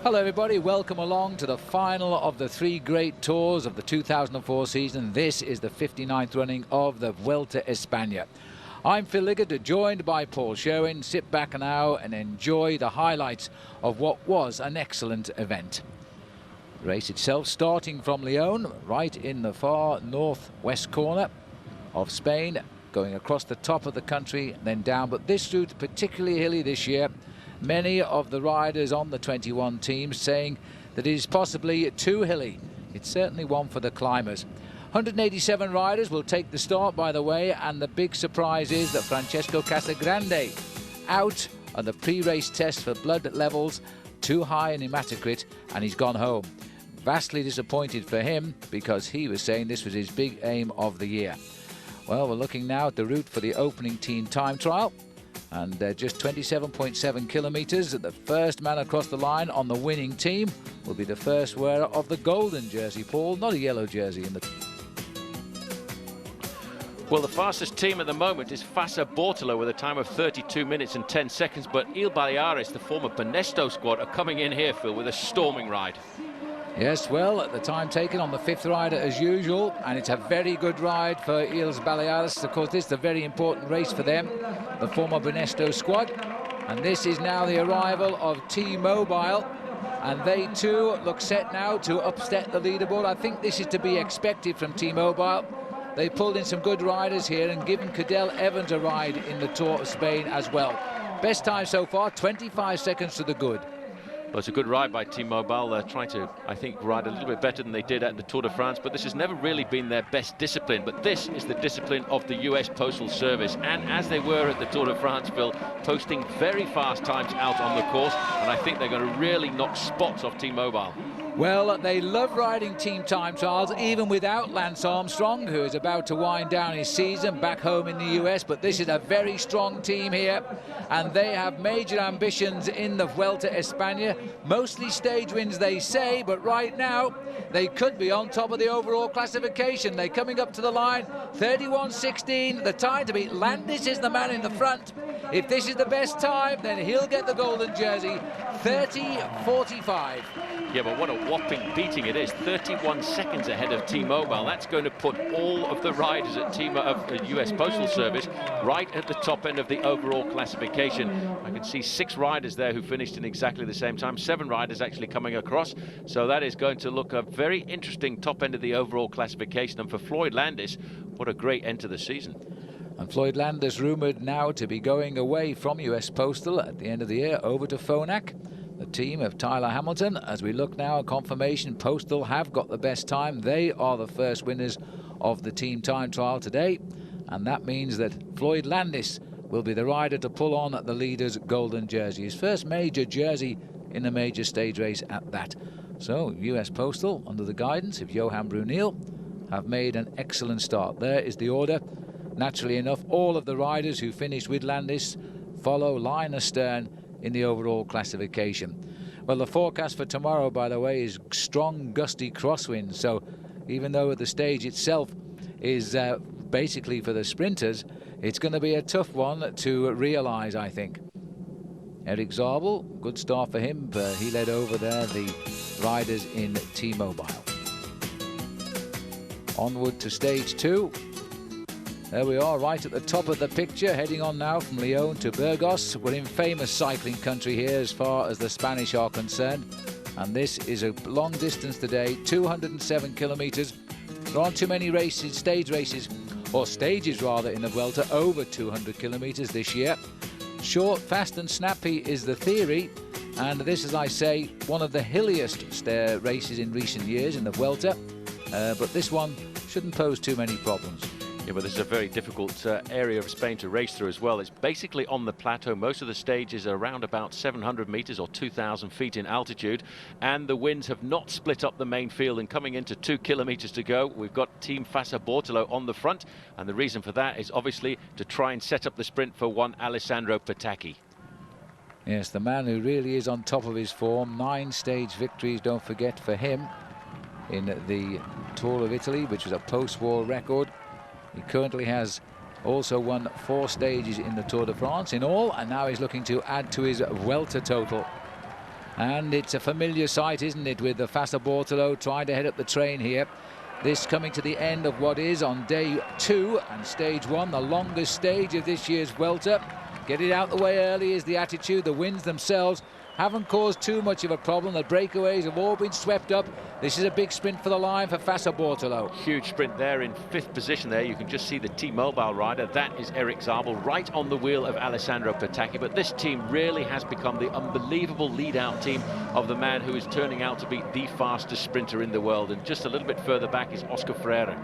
Hello everybody, welcome along to the final of the three great tours of the 2004 season. This is the 59th running of the Vuelta Espana. I'm Phil Liggett, joined by Paul Sherwin. Sit back now and enjoy the highlights of what was an excellent event. The race itself starting from Leon, right in the far northwest corner of Spain, going across the top of the country, then down. But this route particularly hilly this year. Many of the riders on the 21 teams saying that it is possibly too hilly. It's certainly one for the climbers. 187 riders will take the start, by the way, and the big surprise is that Francesco Casagrande out on the pre-race test for blood levels too high in hematocrit, and he's gone home. Vastly disappointed for him, because he was saying this was his big aim of the year. Well, we're looking now at the route for the opening team time trial. And just 27.7 kilometres. The first man across the line on the winning team will be the first wearer of the golden jersey, Paul, not a yellow jersey in the... Well, the fastest team at the moment is Fassa Bortolo with a time of 32 minutes and 10 seconds. But Il Baleares, the former Benesto squad, are coming in here, Phil, with a storming ride. Yes, well, at the time taken on the fifth rider as usual, and it's a very good ride for Il Baleares. Of course, this is a very important race for them, the former Benesto squad. And this is now the arrival of T-Mobile, and they too look set now to upset the leaderboard. I think this is to be expected from T-Mobile. They pulled in some good riders here and given Cadel Evans a ride in the Tour of Spain as well. Best time so far, 25 seconds to the good. Well, it's a good ride by T-Mobile. They're trying to, I think, ride a little bit better than they did at the Tour de France, but this has never really been their best discipline. But this is the discipline of the US Postal Service. And as they were at the Tour de France, Phil, posting very fast times out on the course, and I think they're going to really knock spots off T-Mobile. Well, they love riding team time trials, even without Lance Armstrong, who is about to wind down his season back home in the US. But this is a very strong team here, and they have major ambitions in the Vuelta Espana. Mostly stage wins, they say, but right now they could be on top of the overall classification. They're coming up to the line, 31.16. The time to beat. Landis is the man in the front. If this is the best time, then he'll get the golden jersey, 30.45. Yeah, but what a whopping beating it is. 31 seconds ahead of T-Mobile. That's going to put all of the riders at the US Postal Service right at the top end of the overall classification. I can see 6 riders there who finished in exactly the same time. 7 riders actually coming across. So that is going to look a very interesting top end of the overall classification. And for Floyd Landis, what a great end to the season. And Floyd Landis rumoured now to be going away from US Postal at the end of the year over to Phonak, the team of Tyler Hamilton. As we look now at confirmation, Postal have got the best time. They are the first winners of the team time trial today, and that means that Floyd Landis will be the rider to pull on the leader's golden jersey, his first major jersey in a major stage race at that. So US Postal, under the guidance of Johan Brunel, have made an excellent start. There is the order. Naturally enough, all of the riders who finished with Landis follow line astern in the overall classification. Well, the forecast for tomorrow, by the way, is strong gusty crosswinds. So even though the stage itself is basically for the sprinters, it's going to be a tough one to realise, I think. Eric Zabel, good start for him. He led over there the riders in T-Mobile. Onward to stage 2. There we are, right at the top of the picture, heading on now from Leon to Burgos. We're in famous cycling country here as far as the Spanish are concerned. And this is a long distance today, 207 kilometres. There aren't too many races, stage races, or stages rather, in the Vuelta, over 200 kilometres this year. Short, fast and snappy is the theory. And this, as I say, one of the hilliest races in recent years in the Vuelta. But this one shouldn't pose too many problems. Yeah, but this is a very difficult area of Spain to race through as well. It's basically on the plateau. Most of the stages are around about 700 meters or 2,000 feet in altitude, and the winds have not split up the main field. And coming into 2 kilometers to go, we've got Team Fassa Bortolo on the front, and the reason for that is obviously to try and set up the sprint for one Alessandro Petacchi. Yes, the man who really is on top of his form. 9 stage victories, don't forget, for him in the Tour of Italy, which was a post-war record. He currently has also won 4 stages in the Tour de France in all, and now he's looking to add to his Vuelta total. And it's a familiar sight, isn't it, with the Fassa Bortolo trying to head up the train here. This coming to the end of what is on day 2 and stage 1, the longest stage of this year's Vuelta. Get it out the way early is the attitude. The winds themselves haven't caused too much of a problem. The breakaways have all been swept up. This is a big sprint for the line for Fassa Bortolo. Huge sprint there in 5th position there. You can just see the T-Mobile rider. That is Eric Zabel right on the wheel of Alessandro Petacchi. But this team really has become the unbelievable lead-out team of the man who is turning out to be the fastest sprinter in the world. And just a little bit further back is Oscar Freire.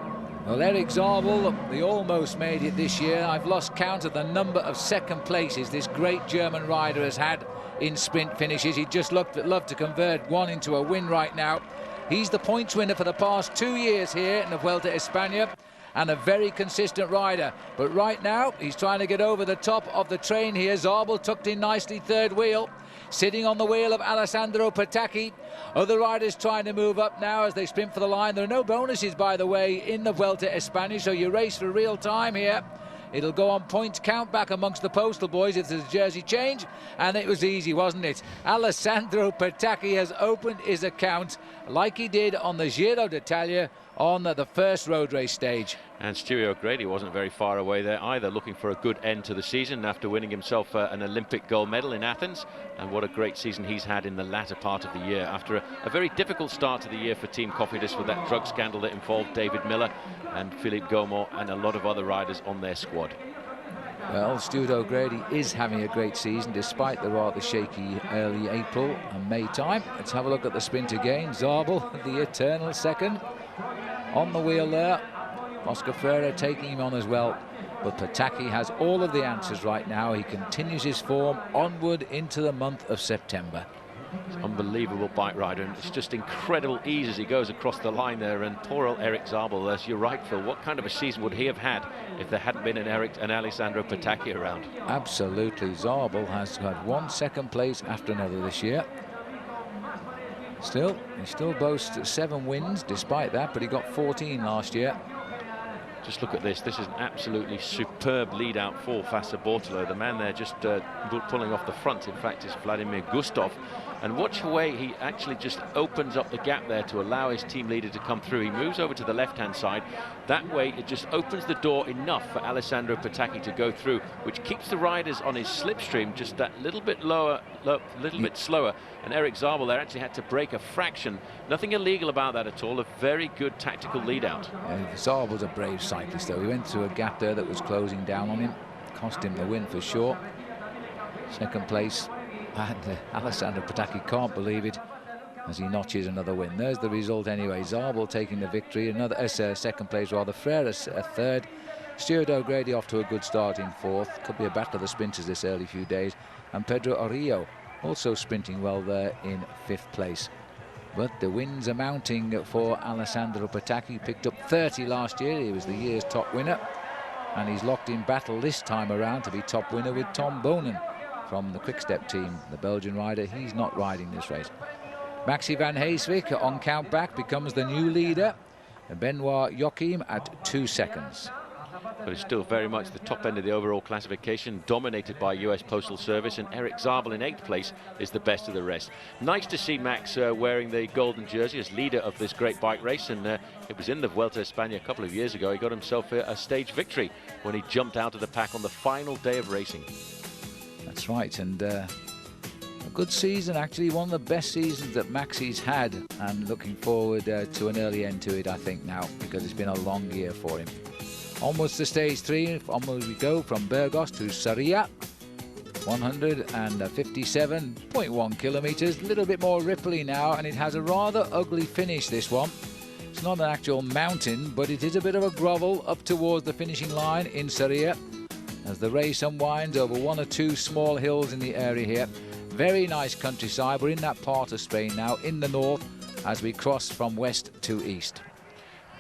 Well, Eric Zabel, he almost made it this year. I've lost count of the number of second places this great German rider has had in sprint finishes. He'd just love to convert one into a win right now. He's the points winner for the past 2 years here in the Vuelta Espana, and a very consistent rider. But right now, he's trying to get over the top of the train here. Zabel tucked in nicely, third wheel. Sitting on the wheel of Alessandro Petacchi. Other riders trying to move up now as they sprint for the line. There are no bonuses, by the way, in the Vuelta Espana, so you race for real time here. It'll go on point count back amongst the postal boys if there's a jersey change, and it was easy, wasn't it? Alessandro Petacchi has opened his account like he did on the Giro d'Italia on the first road race stage. And Stewie O'Grady wasn't very far away there either, looking for a good end to the season after winning himself an Olympic gold medal in Athens. And what a great season he's had in the latter part of the year after a very difficult start to the year for Team Cofidis with that drug scandal that involved David Miller and Philippe Gaumont and a lot of other riders on their squad. Well, Stuart O'Grady is having a great season despite the rather shaky early April and May time. Let's have a look at the sprint again. Zabel, the eternal second, on the wheel there. Oscar Freire taking him on as well. But Petacchi has all of the answers right now. He continues his form onward into the month of September. Unbelievable bike rider, and it's just incredible ease as he goes across the line there. And poor old Eric Zabel, as you're right, Phil, what kind of a season would he have had if there hadn't been an Alessandro Petacchi around? Absolutely. Zabel has had one second place after another this year. Still, he still boasts 7 wins despite that, but he got 14 last year. Just look at this. This is an absolutely superb lead out for Fassa Bortolo. The man there just pulling off the front, in fact, is Vladimir Gustov. And watch the way he actually just opens up the gap there to allow his team leader to come through. He moves over to the left-hand side. That way, it just opens the door enough for Alessandro Petacchi to go through, which keeps the riders on his slipstream just that little bit lower, bit slower. And Eric Zabel there actually had to break a fraction. Nothing illegal about that at all. A very good tactical lead out. Zabel's a brave cyclist, though. He went through a gap there that was closing down on him. Cost him the win for sure. Second place. And Alessandro Petacchi can't believe it as he notches another win. There's the result anyway. Zabel taking the victory, another second place rather. Freire a third. Stuart O'Grady off to a good start in 4th. Could be a battle of the sprinters this early few days. And Pedro Orillo also sprinting well there in 5th place. But the wins are mounting for Alessandro Petacchi. Picked up 30 last year. He was the year's top winner. And he's locked in battle this time around to be top winner with Tom Bonen from the Quick-Step team. The Belgian rider, he's not riding this race. Maxi van Heeswijk on count back becomes the new leader. Benoit Joachim at 2 seconds. But it's still very much the top end of the overall classification, dominated by US Postal Service, and Eric Zabel in 8th place is the best of the rest. Nice to see Max wearing the golden jersey as leader of this great bike race, and it was in the Vuelta Espana a couple of years ago. He got himself a stage victory when he jumped out of the pack on the final day of racing. That's right, and a good season, actually, one of the best seasons that Maxi's had, and looking forward to an early end to it, I think, now, because it's been a long year for him. Onwards to stage 3, onwards we go from Burgos to Sarria, 157.1 kilometres, a little bit more ripply now, and it has a rather ugly finish, this one. It's not an actual mountain, but it is a bit of a grovel up towards the finishing line in Sarria, as the race unwinds over 1 or 2 small hills in the area here. Very nice countryside. We're in that part of Spain now, in the north, as we cross from west to east.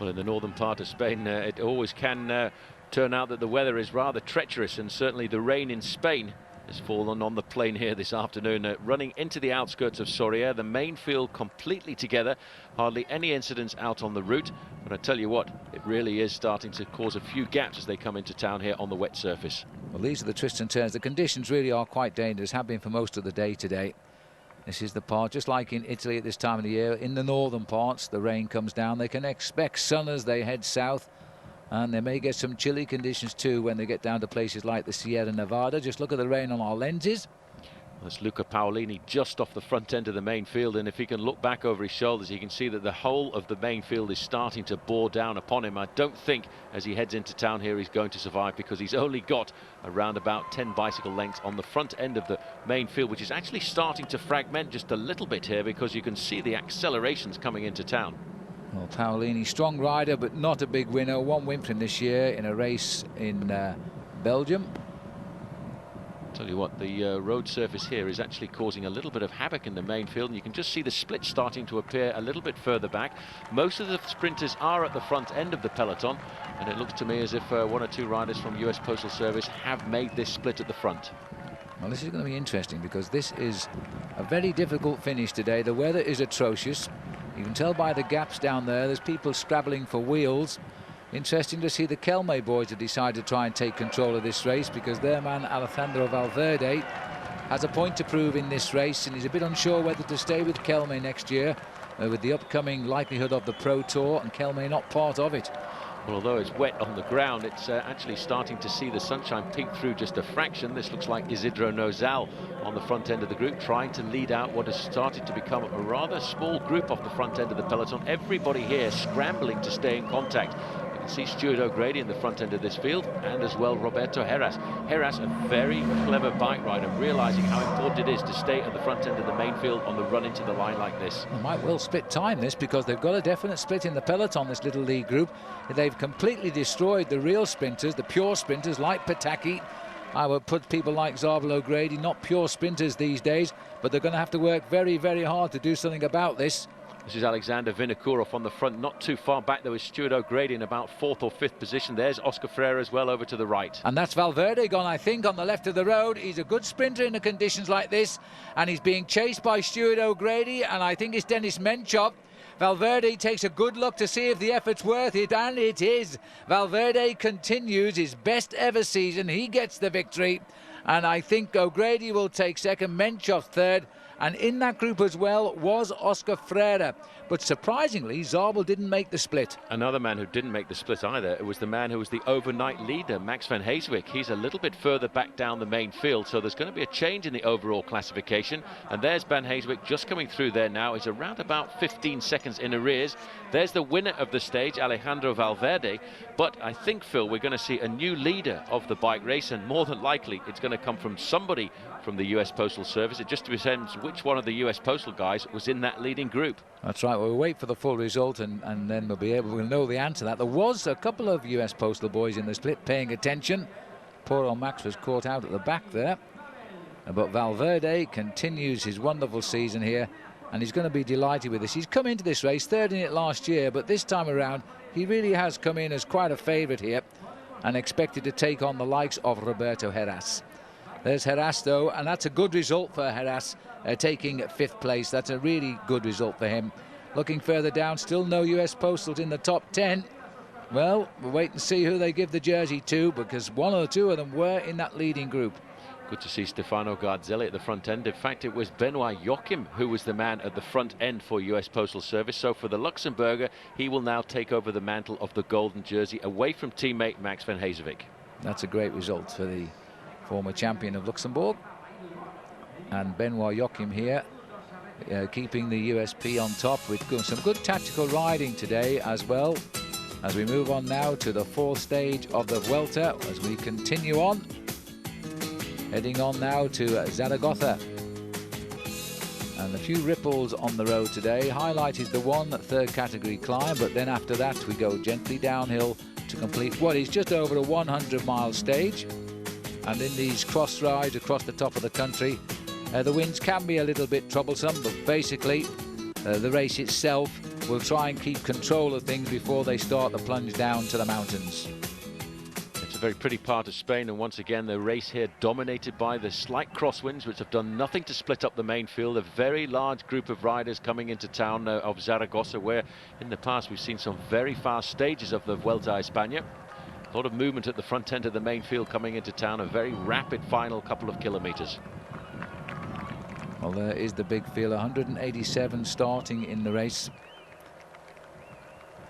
Well, in the northern part of Spain, it always can turn out that the weather is rather treacherous, and certainly the rain in Spain has fallen on the plain here this afternoon. Running into the outskirts of Soria, the main field completely together, hardly any incidents out on the route. But I tell you what, it really is starting to cause a few gaps as they come into town here on the wet surface. Well, these are the twists and turns. The conditions really are quite dangerous, have been for most of the day today. This is the part, just like in Italy at this time of the year, in the northern parts, the rain comes down. They can expect sun as they head south, and they may get some chilly conditions too when they get down to places like the Sierra Nevada. Just look at the rain on our lenses. That's Luca Paolini just off the front end of the main field, and if he can look back over his shoulders, you can see that the whole of the main field is starting to bore down upon him. I don't think as he heads into town here he's going to survive, because he's only got around about 10 bicycle lengths on the front end of the main field, which is actually starting to fragment just a little bit here, because you can see the accelerations coming into town. Well, Paolini, strong rider, but not a big winner. One win for him this year in a race in Belgium. Tell you what, the road surface here is actually causing a little bit of havoc in the main field, and you can just see the split starting to appear a little bit further back. Most of the sprinters are at the front end of the peloton, and it looks to me as if one or two riders from US Postal Service have made this split at the front. Well, this is going to be interesting, because this is a very difficult finish today. The weather is atrocious. You can tell by the gaps down there, there's people scrabbling for wheels. Interesting to see the Kelme boys have decided to try and take control of this race, because their man Alejandro Valverde has a point to prove in this race, and he's a bit unsure whether to stay with Kelme next year with the upcoming likelihood of the Pro Tour, and Kelme not part of it. Well, although it's wet on the ground, it's actually starting to see the sunshine peek through just a fraction. This looks like Isidro Nozal on the front end of the group, trying to lead out what has started to become a rather small group off the front end of the peloton. Everybody here scrambling to stay in contact. See Stuart O'Grady in the front end of this field, and as well Roberto Heras. Heras, a very clever bike rider, realizing how important it is to stay at the front end of the main field on the run into the line like this. They might well split time this, because they've got a definite split in the peloton, this little league group. They've completely destroyed the real sprinters, the pure sprinters like Pataki. I would put people like Zabel O'Grady, not pure sprinters these days, but they're going to have to work very, very hard to do something about this. This is Alexander Vinokourov on the front. Not too far back there was Stuart O'Grady in about 4th or 5th position. There's Oscar Freire as well over to the right. And that's Valverde gone, I think, on the left of the road. He's a good sprinter in the conditions like this, and he's being chased by Stuart O'Grady, and I think it's Dennis Menchov. Valverde takes a good look to see if the effort's worth it, and it is. Valverde continues his best ever season. He gets the victory, and I think O'Grady will take second, Menchov third. And in that group as well was Oscar Freire. But surprisingly, Zabel didn't make the split. Another man who didn't make the split either, it was the man who was the overnight leader, Max van Heeswijk. He's a little bit further back down the main field, so there's going to be a change in the overall classification. And there's Van Heeswijk just coming through there now. He's around about 15 seconds in arrears. There's the winner of the stage, Alejandro Valverde. But I think, Phil, we're going to see a new leader of the bike race, and more than likely it's going to come from somebody from the US Postal Service. It just depends which one of the US Postal guys was in that leading group. That's right. We'll wait for the full result, and then we'll know the answer to that. There was a couple of US Postal boys in the split paying attention. Poor old Max was caught out at the back there. But Valverde continues his wonderful season here, and he's going to be delighted with this. He's come into this race third in it last year, but this time around he really has come in as quite a favourite here, and expected to take on the likes of Roberto Heras. There's Heras though, and that's a good result for Heras, taking 5th place. That's a really good result for him. Looking further down, still no US Postals in the top 10. Well, we'll wait and see who they give the jersey to, because one or two of them were in that leading group. Good to see Stefano Garzelli at the front end. In fact, it was Benoit Joachim who was the man at the front end for US Postal Service. So for the Luxembourger, he will now take over the mantle of the golden jersey away from teammate Max van Heeswijk. That's a great result for the former champion of Luxembourg. And Benoit Joachim here keeping the USP on top with some good tactical riding today as well, as we move on now to the 4th stage of the Vuelta, as we continue on, heading on now to Zaragoza. And a few ripples on the road today. Highlight is the 3rd category climb, but then after that we go gently downhill to complete what is just over a 100-mile stage. And in these cross rides across the top of the country, the winds can be a little bit troublesome, but basically the race itself will try and keep control of things before they start the plunge down to the mountains. It's a very pretty part of Spain, and once again the race here dominated by the slight crosswinds, which have done nothing to split up the main field. A very large group of riders coming into town of Zaragoza, where in the past we've seen some very fast stages of the Vuelta a España. A lot of movement at the front end of the main field coming into town, a very rapid final couple of kilometres. Well, there is the big field, 187 starting in the race.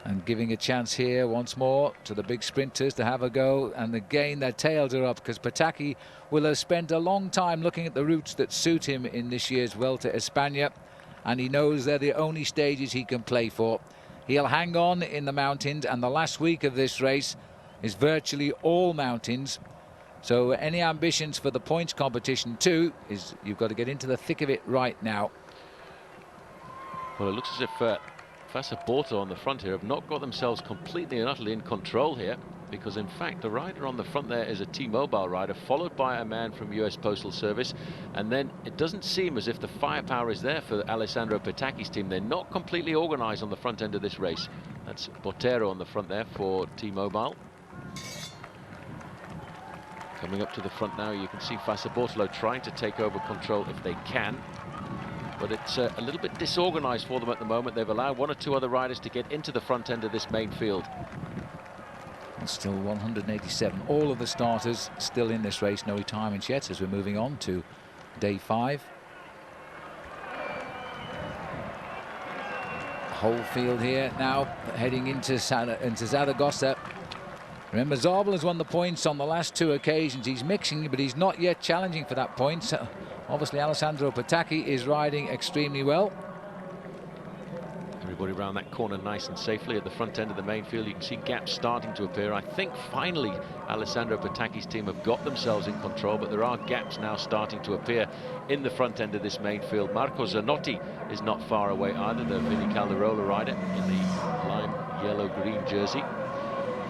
And giving a chance here once more to the big sprinters to have a go. And again, their tails are up, because Pataki will have spent a long time looking at the routes that suit him in this year's Vuelta Espana. And he knows they're the only stages he can play for. He'll hang on in the mountains, and the last week of this race is virtually all mountains. So any ambitions for the points competition too is you've got to get into the thick of it right now. Well, it looks as if Passaporto on the front here have not got themselves completely and utterly in control here, because in fact the rider on the front there is a T-Mobile rider, followed by a man from US Postal Service, and then it doesn't seem as if the firepower is there for Alessandro Petaki's team. They're not completely organized on the front end of this race. That's Botero on the front there for T-Mobile. Coming up to the front now, you can see Passaporto trying to take over control if they can. But it's a little bit disorganized for them at the moment. They've allowed one or two other riders to get into the front end of this main field. And still 187. All of the starters still in this race. No retirements yet as we're moving on to day 5. Whole field here now heading into Zaragoza. Remember, Zabel has won the points on the last 2 occasions. He's mixing, but he's not yet challenging for that point. So obviously, Alessandro Petacchi is riding extremely well. Everybody around that corner nice and safely at the front end of the main field. You can see gaps starting to appear. I think finally Alessandro Petacchi's team have got themselves in control, but there are gaps now starting to appear in the front end of this main field. Marco Zanotti is not far away either, the Vini Calderola rider in the lime yellow-green jersey.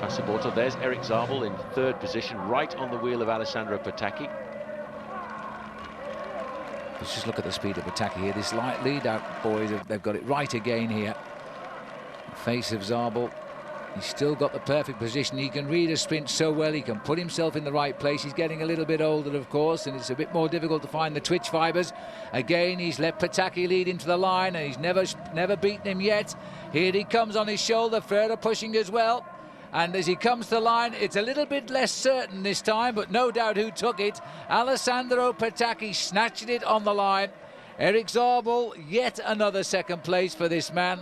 Passaporto, there's Eric Zabel in 3rd position, right on the wheel of Alessandro Petacchi. Let's just look at the speed of Pataki here. This light lead out, boys, they've got it right again here. The face of Zabel. He's still got the perfect position. He can read a sprint so well. He can put himself in the right place. He's getting a little bit older, of course, and it's a bit more difficult to find the twitch fibers. Again, he's let Pataki lead into the line, and he's never beaten him yet. Here he comes on his shoulder. Ferrer pushing as well. And as he comes to the line, it's a little bit less certain this time, but no doubt who took it. Alessandro Petacchi snatched it on the line. Eric Zabel, yet another 2nd place for this man.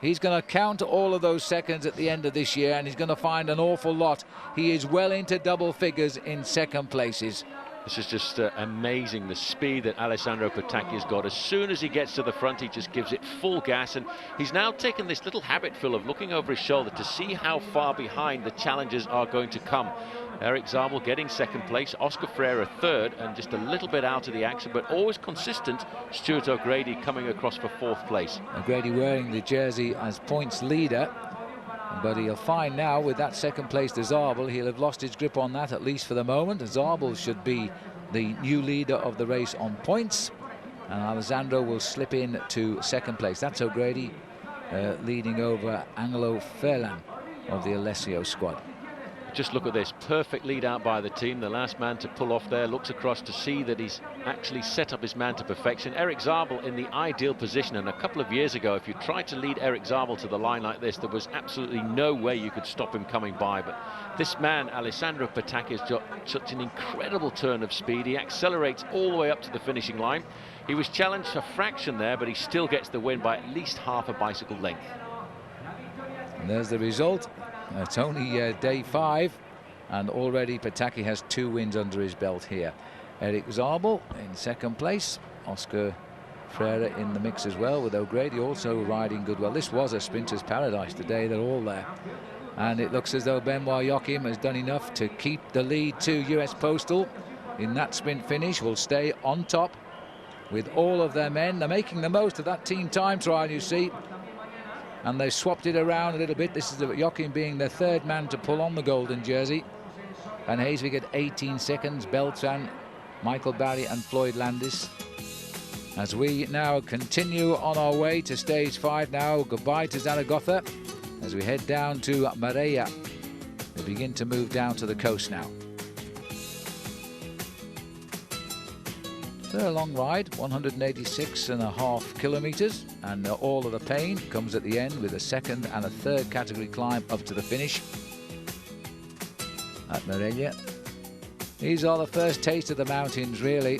He's going to count all of those seconds at the end of this year, and he's going to find an awful lot. He is well into double figures in 2nd places. This is just amazing, the speed that Alessandro Petacchi has got. As soon as he gets to the front, he just gives it full gas, and he's now taken this little habit, Phil, of looking over his shoulder to see how far behind the challengers are going to come. Eric Zabel getting 2nd place, Oscar Freire 3rd, and just a little bit out of the action, but always consistent, Stuart O'Grady coming across for 4th place. O'Grady wearing the jersey as points leader, but he'll find now with that 2nd place to Zabel, he'll have lost his grip on that, at least for the moment. Zabel should be the new leader of the race on points, and Alessandro will slip in to 2nd place. That's O'Grady leading over Angelo Ferlan of the Alessio squad. Just look at this, perfect lead out by the team. The last man to pull off there looks across to see that he's actually set up his man to perfection. Eric Zabel in the ideal position, and a couple of years ago, if you tried to lead Eric Zabel to the line like this, there was absolutely no way you could stop him coming by. But this man, Alessandro Petacchi, has got such an incredible turn of speed. He accelerates all the way up to the finishing line. He was challenged a fraction there, but he still gets the win by at least half a bicycle length. And there's the result. It's only day 5, and already Petacchi has 2 wins under his belt here. Eric Zabel in 2nd place. Oscar Freire in the mix as well, with O'Grady also riding good well. This was a sprinter's paradise today. They're all there. And it looks as though Benoit Joachim has done enough to keep the lead to US Postal in that sprint finish. Will stay on top with all of their men. They're making the most of that team time trial, you see. And they've swapped it around a little bit. This is Joachim being the 3rd man to pull on the golden jersey. Van Heeswijk at 18 seconds. Beltran, Michael Barry and Floyd Landis. As we now continue on our way to stage 5 now. Goodbye to Zaragoza as we head down to Mareia. We begin to move down to the coast now. So a long ride, 186.5 kilometers, and all of the pain comes at the end with a 2nd and a 3rd category climb up to the finish at Mareia. These are the first taste of the mountains, really.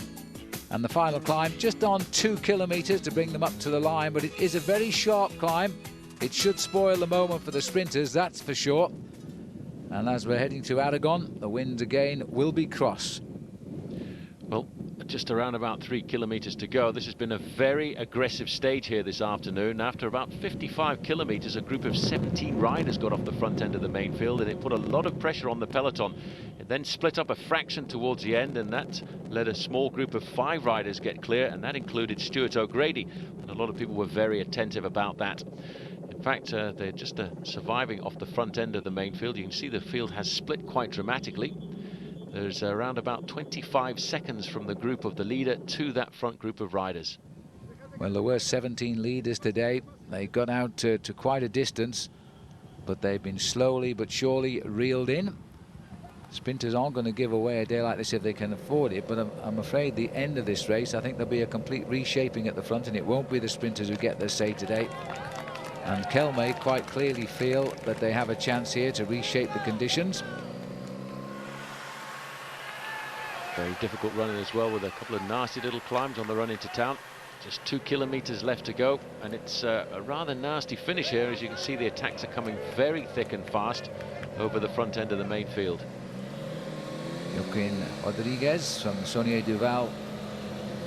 And the final climb just on 2 kilometres to bring them up to the line, but it is a very sharp climb. It should spoil the moment for the sprinters, that's for sure. And as we're heading to Aragon, the winds again will be cross. Well, just around about 3 kilometres to go. This has been a very aggressive stage here this afternoon. After about 55 kilometres, a group of 17 riders got off the front end of the main field, and it put a lot of pressure on the peloton. It then split up a fraction towards the end, and that let a small group of 5 riders get clear, and that included Stuart O'Grady. And a lot of people were very attentive about that. In fact, they're just surviving off the front end of the main field. You can see the field has split quite dramatically. There's around about 25 seconds from the group of the leader to that front group of riders. Well, there were 17 leaders today. They got out to quite a distance, but they've been slowly but surely reeled in. Sprinters aren't going to give away a day like this if they can afford it, but I'm afraid the end of this race, I think there'll be a complete reshaping at the front, and it won't be the sprinters who get their say today. And Kelme quite clearly feel that they have a chance here to reshape the conditions. Very difficult running as well, with a couple of nasty little climbs on the run into town. Just 2 kilometres left to go, and it's a rather nasty finish here. As you can see, the attacks are coming very thick and fast over the front end of the main field. Joaquin Rodriguez from Saunier Duval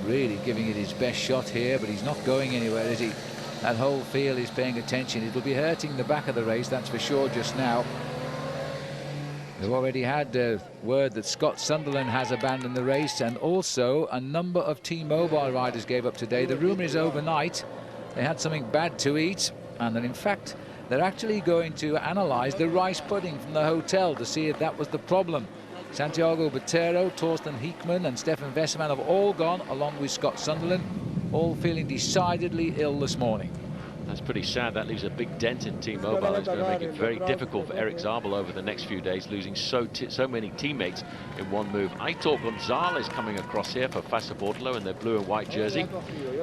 really giving it his best shot here, but he's not going anywhere, is he? That whole field is paying attention. It'll be hurting the back of the race, that's for sure, just now. We've already had word that Scott Sunderland has abandoned the race, and also a number of T-Mobile riders gave up today. The rumour is overnight they had something bad to eat, and that in fact they're actually going to analyse the rice pudding from the hotel to see if that was the problem. Santiago Botero, Torsten Hickman and Stefan Vesseman have all gone, along with Scott Sunderland, all feeling decidedly ill this morning. That's pretty sad. That leaves a big dent in T-Mobile. It's going to make it very difficult for Eric Zabel over the next few days, losing so many teammates in one move. Aitor Gonzalez coming across here for Fassa Bortolo in their blue and white jersey.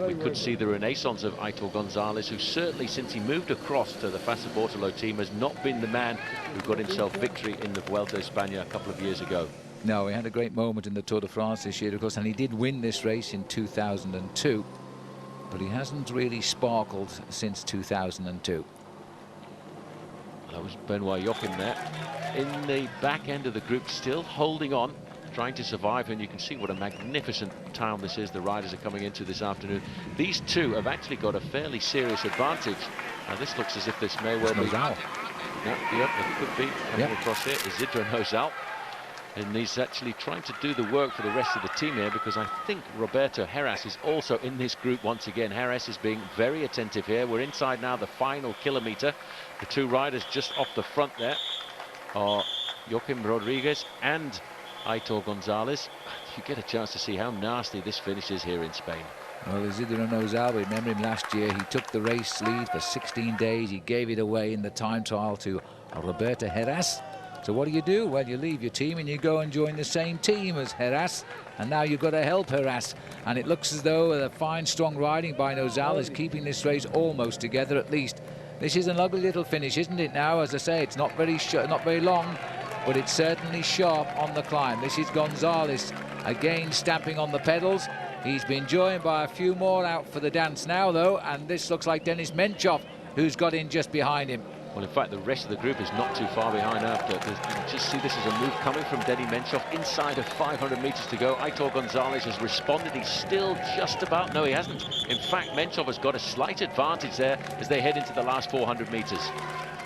We could see the renaissance of Aitor Gonzalez, who certainly, since he moved across to the Fassa Bortolo team, has not been the man who got himself victory in the Vuelta Espana a couple of years ago. No, he had a great moment in the Tour de France this year, of course, and he did win this race in 2002. But he hasn't really sparkled since 2002. That was Benoit Joachim there. In the back end of the group, still holding on, trying to survive, and you can see what a magnificent town this is the riders are coming into this afternoon. These two have actually got a fairly serious advantage. Now this looks as if this may well be... Nozal. Yep, it could be coming across here. Isidro Nozal. And he's actually trying to do the work for the rest of the team here, because I think Roberto Heras is also in this group once again. Heras is being very attentive here. We're inside now the final kilometre. The two riders just off the front there are Joaquim Rodriguez and Aitor Gonzalez. You get a chance to see how nasty this finish is here in Spain. Well, Isidro Nozal, remember him last year, he took the race lead for 16 days. He gave it away in the time trial to Roberto Heras. So what do? Well, you leave your team and you go and join the same team as Heras, and now you've got to help Heras. And it looks as though the fine, strong riding by Nozal is keeping this race almost together at least. This is an ugly little finish, isn't it now? As I say, it's not very long, but it's certainly sharp on the climb. This is Gonzalez again stamping on the pedals. He's been joined by a few more out for the dance now, though, and this looks like Denis Menchov, who's got in just behind him. Well, in fact, the rest of the group is not too far behind after. You can just see this as a move coming from Denis Menchov inside of 500 metres to go. Aitor Gonzalez has responded. He's still just about... No, he hasn't. In fact, Menchov has got a slight advantage there as they head into the last 400 metres.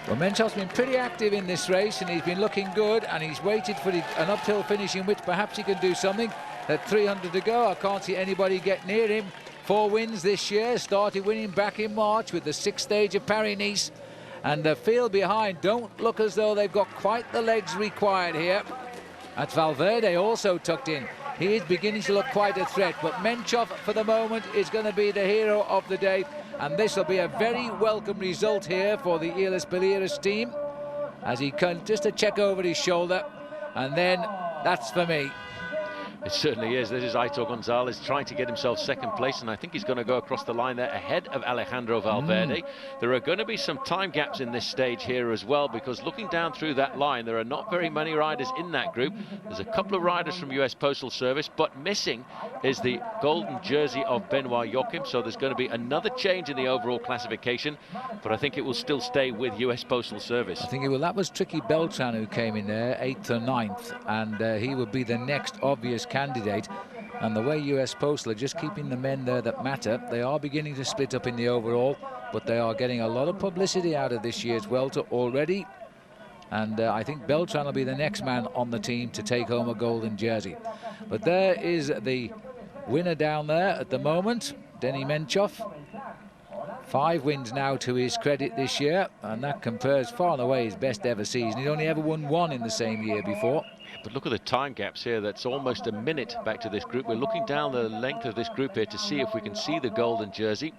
Well, Menchov's been pretty active in this race, and he's been looking good, and he's waited for an uphill finish in which perhaps he can do something. At 300 to go, I can't see anybody get near him. 4 wins this year, started winning back in March with the 6th stage of Paris-Nice. And the field behind don't look as though they've got quite the legs required here. At Valverde also tucked in. He is beginning to look quite a threat, but Menchov for the moment is going to be the hero of the day, and this will be a very welcome result here for the Illes Baleares team, as he can just a check over his shoulder, and then that's for me. It certainly is. This is Aitor Gonzalez trying to get himself second place, and I think he's going to go across the line there ahead of Alejandro Valverde. There are going to be some time gaps in this stage here as well, because looking down through that line, there are not very many riders in that group. There's a couple of riders from US Postal Service, but missing is the golden jersey of Benoit Joachim, so there's going to be another change in the overall classification, but I think it will still stay with US Postal Service. I think it will. That was Tricky Beltran who came in there, 8th or 9th, and he would be the next obvious candidate. And the way US Postal are just keeping the men there that matter, they are beginning to split up in the overall, but they are getting a lot of publicity out of this year's Vuelta already. And I think Beltran will be the next man on the team to take home a golden jersey. But there is the winner down there at the moment, Denny Menchov. 5 wins now to his credit this year, and that compares far and away his best ever season. He'd only ever won 1 in the same year before. But look at the time gaps here. That's almost a minute back to this group. We're looking down the length of this group here to see if we can see the golden jersey.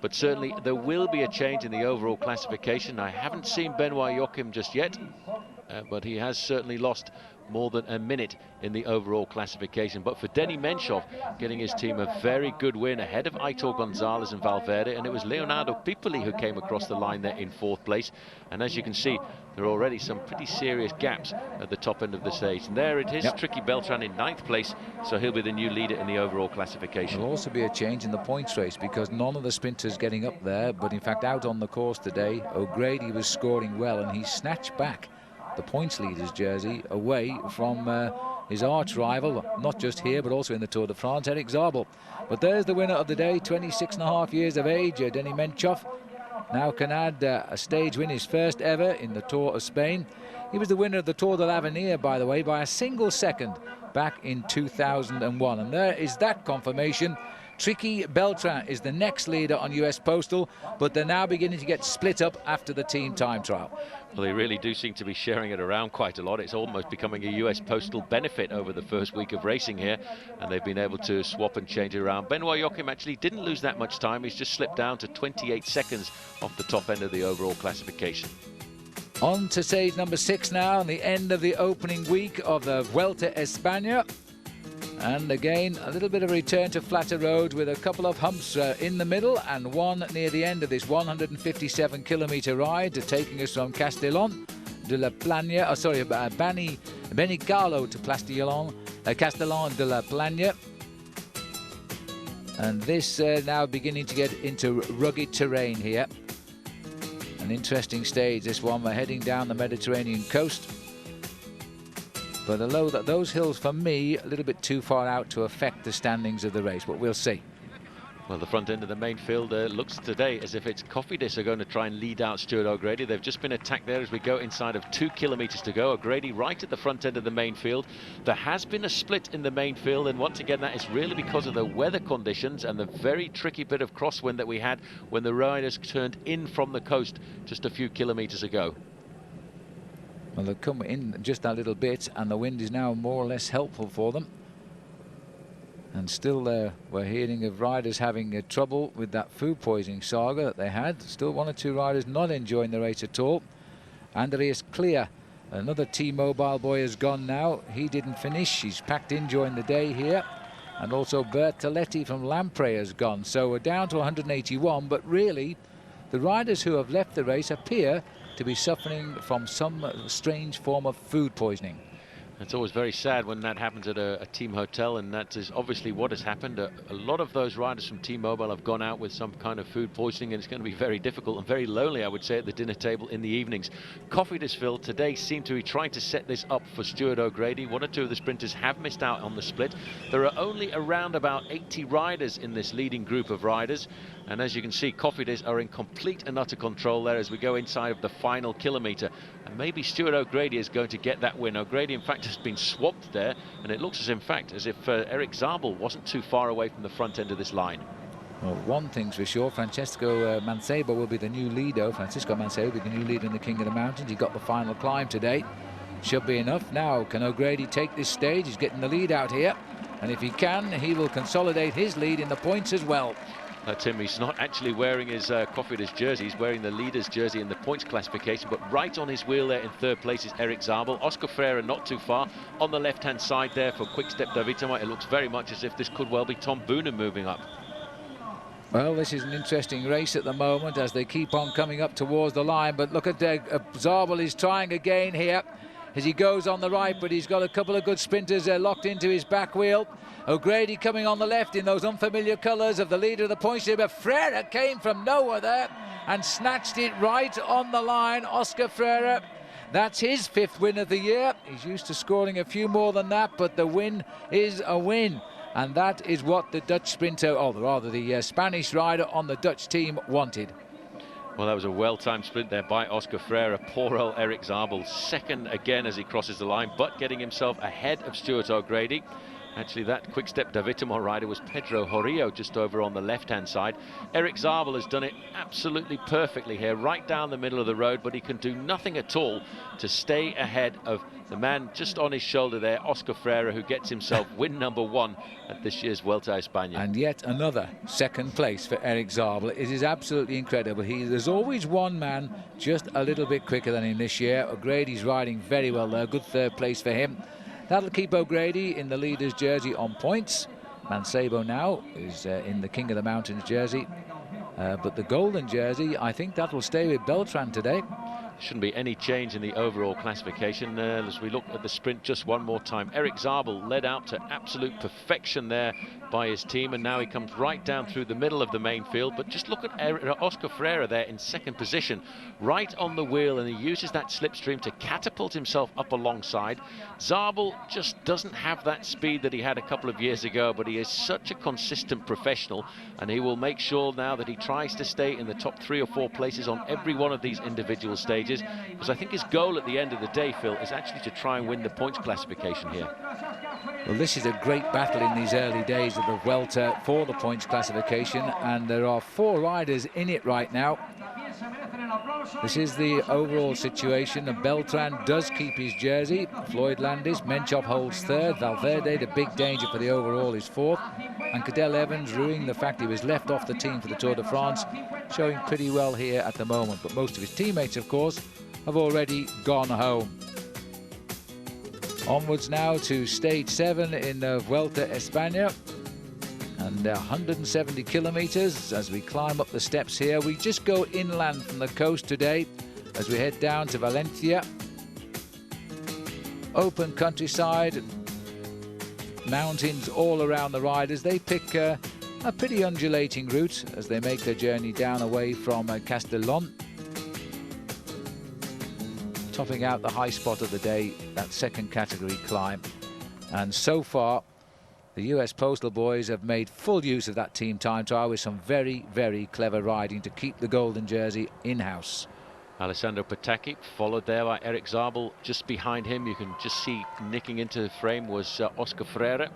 But certainly there will be a change in the overall classification. I haven't seen Benoit Joachim just yet, but he has certainly lost more than a minute in the overall classification. But for Denny Menchov, getting his team a very good win ahead of Aitor Gonzalez and Valverde, and it was Leonardo Pipoli who came across the line there in 4th place. And as you can see, there are already some pretty serious gaps at the top end of the stage. And there it is, Tricky Beltran in 9th place, so he'll be the new leader in the overall classification. There'll also be a change in the points race, because none of the sprinters getting up there, but in fact out on the course today, O'Grady was scoring well, and he snatched back the points leader's jersey away from his arch rival, not just here but also in the Tour de France, Eric Zabel. But there's the winner of the day, 26.5 years of age, Denny Menchov. Now can add a stage win, his first ever in the Tour of Spain. He was the winner of the Tour de l'Avenir, by the way, by a single second back in 2001. And there is that confirmation. Tricky Beltran is the next leader on US Postal, but they're now beginning to get split up after the team time trial. Well, they really do seem to be sharing it around quite a lot. It's almost becoming a US Postal benefit over the first week of racing here, and they've been able to swap and change it around. Benoit Joachim actually didn't lose that much time. He's just slipped down to 28 seconds off the top end of the overall classification. On to stage number 6 now, and the end of the opening week of the Vuelta Espana. And again, a little bit of a return to flatter roads with a couple of humps in the middle and one near the end of this 157-kilometre ride, taking us from Castellón de la Plana, Benicarlo to Castellón de la Plana. And this now beginning to get into rugged terrain here. An interesting stage, this one. We're heading down the Mediterranean coast. But although those hills, for me, a little bit too far out to affect the standings of the race, but we'll see. Well, the front end of the main field looks today as if it's Cofidis are going to try and lead out Stuart O'Grady. They've just been attacked there as we go inside of 2 kilometres to go. O'Grady right at the front end of the main field. There has been a split in the main field, and once again that is really because of the weather conditions and the very tricky bit of crosswind that we had when the riders turned in from the coast just a few kilometres ago. Well, they've come in just a little bit, and the wind is now more or less helpful for them. And still we're hearing of riders having trouble with that food poisoning saga that they had. Still 1 or 2 riders not enjoying the race at all. Andreas Clear, another T-Mobile boy, has gone now. He didn't finish. He's packed in during the day here. And also Bertoletti from Lampre has gone. So we're down to 181, but really the riders who have left the race appear to be suffering from some strange form of food poisoning. It's always very sad when that happens at a team hotel, and that is obviously what has happened. A lot of those riders from T-Mobile have gone out with some kind of food poisoning, and it's going to be very difficult and very lonely, I would say, at the dinner table in the evenings. Cofidisville today seem to be trying to set this up for Stuart O'Grady. 1 or 2 of the sprinters have missed out on the split. There are only around about 80 riders in this leading group of riders, and as you can see, Cofidis are in complete and utter control there as we go inside of the final kilometre. And maybe Stuart O'Grady is going to get that win. O'Grady, in fact, has been swamped there, and it looks as if Eric Zabel wasn't too far away from the front end of this line. Well, one thing's for sure, Francisco Mancebo will be the new leader. Francisco Mancebo will be the new leader in the King of the Mountains. He got the final climb today. Should be enough. Now, can O'Grady take this stage? He's getting the lead out here, and if he can, he will consolidate his lead in the points as well. Tim, he's not actually wearing his Cofidis jersey. He's wearing the leader's jersey in the points classification, but right on his wheel there in third place is Eric Zabel. Oscar Freire not too far on the left-hand side there for Quick Step Davitama. It looks very much as if this could well be Tom Boonen moving up. Well, this is an interesting race at the moment as they keep on coming up towards the line, but look at Zabel is trying again here as he goes on the right, but he's got a couple of good sprinters locked into his back wheel. O'Grady coming on the left in those unfamiliar colours of the leader of the points here, but Freire came from nowhere there and snatched it right on the line. Oscar Freire, that's his 5th win of the year. He's used to scoring a few more than that, but the win is a win. And that is what the Dutch sprinter, or rather the Spanish rider on the Dutch team wanted. Well, that was a well-timed sprint there by Oscar Freire. Poor old Eric Zabel, second again as he crosses the line, but getting himself ahead of Stuart O'Grady. Actually, that Quick Step Davitama rider was Pedro Horillo just over on the left-hand side. Eric Zabel has done it absolutely perfectly here, right down the middle of the road, but he can do nothing at all to stay ahead of the man just on his shoulder there, Oscar Freire, who gets himself win number 1 at this year's Vuelta a España. And yet another second place for Eric Zabel. It is absolutely incredible. There's always one man just a little bit quicker than him this year. O'Grady's riding very well there. Good third place for him. That'll keep O'Grady in the leader's jersey on points. Mancebo now is in the King of the Mountains jersey. But the golden jersey, I think that will stay with Beltran today. Shouldn't be any change in the overall classification as we look at the sprint just one more time. Eric Zabel led out to absolute perfection there by his team, and now he comes right down through the middle of the main field. But just look at Oscar Freire there in second position, right on the wheel, and he uses that slipstream to catapult himself up alongside. Zabel just doesn't have that speed that he had a couple of years ago, but he is such a consistent professional, and he will make sure now that he tries to stay in the top 3 or 4 places on every one of these individual stages. Because I think his goal at the end of the day, Phil, is actually to try and win the points classification here. Well, this is a great battle in these early days of the Vuelta for the points classification, and there are 4 riders in it right now. This is the overall situation, and Beltran does keep his jersey. Floyd Landis, Menchov holds 3rd. Valverde, the big danger for the overall, is 4th. And Cadel Evans, ruining the fact he was left off the team for the Tour de France, showing pretty well here at the moment. But most of his teammates, of course, have already gone home. Onwards now to stage 7 in the Vuelta a España. And 170 kilometers as we climb up the steps here. We just go inland from the coast today as we head down to Valencia. Open countryside, mountains all around the riders. They pick a pretty undulating route as they make their journey down away from Castellón. Topping out the high spot of the day, that second category climb. And so far, the US Postal Boys have made full use of that team time trial with some very, very clever riding to keep the golden jersey in-house. Alessandro Patacchi, followed there by Eric Zabel. Just behind him, you can just see nicking into the frame was Oscar Freire.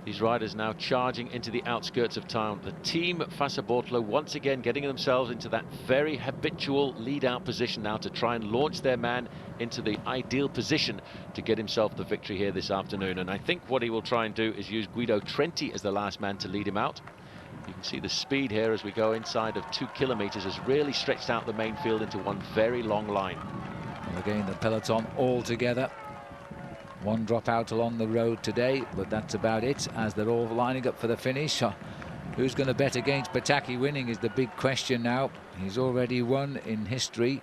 These riders now charging into the outskirts of town. The team Fassa Bortolo once again getting themselves into that very habitual lead-out position now to try and launch their man into the ideal position to get himself the victory here this afternoon. And I think what he will try and do is use Guido Trenti as the last man to lead him out. You can see the speed here as we go inside of 2 kilometers has really stretched out the main field into one very long line. And again, the peloton all together. One drop out along the road today, but that's about it as they're all lining up for the finish. Who's going to bet against Patacchi winning is the big question now. He's already won in history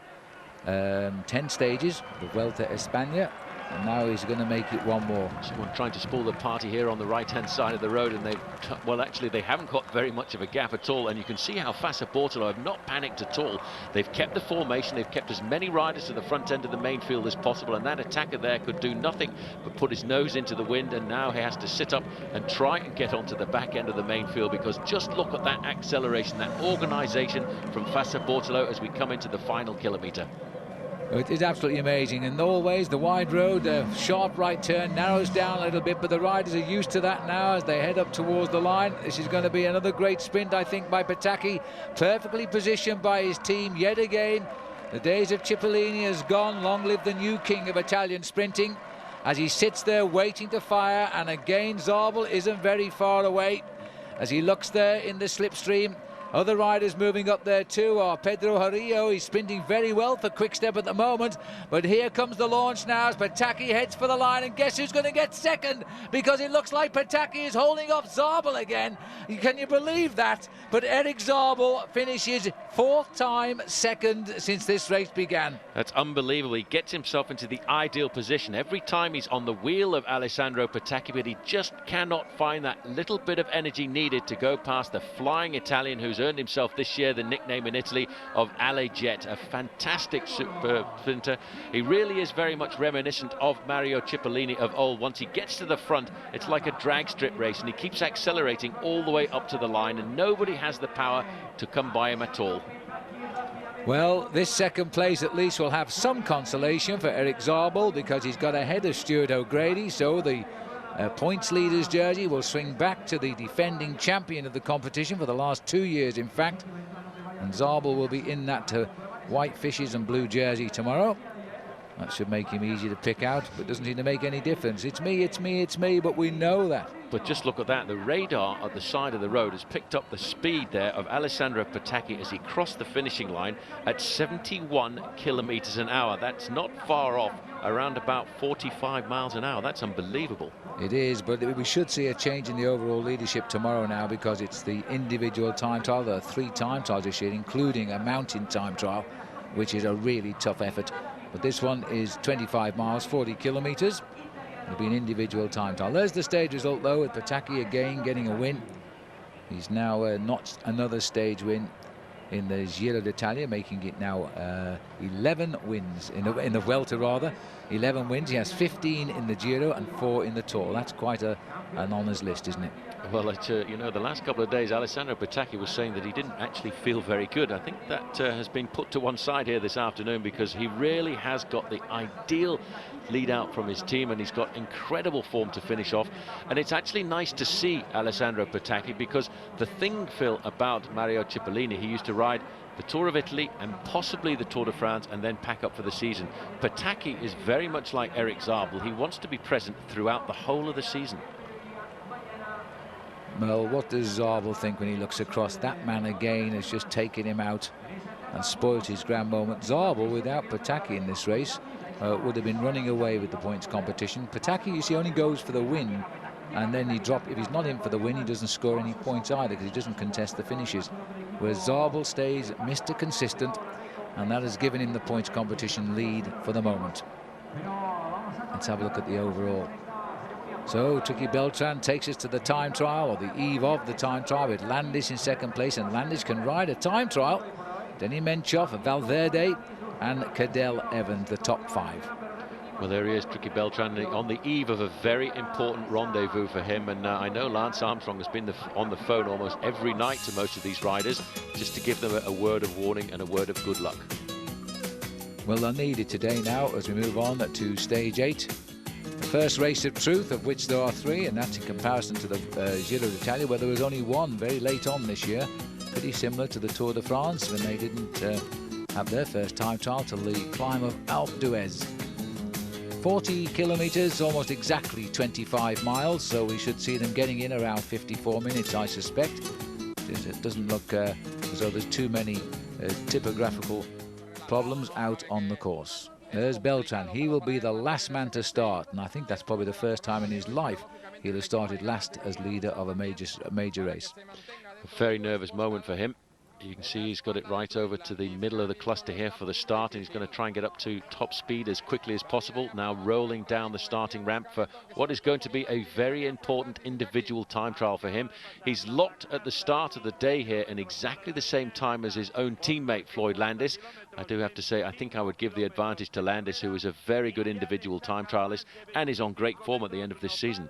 10 stages, the Vuelta a España, and now he's going to make it one more. Someone trying to spoil the party here on the right-hand side of the road, and actually they haven't got very much of a gap at all, and you can see how Fassa Bortolo have not panicked at all. They've kept the formation, they've kept as many riders to the front end of the main field as possible, and that attacker there could do nothing but put his nose into the wind, and now he has to sit up and try and get onto the back end of the main field, because just look at that acceleration, that organisation from Fassa Bortolo as we come into the final kilometre. It is absolutely amazing, and always the wide road, a sharp right turn, narrows down a little bit, but the riders are used to that now as they head up towards the line. This is going to be another great sprint, I think, by Patacchi, perfectly positioned by his team yet again. The days of Cipollini has gone. Long live the new king of Italian sprinting, as he sits there waiting to fire, and again Zabel isn't very far away. as he looks there in the slipstream. Other riders moving up there too are Pedro Jarillo. He's sprinting very well for Quick-Step at the moment. But here comes the launch now as Pataki heads for the line. And guess who's going to get second? Because it looks like Pataki is holding off Zabel again. Can you believe that? But Eric Zabel finishes 4th time second since this race began. That's unbelievable. He gets himself into the ideal position every time he's on the wheel of Alessandro Pataki, but he just cannot find that little bit of energy needed to go past the flying Italian who's earned himself this year the nickname in Italy of Ale Jet, a fantastic super sprinter. He really is very much reminiscent of Mario Cipollini of old. Once he gets to the front, it's like a drag strip race, and he keeps accelerating all the way up to the line, and nobody has the power to come by him at all. Well, this second place at least will have some consolation for Eric Zabel, because he's got ahead of Stuart O'Grady, so the points leaders jersey will swing back to the defending champion of the competition for the last 2 years, in fact. And Zabel will be in that white fishes and blue jersey tomorrow. That should make him easy to pick out, but doesn't seem to make any difference. It's me, it's me, it's me, but we know that. But just look at that. The radar at the side of the road has picked up the speed there of Alessandro Pataki as he crossed the finishing line at 71 kilometers an hour. That's not far off, around about 45 miles an hour. That's unbelievable. It is, but we should see a change in the overall leadership tomorrow now, because it's the individual time trial. There are 3 time trials this year, including a mountain time trial, which is a really tough effort. But this one is 25 miles, 40 kilometers. It'll be an individual time trial. There's the stage result, though, with Pataki again getting a win. He's now notched another stage win in the Giro d'Italia, making it now 11 wins in the Vuelta, rather. 11 wins. He has 15 in the Giro and 4 in the Tour. That's quite an honours list, isn't it? Well, you know, the last couple of days, Alessandro Pataki was saying that he didn't actually feel very good. I think that has been put to one side here this afternoon, because he really has got the ideal lead out from his team, and he's got incredible form to finish off. And it's actually nice to see Alessandro Pataki, because the thing, Phil, about Mario Cipollini, he used to ride the Tour of Italy and possibly the Tour de France and then pack up for the season. Pataki is very much like Eric Zabel. He wants to be present throughout the whole of the season. Well, what does Zabel think when he looks across? That man again has just taken him out and spoilt his grand moment. Zabel, without Pataki in this race, would have been running away with the points competition. Pataki, you see, only goes for the win, and then if he's not in for the win, he doesn't score any points either, because he doesn't contest the finishes. Whereas Zabel stays Mr. Consistent, and that has given him the points competition lead for the moment. Let's have a look at the overall. So Tricky Beltran takes us to the time trial, or the eve of the time trial, with Landis in second place, and Landis can ride a time trial. Denny Menchov, Valverde and Cadel Evans, the top 5. Well, there he is, Tricky Beltran, on the eve of a very important rendezvous for him. And I know Lance Armstrong has been on the phone almost every night to most of these riders, just to give them a word of warning and a word of good luck. Well, they're needed today now as we move on to stage 8. The first race of truth, of which there are 3, and that's in comparison to the Giro d'Italia, where there was only 1 very late on this year. Pretty similar to the Tour de France, when they didn't have their first time trial till the climb of Alpe d'Huez. 40 kilometers, almost exactly 25 miles, so we should see them getting in around 54 minutes, I suspect. It doesn't look as though there's too many typographical problems out on the course. There's Beltran. He will be the last man to start, and I think that's probably the first time in his life he'll have started last as leader of a major race. A very nervous moment for him. You can see he's got it right over to the middle of the cluster here for the start, and he's going to try and get up to top speed as quickly as possible. Now rolling down the starting ramp for what is going to be a very important individual time trial for him. He's locked at the start of the day here in exactly the same time as his own teammate Floyd Landis. I do have to say, I think I would give the advantage to Landis, who is a very good individual time trialist and is on great form at the end of this season.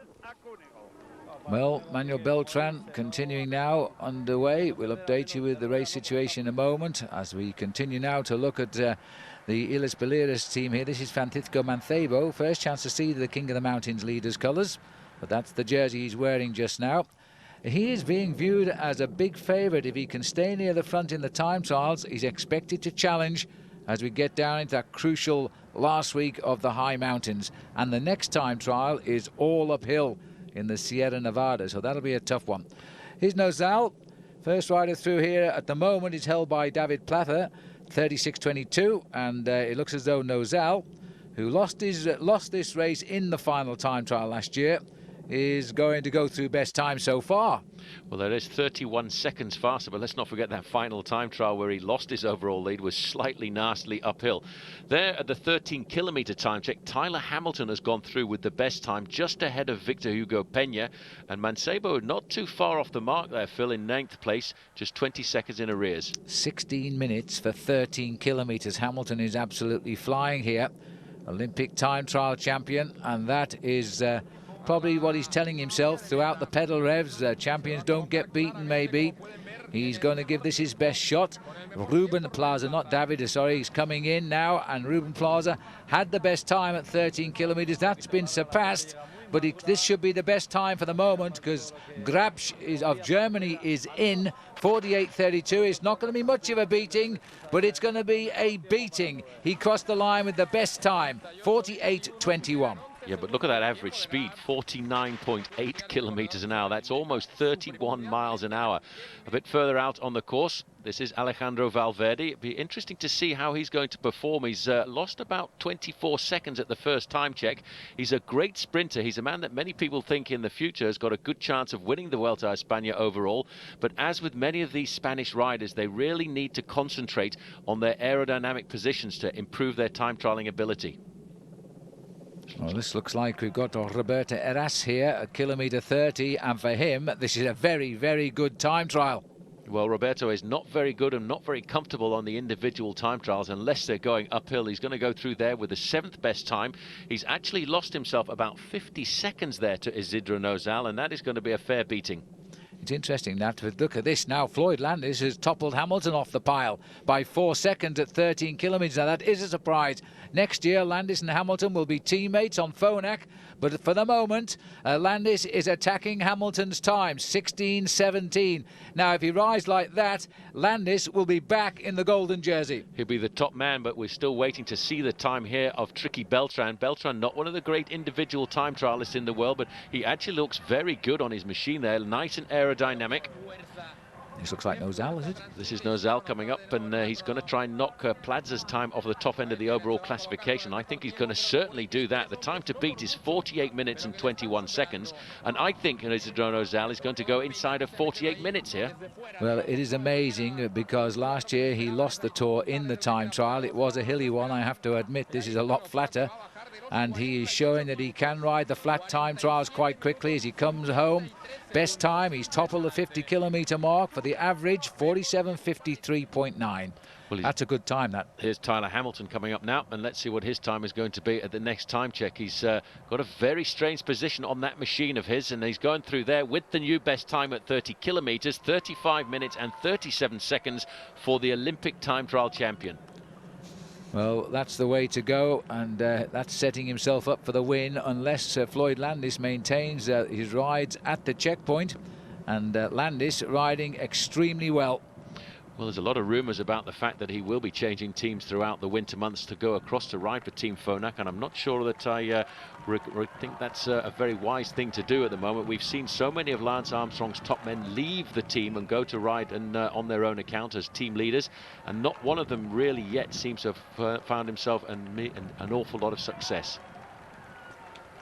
Well, Manuel Beltran continuing now underway. We'll update you with the race situation in a moment as we continue now to look at the Illes Baleares team here. This is Francisco Mancebo. First chance to see the King of the Mountains leaders colours, but that's the jersey he's wearing just now. He is being viewed as a big favourite. If he can stay near the front in the time trials, he's expected to challenge as we get down into that crucial last week of the high mountains. And the next time trial is all uphill in the Sierra Nevada, so that'll be a tough one. Here's Nozal. First rider through here at the moment is held by David Plather, 36.22, and it looks as though Nozal, who lost this race in the final time trial last year, is going to go through best time so far. Well, there is 31 seconds faster, but let's not forget that final time trial where he lost his overall lead was slightly nastily uphill. There at the 13-kilometre time check, Tyler Hamilton has gone through with the best time, just ahead of Victor Hugo Peña, and Mancebo not too far off the mark there, Phil, in 9th place, just 20 seconds in arrears. 16 minutes for 13 kilometres. Hamilton is absolutely flying here. Olympic time trial champion, and that is probably what he's telling himself throughout the pedal revs. Champions don't get beaten, maybe. He's going to give this his best shot. Ruben Plaza, not David, sorry, he's coming in now, and Ruben Plaza had the best time at 13 kilometres. That's been surpassed, but this should be the best time for the moment, because Grabsch of Germany is in 48.32. It's not going to be much of a beating, but it's going to be a beating. He crossed the line with the best time, 48.21. Yeah, but look at that average speed, 49.8 kilometres an hour. That's almost 31 miles an hour. A bit further out on the course, this is Alejandro Valverde. It'd be interesting to see how he's going to perform. He's lost about 24 seconds at the first time check. He's a great sprinter. He's a man that many people think in the future has got a good chance of winning the Vuelta a España overall. But as with many of these Spanish riders, they really need to concentrate on their aerodynamic positions to improve their time trialling ability. Well, this looks like we've got Roberto Heras here at kilometre 30, and for him, this is a very, very good time trial. Well, Roberto is not very good and not very comfortable on the individual time trials unless they're going uphill. He's going to go through there with the 7th best time. He's actually lost himself about 50 seconds there to Isidro Nozal, and that is going to be a fair beating. It's interesting that, but look at this now. Floyd Landis has toppled Hamilton off the pile by 4 seconds at 13 kilometres. Now, that is a surprise. Next year, Landis and Hamilton will be teammates on Phonak, but for the moment, Landis is attacking Hamilton's time, 16.17. Now, if he rides like that, Landis will be back in the golden jersey. He'll be the top man, but we're still waiting to see the time here of Tricky Beltran. Beltran, not one of the great individual time trialists in the world, but he actually looks very good on his machine there, nice and aerodynamic. This looks like Nozal, is it? This is Nozal coming up, and he's going to try and knock Plaza's time off the top end of the overall classification. I think he's going to certainly do that. The time to beat is 48 minutes and 21 seconds, and I think Isidro Nozal is going to go inside of 48 minutes here. Well, it is amazing, because last year he lost the Tour in the time trial. It was a hilly one, I have to admit. This is a lot flatter, and he is showing that he can ride the flat time trials quite quickly as he comes home. Best time, he's toppled the 50-kilometre mark for the average, 47.53.9. Well, that's a good time, that. Here's Tyler Hamilton coming up now, and let's see what his time is going to be at the next time check. He's got a very strange position on that machine of his, and he's going through there with the new best time at 30 kilometres, 35 minutes and 37 seconds for the Olympic time trial champion. Well, that's the way to go, and that's setting himself up for the win unless Floyd Landis maintains his rides at the checkpoint, and Landis riding extremely well. Well, there's a lot of rumours about the fact that he will be changing teams throughout the winter months to go across to ride for Team Phonak, and I'm not sure that I think that's a very wise thing to do at the moment. We've seen so many of Lance Armstrong's top men leave the team and go to ride and on their own account as team leaders, and not one of them really yet seems to have found himself an awful lot of success.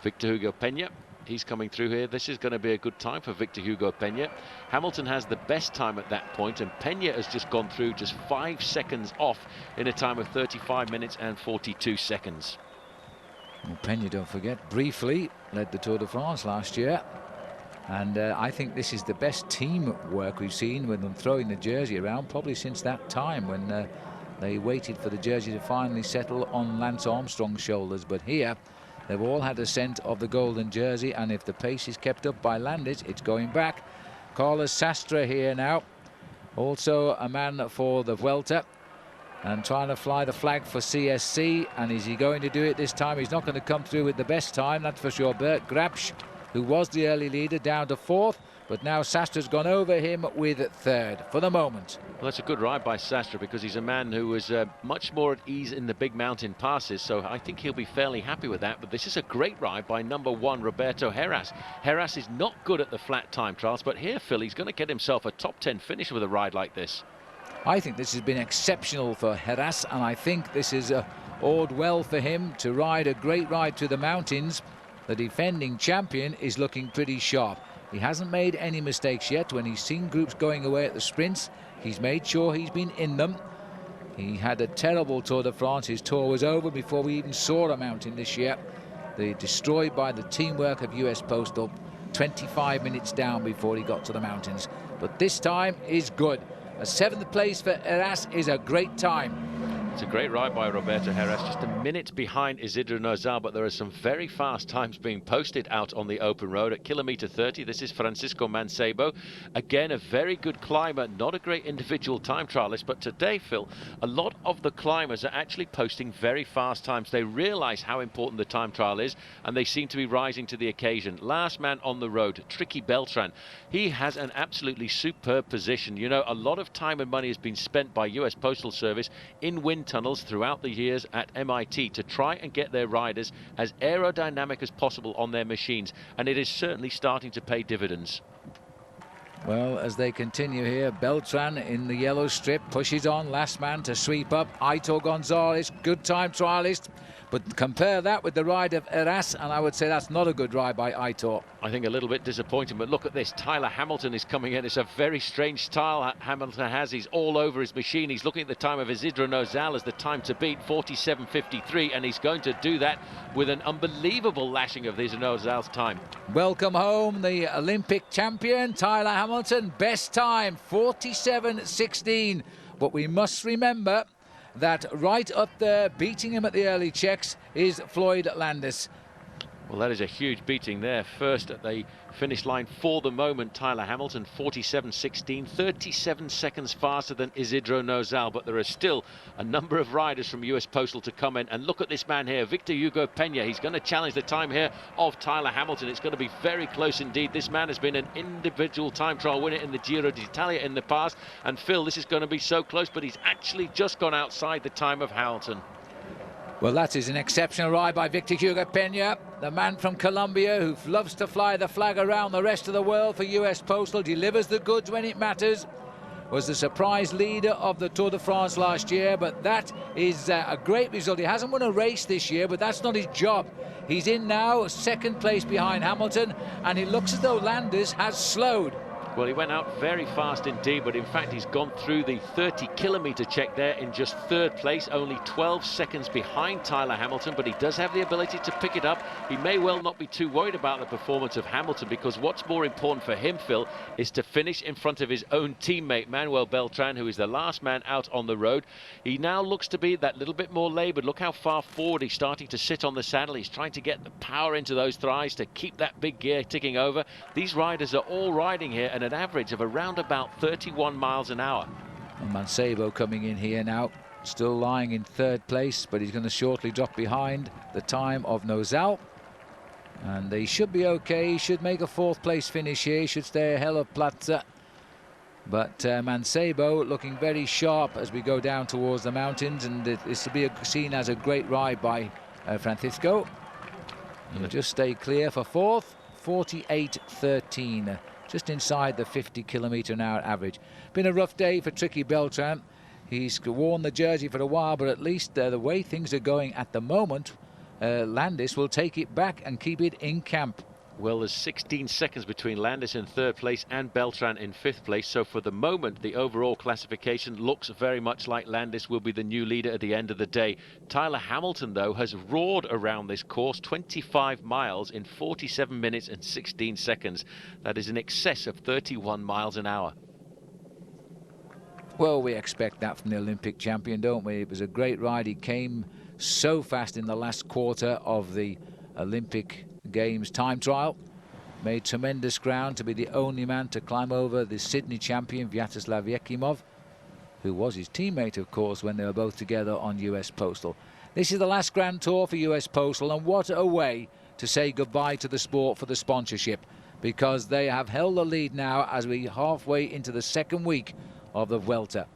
Victor Hugo Peña, he's coming through here. This is going to be a good time for Victor Hugo Peña. Hamilton has the best time at that point, and Peña has just gone through just 5 seconds off in a time of 35 minutes and 42 seconds. Well, Peña, don't forget, briefly led the Tour de France last year, and I think this is the best teamwork we've seen with them throwing the jersey around, probably since that time when they waited for the jersey to finally settle on Lance Armstrong's shoulders. But here, they've all had a scent of the golden jersey, and if the pace is kept up by Landis, it's going back. Carlos Sastre here now, also a man for the Vuelta, and trying to fly the flag for CSC. And is he going to do it this time? He's not going to come through with the best time, that's for sure. Bert Grabsch, who was the early leader, down to 4th. but now Sastra's gone over him with third for the moment. Well, that's a good ride by Sastre, because he's a man who was much more at ease in the big mountain passes, so I think he'll be fairly happy with that. But this is a great ride by number 1, Roberto Heras. Heras is not good at the flat time trials, but here, Phil, he's going to get himself a top 10 finish with a ride like this. I think this has been exceptional for Heras, and I think this is augured well for him to ride a great ride to the mountains. The defending champion is looking pretty sharp. He hasn't made any mistakes yet. When he's seen groups going away at the sprints, he's made sure he's been in them. He had a terrible Tour de France. His tour was over before we even saw a mountain this year. They're destroyed by the teamwork of US Postal. 25 minutes down before he got to the mountains. But this time is good. A 7th place for Heras is a great time. It's a great ride by Roberto Heras, just a minute behind Isidro Nozal, but there are some very fast times being posted out on the open road. At kilometre 30, this is Francisco Mancebo. Again, a very good climber, not a great individual time trialist, but today, Phil, a lot of the climbers are actually posting very fast times. They realise how important the time trial is, and they seem to be rising to the occasion. Last man on the road, Tricky Beltran. He has an absolutely superb position. You know, a lot of time and money has been spent by US Postal Service in wind tunnels throughout the years at MIT to try and get their riders as aerodynamic as possible on their machines, and it is certainly starting to pay dividends. Well, as they continue here, Beltran in the yellow strip pushes on, last man to sweep up. Aitor Gonzalez, good time trialist, but compare that with the ride of Heras, and I would say that's not a good ride by Aitor. I think a little bit disappointing, but look at this. Tyler Hamilton is coming in. It's a very strange style Hamilton has. He's all over his machine. He's looking at the time of Isidro Nozal as the time to beat, 47.53, and he's going to do that with an unbelievable lashing of Isidro Nozal's time. Welcome home, the Olympic champion, Tyler Hamilton. Best time, 47.16. But we must remember that right up there, beating him at the early checks, is Floyd Landis. Well, that is a huge beating there. First at the finish line for the moment, Tyler Hamilton, 47.16, 37 seconds faster than Isidro Nozal, but there are still a number of riders from US Postal to come in. And look at this man here, Victor Hugo Peña. He's going to challenge the time here of Tyler Hamilton. It's going to be very close indeed. This man has been an individual time trial winner in the Giro d'Italia in the past. And Phil, this is going to be so close, but he's actually just gone outside the time of Hamilton. Well, that is an exceptional ride by Victor Hugo Peña, the man from Colombia who loves to fly the flag around the rest of the world for US Postal, delivers the goods when it matters, was the surprise leader of the Tour de France last year, but that is a great result. He hasn't won a race this year, but that's not his job. He's in now, 2nd place behind Hamilton, and it looks as though Landis has slowed. Well, he went out very fast indeed, but in fact he's gone through the 30-kilometre check there in just 3rd place, only 12 seconds behind Tyler Hamilton, but he does have the ability to pick it up. He may well not be too worried about the performance of Hamilton, because what's more important for him, Phil, is to finish in front of his own teammate, Manuel Beltran, who is the last man out on the road. He now looks to be that little bit more laboured. Look how far forward he's starting to sit on the saddle. He's trying to get the power into those thighs to keep that big gear ticking over. These riders are all riding here at an average of around about 31 miles an hour. And Mancebo coming in here now, still lying in 3rd place, but he's going to shortly drop behind the time of Nozal. And they should be okay. He should make a 4th place finish here. He should stay ahead of Platza. But Mancebo looking very sharp as we go down towards the mountains, and this will be seen as a great ride by Francisco. He'll just stay clear for 4th, 48.13. Just inside the 50-kilometre-an-hour average. Been a rough day for Tricky Beltran. He's worn the jersey for a while, but at least the way things are going at the moment, Landis will take it back and keep it in camp. Well, there's 16 seconds between Landis in 3rd place and Beltran in 5th place. So for the moment, the overall classification looks very much like Landis will be the new leader at the end of the day. Tyler Hamilton, though, has roared around this course, 25 miles in 47 minutes and 16 seconds. That is in excess of 31 miles an hour. Well, we expect that from the Olympic champion, don't we? It was a great ride. He came so fast in the last quarter of the Olympic Games time trial. Made tremendous ground to be the only man to climb over the Sydney champion Vyacheslav Yakimov, who was his teammate, of course, when they were both together on US Postal. This is the last Grand Tour for US Postal, and what a way to say goodbye to the sport for the sponsorship. because they have held the lead now as we halfway into the second week of the Vuelta.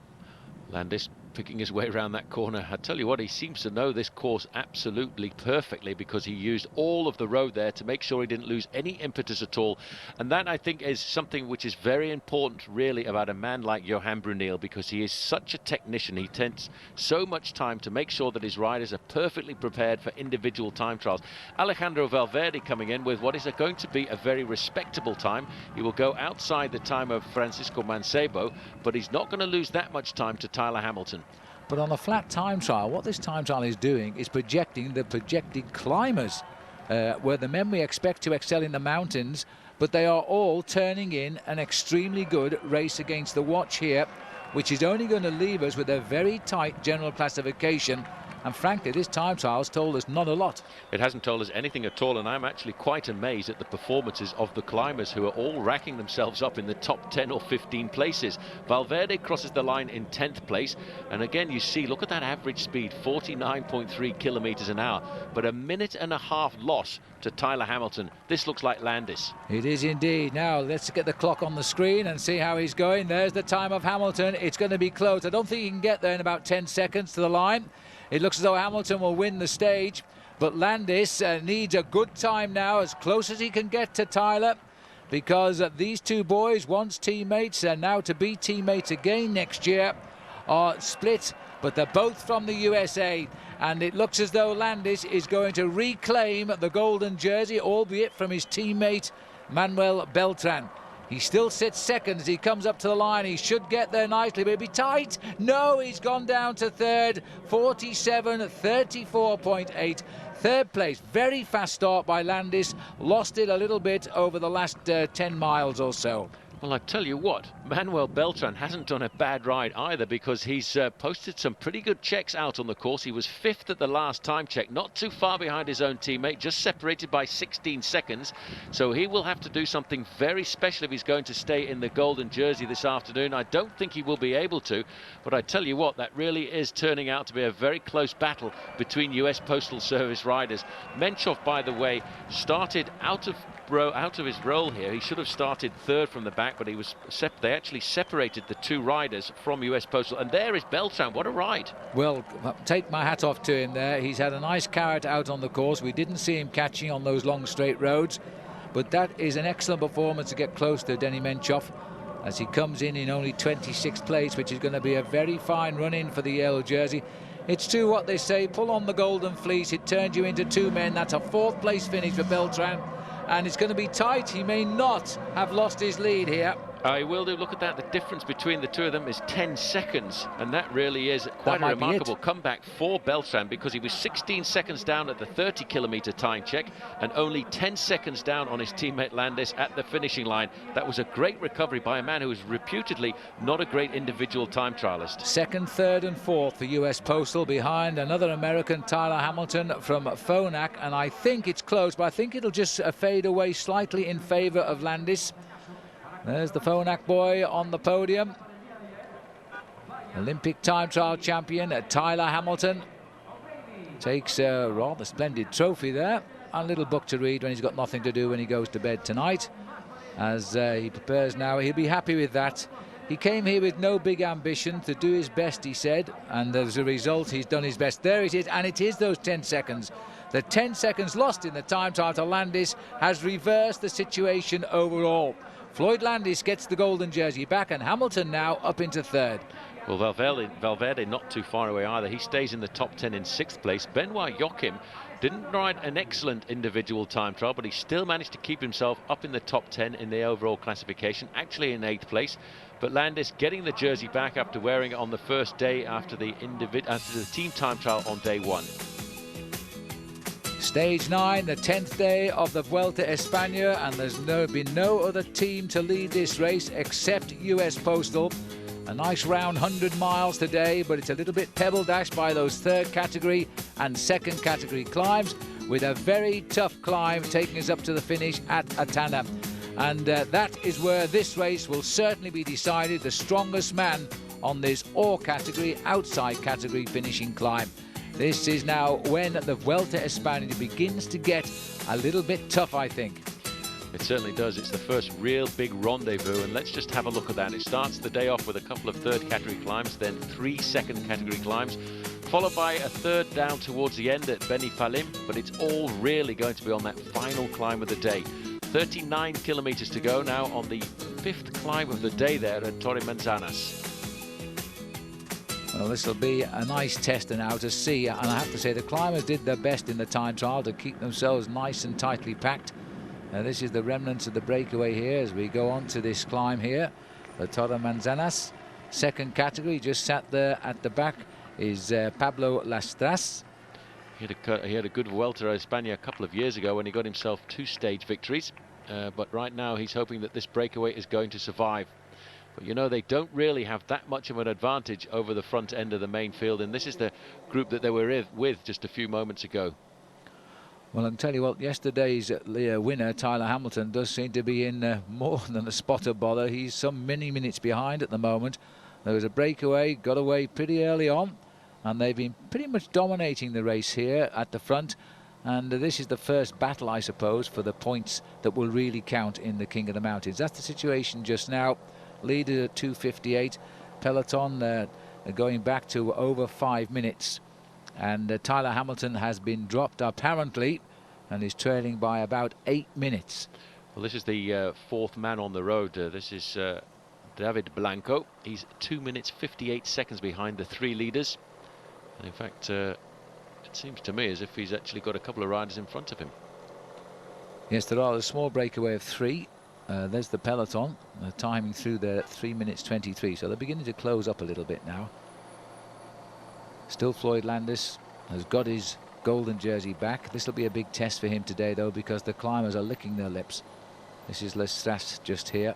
Landis picking his way around that corner. I tell you what, he seems to know this course absolutely perfectly, because he used all of the road there to make sure he didn't lose any impetus at all. And that, I think, is something which is very important really about a man like Johan Brunel, because he is such a technician. He takes so much time to make sure that his riders are perfectly prepared for individual time trials. Alejandro Valverde coming in with what is going to be a very respectable time. He will go outside the time of Francisco Mancebo, but he's not going to lose that much time to Tyler Hamilton. But on a flat time trial, what this time trial is doing is projecting the projected climbers, where the men we expect to excel in the mountains, but they are all turning in an extremely good race against the watch here, which is only going to leave us with a very tight general classification. And frankly, this time trial's told us not a lot. It hasn't told us anything at all, and I'm actually quite amazed at the performances of the climbers, who are all racking themselves up in the top 10 or 15 places. Valverde crosses the line in 10th place, and again you see, look at that average speed, 49.3 kilometers an hour, but a minute and a half loss to Tyler Hamilton. This looks like Landis. It is indeed. Now let's get the clock on the screen and see how he's going. There's the time of Hamilton. It's going to be close. I don't think he can get there in about 10 seconds to the line. It looks as though Hamilton will win the stage, but Landis needs a good time now, as close as he can get to Tyler, because these two boys, once teammates and now to be teammates again next year, are split, but they're both from the USA, and it looks as though Landis is going to reclaim the golden jersey, albeit from his teammate Manuel Beltran. He still sits second as he comes up to the line. He should get there nicely, but it'll be tight. No, he's gone down to third, 47.34.8. Third place, very fast start by Landis. Lost it a little bit over the last 10 miles or so. Well, I tell you what, Manuel Beltran hasn't done a bad ride either, because he's posted some pretty good checks out on the course. He was 5th at the last time check, not too far behind his own teammate, just separated by 16 seconds. So he will have to do something very special if he's going to stay in the golden jersey this afternoon. I don't think he will be able to, but I tell you what, that really is turning out to be a very close battle between US Postal Service riders. Menchov, by the way, started out of his role here. He should have started third from the back, but they actually separated the two riders from US Postal, and there is Beltran. What a ride. Well, take my hat off to him there. He's had a nice carrot out on the course. We didn't see him catching on those long straight roads, but that is an excellent performance to get close to Denny Menchov, as he comes in only 26th place, which is going to be a very fine run-in for the yellow jersey. It's true what they say, pull on the golden fleece, it turns you into two men. That's a 4th place finish for Beltran, and it's going to be tight. He may not have lost his lead here. I will do. Look at that. The difference between the two of them is 10 seconds. And that really is quite a remarkable comeback for Beltran, because he was 16 seconds down at the 30-kilometer time check and only 10 seconds down on his teammate Landis at the finishing line. That was a great recovery by a man who is reputedly not a great individual time trialist. 2nd, 3rd and 4th for US Postal, behind another American, Tyler Hamilton from Phonak. And I think it's close, but I think it'll just fade away slightly in favor of Landis. There's the Phonak boy on the podium. Olympic time trial champion Tyler Hamilton takes a rather splendid trophy there. A little book to read when he's got nothing to do when he goes to bed tonight. As he prepares now, he'll be happy with that. He came here with no big ambition, to do his best, he said, and as a result he's done his best. There it is, and it is those 10 seconds. The 10 seconds lost in the time trial to Landis has reversed the situation overall. Floyd Landis gets the golden jersey back, and Hamilton now up into 3rd. Well, Valverde not too far away either. He stays in the top 10 in 6th place. Benoit Joachim didn't ride an excellent individual time trial, but he still managed to keep himself up in the top 10 in the overall classification, actually in 8th place. But Landis getting the jersey back after wearing it on the first day after the team time trial on day 1. Stage 9, the 10th day of the Vuelta Espana, and there's been no other team to lead this race except US Postal. A nice round 100 miles today, but it's a little bit pebble dashed by those 3rd category and 2nd category climbs, with a very tough climb taking us up to the finish at Atana. And that is where this race will certainly be decided. The strongest man on this all category, outside category finishing climb. This is now when the Vuelta Espana begins to get a little bit tough, I think. It certainly does. It's the first real big rendezvous, and let's just have a look at that. It starts the day off with a couple of third category climbs, then 3 second category climbs, followed by a third down towards the end at Beni Falim, but it's all really going to be on that final climb of the day. 39 kilometers to go now on the 5th climb of the day there at Torre Manzanas. Well, this will be a nice tester now to see, and I have to say the climbers did their best in the time trial to keep themselves nice and tightly packed. This is the remnants of the breakaway here as we go on to this climb here, the Torre Manzanas. Second category, just sat there at the back, is Pablo Lastras. He had a good Vuelta a Espana a couple of years ago when he got himself 2 stage victories. But right now he's hoping that this breakaway is going to survive. But you know, they don't really have that much of an advantage over the front end of the main field, and this is the group that they were with just a few moments ago. Well, I can tell you what, yesterday's winner, Tyler Hamilton, does seem to be in more than a spot of bother. He's some many minutes behind at the moment. There was a breakaway, got away pretty early on, and they've been pretty much dominating the race here at the front. And this is the first battle, I suppose, for the points that will really count in the King of the Mountains. That's the situation just now. Leader at 2:58, peloton going back to over 5 minutes. And Tyler Hamilton has been dropped apparently and is trailing by about 8 minutes. Well, this is the 4th man on the road. This is David Blanco. He's 2 minutes 58 seconds behind the 3 leaders. And in fact, it seems to me as if he's actually got a couple of riders in front of him. Yes, there are a small breakaway of 3. There's the peloton, timing through there at 3 minutes 23. So they're beginning to close up a little bit now. Still Floyd Landis has got his golden jersey back. This will be a big test for him today, though, because the climbers are licking their lips. This is Lestras just here.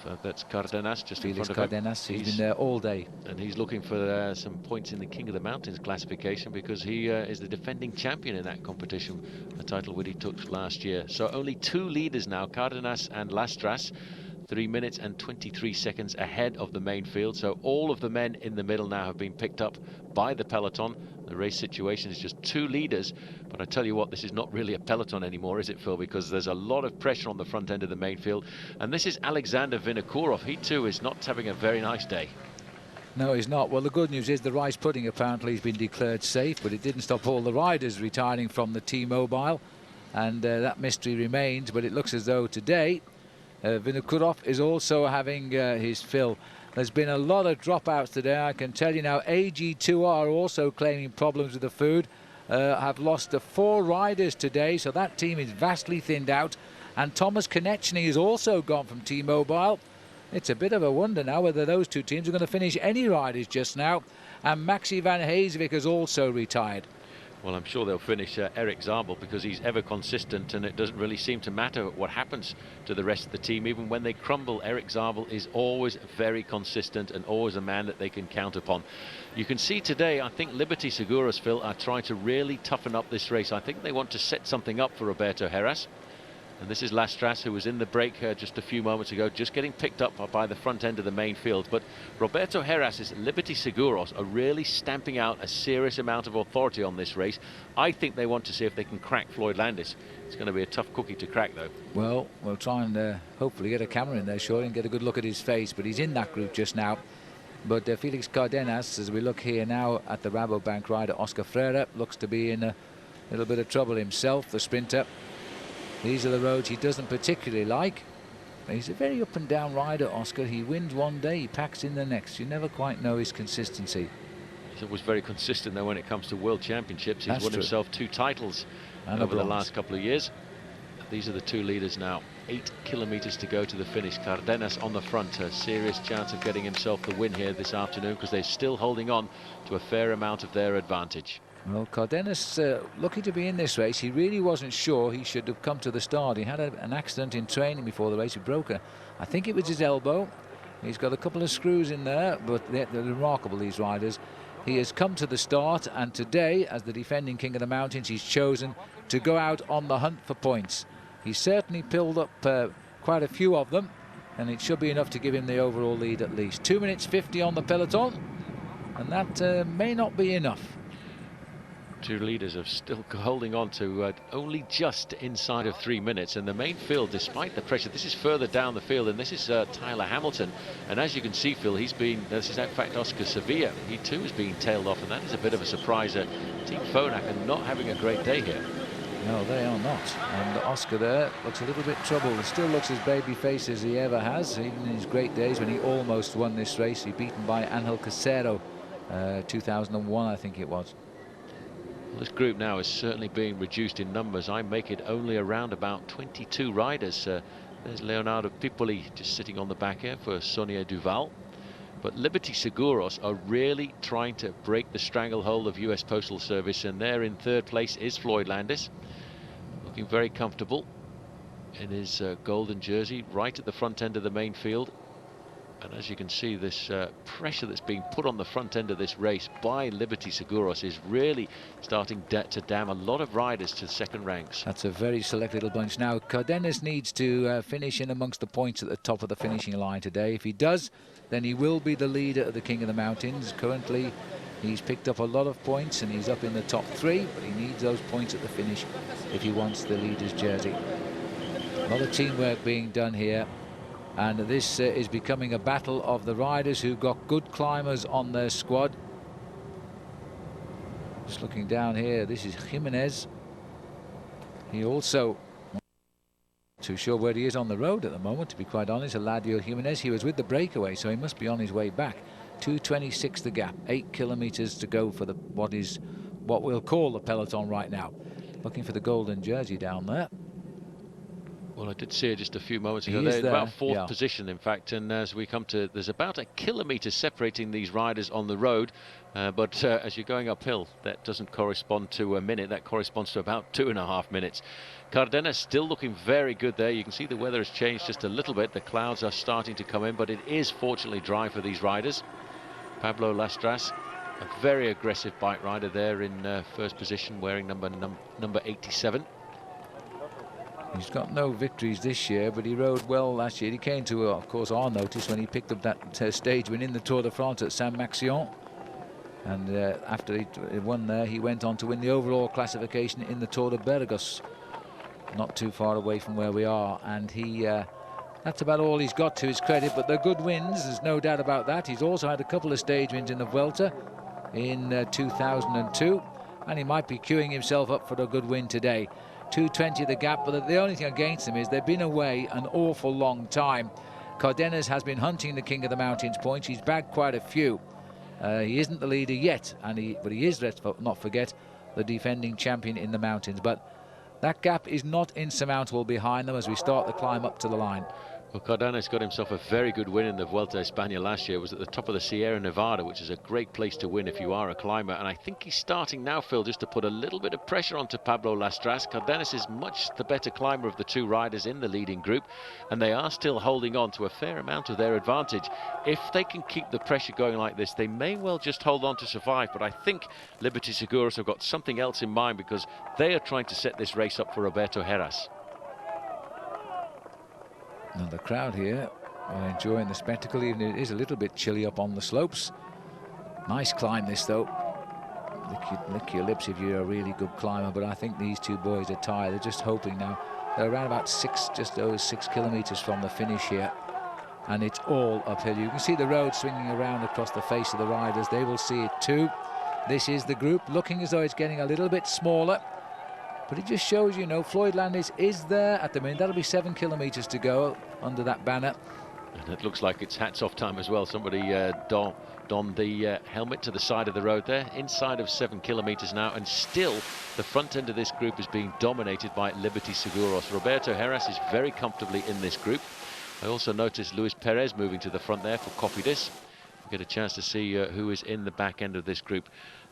So that's Cardenas just in Felix front of him. Cardenas, he's been there all day. And he's looking for some points in the King of the Mountains classification because he is the defending champion in that competition, a title which he took last year. So only 2 leaders now, Cardenas and Lastras, 3 minutes and 23 seconds ahead of the main field. So all of the men in the middle now have been picked up by the peloton. The race situation is just 2 leaders, but I tell you what, this is not really a peloton anymore, is it, Phil? Because there's a lot of pressure on the front end of the main field. And this is Alexander Vinokourov. He too is not having a very nice day. No, he's not. Well, the good news is the rice pudding apparently has been declared safe, but it didn't stop all the riders retiring from the T-Mobile, and that mystery remains. But it looks as though today Vinokourov is also having his fill. There's been a lot of dropouts today, I can tell you now. AG2 are also claiming problems with the food. Have lost 4 riders today, so that team is vastly thinned out. And Thomas Konechny is also gone from T-Mobile. It's a bit of a wonder now whether those 2 teams are going to finish any riders just now. And Maxi van Heeswijk has also retired. Well, I'm sure they'll finish Eric Zabel because he's ever consistent, and it doesn't really seem to matter what happens to the rest of the team. Even when they crumble, Eric Zabel is always very consistent and always a man that they can count upon. You can see today, I think Liberty Seguros, Phil, are trying to really toughen up this race. I think they want to set something up for Roberto Heras. And this is Lastras, who was in the break just a few moments ago, just getting picked up by the front end of the main field. But Roberto Heras' Liberty Seguros are really stamping out a serious amount of authority on this race. I think they want to see if they can crack Floyd Landis. It's going to be a tough cookie to crack, though. Well, we'll try and hopefully get a camera in there, surely, and get a good look at his face. But he's in that group just now. But Felix Cardenas, as we look here now at the Rabobank rider, Oscar Freire, looks to be in a little bit of trouble himself, the sprinter. These are the roads he doesn't particularly like. He's a very up and down rider, Oscar. He wins one day, he packs in the next. You never quite know his consistency. He's always very consistent, though, when it comes to World Championships. He's won himself 2 titles over the last couple of years. These are the 2 leaders now. 8 kilometers to go to the finish. Cardenas on the front, a serious chance of getting himself the win here this afternoon because they're still holding on to a fair amount of their advantage. Well, Cardenas lucky to be in this race. He really wasn't sure he should have come to the start. He had an accident in training before the race. He broke I think it was his elbow. He's got a couple of screws in there, but they're remarkable, these riders. He has come to the start, and today, as the defending King of the Mountains, he's chosen to go out on the hunt for points. He's certainly pilled up quite a few of them, and it should be enough to give him the overall lead at least. 2 minutes 50 on the peloton, and that may not be enough. Two leaders are still holding on to only just inside of 3 minutes, and the main field, despite the pressure, this is further down the field, and this is Tyler Hamilton, and as you can see, Phil, this is in fact Oscar Sevilla, he too is being tailed off, and that is a bit of a surprise. Team Phonak are not having a great day here. No, they are not. And Oscar there looks a little bit troubled. He still looks as baby face as he ever has, even in his great days when he almost won this race. He beaten by Angel Casero, 2001, I think it was. Well, this group now is certainly being reduced in numbers. I make it only around about 22 riders. There's Leonardo Pipoli just sitting on the back here for Sonia Duval. But Liberty Seguros are really trying to break the stranglehold of US Postal Service, and there in third place is Floyd Landis, looking very comfortable in his golden jersey right at the front end of the main field. And as you can see, this pressure that's being put on the front end of this race by Liberty Seguros is really starting to damn a lot of riders to the second ranks. That's a very select little bunch. Now, Cardenas needs to finish in amongst the points at the top of the finishing line today. If he does, then he will be the leader of the King of the Mountains. Currently, he's picked up a lot of points and he's up in the top 3, but he needs those points at the finish if he wants the leader's jersey. A lot of teamwork being done here. And this is becoming a battle of the riders who've got good climbers on their squad. Just looking down here, this is Jimenez. He also, not too sure where he is on the road at the moment, to be quite honest. Eladio Jimenez, he was with the breakaway, so he must be on his way back. 2:26 the gap, 8 kilometers to go for what we'll call the peloton right now. Looking for the golden jersey down there. Well, I did see it just a few moments ago. They're in about fourth position, in fact, and as we come to, there's about a kilometre separating these riders on the road, but as you're going uphill, that doesn't correspond to a minute, that corresponds to about 2.5 minutes. Cardenas still looking very good there. You can see the weather has changed just a little bit. The clouds are starting to come in, but it is fortunately dry for these riders. Pablo Lastras, a very aggressive bike rider there in first position, wearing number 87. He's got no victories this year, but he rode well last year. He came to, of course, our notice when he picked up that stage win in the Tour de France at Saint-Maxion. And after he won there, he went on to win the overall classification in the Tour de Burgos, not too far away from where we are. And that's about all he's got to his credit, but they're good wins, there's no doubt about that. He's also had a couple of stage wins in the Vuelta in 2002, and he might be queuing himself up for a good win today. 2:20 the gap, but the only thing against him is they've been away an awful long time. Cardenas has been hunting the King of the Mountains points. He's bagged quite a few. He isn't the leader yet, but he is, let's not forget, the defending champion in the mountains. But that gap is not insurmountable behind them as we start the climb up to the line. Well, Cardenas got himself a very good win in the Vuelta a Espana last year. Was at the top of the Sierra Nevada, which is a great place to win if you are a climber. And I think he's starting now, Phil, just to put a little bit of pressure onto Pablo Lastras. Cardenas is much the better climber of the two riders in the leading group, and they are still holding on to a fair amount of their advantage. If they can keep the pressure going like this, they may well just hold on to survive. But I think Liberty Seguros have got something else in mind, because they are trying to set this race up for Roberto Heras. And the crowd here are enjoying the spectacle, even if it is a little bit chilly up on the slopes. Nice climb this, though. Lick your lips if you're a really good climber, but I think these two boys are tired. They're just hoping now. They're around about just over 6 kilometers from the finish here, and it's all uphill. You can see the road swinging around across the face of the riders. They will see it too. This is the group looking as though it's getting a little bit smaller. But it just shows, you know, Floyd Landis is there at the minute. That'll be 7 kilometers to go under that banner. And it looks like it's hats-off time as well. Somebody donned the helmet to the side of the road there. Inside of 7 kilometers now, and still the front end of this group is being dominated by Liberty Seguros. Roberto Heras is very comfortably in this group. I also noticed Luis Perez moving to the front there for Cofidis. We'll get a chance to see who is in the back end of this group.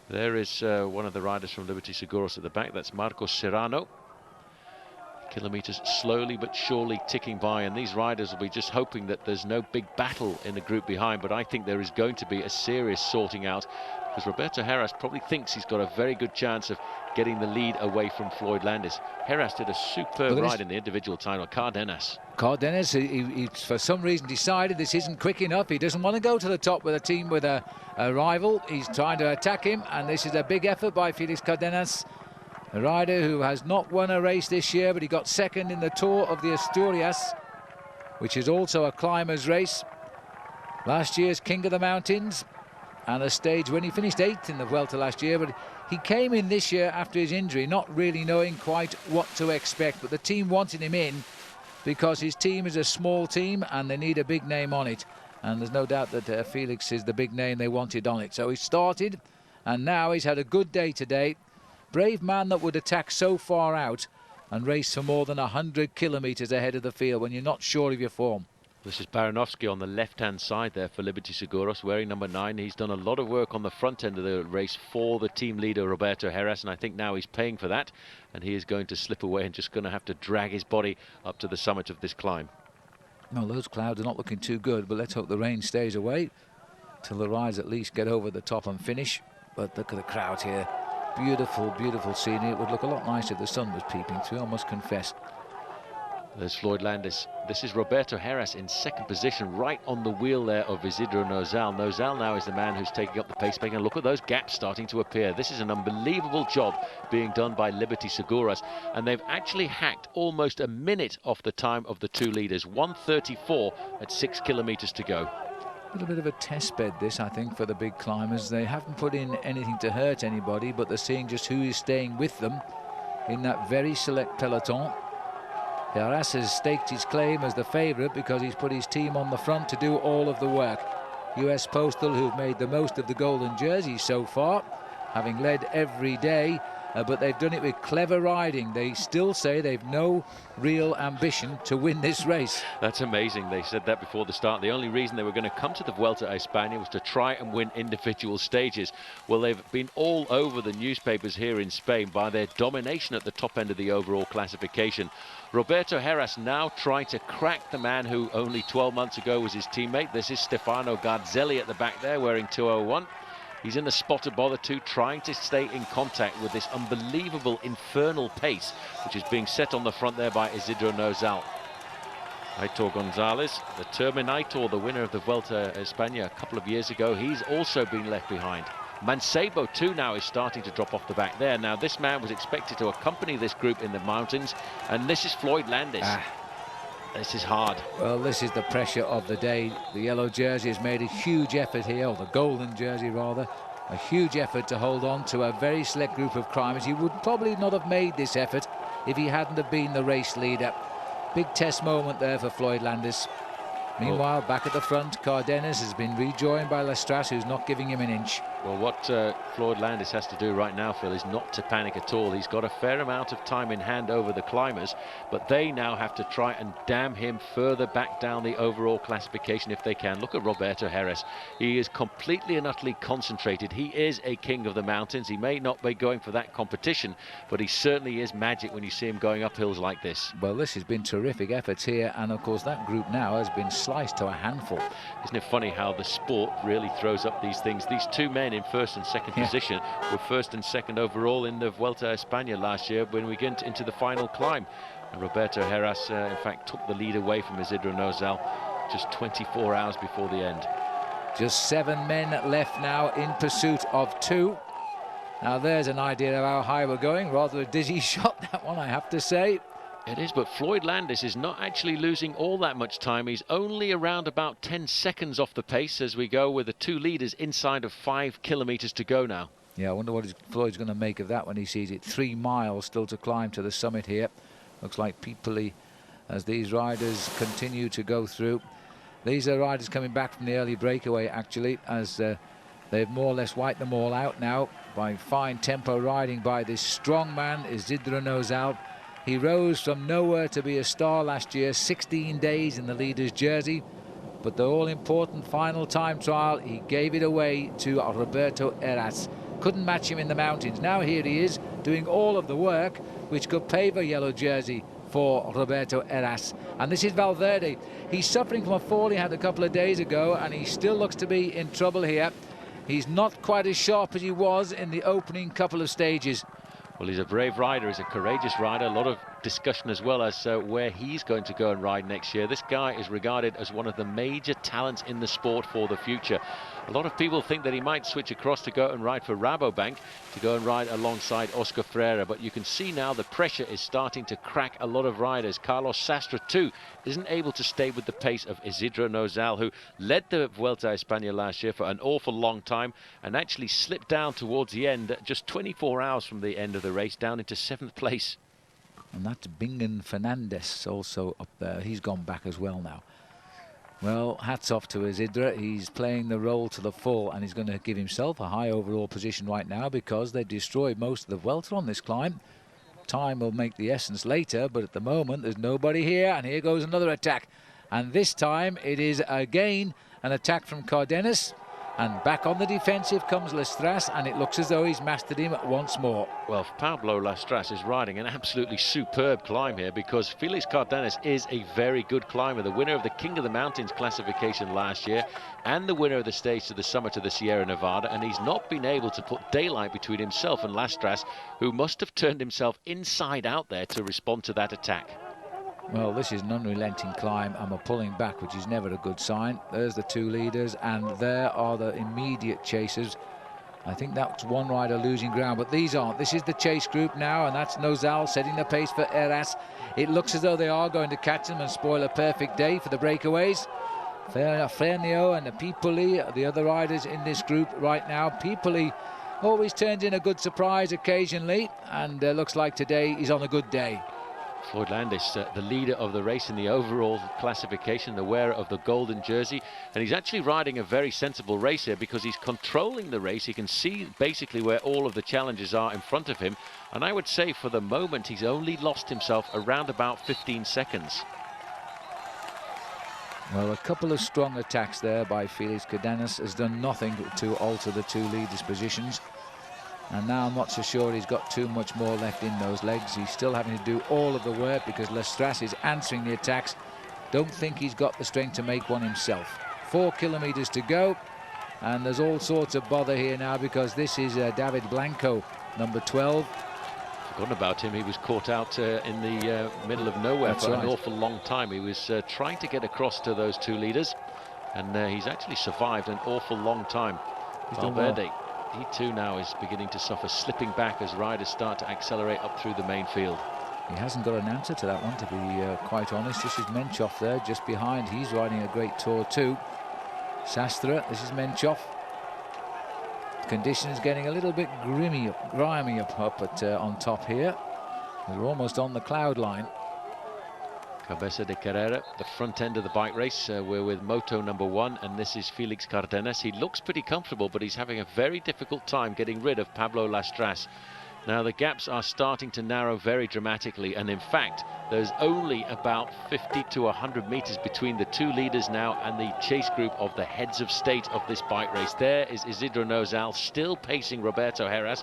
There is one of the riders from Liberty Seguros at the back. That's Marcos Serrano. Kilometers slowly but surely ticking by, and these riders will be just hoping that there's no big battle in the group behind, but I think there is going to be a serious sorting out, because Roberto Heras probably thinks he's got a very good chance of getting the lead away from Floyd Landis. Heras did a superb ride in the individual time on Cardenas. Cardenas, he for some reason decided this isn't quick enough. He doesn't want to go to the top with a team with a rival. He's trying to attack him, and this is a big effort by Felix Cardenas, a rider who has not won a race this year, but he got second in the Tour of the Asturias, which is also a climbers race. Last year's King of the Mountains, and a stage when he finished 8th in the Vuelta last year, but he came in this year after his injury, not really knowing quite what to expect, but the team wanted him in because his team is a small team and they need a big name on it, and there's no doubt that Felix is the big name they wanted on it. So he started, and now he's had a good day today. Brave man that would attack so far out and race for more than 100 kilometres ahead of the field when you're not sure of your form. This is Baranovsky on the left-hand side there for Liberty Seguros, wearing number 9. He's done a lot of work on the front end of the race for the team leader, Roberto Heras, and I think now he's paying for that, and he is going to slip away and just going to have to drag his body up to the summit of this climb. No, those clouds are not looking too good, but let's hope the rain stays away till the riders at least get over the top and finish. But look at the crowd here. Beautiful, beautiful scenery. It would look a lot nicer if the sun was peeping through, I must confess. There's Floyd Landis. This is Roberto Heras in second position, right on the wheel there of Isidro Nozal. Nozal now is the man who's taking up the pacemaker. Look at those gaps starting to appear. This is an unbelievable job being done by Liberty Seguros, and they've actually hacked almost a minute off the time of the two leaders. 1:34 at 6 kilometers to go. A little bit of a test bed this, I think, for the big climbers. They haven't put in anything to hurt anybody, but they're seeing just who is staying with them in that very select peloton. Heras has staked his claim as the favourite because he's put his team on the front to do all of the work. US Postal, who've made the most of the golden jerseys so far, having led every day, but they've done it with clever riding. They still say they've no real ambition to win this race. That's amazing. They said that before the start. The only reason they were going to come to the Vuelta a Espana was to try and win individual stages. Well, they've been all over the newspapers here in Spain by their domination at the top end of the overall classification. Roberto Heras now trying to crack the man who only 12 months ago was his teammate. This is Stefano Garzelli at the back there wearing 201. He's in the spot of bother too, trying to stay in contact with this unbelievable infernal pace which is being set on the front there by Isidro Nozal. Aitor Gonzalez, the Terminator, the winner of the Vuelta a España a couple of years ago, he's also been left behind. Mancebo too now is starting to drop off the back there. Now this man was expected to accompany this group in the mountains, and this is Floyd Landis. This is hard. Well, this is the pressure of the day. The yellow jersey has made a huge effort here, or the golden jersey rather, a huge effort to hold on to a very select group of climbers. He would probably not have made this effort if he hadn't have been the race leader. Big test moment there for Floyd Landis. Meanwhile, back at the front, Cardenas has been rejoined by Lestrasse, who's not giving him an inch. Well, what Floyd Landis has to do right now, Phil, is not to panic at all. He's got a fair amount of time in hand over the climbers, but they now have to try and dam him further back down the overall classification if they can. Look at Roberto Heras. He is completely and utterly concentrated. He is a king of the mountains. He may not be going for that competition, but he certainly is magic when you see him going up hills like this. Well, this has been terrific efforts here, and of course that group now has been sliced to a handful. Isn't it funny how the sport really throws up these things? These two men in first and second position were first and second overall in the Vuelta a España last year when we get into the final climb. And Roberto Heras, in fact, took the lead away from Isidro Nozal just 24 hours before the end. Just 7 men left now in pursuit of 2. Now there's an idea of how high we're going. Rather a dizzy shot, that one, I have to say. It is, but Floyd Landis is not actually losing all that much time. He's only around about 10 seconds off the pace as we go with the two leaders inside of 5 kilometers to go now. Yeah, I wonder what Floyd's going to make of that when he sees it. 3 miles still to climb to the summit here. Looks like peepily as these riders continue to go through. These are riders coming back from the early breakaway, actually, as they've more or less wiped them all out now by fine tempo riding by this strong man, Isidro Nozal. He rose from nowhere to be a star last year, 16 days in the leader's jersey. But the all-important final time trial, he gave it away to Roberto Heras. Couldn't match him in the mountains. Now here he is doing all of the work which could pave a yellow jersey for Roberto Heras. And this is Valverde. He's suffering from a fall he had a couple of days ago, and he still looks to be in trouble here. He's not quite as sharp as he was in the opening couple of stages. Well, he's a brave rider, he's a courageous rider. A lot of discussion as well as where he's going to go and ride next year. This guy is regarded as one of the major talents in the sport for the future. A lot of people think that he might switch across to go and ride for Rabobank, to go and ride alongside Oscar Freire, but you can see now the pressure is starting to crack a lot of riders. Carlos Sastre too isn't able to stay with the pace of Isidro Nozal, who led the Vuelta a España last year for an awful long time and actually slipped down towards the end, just 24 hours from the end of the race, down into 7th place. And that's Bingen Fernandez also up there. He's gone back as well now. Well, hats off to Isidro. He's playing the role to the full, and he's going to give himself a high overall position right now because they destroyed most of the Vuelta on this climb. Time will make the essence later, but at the moment there's nobody here, and here goes another attack. And this time it is again an attack from Cardenas. And back on the defensive comes Lestras, and it looks as though he's mastered him once more. Well, Pablo Lestras is riding an absolutely superb climb here because Felix Cardenas is a very good climber. The winner of the King of the Mountains classification last year and the winner of the stage to the summit of the Sierra Nevada, and he's not been able to put daylight between himself and Lestras, who must have turned himself inside out there to respond to that attack. Well, this is an unrelenting climb, and we're pulling back, which is never a good sign. There's the two leaders, and there are the immediate chasers. I think that's one rider losing ground, but these aren't. This is the chase group now, and that's Nozal setting the pace for Heras. It looks as though they are going to catch them and spoil a perfect day for the breakaways. Fernio and Pipoli are the other riders in this group right now. Pipoli always turns in a good surprise occasionally, and looks like today he's on a good day. Floyd Landis, the leader of the race in the overall classification, the wearer of the golden jersey, and he's actually riding a very sensible race here because he's controlling the race. He can see basically where all of the challenges are in front of him, and I would say for the moment he's only lost himself around about 15 seconds. Well, a couple of strong attacks there by Felix Cardenas has done nothing to alter the two leaders' positions. And now I'm not so sure he's got too much more left in those legs. He's still having to do all of the work because Lestras is answering the attacks. Don't think he's got the strength to make one himself. 4 kilometers to go, and there's all sorts of bother here now because this is David Blanco, number 12. Forgotten about him. He was caught out in the middle of nowhere for an awful long time. He was trying to get across to those two leaders, and he's actually survived an awful long time. Valverde, he too now is beginning to suffer, slipping back as riders start to accelerate up through the main field. He hasn't got an answer to that one, to be quite honest. This is Menchov there, just behind. He's riding a great tour too. Sastre, this is Menchov. Conditions getting a little bit grimy up at on top here. We're almost on the cloud line. Cabeza de Carrera, the front end of the bike race. We're with moto number 1, and this is Felix Cardenas. He looks pretty comfortable, but he's having a very difficult time getting rid of Pablo Lestras. Now the gaps are starting to narrow very dramatically, and in fact there's only about 50 to 100 meters between the two leaders now and the chase group of the heads of state of this bike race. There is Isidro Nozal still pacing Roberto Heras.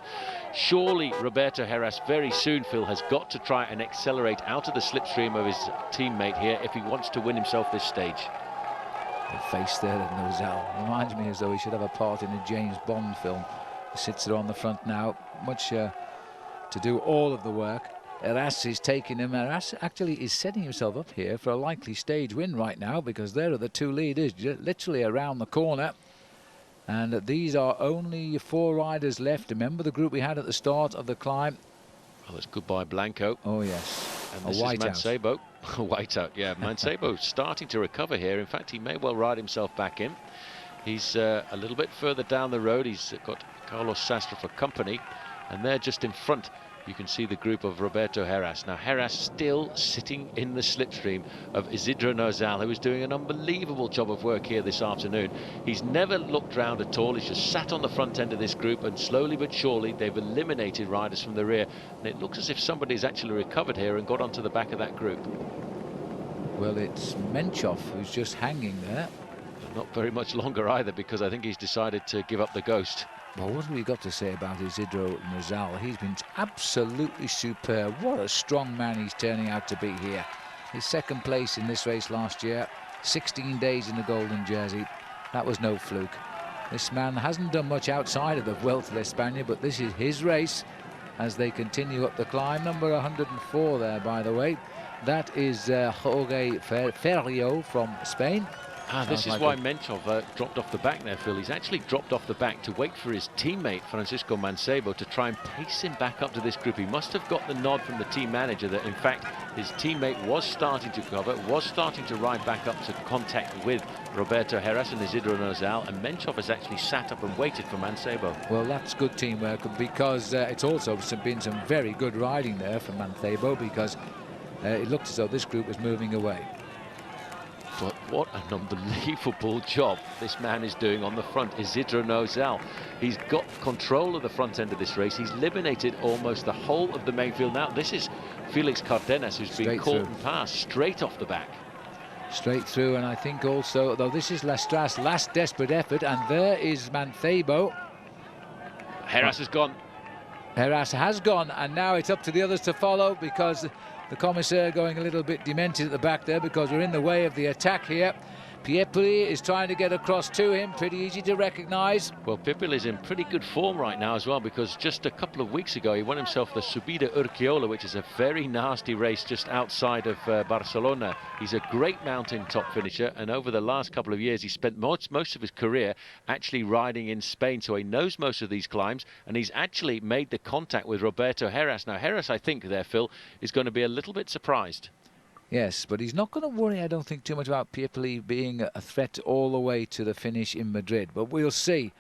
Surely Roberto Heras very soon, Phil, has got to try and accelerate out of the slipstream of his teammate here if he wants to win himself this stage. The face there of Nozal reminds me as though he should have a part in a James Bond film. He sits there on the front now, much to do all of the work. Heras is taking him. Heras actually is setting himself up here for a likely stage win right now because there are the two leaders literally around the corner. And these are only 4 riders left. Remember the group we had at the start of the climb? Well, it's goodbye Blanco. Oh, yes. And this is Mancebo. Whiteout, yeah. Mancebo starting to recover here. In fact, he may well ride himself back in. He's a little bit further down the road. He's got Carlos Sastre for company. And there just in front, you can see the group of Roberto Heras. Now, Heras still sitting in the slipstream of Isidro Nozal, who is doing an unbelievable job of work here this afternoon. He's never looked round at all. He's just sat on the front end of this group, and slowly but surely they've eliminated riders from the rear. And it looks as if somebody's actually recovered here and got onto the back of that group. Well, it's Menchov who's just hanging there. Not very much longer either, because I think he's decided to give up the ghost. Well, what have we got to say about Isidro Nozal? He's been absolutely superb. What a strong man he's turning out to be here. His second place in this race last year, 16 days in the golden jersey. That was no fluke. This man hasn't done much outside of the Vuelta Espana, but this is his race as they continue up the climb. Number 104 there, by the way. That is Jorge Ferrio from Spain. This is why Menchov dropped off the back there, Phil. He's actually dropped off the back to wait for his teammate, Francisco Mancebo, to try and pace him back up to this group. He must have got the nod from the team manager that, in fact, his teammate was starting to cover, was starting to ride back up to contact with Roberto Heras and Isidro Nozal, and Menchov has actually sat up and waited for Mancebo. Well, that's good teamwork, because it's also been some very good riding there from Mancebo, because it looked as though this group was moving away. But what an unbelievable job this man is doing on the front, Isidro Nozal. He's got control of the front end of this race. He's eliminated almost the whole of the main field. Now, this is Felix Cardenas, who's been caught and passed straight off the back. Straight through, and I think also, though this is Lastras' last desperate effort, and there is Mancebo. Heras has gone. Heras has gone, and now it's up to the others to follow, because the commissaire going a little bit demented at the back there, because we're in the way of the attack here. Piepoli is trying to get across to him, pretty easy to recognise. Well, Piepoli is in pretty good form right now as well, because just a couple of weeks ago he won himself the Subida Urquiola, which is a very nasty race just outside of Barcelona. He's a great mountain top finisher, and over the last couple of years he spent most of his career actually riding in Spain, so he knows most of these climbs, and he's actually made the contact with Roberto Heras. Now, Heras, I think there, Phil, is going to be a little bit surprised. Yes, but he's not going to worry, I don't think, too much about Piepoli being a threat all the way to the finish in Madrid. But we'll see.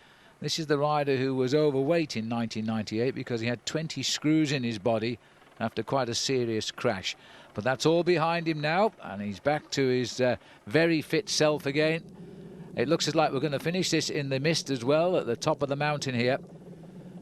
This is the rider who was overweight in 1998 because he had 20 screws in his body after quite a serious crash. But that's all behind him now, and he's back to his very fit self again. It looks as like we're going to finish this in the mist as well at the top of the mountain here.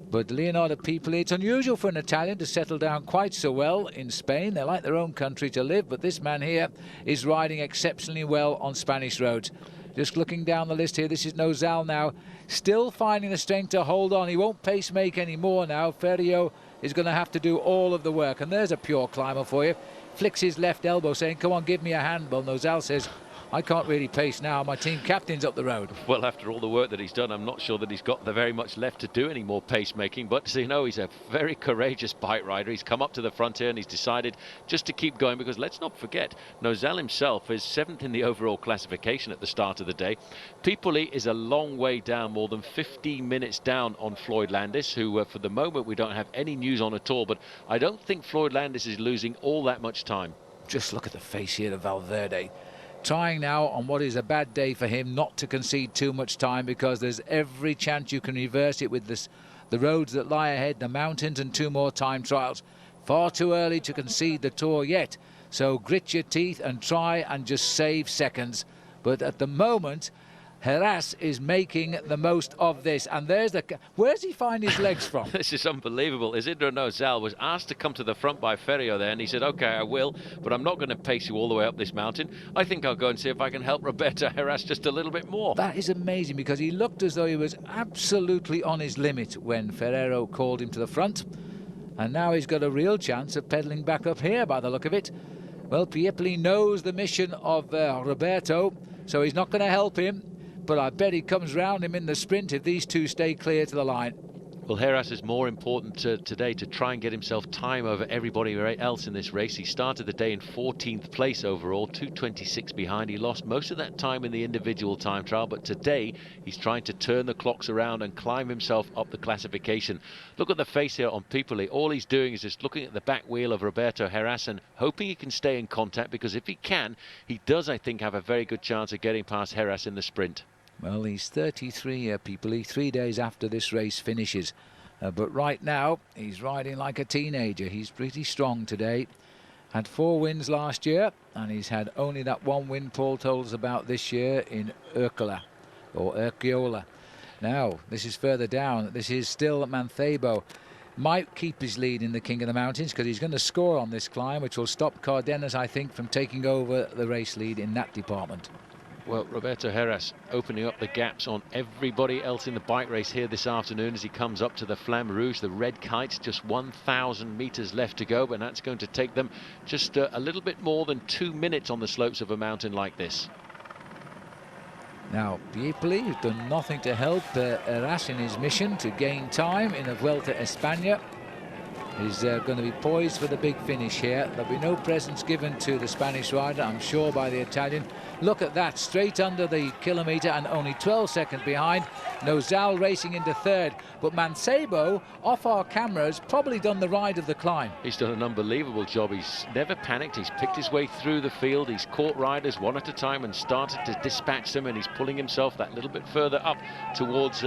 But Leonardo Piepoli, it's unusual for an Italian to settle down quite so well in Spain. They like their own country to live, but this man here is riding exceptionally well on Spanish roads. Just looking down the list here, this is Nozal now, still finding the strength to hold on. He won't pace make anymore now. Ferrio is going to have to do all of the work, and there's a pure climber for you. Flicks his left elbow saying, come on, give me a hand. Well, Nozal says, I can't really pace now. My team captain's up the road. Well, after all the work that he's done, I'm not sure that he's got the very much left to do any more pacemaking. But, you know, he's a very courageous bike rider. He's come up to the front here and he's decided just to keep going, because let's not forget, Nozal himself is 7th in the overall classification at the start of the day. Piepoli is a long way down, more than 15 minutes down on Floyd Landis, who for the moment we don't have any news on at all. But I don't think Floyd Landis is losing all that much time. Just look at the face here of Valverde. Trying now on what is a bad day for him not to concede too much time, because there's every chance you can reverse it with the roads that lie ahead, the mountains, and 2 more time trials. Far too early to concede the Tour yet, so grit your teeth and try and just save seconds. But at the moment, Heras is making the most of this, and there's the... Where's he find his legs from? This is unbelievable. Isidro Nozal was asked to come to the front by Ferrio there, and he said, OK, I will, but I'm not going to pace you all the way up this mountain. I think I'll go and see if I can help Roberto Heras just a little bit more. That is amazing, because he looked as though he was absolutely on his limit when Ferrero called him to the front, and now he's got a real chance of pedalling back up here by the look of it. Well, Piepoli knows the mission of Roberto, so he's not going to help him. But I bet he comes round him in the sprint if these two stay clear to the line. Well, Heras is more important today to try and get himself time over everybody else in this race. He started the day in 14th place overall, 2:26 behind. He lost most of that time in the individual time trial, but today he's trying to turn the clocks around and climb himself up the classification. Look at the face here on Piepoli. All he's doing is just looking at the back wheel of Roberto Heras and hoping he can stay in contact, because if he can, he does, I think, have a very good chance of getting past Heras in the sprint. Well, he's 33, Piepoli, 3 days after this race finishes. But right now, he's riding like a teenager. He's pretty strong today. Had 4 wins last year, and he's had only that 1 win Paul told us about this year in Urquiola. Now, this is further down. This is still Mancebo. Might keep his lead in the King of the Mountains, because he's going to score on this climb, which will stop Cardenas, I think, from taking over the race lead in that department. Well, Roberto Heras opening up the gaps on everybody else in the bike race here this afternoon as he comes up to the Flamme Rouge. The red kites, just 1,000 metres left to go, but that's going to take them just a little bit more than 2 minutes on the slopes of a mountain like this. Now, Piepoli, who's done nothing to help Heras in his mission to gain time in the Vuelta Espana, is going to be poised for the big finish here. There'll be no presents given to the Spanish rider, I'm sure, by the Italian. Look at that, straight under the kilometre and only 12 seconds behind. Nozal racing into third, but Mancebo, off our cameras, probably done the ride of the climb. He's done an unbelievable job. He's never panicked. He's picked his way through the field. He's caught riders one at a time and started to dispatch them, and he's pulling himself that little bit further up towards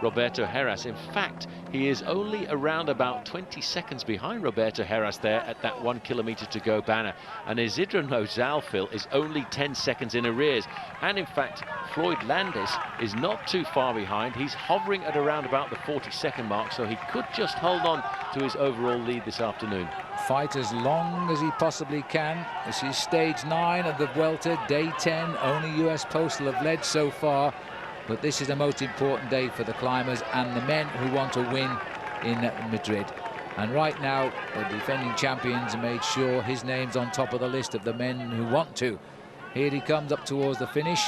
Roberto Heras. In fact, he is only around about 20 seconds behind Roberto Heras there at that 1 kilometre to go banner. And Isidro Nozal, Phil, is only 10 seconds in arrears. And in fact, Floyd Landis is not too far behind. He's hovering at around about the 40-second mark, so he could just hold on to his overall lead this afternoon. Fight as long as he possibly can. This is stage 9 of the Vuelta, day 10. Only US Postal have led so far, but this is the most important day for the climbers and the men who want to win in Madrid. And right now, the defending champions made sure his name's on top of the list of the men who want to. Here he comes up towards the finish,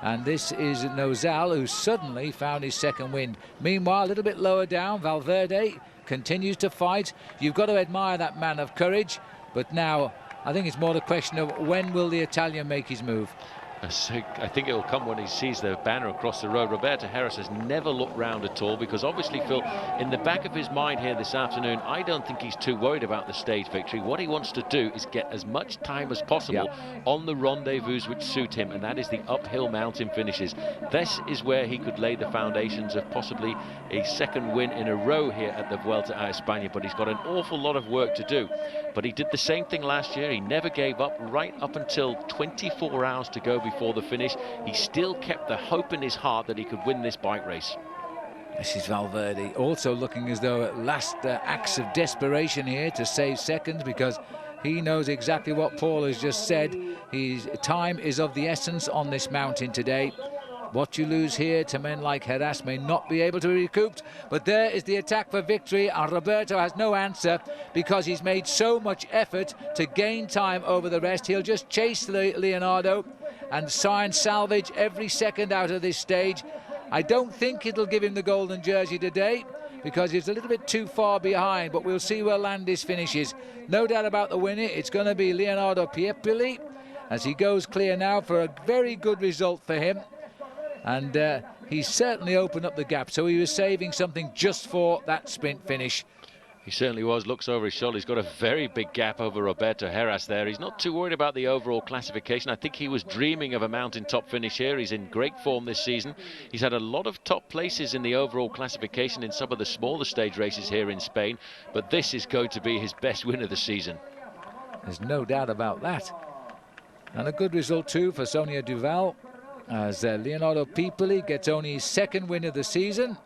and this is Nozal, who suddenly found his second wind. Meanwhile, a little bit lower down, Valverde continues to fight. You've got to admire that man of courage, but now I think it's more the question of when will the Italian make his move. I think it will come when he sees the banner across the road. Roberto Heras has never looked round at all, because obviously, Phil, in the back of his mind here this afternoon, I don't think he's too worried about the stage victory. What he wants to do is get as much time as possible on the rendezvous which suit him, and that is the uphill mountain finishes. This is where he could lay the foundations of possibly a second win in a row here at the Vuelta a España, but he's got an awful lot of work to do. But he did the same thing last year. He never gave up right up until 24 hours to go before the finish. He still kept the hope in his heart that he could win this bike race. This is Valverde, also looking as though at last acts of desperation here to save seconds, because he knows exactly what Paul has just said. His time is of the essence on this mountain today. What you lose here to men like Heras may not be able to be recouped, but there is the attack for victory, and Roberto has no answer because he's made so much effort to gain time over the rest. He'll just chase Leonardo and try and salvage every second out of this stage. I don't think it'll give him the golden jersey today, because he's a little bit too far behind, but we'll see where Landis finishes. No doubt about the winner. It's going to be Leonardo Piepoli, as he goes clear now for a very good result for him. And he's certainly opened up the gap, so he was saving something just for that sprint finish. He certainly was. Looks over his shoulder. He's got a very big gap over Roberto Heras there. He's not too worried about the overall classification. I think he was dreaming of a mountaintop finish here. He's in great form this season. He's had a lot of top places in the overall classification in some of the smaller stage races here in Spain, but this is going to be his best win of the season. There's no doubt about that. And a good result too for Sonia Duval, as Leonardo Piepoli gets only his second win of the season.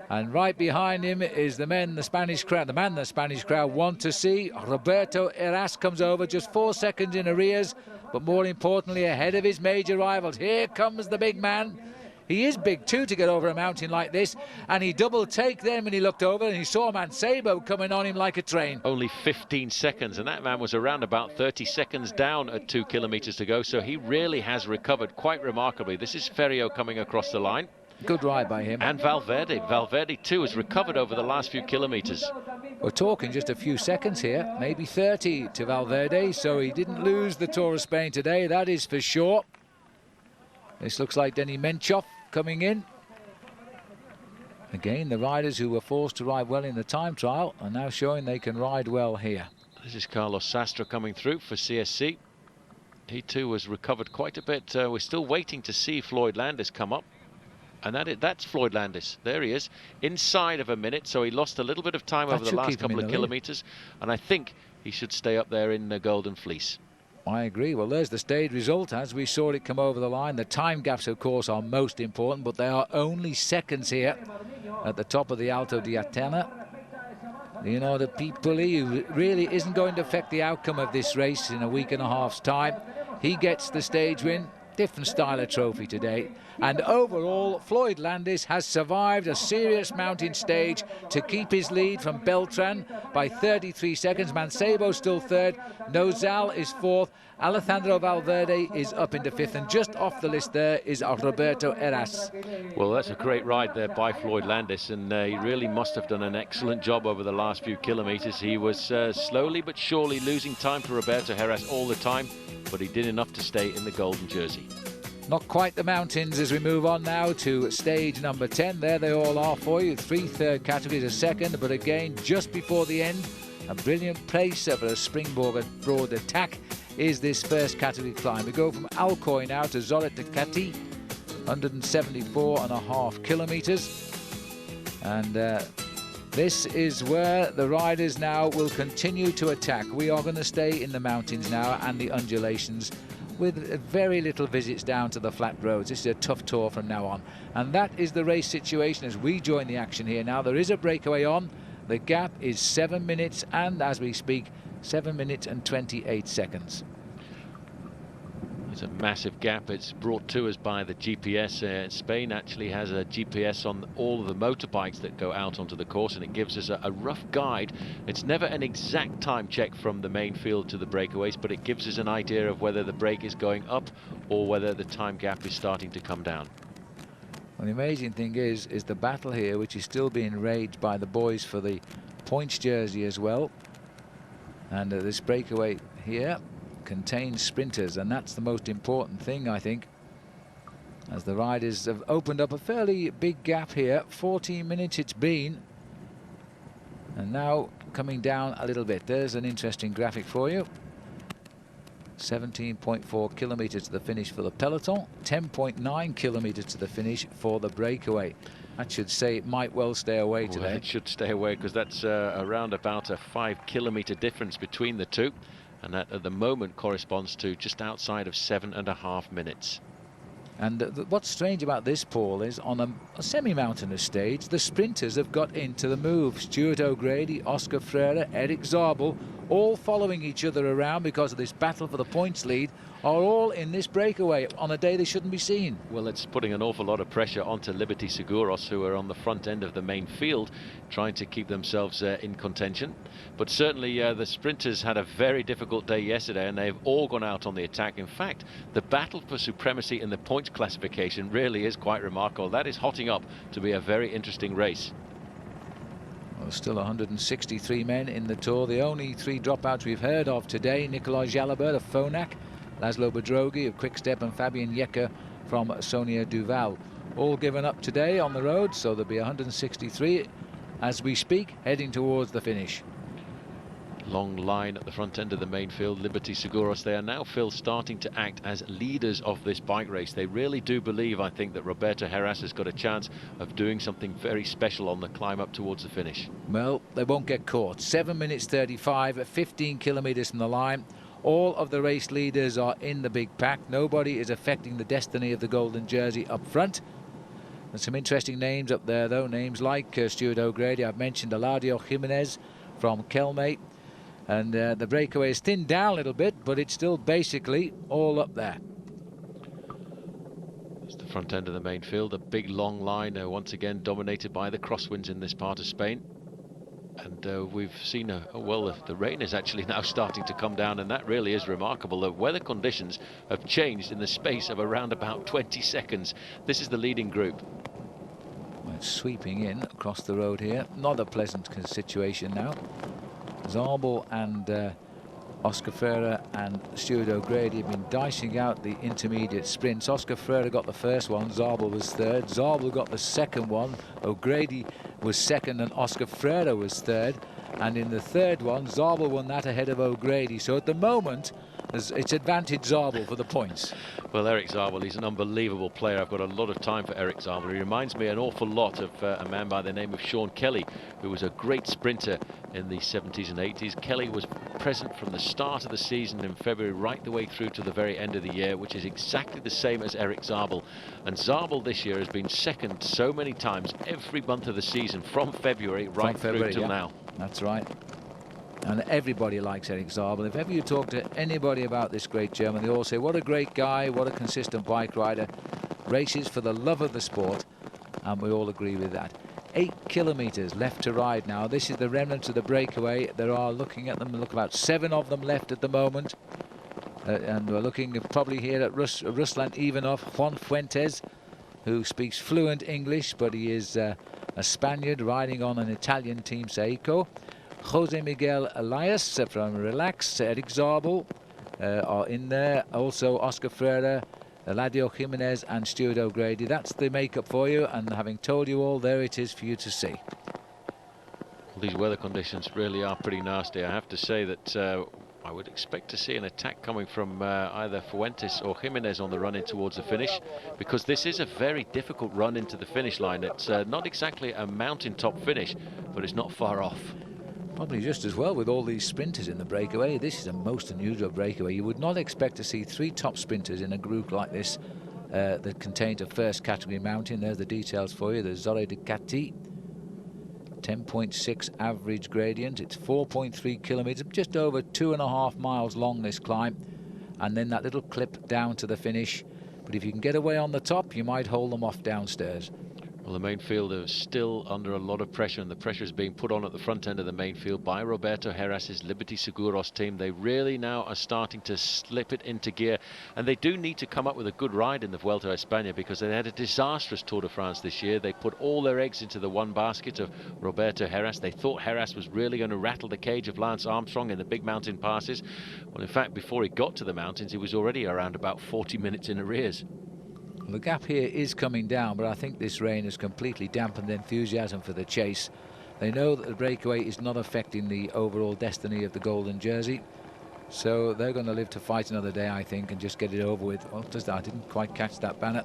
And right behind him is the man the Spanish crowd want to see. Roberto Heras comes over just 4 seconds in arrears, but more importantly ahead of his major rivals. Here comes the big man. He is big too to get over a mountain like this, and he double take then when he looked over and he saw Mancebo coming on him like a train. Only 15 seconds, and that man was around about 30 seconds down at 2 kilometres to go, so he really has recovered quite remarkably. This is Ferrio coming across the line. Good ride by him. And Valverde too has recovered over the last few kilometres. We're talking just a few seconds here, maybe 30 to Valverde, so he didn't lose the Tour of Spain today, that is for sure. This looks like Denny Menchov coming in. Again, the riders who were forced to ride well in the time trial are now showing they can ride well here. This is Carlos Sastre coming through for CSC. He too has recovered quite a bit. We're still waiting to see Floyd Landis come up. And that's Floyd Landis. There he is, inside of a minute, so he lost a little bit of time over the last couple of kilometres, and I think he should stay up there in the Golden Fleece. I agree. Well, there's the stage result as we saw it come over the line. The time gaps, of course, are most important, but they are only seconds here at the top of the Alto di Atena. Leonardo Piepoli, who really isn't going to affect the outcome of this race in a week and a half's time. He gets the stage win. different style of trophy today. And overall, Floyd Landis has survived a serious mountain stage to keep his lead from Beltran by 33 seconds. Mancebo still third. Nozal is fourth. Alejandro Valverde is up into fifth. And just off the list there is Roberto Heras. Well, that's a great ride there by Floyd Landis, and he really must have done an excellent job over the last few kilometres. He was slowly but surely losing time to Roberto Heras all the time, but he did enough to stay in the golden jersey. Not quite the mountains as we move on now to stage number 10. There they all are for you. 3 third categories, a second, but again, just before the end, a brilliant place for a springboard broad attack is this first category climb. We go from Alcoy now to Zoret to Cati, 174.5 kilometres. And this is where the riders now will continue to attack. We are going to stay in the mountains now and the undulations, with very little visits down to the flat roads. This is a tough tour from now on. And that is the race situation as we join the action here. Now there is a breakaway on. The gap is 7 minutes and, as we speak, 7 minutes and 28 seconds. It's a massive gap. It's brought to us by the GPS. Spain actually has a GPS on all of the motorbikes that go out onto the course, and it gives us a rough guide. It's never an exact time check from the main field to the breakaways, but it gives us an idea of whether the break is going up or whether the time gap is starting to come down. Well, the amazing thing is the battle here, which is still being raged by the boys for the points jersey as well. And this breakaway here contains sprinters, and that's the most important thing, I think, as the riders have opened up a fairly big gap here. 14 minutes it's been, and now coming down a little bit. There's an interesting graphic for you. 17.4 kilometers to the finish for the peloton, 10.9 kilometers to the finish for the breakaway. That should say it might well stay away today. Well, it should stay away, because that's around about a 5 kilometer difference between the two, and that at the moment corresponds to just outside of 7.5 minutes. And what's strange about this, Paul, is on a semi-mountainous stage, the sprinters have got into the move. Stuart O'Grady, Oscar Freire, Eric Zabel, all following each other around because of this battle for the points lead, are all in this breakaway on a day they shouldn't be seen. Well, it's putting an awful lot of pressure onto Liberty Seguros, who are on the front end of the main field, trying to keep themselves in contention. But certainly the sprinters had a very difficult day yesterday, and they've all gone out on the attack. In fact, the battle for supremacy in the points classification really is quite remarkable. That is hotting up to be a very interesting race. Well, still 163 men in the Tour. The only 3 dropouts we've heard of today: Nicolas Jalabert of Phonak, Laszlo Bedrogi of Quickstep, and Fabien Yecker from Sonia Duval. All given up today on the road, so there'll be 163 as we speak, heading towards the finish. Long line at the front end of the main field. Liberty Seguros, they are now, Phil, starting to act as leaders of this bike race. They really do believe, I think, that Roberto Heras has got a chance of doing something very special on the climb up towards the finish. Well, they won't get caught. 7 minutes 35 at 15 kilometers from the line. All of the race leaders are in the big pack. Nobody is affecting the destiny of the golden jersey up front. There's some interesting names up there, though. Names like Stuart O'Grady. I've mentioned Eladio Jimenez from Kelmate. And the breakaway is thinned down a little bit, but it's still basically all up there. It's the front end of the main field. A big long line, once again dominated by the crosswinds in this part of Spain. And we've seen, well, the rain is actually now starting to come down, and that really is remarkable. The weather conditions have changed in the space of around about 20 seconds. This is the leading group. Well, it's sweeping in across the road here. Not a pleasant situation now. Zabel and Oscar Freire and Stuart O'Grady have been dicing out the intermediate sprints. Oscar Freire got the first one, Zabel was third. Zabel got the second one, O'Grady was second, and Oscar Freire was third. And in the third one, Zabel won that ahead of O'Grady. So at the moment, it's advantage Zabel for the points. Well, Eric Zabel, he's an unbelievable player. I've got a lot of time for Eric Zabel. He reminds me an awful lot of a man by the name of Sean Kelly, who was a great sprinter in the 70s and 80s. Kelly was present from the start of the season in February right the way through to the very end of the year, which is exactly the same as Eric Zabel. And Zabel this year has been second so many times every month of the season, from February right through till now. That's right. And everybody likes Eric Zabel. If ever you talk to anybody about this great German, they all say, what a great guy, what a consistent bike rider. Races for the love of the sport, and we all agree with that. 8 kilometres left to ride now. This is the remnants of the breakaway. There are, looking at them, look about 7 of them left at the moment. And we're looking probably here at Ruslan Ivanov, Juan Fuentes, who speaks fluent English, but he is a Spaniard riding on an Italian team, Seiko. Jose Miguel Elias from Relax, Eric Zabel are in there. Also Oscar Freire, Eladio Jimenez and Stuart O'Grady. That's the makeup for you, and having told you all, there it is for you to see. Well, these weather conditions really are pretty nasty. I have to say that I would expect to see an attack coming from either Fuentes or Jimenez on the run in towards the finish, because this is a very difficult run into the finish line. It's not exactly a mountaintop finish, but it's not far off. Probably just as well with all these sprinters in the breakaway. This is a most unusual breakaway. You would not expect to see 3 top sprinters in a group like this that contains a first category mountain. There's the details for you. There's Zorre de Cati, 10.6 average gradient. It's 4.3 kilometres, just over 2.5 miles long, this climb. And then that little clip down to the finish. But if you can get away on the top, you might hold them off downstairs. Well, the main field is still under a lot of pressure, and the pressure is being put on at the front end of the main field by Roberto Heras's Liberty Seguros team. They really now are starting to slip it into gear, and they do need to come up with a good ride in the Vuelta a España, because they had a disastrous Tour de France this year. They put all their eggs into the one basket of Roberto Heras. They thought Heras was really going to rattle the cage of Lance Armstrong in the big mountain passes. Well, in fact, before he got to the mountains, he was already around about 40 minutes in arrears. The gap here is coming down, but I think this rain has completely dampened enthusiasm for the chase. They know that the breakaway is not affecting the overall destiny of the golden jersey, so they're going to live to fight another day, I think, and just get it over with. Well, I didn't quite catch that, Banner,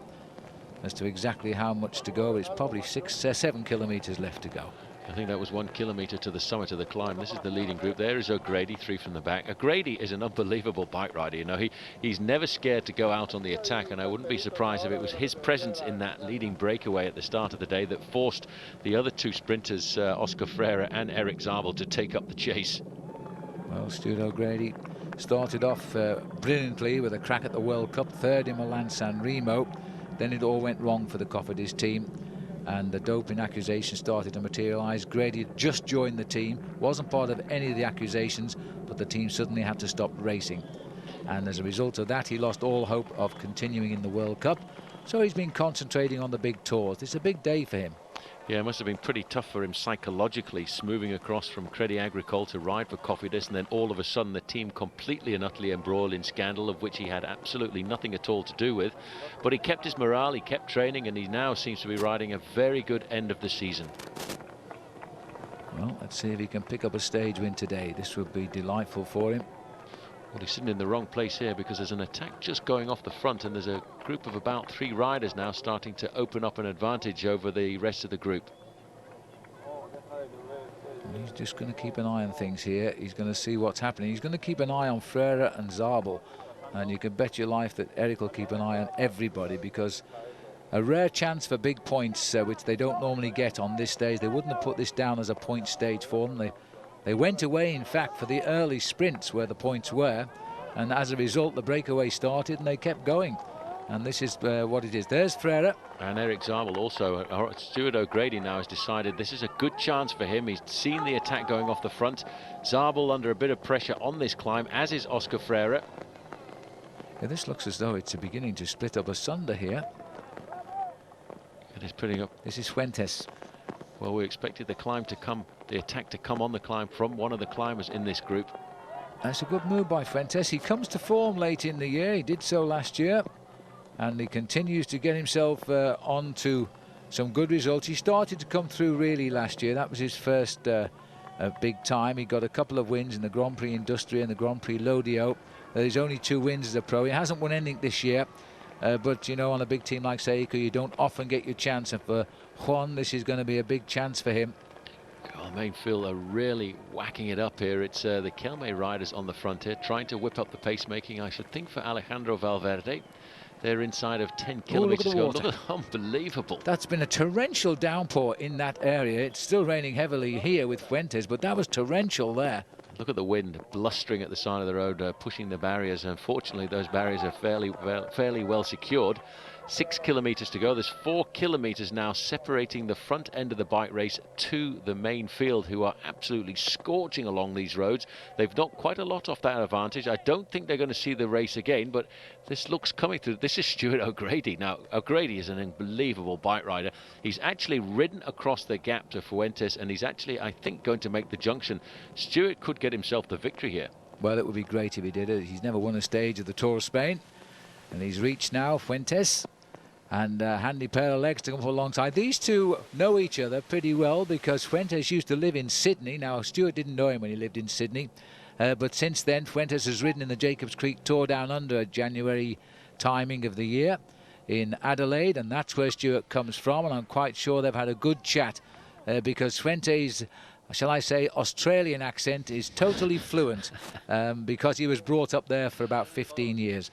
as to exactly how much to go. It's probably 7 kilometres left to go. I think that was 1 kilometre to the summit of the climb. This is the leading group. There is O'Grady, 3 from the back. O'Grady is an unbelievable bike rider. You know, he's never scared to go out on the attack, and I wouldn't be surprised if it was his presence in that leading breakaway at the start of the day that forced the other 2 sprinters, Oscar Freire and Eric Zabel, to take up the chase. Well, Stuart O'Grady started off brilliantly with a crack at the World Cup, 3rd in Milan-San Remo. Then it all went wrong for the Cofidis team, and the doping accusation started to materialise. Grady had just joined the team, wasn't part of any of the accusations, but the team suddenly had to stop racing. And as a result of that, he lost all hope of continuing in the World Cup. So he's been concentrating on the big tours. It's a big day for him. Yeah, it must have been pretty tough for him psychologically, moving across from Crédit Agricole to ride for Cofidis, and then all of a sudden the team completely and utterly embroiled in scandal, of which he had absolutely nothing at all to do with. But he kept his morale, he kept training, and he now seems to be riding a very good end of the season. Well, let's see if he can pick up a stage win today. This would be delightful for him. Well, he's sitting in the wrong place here, because there's an attack just going off the front, and there's a group of about 3 riders now starting to open up an advantage over the rest of the group. He's just going to keep an eye on things here. He's going to see what's happening. He's going to keep an eye on Freire and Zabel, and you can bet your life that Eric will keep an eye on everybody, because a rare chance for big points, which they don't normally get on this stage. They wouldn't have put this down as a point stage for them. They went away, in fact, for the early sprints where the points were, and as a result the breakaway started and they kept going. And this is what it is. There's Freire. And Eric Zabel also. Stuart O'Grady now has decided this is a good chance for him. He's seen the attack going off the front. Zabel under a bit of pressure on this climb, as is Oscar Freire. Yeah, this looks as though it's beginning to split up asunder here. It is putting up. This is Fuentes. Well, we expected the climb to come, the attack to come on the climb from one of the climbers in this group. That's a good move by Fuentes. He comes to form late in the year. He did so last year, and he continues to get himself onto some good results. He started to come through really last year. That was his first big time. He got a couple of wins in the Grand Prix Industria and the Grand Prix Lodio. There's only 2 wins as a pro. He hasn't won anything this year. But, you know, on a big team like Seiko, you don't often get your chance. And for Juan, this is going to be a big chance for him. Oh, main field are really whacking it up here. It's the Kelme riders on the front here, trying to whip up the pacemaking. I should think for Alejandro Valverde, they're inside of 10 kilometres to go. Look at unbelievable. That's been a torrential downpour in that area. It's still raining heavily here with Fuentes, but that was torrential there. Look at the wind blustering at the side of the road, pushing the barriers. Unfortunately, those barriers are fairly well secured. 6 kilometers to go. There's 4 kilometers now separating the front end of the bike race to the main field, who are absolutely scorching along these roads. They've knocked quite a lot off that advantage. I don't think they're going to see the race again, but this looks coming through. This is Stuart O'Grady. Now, O'Grady is an unbelievable bike rider. He's actually ridden across the gap to Fuentes, and he's actually, I think, going to make the junction. Stuart could get himself the victory here. Well, it would be great if he did it. He's never won a stage of the Tour of Spain, and he's reached now Fuentes. And a handy pair of legs to come alongside. These two know each other pretty well because Fuentes used to live in Sydney. Now, Stuart didn't know him when he lived in Sydney. But since then, Fuentes has ridden in the Jacobs Creek Tour down under January timing of the year in Adelaide. And that's where Stuart comes from. And I'm quite sure they've had a good chat because Fuentes', shall I say, Australian accent is totally fluent because he was brought up there for about 15 years.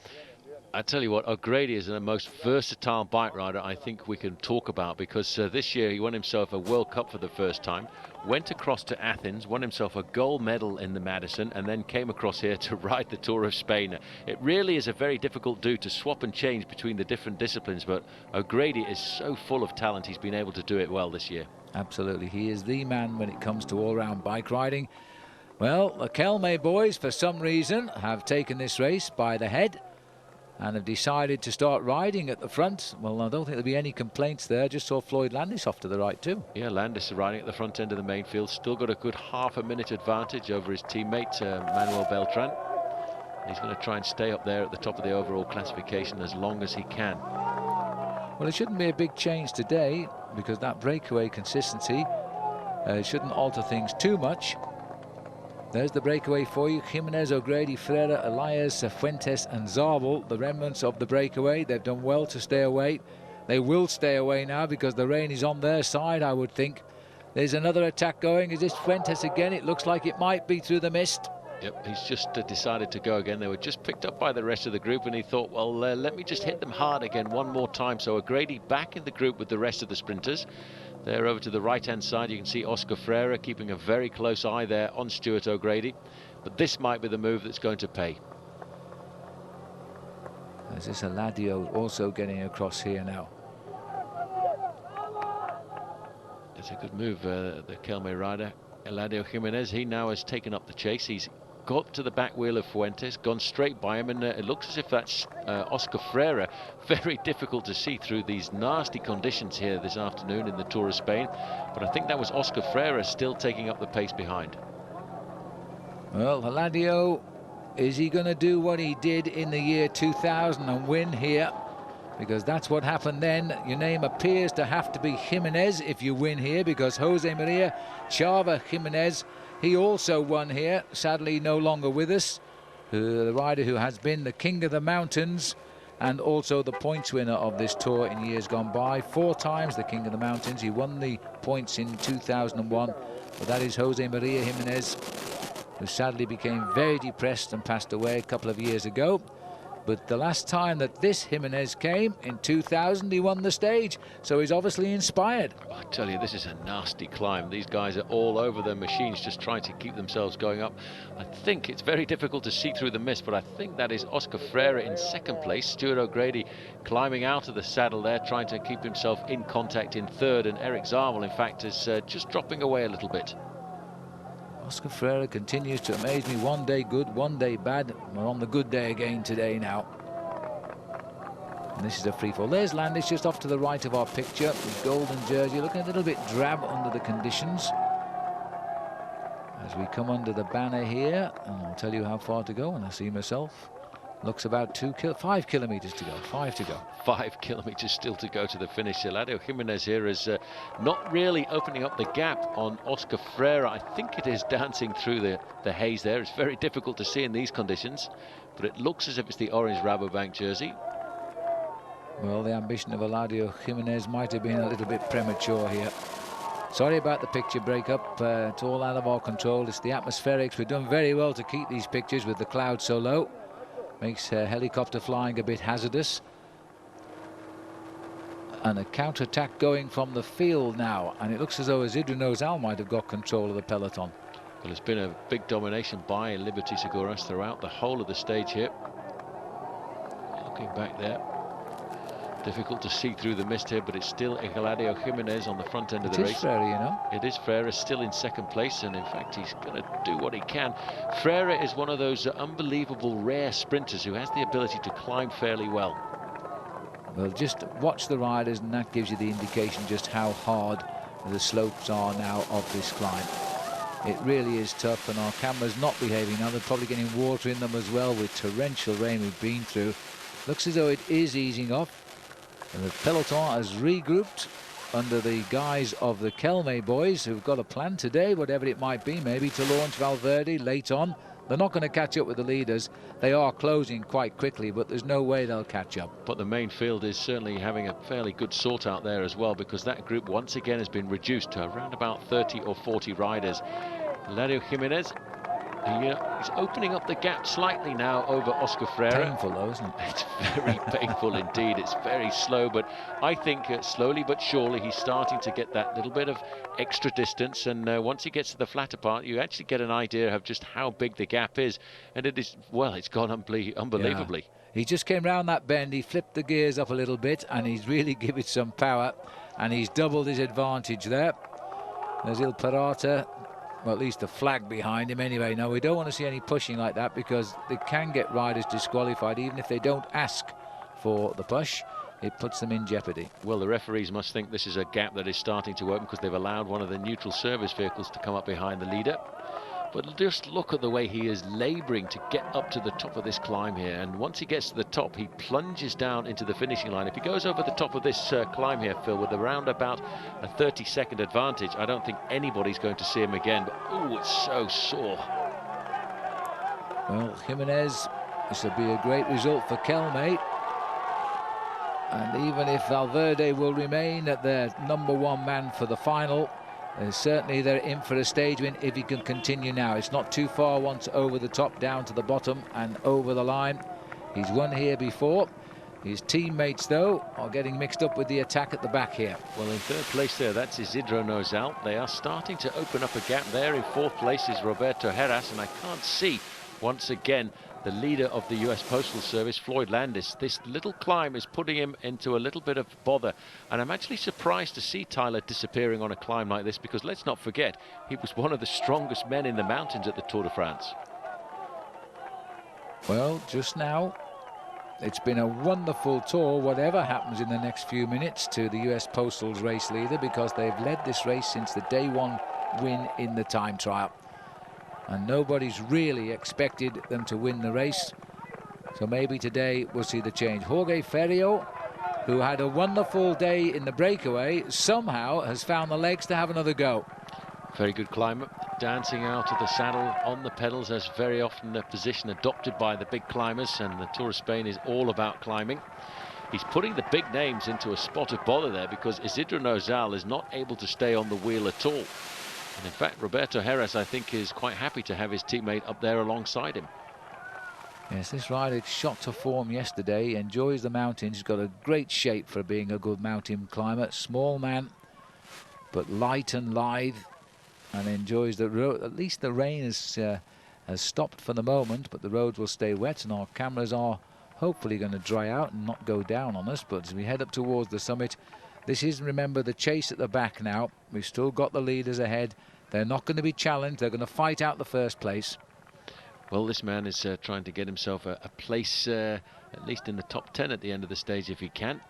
I tell you what, O'Grady is the most versatile bike rider I think we can talk about, because this year he won himself a World Cup for the first time, went across to Athens, won himself a gold medal in the Madison, and then came across here to ride the Tour of Spain. It really is a very difficult do to swap and change between the different disciplines, but O'Grady is so full of talent. He's been able to do it well this year. Absolutely, he is the man when it comes to all-round bike riding. Well, the Kelme boys, for some reason, have taken this race by the head and have decided to start riding at the front. Well, I don't think there'll be any complaints there. Just saw Floyd Landis off to the right too. Yeah, Landis is riding at the front end of the main field. Still got a good half a minute advantage over his teammate, Manuel Beltran. He's going to try and stay up there at the top of the overall classification as long as he can. Well, it shouldn't be a big change today because that breakaway consistency shouldn't alter things too much. There's the breakaway for you. Jimenez, O'Grady, Ferreira, Elias, Fuentes and Zabel, the remnants of the breakaway. They've done well to stay away. They will stay away now because the rain is on their side, I would think. There's another attack going. Is this Fuentes again? It looks like it might be through the mist. Yep, he's just decided to go again. They were just picked up by the rest of the group, and he thought, well, let me just hit them hard again one more time. So O'Grady back in the group with the rest of the sprinters. There over to the right-hand side, you can see Oscar Freire keeping a very close eye there on Stuart O'Grady. But this might be the move that's going to pay. Is this Eladio also getting across here now? It's a good move, the Kelme rider, Eladio Jimenez. He now has taken up the chase. He's got to the back wheel of Fuentes, gone straight by him, and it looks as if that's Oscar Freire. Very difficult to see through these nasty conditions here this afternoon in the Tour of Spain, but I think that was Oscar Freire still taking up the pace behind. Well, Eladio, is he going to do what he did in the year 2000 and win here? Because that's what happened then. Your name appears to have to be Jimenez if you win here, because Jose Maria Chava Jimenez, he also won here, sadly no longer with us. The rider who has been the king of the mountains and also the points winner of this tour in years gone by. 4 times the king of the mountains. He won the points in 2001. But that is Jose Maria Jimenez, who sadly became very depressed and passed away a couple of years ago. But the last time that this Jimenez came, in 2000, he won the stage. So he's obviously inspired. I tell you, this is a nasty climb. These guys are all over their machines, just trying to keep themselves going up. I think it's very difficult to see through the mist, but I think that is Oscar Freire in second place. Stuart O'Grady climbing out of the saddle there, trying to keep himself in contact in third. And Eric Zabel, in fact, is just dropping away a little bit. Oscar Freire continues to amaze me. One day good, one day bad. We're on the good day again today now. And this is a free fall. There's Landis just off to the right of our picture with golden jersey, looking a little bit drab under the conditions. As we come under the banner here, and I'll tell you how far to go when I see myself. Looks about 5 kilometers to go. 5 to go. 5 kilometers still to go to the finish. Eladio Jimenez here is not really opening up the gap on Oscar Freire. I think it is dancing through the haze there. It's very difficult to see in these conditions, but it looks as if it's the orange Rabobank jersey. Well, the ambition of Eladio Jimenez might have been a little bit premature here. Sorry about the picture breakup. It's all out of our control. It's the atmospherics. We've done very well to keep these pictures with the clouds so low. Makes helicopter flying a bit hazardous. And a counter-attack going from the field now. And it looks as though Isidro Nozal might have got control of the peloton. Well, it's been a big domination by Liberty Seguros throughout the whole of the stage here. Looking back there, difficult to see through the mist here, but it's still Eladio Jimenez on the front end of the race. It is Frere, you know. It is Frere, still in second place, and in fact he's going to do what he can. Frere is one of those unbelievable rare sprinters who has the ability to climb fairly well. Well, just watch the riders, and that gives you the indication just how hard the slopes are now of this climb. It really is tough, and our camera's not behaving now. They're probably getting water in them as well with torrential rain we've been through. Looks as though it is easing off, and the peloton has regrouped under the guise of the Kelme boys, who've got a plan today, whatever it might be, maybe to launch Valverde late on. They're not going to catch up with the leaders. They are closing quite quickly, but there's no way they'll catch up. But the main field is certainly having a fairly good sort out there as well, because that group once again has been reduced to around about 30 or 40 riders. Eladio Jimenez, he's opening up the gap slightly now over Oscar Freire. Painful though, isn't it? It's very painful indeed. It's very slow, but I think slowly but surely he's starting to get that little bit of extra distance, and once he gets to the flatter part, you actually get an idea of just how big the gap is, and it is, well, it's gone unbelievably. Yeah. He just came round that bend, he flipped the gears up a little bit, and he's really given it some power, and he's doubled his advantage there. There's Il Parata. Well, at least a flag behind him anyway. Now, we don't want to see any pushing like that, because they can get riders disqualified even if they don't ask for the push. It puts them in jeopardy. Well, the referees must think this is a gap that is starting to open, because they've allowed one of the neutral service vehicles to come up behind the leader. But just look at the way he is labouring to get up to the top of this climb here. And once he gets to the top, he plunges down into the finishing line. If he goes over the top of this climb here, Phil, with around about a 30-second advantage, I don't think anybody's going to see him again. But, oh, it's so sore. Well, Jimenez, this will be a great result for Kelme. And even if Valverde will remain at their #1 man for the final, certainly they're in for a stage win if he can continue now. It's not too far once over the top, down to the bottom and over the line. He's won here before. His teammates, though, are getting mixed up with the attack at the back here. Well, in third place there, that's Isidro Nozal. They are starting to open up a gap there. In fourth place is Roberto Heras, and I can't see, once again, the leader of the US Postal Service, Floyd Landis. This little climb is putting him into a little bit of bother, and I'm actually surprised to see Tyler disappearing on a climb like this, because let's not forget, he was one of the strongest men in the mountains at the Tour de France. Well, just now, it's been a wonderful tour, whatever happens in the next few minutes, to the US Postal's race leader, because they've led this race since the day one win in the time trial. And nobody's really expected them to win the race. So maybe today we'll see the change. Jorge Ferrio, who had a wonderful day in the breakaway, somehow has found the legs to have another go. Very good climber, dancing out of the saddle on the pedals, as very often a position adopted by the big climbers, and the Tour of Spain is all about climbing. He's putting the big names into a spot of bother there, because Isidro Nozal is not able to stay on the wheel at all. And in fact, Roberto Heras, I think, is quite happy to have his teammate up there alongside him. Yes, this rider shot to form yesterday, enjoys the mountains. He's got a great shape for being a good mountain climber. Small man, but light and lithe, and enjoys the road. At least the rain has stopped for the moment, but the roads will stay wet, and our cameras are hopefully going to dry out and not go down on us. But as we head up towards the summit, this is, remember, the chase at the back now. We've still got the leaders ahead. They're not going to be challenged. They're going to fight out the first place. Well, this man is trying to get himself a place, at least in the top 10 at the end of the stage if he can.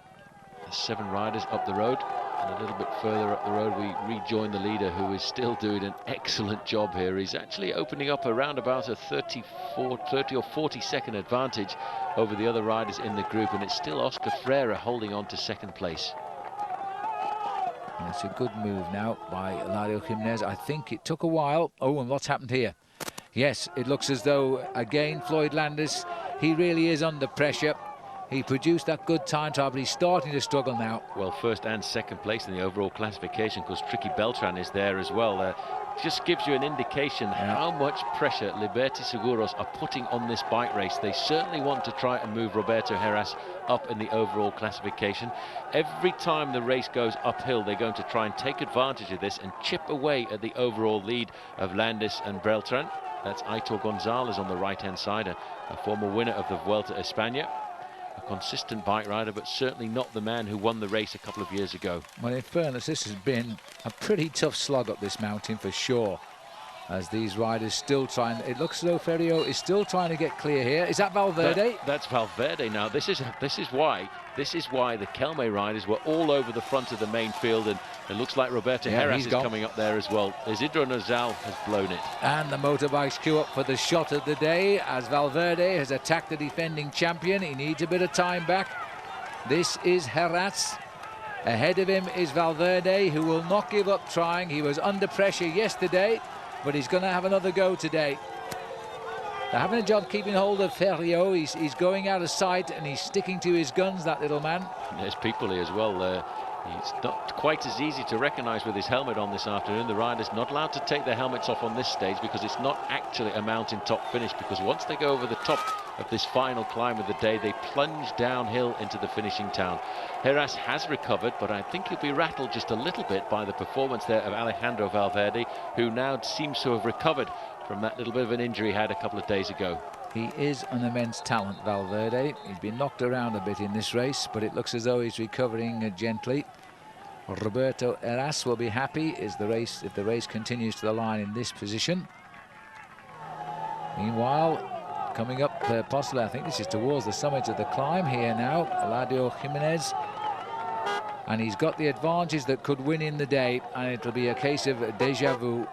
There's 7 riders up the road, and a little bit further up the road we rejoin the leader, who is still doing an excellent job here. He's actually opening up around about a 30 or 40-second advantage over the other riders in the group, and it's still Oscar Freire holding on to second place. It's a good move now by Eladio Jimenez. I think it took a while. Oh, and what's happened here? Yes, it looks as though, again, Floyd Landis, he really is under pressure. He produced that good time trial, but he's starting to struggle now. Well, first and second place in the overall classification, because Tricky Beltran is there as well. just gives you an indication how much pressure Liberty Seguros are putting on this bike race. They certainly want to try and move Roberto Heras up in the overall classification. Every time the race goes uphill, they're going to try and take advantage of this and chip away at the overall lead of Landis and Beltran. That's Aitor Gonzalez on the right-hand side, a former winner of the Vuelta a Espana. A consistent bike rider, but certainly not the man who won the race a couple of years ago. Well, in fairness, this has been a pretty tough slog up this mountain for sure, as these riders still trying. It looks as though Ferrio is still trying to get clear here. Is that Valverde? That's Valverde. Now this is why the Kelme riders were all over the front of the main field, and it looks like Roberto Heras is coming up there as well. Isidro Nozal has blown it. And the motorbikes queue up for the shot of the day as Valverde has attacked the defending champion. He needs a bit of time back. This is Heras. Ahead of him is Valverde, who will not give up trying. He was under pressure yesterday, but he's going to have another go today. They're having a job keeping hold of Ferrio. He's going out of sight and he's sticking to his guns, that little man. There's people here as well. It's not quite as easy to recognise with his helmet on this afternoon. The riders not allowed to take their helmets off on this stage because it's not actually a mountain top finish, because once they go over the top of this final climb of the day, they plunge downhill into the finishing town. Heras has recovered, but I think he'll be rattled just a little bit by the performance there of Alejandro Valverde, who now seems to have recovered from that little bit of an injury he had a couple of days ago. He is an immense talent, Valverde. He's been knocked around a bit in this race, but it looks as though he's recovering gently. Roberto Heras will be happy if the race continues to the line in this position. Meanwhile, coming up possibly, I think this is towards the summit of the climb here now, Eladio Jimenez. And he's got the advantage that could win in the day, and it'll be a case of déjà vu.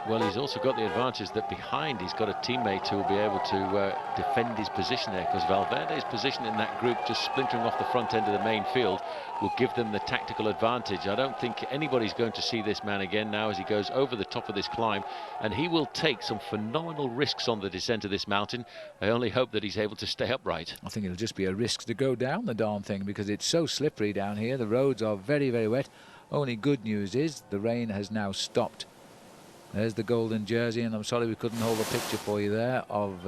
Well, he's also got the advantage that behind he's got a teammate who will be able to defend his position there, because Valverde's position in that group, just splintering off the front end of the main field, will give them the tactical advantage. I don't think anybody's going to see this man again now as he goes over the top of this climb, and he will take some phenomenal risks on the descent of this mountain. I only hope that he's able to stay upright. I think it'll just be a risk to go down the darn thing, because it's so slippery down here. The roads are very, very wet. Only good news is the rain has now stopped. There's the golden jersey, and I'm sorry we couldn't hold a picture for you there of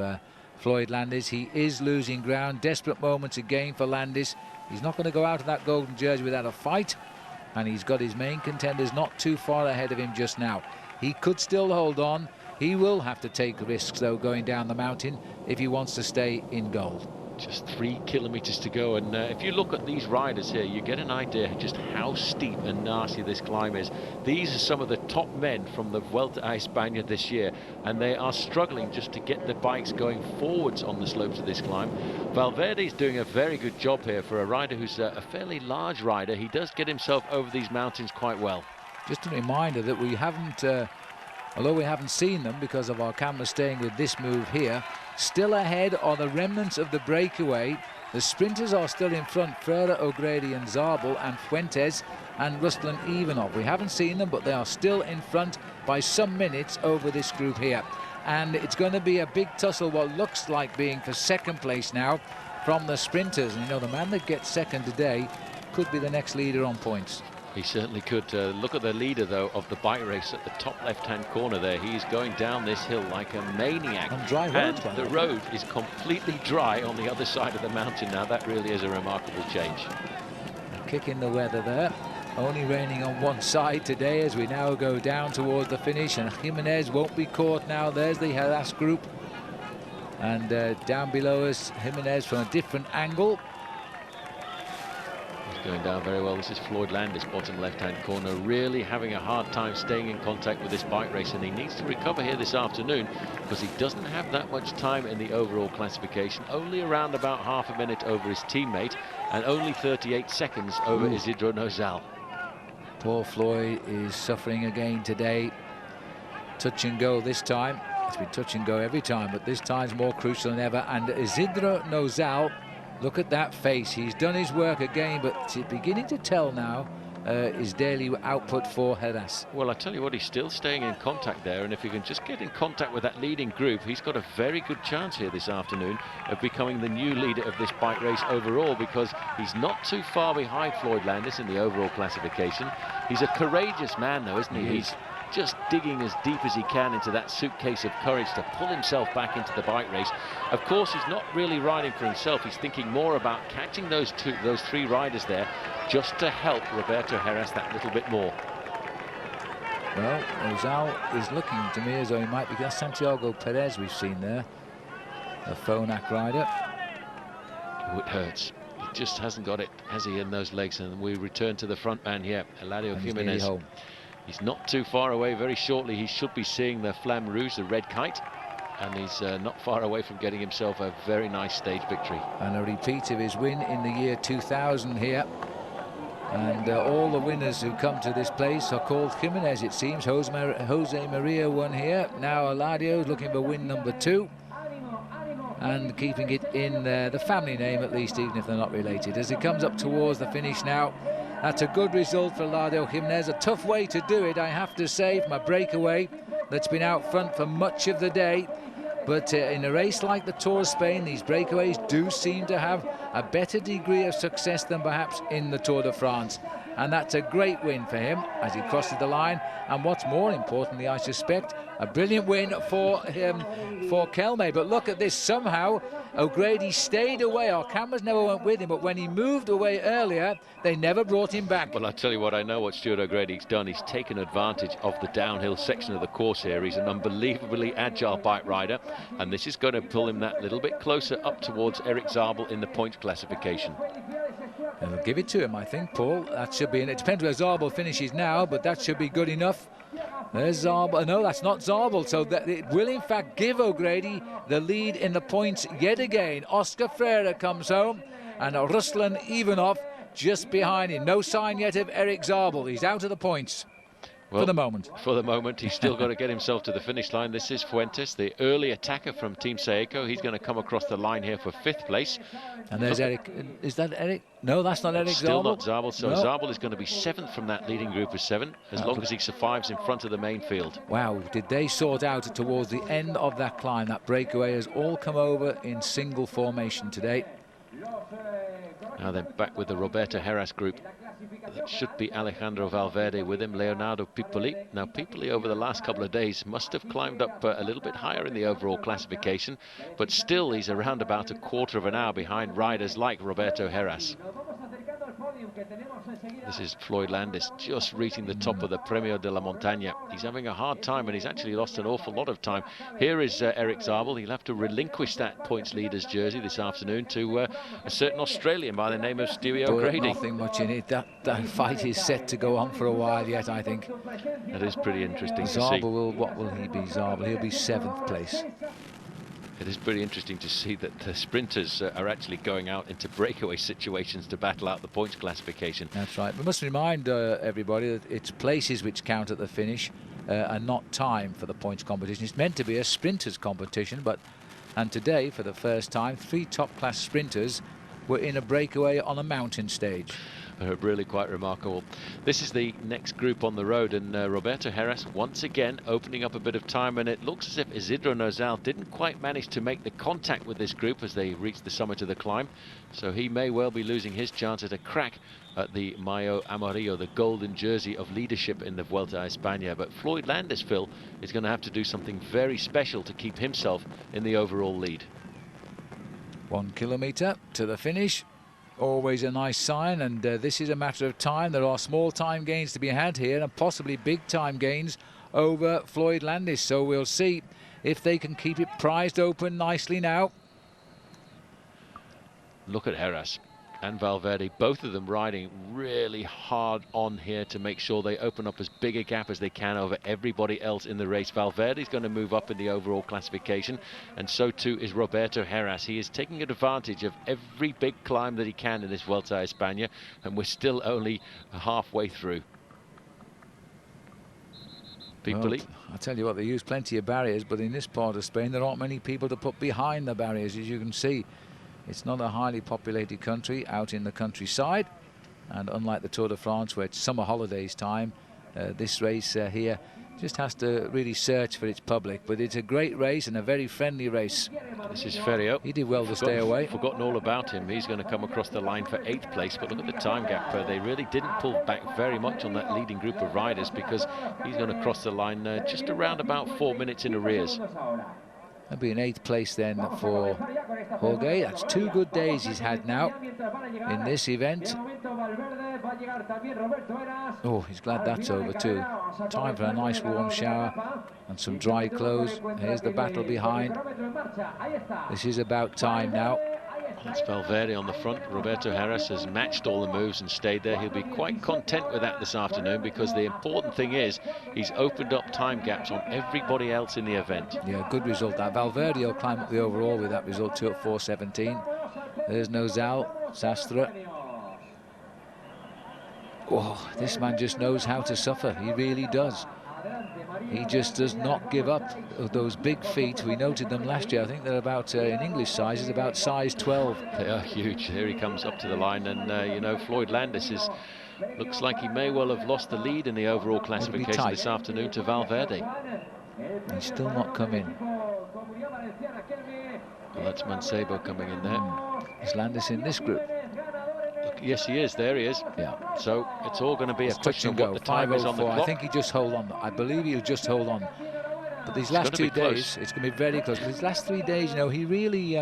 Floyd Landis. He is losing ground. Desperate moments again for Landis. He's not going to go out of that golden jersey without a fight, and he's got his main contenders not too far ahead of him just now. He could still hold on. He will have to take risks, though, going down the mountain if he wants to stay in gold. Just 3 kilometers to go, and if you look at these riders here, you get an idea just how steep and nasty this climb is. These are some of the top men from the Vuelta a Espana this year, and they are struggling just to get the bikes going forwards on the slopes of this climb. Valverde is doing a very good job here for a rider who's a fairly large rider. He does get himself over these mountains quite well. Just a reminder that we haven't, although we haven't seen them because of our camera staying with this move here, still ahead are the remnants of the breakaway. The sprinters are still in front, Ferrer, O'Grady and Zabel, and Fuentes and Ruslan Ivanov. We haven't seen them, but they are still in front by some minutes over this group here. And it's going to be a big tussle, what looks like being for second place now from the sprinters. And you know, the man that gets second today could be the next leader on points. He certainly could. Look at the leader, though, of the bike race at the top left-hand corner there. He's going down this hill like a maniac. On dry roads, and the road is completely dry on the other side of the mountain now. That really is a remarkable change. A kick in the weather there. Only raining on one side today as we now go down towards the finish, and Jimenez won't be caught now. There's the Heras group. And down below us, Jimenez from a different angle. Going down very well. This is Floyd Landis, bottom left-hand corner, really having a hard time staying in contact with this bike race, and he needs to recover here this afternoon because he doesn't have that much time in the overall classification. Only around about half a minute over his teammate and only 38 seconds over Isidro Nozal. Poor Floyd is suffering again today. Touch and go this time. It's been touch and go every time, but this time's more crucial than ever. And Isidro Nozal, look at that face. He's done his work again, but it's beginning to tell now his daily output for Heras. Well, I tell you what, he's still staying in contact there, and if he can just get in contact with that leading group, he's got a very good chance here this afternoon of becoming the new leader of this bike race overall, because he's not too far behind Floyd Landis in the overall classification. He's a courageous man, though, isn't he? just digging as deep as he can into that suitcase of courage to pull himself back into the bike race. Of course, he's not really riding for himself. He's thinking more about catching those three riders there, just to help Roberto Heras that little bit more. Well, Ozal is looking to me as though he might be. That's Santiago Perez we've seen there, a Phonak rider. Oh, it hurts. He just hasn't got it, has he, in those legs? And we return to the front man here, Eladio Jimenez. He's not too far away. Very shortly he should be seeing the Flamme Rouge, the red kite, and he's not far away from getting himself a very nice stage victory. And a repeat of his win in the year 2000 here. And all the winners who come to this place are called Jimenez, it seems. Jose Maria won here. Now Eladio looking for win number 2. And keeping it in the family name, at least, even if they're not related. As he comes up towards the finish now, that's a good result for Eladio Jimenez. A tough way to do it, I have to say, from a breakaway that's been out front for much of the day. But in a race like the Tour of Spain, these breakaways do seem to have a better degree of success than perhaps in the Tour de France. And that's a great win for him as he crosses the line. And what's more importantly, I suspect, a brilliant win for him, for Kelme. But look at this, somehow O'Grady stayed away. Our cameras never went with him, but when he moved away earlier, they never brought him back. Well, I'll tell you what, I know what Stuart O'Grady's done. He's taken advantage of the downhill section of the course here. He's an unbelievably agile bike rider, and this is going to pull him that little bit closer up towards Eric Zabel in the points classification. And we'll give it to him, I think, Paul. That should be, and it depends where Zabel finishes now, but that should be good enough. There's Zabel. No, that's not Zabel. So that it will, in fact, give O'Grady the lead in the points yet again. Oscar Freire comes home, and Ruslan Ivanov just behind him. No sign yet of Eric Zabel. He's out of the points. Well, for the moment. For the moment, he's still got to get himself to the finish line. This is Fuentes, the early attacker from Team Saeco. He's going to come across the line here for 5th place. And there's Eric. Is that Eric? No, that's not Eric Zabel. Still not Zabel. So no. Zabel is going to be 7th from that leading group of 7, as long as he survives in front of the main field. Wow, did they sort out towards the end of that climb. That breakaway has all come over in single formation today. Now then, back with the Roberto Heras group. That should be Alejandro Valverde with him, Leonardo Pipoli. Now, Pipoli over the last couple of days must have climbed up a little bit higher in the overall classification, but still he's around about a quarter of an hour behind riders like Roberto Heras. This is Floyd Landis just reaching the top of the Premio de la Montaña. He's having a hard time, and he's actually lost an awful lot of time. Here is Eric Zabel. He'll have to relinquish that points leaders jersey this afternoon to a certain Australian by the name of Stewie O'Grady. Nothing much in it. That fight is set to go on for a while yet, I think. That is pretty interesting to see. Zabel what will he be, Zabel? He'll be 7th place. It is pretty interesting to see that the sprinters are actually going out into breakaway situations to battle out the points classification. That's right. We must remind everybody that it's places which count at the finish and not time for the points competition. It's meant to be a sprinters competition, and today, for the first time, 3 top-class sprinters were in a breakaway on a mountain stage. Really quite remarkable. This is the next group on the road, and Roberto Heras once again opening up a bit of time, and it looks as if Isidro Nozal didn't quite manage to make the contact with this group as they reach the summit of the climb, so he may well be losing his chance at a crack at the Mayo Amarillo, the golden jersey of leadership in the Vuelta a España. But Floyd Landis, Phil, is going to have to do something very special to keep himself in the overall lead. 1 kilometre to the finish. Always a nice sign, and this is a matter of time. There are small time gains to be had here, and possibly big time gains over Floyd Landis. So we'll see if they can keep it prized open nicely now. Look at Heras and Valverde, both of them riding really hard on here to make sure they open up as big a gap as they can over everybody else in the race. Valverde's going to move up in the overall classification, and so too is Roberto Heras. He is taking advantage of every big climb that he can in this Vuelta a España, and we're still only halfway through. Well, I tell you what, they use plenty of barriers, but in this part of Spain there aren't many people to put behind the barriers, as you can see. It's not a highly populated country out in the countryside, and unlike the Tour de France, where it's summer holidays time, this race here Just has to really search for its public, but it's a great race and a very friendly race. This is Ferriot. He did well to stay away. Forgotten all about him. He's going to come across the line for 8th place, but look at the time gap. They really didn't pull back very much on that leading group of riders, because he's going to cross the line just around about 4 minutes in arrears. That'll be an 8th place then for Jorge. That's 2 good days he's had now in this event. Oh, he's glad that's over too. Time for a nice warm shower and some dry clothes. Here's the battle behind. This is about time now. That's Valverde on the front. Roberto Heras has matched all the moves and stayed there. He'll be quite content with that this afternoon, because the important thing is he's opened up time gaps on everybody else in the event. Yeah, good result. That Valverde will climb up the overall with that result too at 4:17. There's Nozal, Sastre. Oh, this man just knows how to suffer. He really does. He just does not give up. Those big feet, we noted them last year. I think they're about, in English sizes, about size 12. They are huge. Here he comes up to the line, and you know, Floyd Landis looks like he may well have lost the lead in the overall classification this afternoon to Valverde. He's still not come in. Well, that's Mancebo coming in there. Is Landis in this group? Yes, he is. There he is. Yeah. So it's all going to be a question of what the time is on the clock. I think he just hold on. I believe he'll just hold on. But these last 2 days, it's going to be very close. But these last 3 days, you know, he really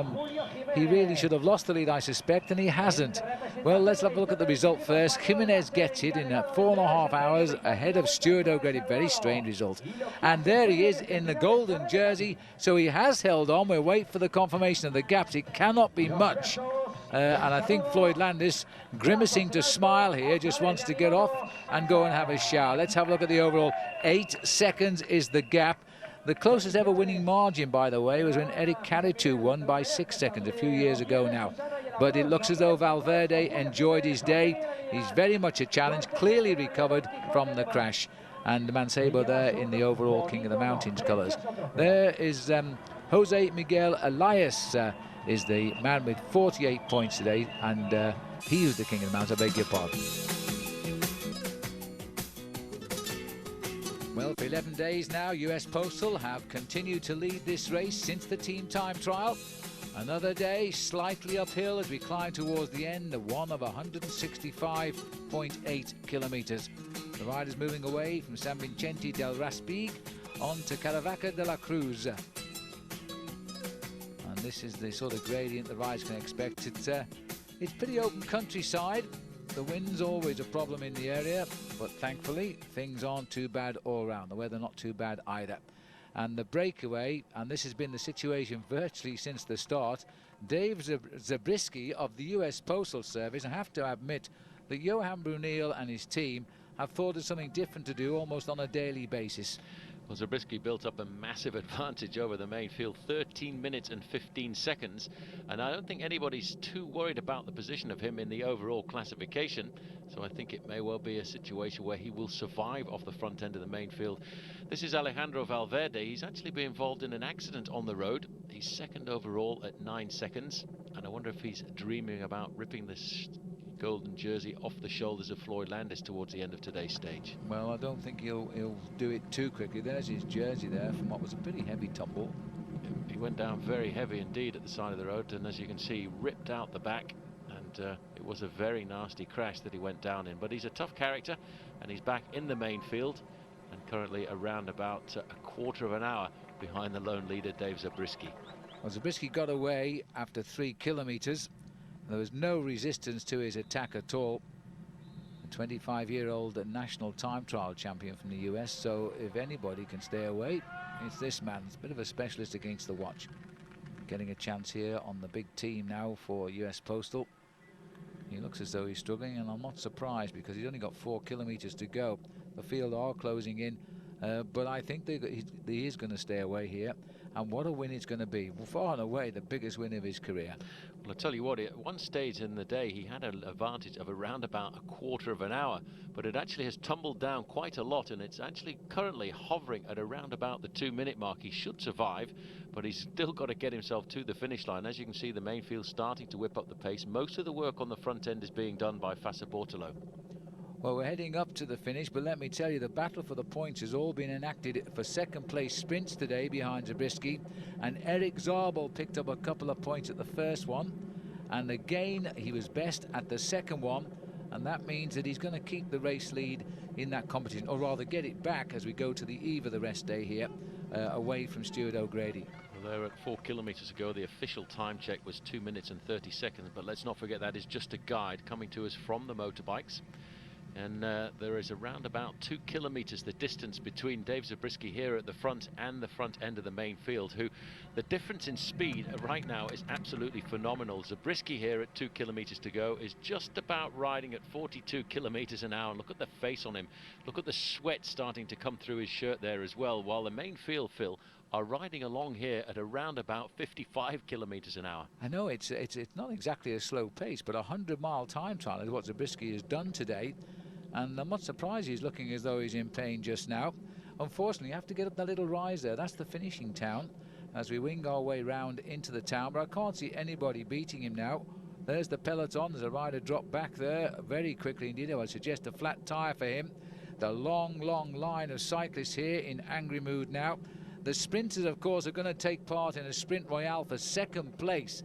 should have lost the lead, I suspect, and he hasn't. Well, let's have a look at the result first. Jimenez gets it in 4.5 hours ahead of Stuart O'Grady. Very strange result. And there he is in the golden jersey. So he has held on. We'll wait for the confirmation of the gaps. It cannot be much. And I think Floyd Landis, grimacing to smile here, just wants to get off and go and have a shower. Let's have a look at the overall. 8 seconds is the gap. The closest ever winning margin, by the way, was when Eric Caritou won by 6 seconds a few years ago now. But it looks as though Valverde enjoyed his day. He's very much a challenge, clearly recovered from the crash. And Mancebo there in the overall King of the Mountains colours. There is Jose Miguel Elias. Is the man with 48 points today, and he was the King of the Mountains. I beg your pardon. Well, for 11 days now, US Postal have continued to lead this race since the team time trial. Another day slightly uphill as we climb towards the end, one of 165.8 kilometres. The riders moving away from San Vicente del Raspig on to Caravaca de la Cruz. This is the sort of gradient the riders can expect. It's pretty open countryside. The wind's always a problem in the area, but thankfully things aren't too bad all around. The weather not too bad either. And the breakaway, and this has been the situation virtually since the start, Dave Zabriskie of the US Postal Service, I have to admit that Johan Brunel and his team have thought of something different to do almost on a daily basis. Well, Zabriskie built up a massive advantage over the main field, 13 minutes and 15 seconds, and I don't think anybody's too worried about the position of him in the overall classification, so I think it may well be a situation where he will survive off the front end of the main field. This is Alejandro Valverde. He's actually been involved in an accident on the road. He's second overall at 9 seconds, and I wonder if he's dreaming about ripping this golden jersey off the shoulders of Floyd Landis towards the end of today's stage. Well, I don't think he'll do it too quickly. There's his jersey there from what was a pretty heavy tumble. He went down very heavy indeed at the side of the road, and as you can see, he ripped out the back, and it was a very nasty crash that he went down in. But he's a tough character, and he's back in the main field, and currently around about a quarter of an hour behind the lone leader, Dave Zabriskie. Well, Zabriskie got away after 3 kilometres. There was no resistance to his attack at all. A 25-year-old national time trial champion from the US, so if anybody can stay away, it's this man. It's a bit of a specialist against the watch. Getting a chance here on the big team now for US Postal. He looks as though he's struggling, and I'm not surprised because he's only got 4 kilometres to go. The field are closing in, but I think he is going to stay away here. And what a win it's going to be. Far and away the biggest win of his career. Well, I tell you what, at one stage in the day he had an advantage of around about a quarter of an hour, but it actually has tumbled down quite a lot, and it's actually currently hovering at around about the 2-minute mark. He should survive, but he's still got to get himself to the finish line. As you can see, the main field's starting to whip up the pace. Most of the work on the front end is being done by Fassa Bortolo. Well, we're heading up to the finish, but let me tell you, the battle for the points has all been enacted for second place sprints today behind Zabriskie, and Eric Zabel picked up a couple of points at the first one, and again he was best at the second one, and that means that he's going to keep the race lead in that competition, or rather get it back as we go to the eve of the rest day here, away from Stuart O'Grady. Well, there at 4 kilometres ago, the official time check was 2 minutes and 30 seconds, but let's not forget that is just a guide coming to us from the motorbikes. And there is around about 2 kilometres the distance between Dave Zabriskie here at the front and the front end of the main field, who the difference in speed right now is absolutely phenomenal. Zabriskie here at 2 kilometres to go is just about riding at 42 kilometres an hour. Look at the face on him. Look at the sweat starting to come through his shirt there as well, while the main field, Phil, are riding along here at around about 55 kilometres an hour. I know it's not exactly a slow pace, but a 100-mile time trial is what Zabriskie has done today. And I'm not surprised he's looking as though he's in pain just now. Unfortunately, you have to get up that little rise there. That's the finishing town as we wing our way round into the town. But I can't see anybody beating him now. There's the peloton. There's a rider drop back there very quickly indeed. I would suggest a flat tyre for him. The long line of cyclists here in angry mood now. The sprinters, of course, are going to take part in a sprint royale for second place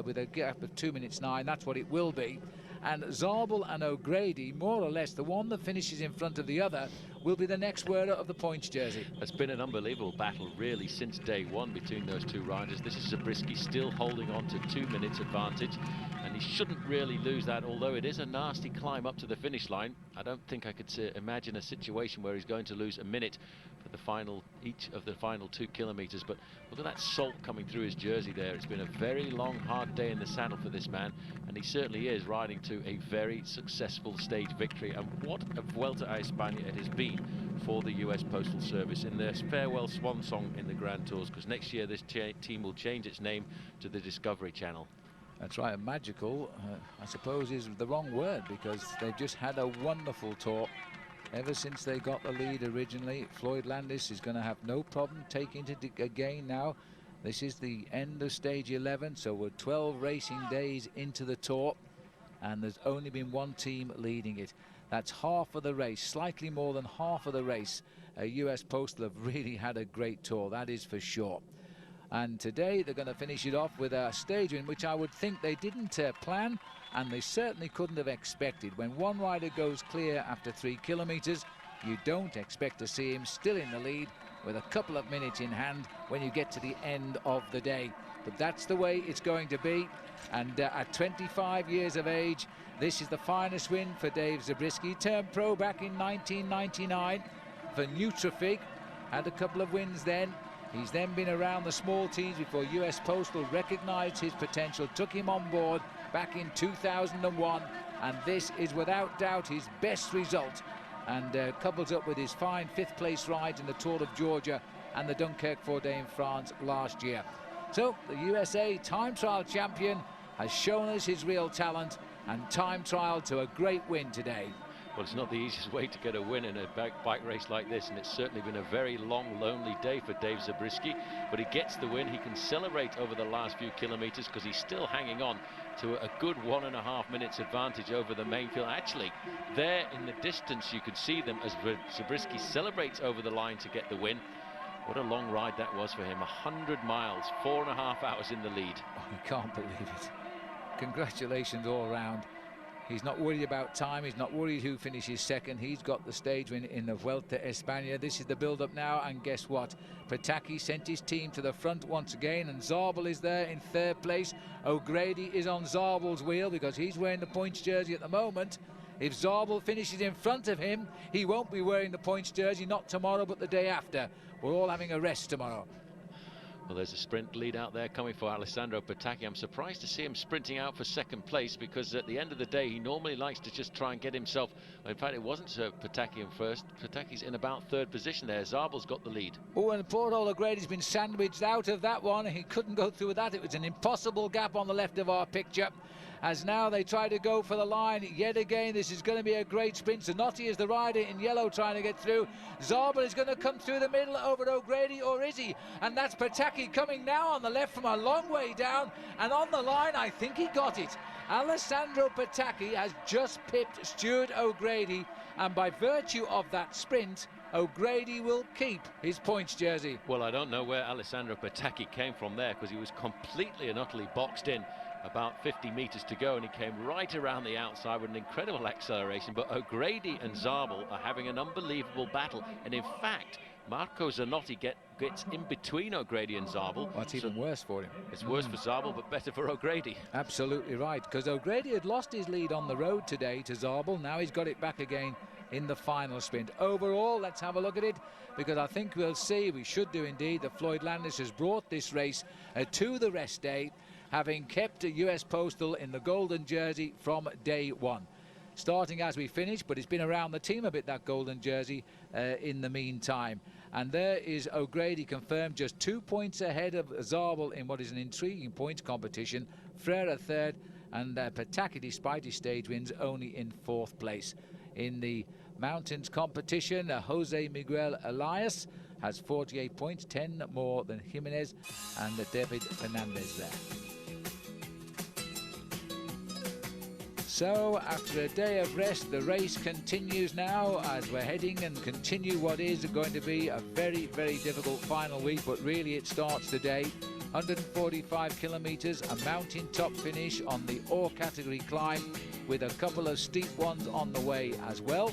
with a gap of 2 minutes 9. That's what it will be. And Zabel and O'Grady, more or less, the one that finishes in front of the other will be the next wearer of the points jersey. It's been an unbelievable battle, really, since day one between those two riders. This is Zabriskie still holding on to 2 minutes advantage, and he shouldn't really lose that, although it is a nasty climb up to the finish line. I don't think I could imagine a situation where he's going to lose a minute for each of the final 2 kilometres. But look at that salt coming through his jersey there. It's been a very long, hard day in the saddle for this man, and he certainly is riding to a very successful stage victory. And what a Vuelta a Espana it has been for the US Postal Service in their farewell swan song in the Grand Tours, because next year this team will change its name to the Discovery Channel. That's right, and magical, I suppose, is the wrong word, because they've just had a wonderful tour. Ever since they got the lead originally, Floyd Landis is going to have no problem taking it again now. This is the end of stage 11, so we're 12 racing days into the tour, and there's only been one team leading it. That's half of the race, slightly more than half of the race. US Postal have really had a great tour, that is for sure. And today they're going to finish it off with a stage win, which I would think they didn't plan, and they certainly couldn't have expected. When one rider goes clear after 3 kilometres, you don't expect to see him still in the lead with a couple of minutes in hand when you get to the end of the day. But that's the way it's going to be, and at 25 years of age, this is the finest win for Dave Zabriskie. He turned pro back in 1999 for Nutrafig, had a couple of wins then. He's then been around the small teams before US Postal recognised his potential, took him on board back in 2001, and this is without doubt his best result, and coupled up with his fine 5th place ride in the Tour of Georgia and the Dunkerque-Fourday in France last year. So the USA time trial champion has shown us his real talent and time trial to a great win today. Well, it's not the easiest way to get a win in a bike race like this, and it's certainly been a very long, lonely day for Dave Zabriskie, but he gets the win. He can celebrate over the last few kilometres because he's still hanging on to a good 1.5 minutes advantage over the main field. Actually, there in the distance you could see them as Zabriskie celebrates over the line to get the win. What a long ride that was for him, 100 miles, 4.5 hours in the lead. Oh, you can't believe it. Congratulations all round. He's not worried about time, he's not worried who finishes second. He's got the stage win in the Vuelta a Espana. This is the build-up now, and guess what? Pataki sent his team to the front once again, and Zabel is there in 3rd place. O'Grady is on Zabel's wheel because he's wearing the points jersey at the moment. If Zabel finishes in front of him, he won't be wearing the points jersey, not tomorrow but the day after. We're all having a rest tomorrow. Well, there's a sprint lead out there coming for Alessandro Pataki. I'm surprised to see him sprinting out for 2nd place, because at the end of the day he normally likes to just try and get himself, well, in fact it wasn't Pataki in first. Pataki's in about 3rd position there. Zabel's got the lead. Oh, and poor old O'Grady's been sandwiched out of that one. He couldn't go through with that. It was an impossible gap on the left of our picture, as now they try to go for the line yet again. This is going to be a great sprint. Zanotti is the rider in yellow trying to get through. Zabel is going to come through the middle over O'Grady, or is he? And that's Pataki coming now on the left from a long way down, and on the line I think he got it. Alessandro Patacchi has just pipped Stuart O'Grady, and by virtue of that sprint, O'Grady will keep his points jersey. Well, I don't know where Alessandro Patacchi came from there, because he was completely and utterly boxed in about 50 metres to go, and he came right around the outside with an incredible acceleration. But O'Grady and Zabel are having an unbelievable battle, and in fact Marco Zanotti gets in between O'Grady and Zabel. Well, it's even worse for him. It's worse for Zabel, but better for O'Grady. Absolutely right, because O'Grady had lost his lead on the road today to Zabel. Now he's got it back again in the final sprint. Overall, let's have a look at it, because I think we should do indeed, that Floyd Landis has brought this race to the rest day, having kept a US Postal in the golden jersey from day one. Starting as we finish, but it's been around the team a bit, that golden jersey, in the meantime. And there is O'Grady confirmed just 2 points ahead of Zabel in what is an intriguing points competition. Frere third, and Patacchi, despite his stage wins, only in fourth place. In the mountains competition, Jose Miguel Elias has 48 points, 10 more than Jimenez and David Fernandez there. So after a day of rest, the race continues now as we're heading and continue what is going to be a very, very difficult final week, but really it starts today. 145 kilometres, a mountain top finish on the all category climb with a couple of steep ones on the way as well.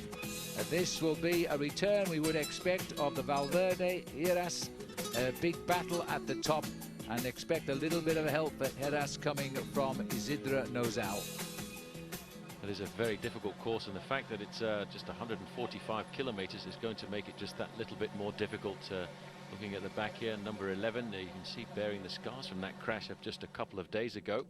This will be a return, we would expect, of the Valverde Heras, a big battle at the top, and expect a little bit of help for Heras coming from Isidre Nozal. It is a very difficult course, and the fact that it's just 145 kilometres is going to make it just that little bit more difficult. Looking at the back here, number 11, you can see bearing the scars from that crash of just a couple of days ago.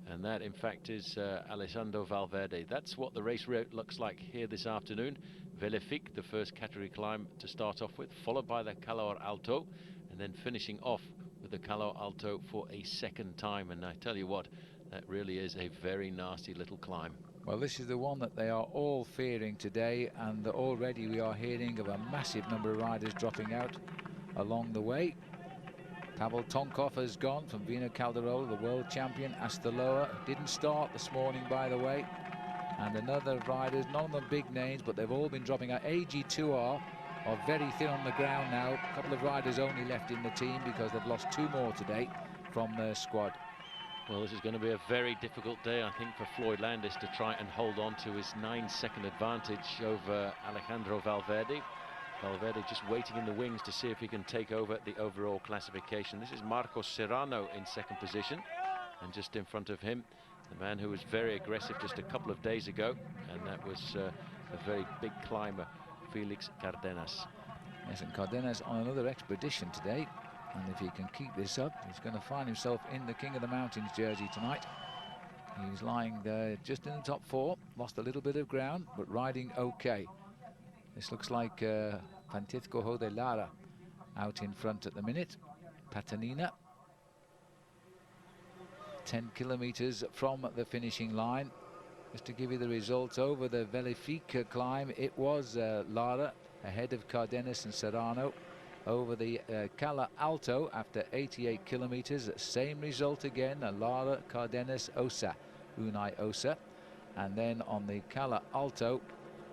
And that, in fact, is Alessandro Valverde. That's what the race route looks like here this afternoon. Velefik, the first category climb to start off with, followed by the Calor Alto, and then finishing off with the Calor Alto for a second time. And I tell you what, that really is a very nasty little climb. Well, this is the one that they are all fearing today, and already we are hearing of a massive number of riders dropping out along the way. Pavel Tonkov has gone from Vino Calderola, the world champion. Astaloa didn't start this morning, by the way. And another riders, none of them big names, but they've all been dropping out. AG2R are very thin on the ground now. A couple of riders only left in the team because they've lost 2 more today from their squad. Well, this is going to be a very difficult day, I think, for Floyd Landis to try and hold on to his 9-second advantage over Alejandro Valverde. Valverde just waiting in the wings to see if he can take over the overall classification. This is Marcos Serrano in second position, and just in front of him, the man who was very aggressive just a couple of days ago, and that was a very big climber, Felix Cardenas. Yes, and Cardenas on another expedition today. And if he can keep this up, he's going to find himself in the King of the Mountains jersey tonight. He's lying there just in the top 4, lost a little bit of ground, but riding okay. This looks like Francisco de Lara out in front at the minute. Patanina, 10 kilometres from the finishing line. Just to give you the results over the Velefik climb, it was Lara ahead of Cardenas and Serrano. Over the Cala Alto, after 88 kilometres, same result again, Lara, Cardenas, Osa, Unai Osa. And then on the Cala Alto,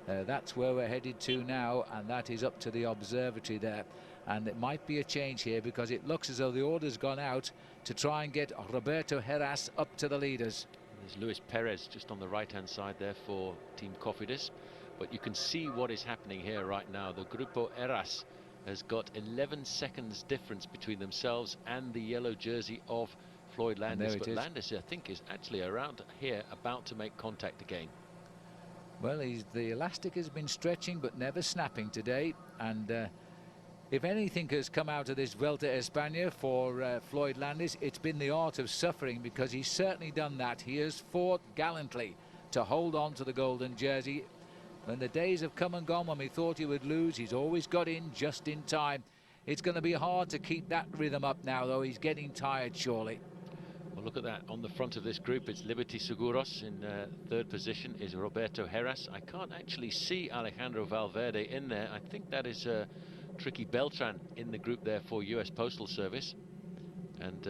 that's where we're headed to now, and that is up to the observatory there. And it might be a change here, because it looks as though the order's gone out to try and get Roberto Heras up to the leaders. There's Luis Perez just on the right-hand side there for Team Cofidis. But you can see what is happening here right now. The Grupo Heras has got 11 seconds difference between themselves and the yellow jersey of Floyd Landis. But Landis, I think, is actually around here about to make contact again. Well, the elastic has been stretching but never snapping today, and if anything has come out of this Vuelta Espana for Floyd Landis, it's been the art of suffering, because he's certainly done that. He has fought gallantly to hold on to the golden jersey. When the days have come and gone when we thought he would lose, he's always got in just in time. It's going to be hard to keep that rhythm up now, though. He's getting tired, surely. Well, look at that. On the front of this group, it's Liberty Seguros. In third position is Roberto Heras. I can't actually see Alejandro Valverde in there. I think that is Tricky Beltran in the group there for US Postal Service. And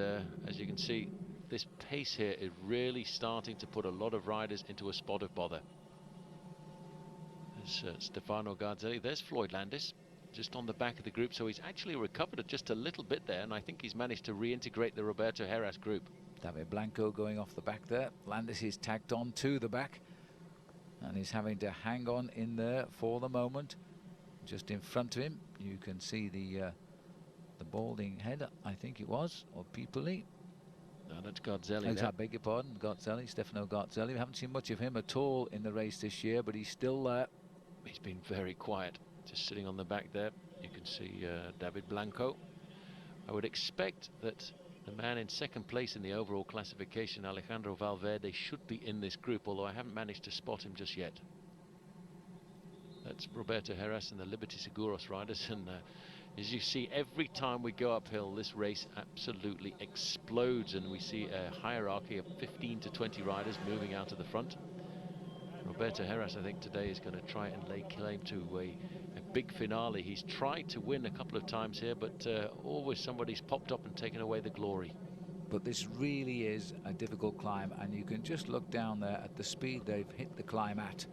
as you can see, this pace here is really starting to put a lot of riders into a spot of bother. There's Stefano Garzelli, there's Floyd Landis, just on the back of the group, so he's actually recovered just a little bit there, and I think he's managed to reintegrate the Roberto Heras group. David Blanco going off the back there. Landis is tacked on to the back, and he's having to hang on in there for the moment. Just in front of him, you can see the balding head, I think it was, or Pipoli. No, that's Garzelli. I beg your pardon, Garzelli, Stefano Garzelli. We haven't seen much of him at all in the race this year, but he's still there. He's been very quiet, just sitting on the back there. You can see David Blanco. I would expect that the man in second place in the overall classification, Alejandro Valverde, should be in this group, although I haven't managed to spot him just yet. That's Roberto Heras and the Liberty Seguros riders, and as you see, every time we go uphill, this race absolutely explodes, and we see a hierarchy of 15 to 20 riders moving out of the front. Roberto Heras, I think, today is going to try and lay claim to a big finale. He's tried to win a couple of times here, but always somebody's popped up and taken away the glory. But this really is a difficult climb, and you can just look down there at the speed they've hit the climb at,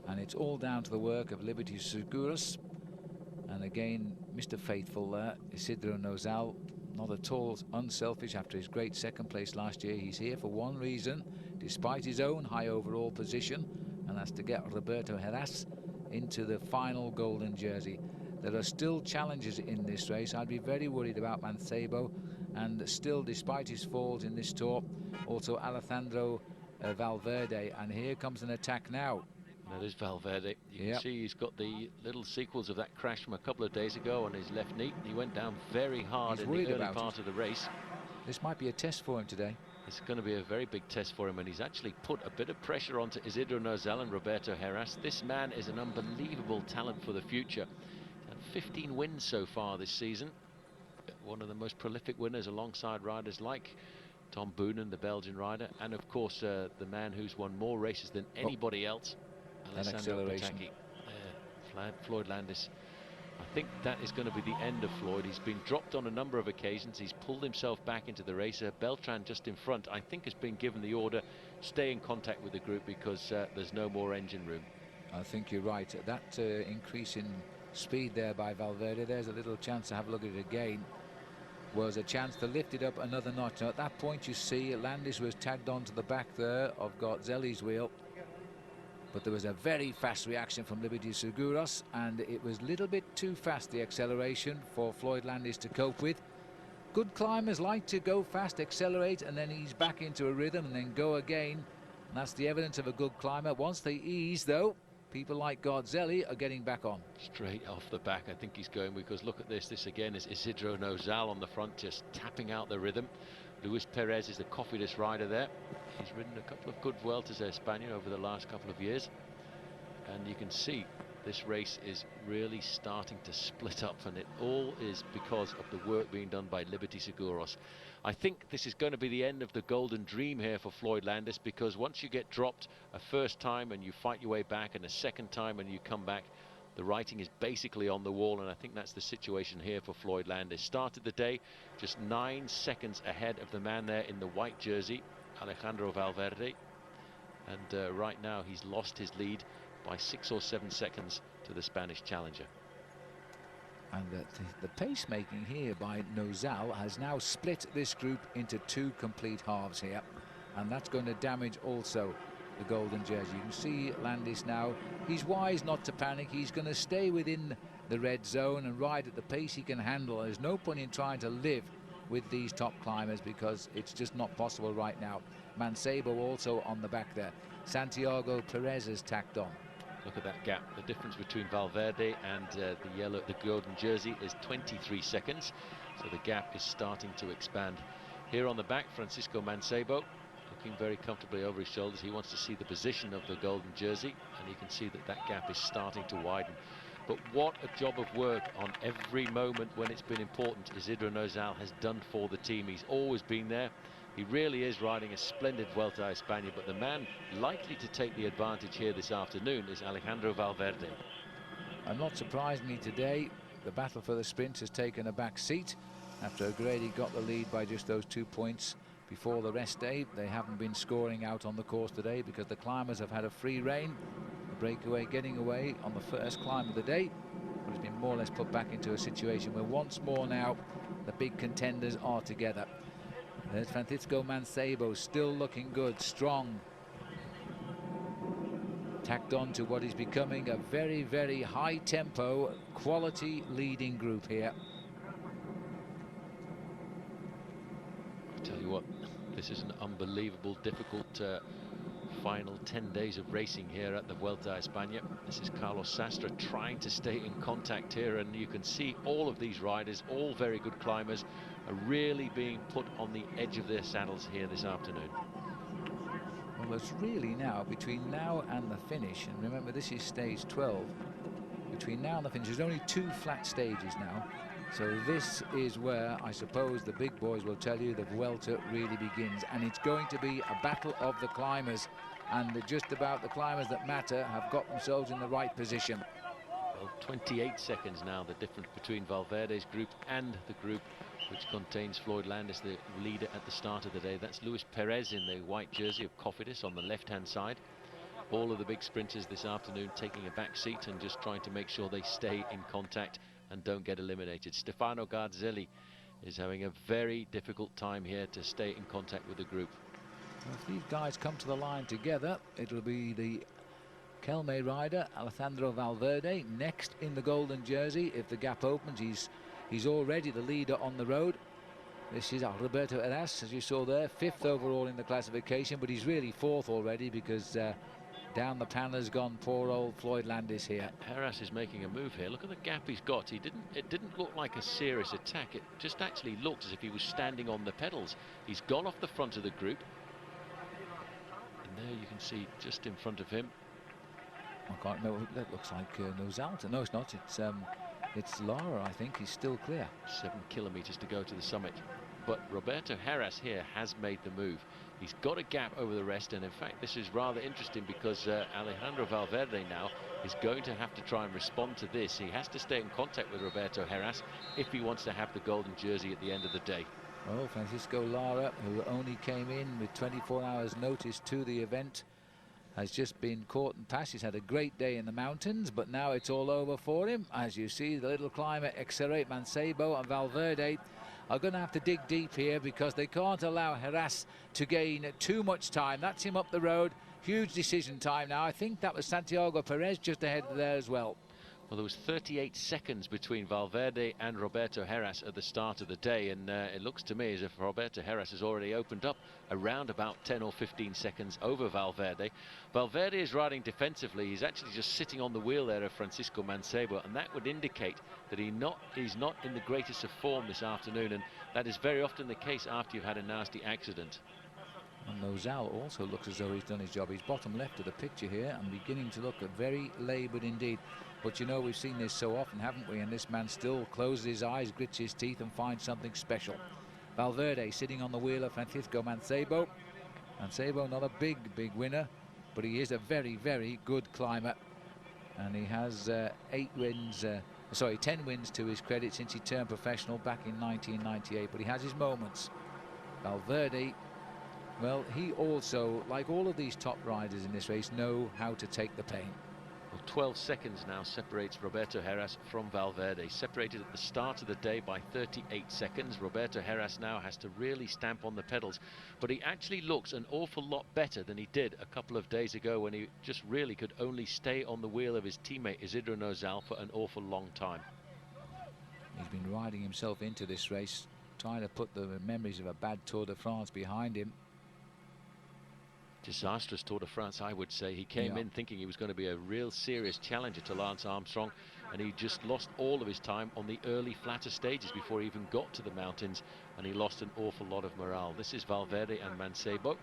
and it's all down to the work of Liberty Seguros. And again, Mr. Faithful there, Isidro Nozal, not at all unselfish after his great second place last year. He's here for one reason, despite his own high overall position, and that's to get Roberto Heras into the final golden jersey. There are still challenges in this race. I'd be very worried about Mancebo, and still, despite his falls in this tour, also Alejandro Valverde. And here comes an attack now. That is Valverde. You can see he's got the little sequels of that crash from a couple of days ago on his left knee. He went down very hard in the early part of the race. This might be a test for him today. It's going to be a very big test for him, and he's actually put a bit of pressure onto Isidro Nozal and Roberto Heras. This man is an unbelievable talent for the future. He's had 15 wins so far this season. One of the most prolific winners alongside riders like Tom Boonen, the Belgian rider, and of course the man who's won more races than anybody else, Alessandro Petacchi. Floyd Landis. I think that is going to be the end of Floyd. He's been dropped on a number of occasions. He's pulled himself back into the race. Beltran just in front, I think, has been given the order, stay in contact with the group because there's no more engine room. I think you're right. That increase in speed there by Valverde, there's a little chance to have a look at it again, was a chance to lift it up another notch. Now at that point you see Landis was tagged onto the back there of Garzelli's wheel, but there was a very fast reaction from Liberty Seguros, and it was a little bit too fast, the acceleration, for Floyd Landis to cope with. Good climbers like to go fast, accelerate, and then ease back into a rhythm and then go again, and that's the evidence of a good climber. Once they ease though, people like Garzelli are getting back on. Straight off the back I think he's going, because look at this. This again is Isidro Nozal on the front, just tapping out the rhythm. Luis Perez is the coffeeless rider there. He's ridden a couple of good Vueltas Espana over the last couple of years, and you can see this race is really starting to split up, and it all is because of the work being done by Liberty Seguros. I think this is going to be the end of the golden dream here for Floyd Landis, because once you get dropped a first time and you fight your way back, and a second time and you come back, the writing is basically on the wall, and I think that's the situation here for Floyd Landis. Started the day just 9 seconds ahead of the man there in the white jersey, Alejandro Valverde, and right now he's lost his lead by 6 or 7 seconds to the Spanish challenger. And the pace-making here by Nozal has now split this group into 2 complete halves here, and that's going to damage also the golden jersey. You can see Landis now, he's wise not to panic. He's going to stay within the red zone and ride at the pace he can handle. There's no point in trying to live with these top climbers, because it's just not possible right now. Mancebo also on the back there. Santiago Perez has tacked on. Look at that gap. The difference between Valverde and the golden jersey is 23 seconds. So the gap is starting to expand. Here on the back, Francisco Mancebo, looking very comfortably over his shoulders. He wants to see the position of the golden jersey, and you can see that that gap is starting to widen. But what a job of work on every moment when it's been important Isidro Nozal has done for the team. He's always been there. He really is riding a splendid Vuelta a España, but the man likely to take the advantage here this afternoon is Alejandro Valverde. And not surprisingly today, the battle for the sprint has taken a back seat after O'Grady got the lead by just those 2 points before the rest day. They haven't been scoring out on the course today because the climbers have had a free rein. The breakaway getting away on the first climb of the day, but it's been more or less put back into a situation where once more now the big contenders are together. There's Francisco Mancebo, still looking good, strong, tacked on to what is becoming a very, very high tempo, quality leading group here. I tell you what, this is an unbelievable, difficult final 10 days of racing here at the Vuelta a Espana. This is Carlos Sastre trying to stay in contact here, and you can see all of these riders, all very good climbers, are really being put on the edge of their saddles here this afternoon. Well, it's really now, between now and the finish, and remember this is stage 12, between now and the finish there's only 2 flat stages now. So this is where I suppose the big boys will tell you the Vuelta really begins, and it's going to be a battle of the climbers, and just about the climbers that matter have got themselves in the right position. Well, 28 seconds now, the difference between Valverde's group and the group which contains Floyd Landis, the leader at the start of the day. That's Luis Perez in the white jersey of Cofidis on the left-hand side. All of the big sprinters this afternoon taking a back seat and just trying to make sure they stay in contact and don't get eliminated. Stefano Garzelli is having a very difficult time here to stay in contact with the group. Well, if these guys come to the line together, it'll be the Kelme rider Alejandro Valverde next in the golden jersey. If the gap opens, he's already the leader on the road. This is Roberto Heras, as you saw there, 5th overall in the classification, but he's really 4th already because down the pan has gone poor old Floyd Landis here. Heras is making a move here. Look at the gap he's got. It didn't look like a serious attack. It just actually looked as if he was standing on the pedals. He's gone off the front of the group, and there you can see just in front of him. I can't remember. That looks like Nozalta. No, it's not. It's Lara. I think he's still clear. 7 kilometers to go to the summit. But Roberto Heras here has made the move. He's got a gap over the rest, and in fact this is rather interesting because Alejandro Valverde now is going to have to try and respond to this. He has to stay in contact with Roberto Heras if he wants to have the golden jersey at the end of the day. Oh, Francisco Lara, who only came in with 24 hours notice to the event, has just been caught and passed. He's had a great day in the mountains, but now it's all over for him. As you see, the little climber Xereit, Mancebo and Valverde are going to have to dig deep here because they can't allow Heras to gain too much time. That's him up the road. Huge decision time now. I think that was Santiago Perez just ahead there as well. Well, there was 38 seconds between Valverde and Roberto Heras at the start of the day, and it looks to me as if Roberto Heras has already opened up around about 10 or 15 seconds over Valverde. Valverde is riding defensively. He's actually just sitting on the wheel there of Francisco Mancebo, and that would indicate that he's not in the greatest of form this afternoon, and that is very often the case after you've had a nasty accident. And Nozal also looks as though he's done his job. He's bottom left of the picture here and beginning to look very laboured indeed. But you know, we've seen this so often, haven't we? And this man still closes his eyes, grits his teeth and finds something special. Valverde sitting on the wheel of Francisco Mancebo. Mancebo not a big winner, but he is a very, very good climber. And he has 10 wins to his credit since he turned professional back in 1998. But he has his moments. Valverde, well, he also, like all of these top riders in this race, know how to take the pain. Well, 12 seconds now separates Roberto Heras from Valverde. Separated at the start of the day by 38 seconds. Roberto Heras now has to really stamp on the pedals, but he actually looks an awful lot better than he did a couple of days ago when he just really could only stay on the wheel of his teammate Isidro Nozal for an awful long time. He's been riding himself into this race, trying to put the memories of a bad Tour de France behind him. Disastrous Tour de France, I would say. He came in thinking he was going to be a real serious challenger to Lance Armstrong, and he just lost all of his time on the early flatter stages before he even got to the mountains, and he lost an awful lot of morale. This is Valverde and Mancebo.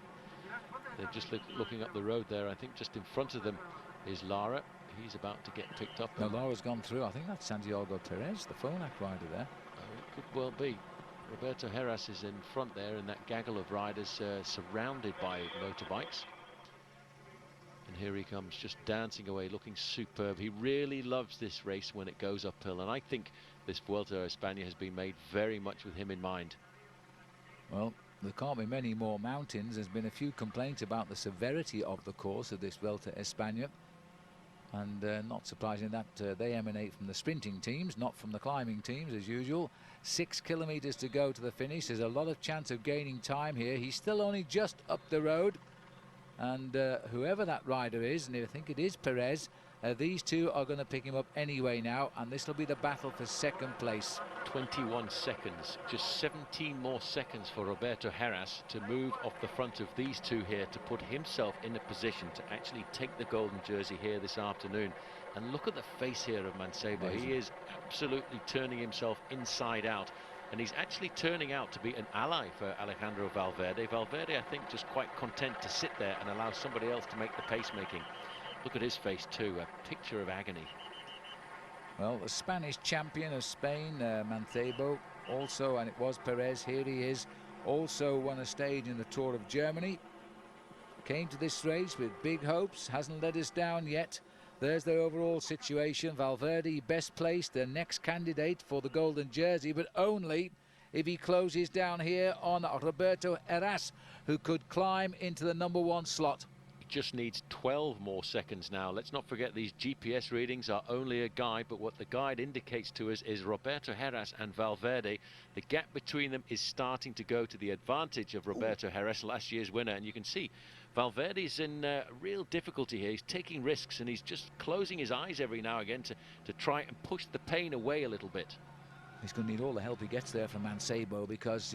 They're just looking up the road there. I think just in front of them is Lara. He's about to get picked up. No, Lara's gone through. I think that's Santiago Perez, the Phonak rider there. Oh, it could well be. Roberto Heras is in front there in that gaggle of riders surrounded by motorbikes. And here he comes, just dancing away, looking superb. He really loves this race when it goes uphill, and I think this Vuelta a Espana has been made very much with him in mind. Well, There can't be many more mountains. There's been a few complaints about the severity of the course of this Vuelta Espana. And not surprising that they emanate from the sprinting teams, not from the climbing teams as usual. 6 kilometers to go to the finish. There's a lot of chance of gaining time here. He's still only just up the road. And whoever that rider is, and I think it is Perez, these two are going to pick him up anyway now, and this will be the battle for second place. 21 seconds, just 17 more seconds for Roberto Heras to move off the front of these two here, to put himself in a position to actually take the golden jersey here this afternoon. And look at the face here of Mancebo. Amazing. He is absolutely turning himself inside out, and he's actually turning out to be an ally for Alejandro Valverde. Valverde, I think, just quite content to sit there and allow somebody else to make the pace-making. Look at his face too, a picture of agony. Well, the Spanish champion of Spain, Mancebo, also, and it was Perez, here he is, also won a stage in the Tour of Germany. Came to this race with big hopes, hasn't let us down yet. There's their overall situation. Valverde best placed, the next candidate for the golden jersey, but only if he closes down here on Roberto Heras, who could climb into the #1 slot. Just needs 12 more seconds now. Let's not forget these GPS readings are only a guide, but what the guide indicates to us is Roberto Heras and Valverde. The gap between them is starting to go to the advantage of Roberto Heras, last year's winner, and you can see Valverde's in real difficulty here. He's taking risks and he's just closing his eyes every now and again to try and push the pain away a little bit. He's going to need all the help he gets there from Mancebo, because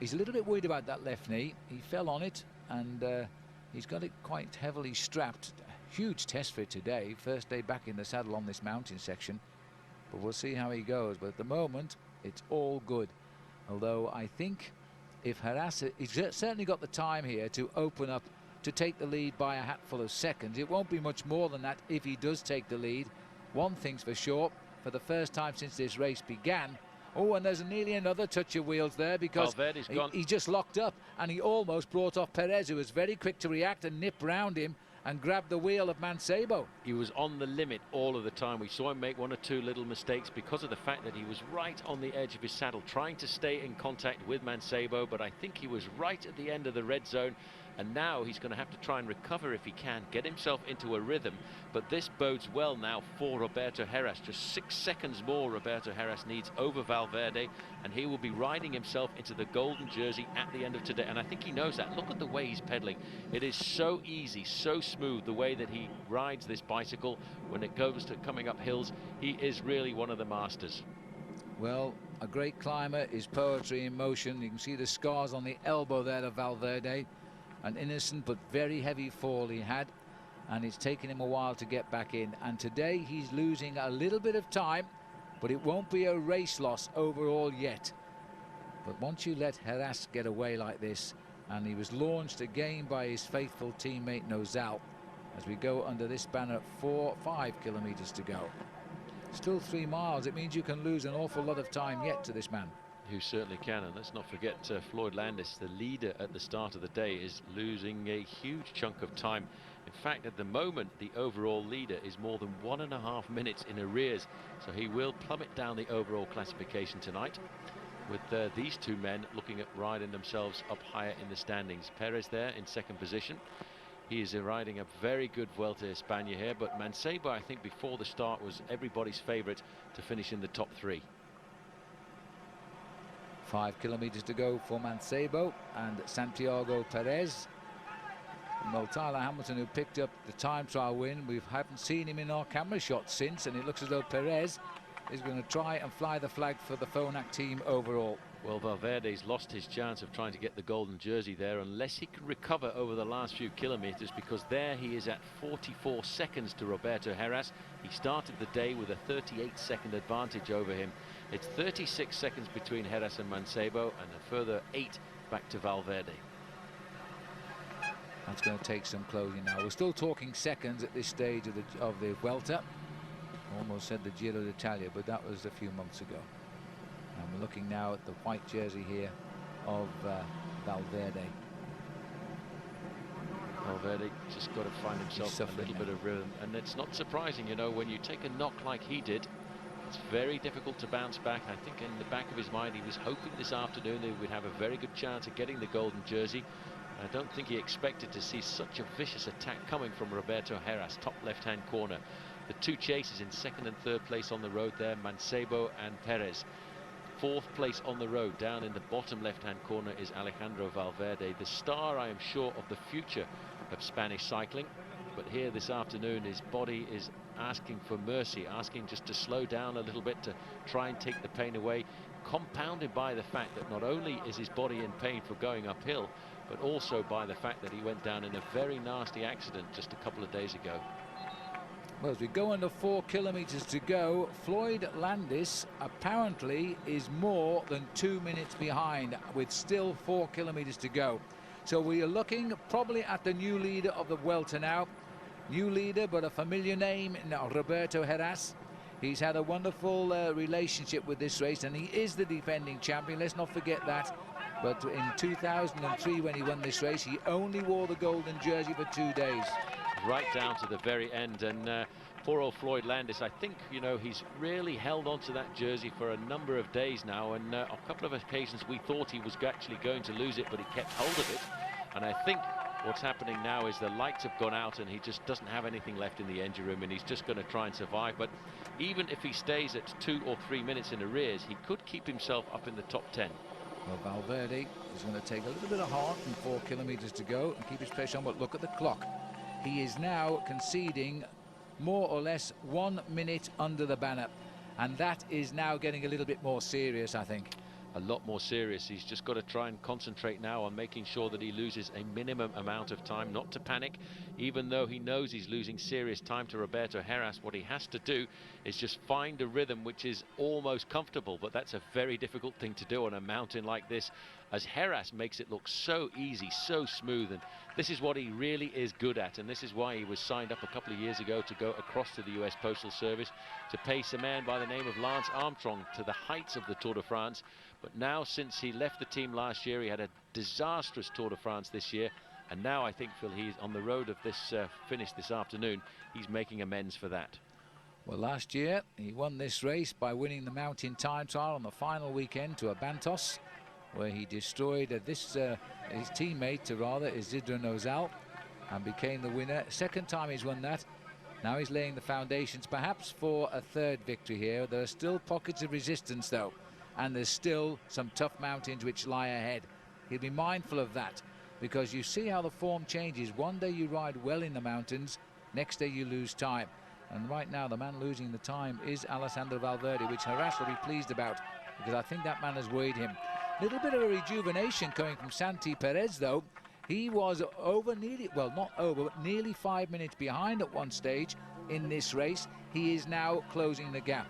he's a little bit worried about that left knee. He fell on it, and he's got it quite heavily strapped. Huge test for it today. First day back in the saddle on this mountain section. But we'll see how he goes. But at the moment, it's all good. Although I think if Heras, he's certainly got the time here to open up, to take the lead by a hatful of seconds. It won't be much more than that if he does take the lead. One thing's for sure, for the first time since this race began. Oh, and there's nearly another touch of wheels there, because he just locked up, and he almost brought off Perez, who was very quick to react and nip round him and grab the wheel of Mancebo. He was on the limit all of the time. We saw him make one or two little mistakes because of the fact that he was right on the edge of his saddle, trying to stay in contact with Mancebo, but I think he was right at the end of the red zone, and now he's going to have to try and recover if he can, get himself into a rhythm. But this bodes well now for Roberto Heras. Just 6 seconds more Roberto Heras needs over Valverde, and he will be riding himself into the golden jersey at the end of today. And I think he knows that. Look at the way he's pedaling. It is so easy, so smooth, the way that he rides this bicycle when it goes to coming up hills. He is really one of the masters. Well, a great climber is poetry in motion. You can see the scars on the elbow there of Valverde. An innocent but very heavy fall he had, and it's taken him a while to get back in. And today he's losing a little bit of time, but it won't be a race loss overall yet. But once you let Heras get away like this, and he was launched again by his faithful teammate Nozal, as we go under this banner, 5 kilometers to go. Still 3 miles. It means you can lose an awful lot of time yet to this man. Who certainly can, and let's not forget Floyd Landis, the leader at the start of the day, is losing a huge chunk of time. In fact, at the moment, the overall leader is more than 1.5 minutes in arrears, so he will plummet down the overall classification tonight, with these two men looking at riding themselves up higher in the standings. Perez there in second position. He is riding a very good Vuelta Espana here, but Mancebo, I think, before the start was everybody's favourite to finish in the top 3. 5 kilometers to go for Mancebo and Santiago Perez. Well, Tyler Hamilton, who picked up the time trial win, we haven't seen him in our camera shot since, and it looks as though Perez is going to try and fly the flag for the Phonak team overall. Well, Valverde's lost his chance of trying to get the golden jersey there unless he can recover over the last few kilometers, because there he is at 44 seconds to Roberto Heras. He started the day with a 38-second advantage over him. It's 36 seconds between Heras and Mancebo, and a further 8 back to Valverde. That's going to take some closing now. We're still talking seconds at this stage of the Vuelta. Almost said the Giro d'Italia, but that was a few months ago. And we're looking now at the white jersey here of Valverde. Valverde just got to find himself a little bit of rhythm, and it's not surprising, you know, when you take a knock like he did It's very difficult to bounce back. I think in the back of his mind he was hoping this afternoon they would have a very good chance of getting the golden jersey. I don't think he expected to see such a vicious attack coming from Roberto Heras, top left-hand corner. The two chasers in second and third place on the road there, Mancebo and Perez. Fourth place on the road, down in the bottom left-hand corner, is Alejandro Valverde, the star, I am sure, of the future of Spanish cycling. But here this afternoon, his body is asking for mercy, asking just to slow down a little bit to try and take the pain away, compounded by the fact that not only is his body in pain for going uphill, but also by the fact that he went down in a very nasty accident just a couple of days ago. Well, as we go under 4 kilometres to go, Floyd Landis apparently is more than 2 minutes behind with still 4 kilometres to go. So we are looking probably at the new leader of the Vuelta now. New leader, but a familiar name, Roberto Heras. He's had a wonderful relationship with this race, and he is the defending champion. Let's not forget that. But in 2003, when he won this race, he only wore the golden jersey for 2 days. Right down to the very end, and poor old Floyd Landis, I think, you know, he's really held on to that jersey for a number of days now, and a couple of occasions we thought he was actually going to lose it, but he kept hold of it. And I think what's happening now is the lights have gone out and he just doesn't have anything left in the engine room, and he's just going to try and survive. But even if he stays at 2 or 3 minutes in arrears, he could keep himself up in the top 10. Well, Valverde is going to take a little bit of heart and 4 kilometres to go and keep his pressure on, but look at the clock. He is now conceding more or less 1 minute under the banner, and that is now getting a little bit more serious, I think. A lot more serious. He's just got to try and concentrate now on making sure that he loses a minimum amount of time, not to panic. Even though he knows he's losing serious time to Roberto Heras, what he has to do is just find a rhythm which is almost comfortable, but that's a very difficult thing to do on a mountain like this, as Heras makes it look so easy, so smooth, and this is what he really is good at, and this is why he was signed up a couple of years ago to go across to the US Postal Service to pace a man by the name of Lance Armstrong to the heights of the Tour de France. But now, since he left the team last year, he had a disastrous Tour de France this year, and now I think, Phil, he's on the road of this finish this afternoon. He's making amends for that. Well, last year he won this race by winning the mountain time trial on the final weekend to Abantos, where he destroyed his teammate, Isidro Nozal, and became the winner. Second time he's won that. Now he's laying the foundations perhaps for a third victory here. There are still pockets of resistance though, and there's still some tough mountains which lie ahead. He'll be mindful of that, because you see how the form changes. One day you ride well in the mountains, next day you lose time. And right now the man losing the time is Alejandro Valverde, which Heras will be pleased about, because I think that man has worried him. Little bit of a rejuvenation coming from Santi Perez though. He was nearly 5 minutes behind at one stage in this race. He is now closing the gap.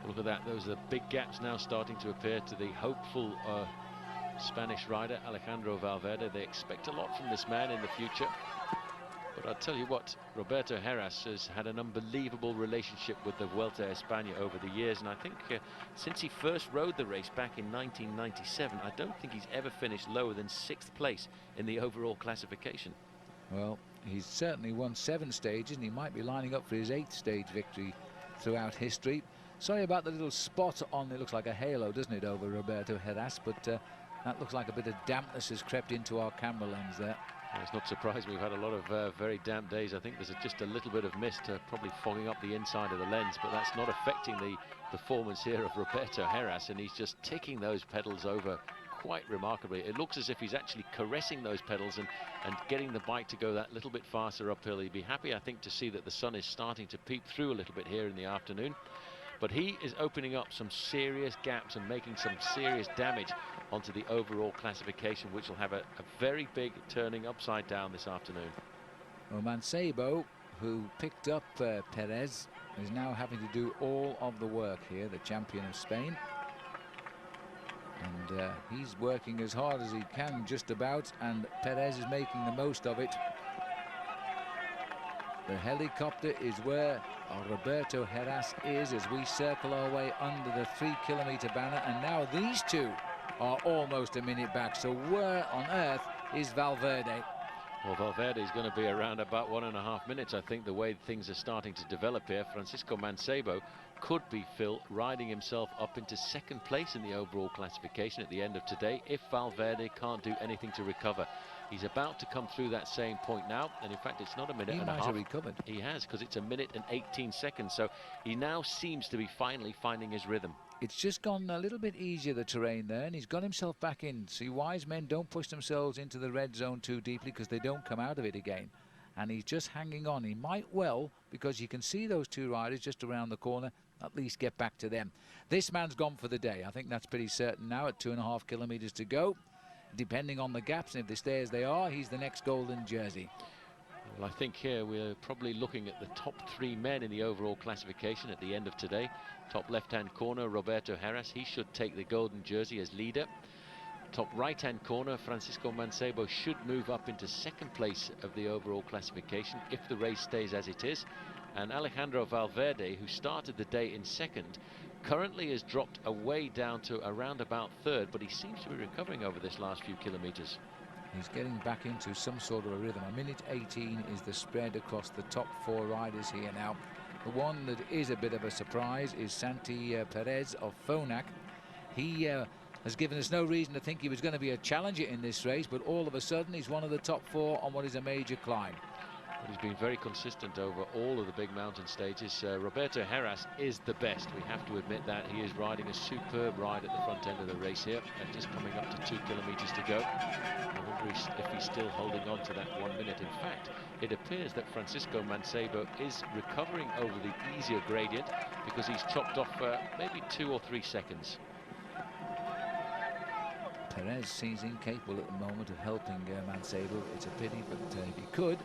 Look at that, those are big gaps now starting to appear to the hopeful Spanish rider Alejandro Valverde. They expect a lot from this man in the future. But I'll tell you what, Roberto Heras has had an unbelievable relationship with the Vuelta Espana over the years, and I think since he first rode the race back in 1997, I don't think he's ever finished lower than 6th place in the overall classification. Well, he's certainly won 7 stages, and he might be lining up for his 8th stage victory throughout history. Sorry about the little spot on, it looks like a halo, doesn't it, over Roberto Heras, but that looks like a bit of dampness has crept into our camera lens there. It's not surprising. We've had a lot of very damp days. I think there's just a little bit of mist probably fogging up the inside of the lens, but that's not affecting the performance here of Roberto Heras, and he's just ticking those pedals over quite remarkably. It looks as if he's actually caressing those pedals and getting the bike to go that little bit faster uphill. He'd be happy, I think, to see that the sun is starting to peep through a little bit here in the afternoon. But he is opening up some serious gaps and making some serious damage onto the overall classification, which will have a very big turning upside down this afternoon. Well, Mancebo, who picked up Perez, is now having to do all of the work here, the champion of Spain. And he's working as hard as he can just about, and Perez is making the most of it. The helicopter is where Roberto Heras is as we circle our way under the 3 kilometre banner, and now these two are almost a minute back. So where on earth is Valverde? Well, Valverde is going to be around about 1.5 minutes. I think the way things are starting to develop here, Francisco Mancebo could be, Phil, riding himself up into second place in the overall classification at the end of today if Valverde can't do anything to recover. He's about to come through that same point now, and in fact it's not a minute and a half. He might have recovered. He has, because it's 1 minute and 18 seconds, so he now seems to be finally finding his rhythm. It's just gone a little bit easier, the terrain there, and he's got himself back in. See, wise men don't push themselves into the red zone too deeply because they don't come out of it again. And he's just hanging on. He might well, because you can see those two riders just around the corner, at least get back to them. This man's gone for the day. I think that's pretty certain now at 2.5 kilometres to go. Depending on the gaps, and if they stay as they are, he's the next golden jersey. Well, I think here we're probably looking at the top 3 men in the overall classification at the end of today. Top left-hand corner, Roberto Heras. He should take the golden jersey as leader. Top right-hand corner, Francisco Mancebo should move up into second place of the overall classification if the race stays as it is. And Alejandro Valverde, who started the day in second, currently has dropped away down to around about third, but he seems to be recovering over this last few kilometres. He's getting back into some sort of a rhythm. 1 minute 18 is the spread across the top 4 riders here now. The one that is a bit of a surprise is Santi Perez of Phonak. He has given us no reason to think he was going to be a challenger in this race, but all of a sudden he's one of the top 4 on what is a major climb. But he's been very consistent over all of the big mountain stages. Roberto Heras is the best. We have to admit that. He is riding a superb ride at the front end of the race here, and just coming up to 2 kilometres to go. I wonder if he's still holding on to that 1 minute. In fact, it appears that Francisco Mancebo is recovering over the easier gradient because he's chopped off maybe 2 or 3 seconds. Perez seems incapable at the moment of helping Mancebo. It's a pity, but if he could.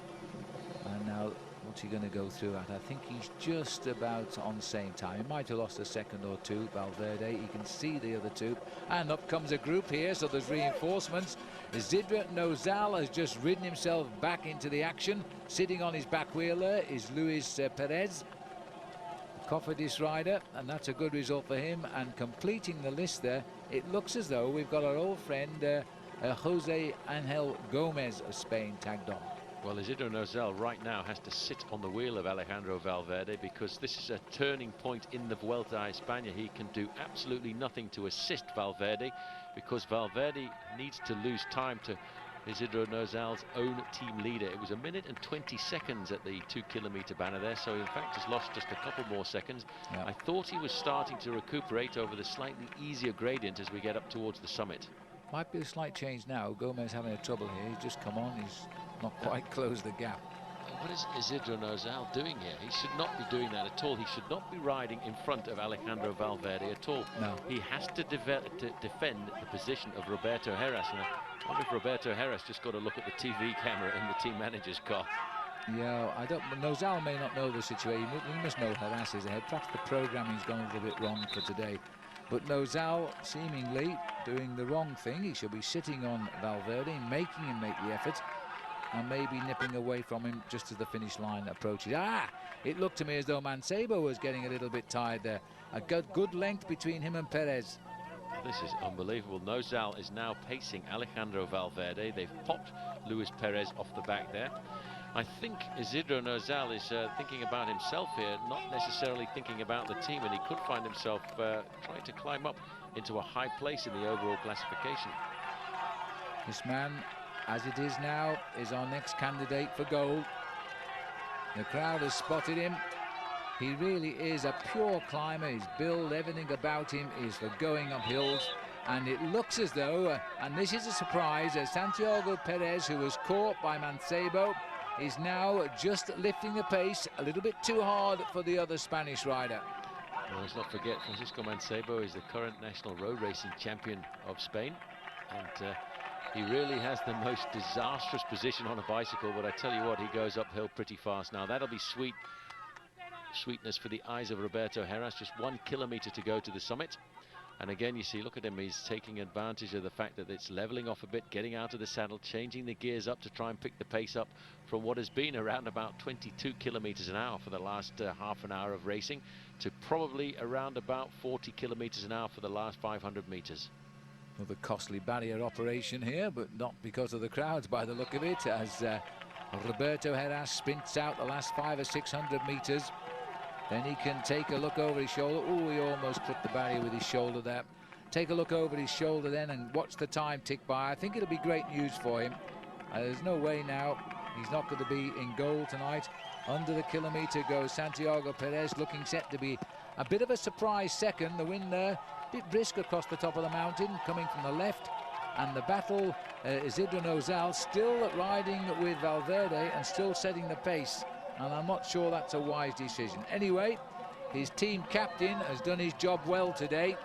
And now, what's he going to go through at? I think he's just about on the same time. He might have lost a second or two, Valverde. He can see the other two. And up comes a group here, so there's reinforcements. Isidro Nozal has just ridden himself back into the action. Sitting on his back wheel there is Luis Perez, the Cofidis rider, and that's a good result for him. And completing the list there, it looks as though we've got our old friend Jose Angel Gomez of Spain tagged on. Well, Isidro Nozal right now has to sit on the wheel of Alejandro Valverde because this is a turning point in the Vuelta a Espana. He can do absolutely nothing to assist Valverde because Valverde needs to lose time to Isidro Nozal's own team leader. It was 1 minute and 20 seconds at the 2 kilometre banner there, so in fact has lost just a couple more seconds. Yeah. I thought he was starting to recuperate over the slightly easier gradient as we get up towards the summit. Might be a slight change now. Gomez having a trouble here. He's just come on. He's not quite closed the gap. What is Isidro Nozal doing here? He should not be doing that at all. He should not be riding in front of Alejandro Valverde at all. No. He has to defend the position of Roberto Heras. And I wonder if Roberto Heras just got to look at the TV camera in the team manager's car. Yeah, I don't. Nozal may not know the situation. He must know Heras is ahead. Perhaps the programming's gone a little bit wrong for today. But Nozal seemingly doing the wrong thing. He should be sitting on Valverde, making him make the effort, and maybe nipping away from him just as the finish line approaches. It looked to me as though Mancebo was getting a little bit tired there. A good length between him and Perez. This is unbelievable. Nozal is now pacing Alejandro Valverde. They've popped Luis Perez off the back there. I think Isidro Nozal is thinking about himself here, not necessarily thinking about the team, and he could find himself trying to climb up into a high place in the overall classification. This man, as it is now, is our next candidate for gold. The crowd has spotted him. He really is a pure climber. His build, everything about him is for going up hills. And it looks as though, and this is a surprise, Santiago Perez, who was caught by Mancebo, is now just lifting the pace a little bit too hard for the other Spanish rider. Well, let's not forget, Francisco Mancebo is the current national road racing champion of Spain. And he really has the most disastrous position on a bicycle, but I tell you what, he goes uphill pretty fast now. That'll be sweetness for the eyes of Roberto Heras. Just 1 kilometre to go to the summit. And again, you see, look at him, he's taking advantage of the fact that it's leveling off a bit, getting out of the saddle, changing the gears up to try and pick the pace up from what has been around about 22 kilometres an hour for the last half an hour of racing to probably around about 40 kilometres an hour for the last 500 metres. Another costly barrier operation here, but not because of the crowds by the look of it, as Roberto Heras sprints out the last 500 or 600 metres. Then he can take a look over his shoulder. Oh, he almost clipped the barrier with his shoulder there. Take a look over his shoulder then and watch the time tick by. I think it'll be great news for him. There's no way now he's not going to be in goal tonight. Under the kilometre goes Santiago Perez, looking set to be a bit of a surprise second. The wind there, a bit brisk across the top of the mountain, coming from the left. And the battle, Isidro Nozal still riding with Valverde and still setting the pace. And I'm not sure that's a wise decision. Anyway, his team captain has done his job well today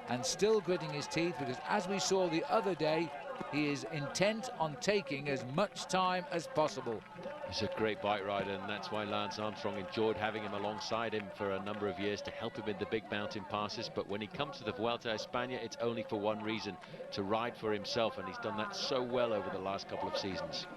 and still gritting his teeth, because as we saw the other day, he is intent on taking as much time as possible. He's a great bike rider, and that's why Lance Armstrong enjoyed having him alongside him for a number of years to help him in the big mountain passes. But when he comes to the Vuelta a España, it's only for one reason: to ride for himself, and he's done that so well over the last couple of seasons.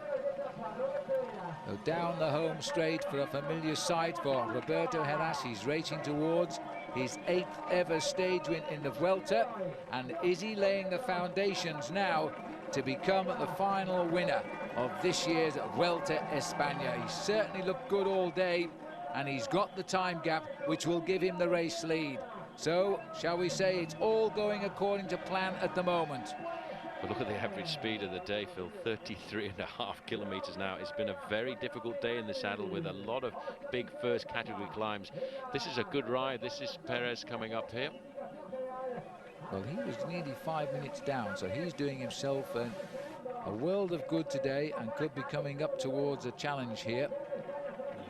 So down the home straight for a familiar sight for Roberto Heras. He's racing towards his 8th ever stage win in the Vuelta, and is he laying the foundations now to become the final winner of this year's Vuelta España? He certainly looked good all day, and he's got the time gap which will give him the race lead. So shall we say it's all going according to plan at the moment? But look at the average speed of the day, Phil, 33.5 kilometres now. It's been a very difficult day in the saddle with a lot of big first category climbs. This is a good ride. This is Perez coming up here. Well, he was nearly 5 minutes down, so he's doing himself a world of good today and could be coming up towards a challenge here.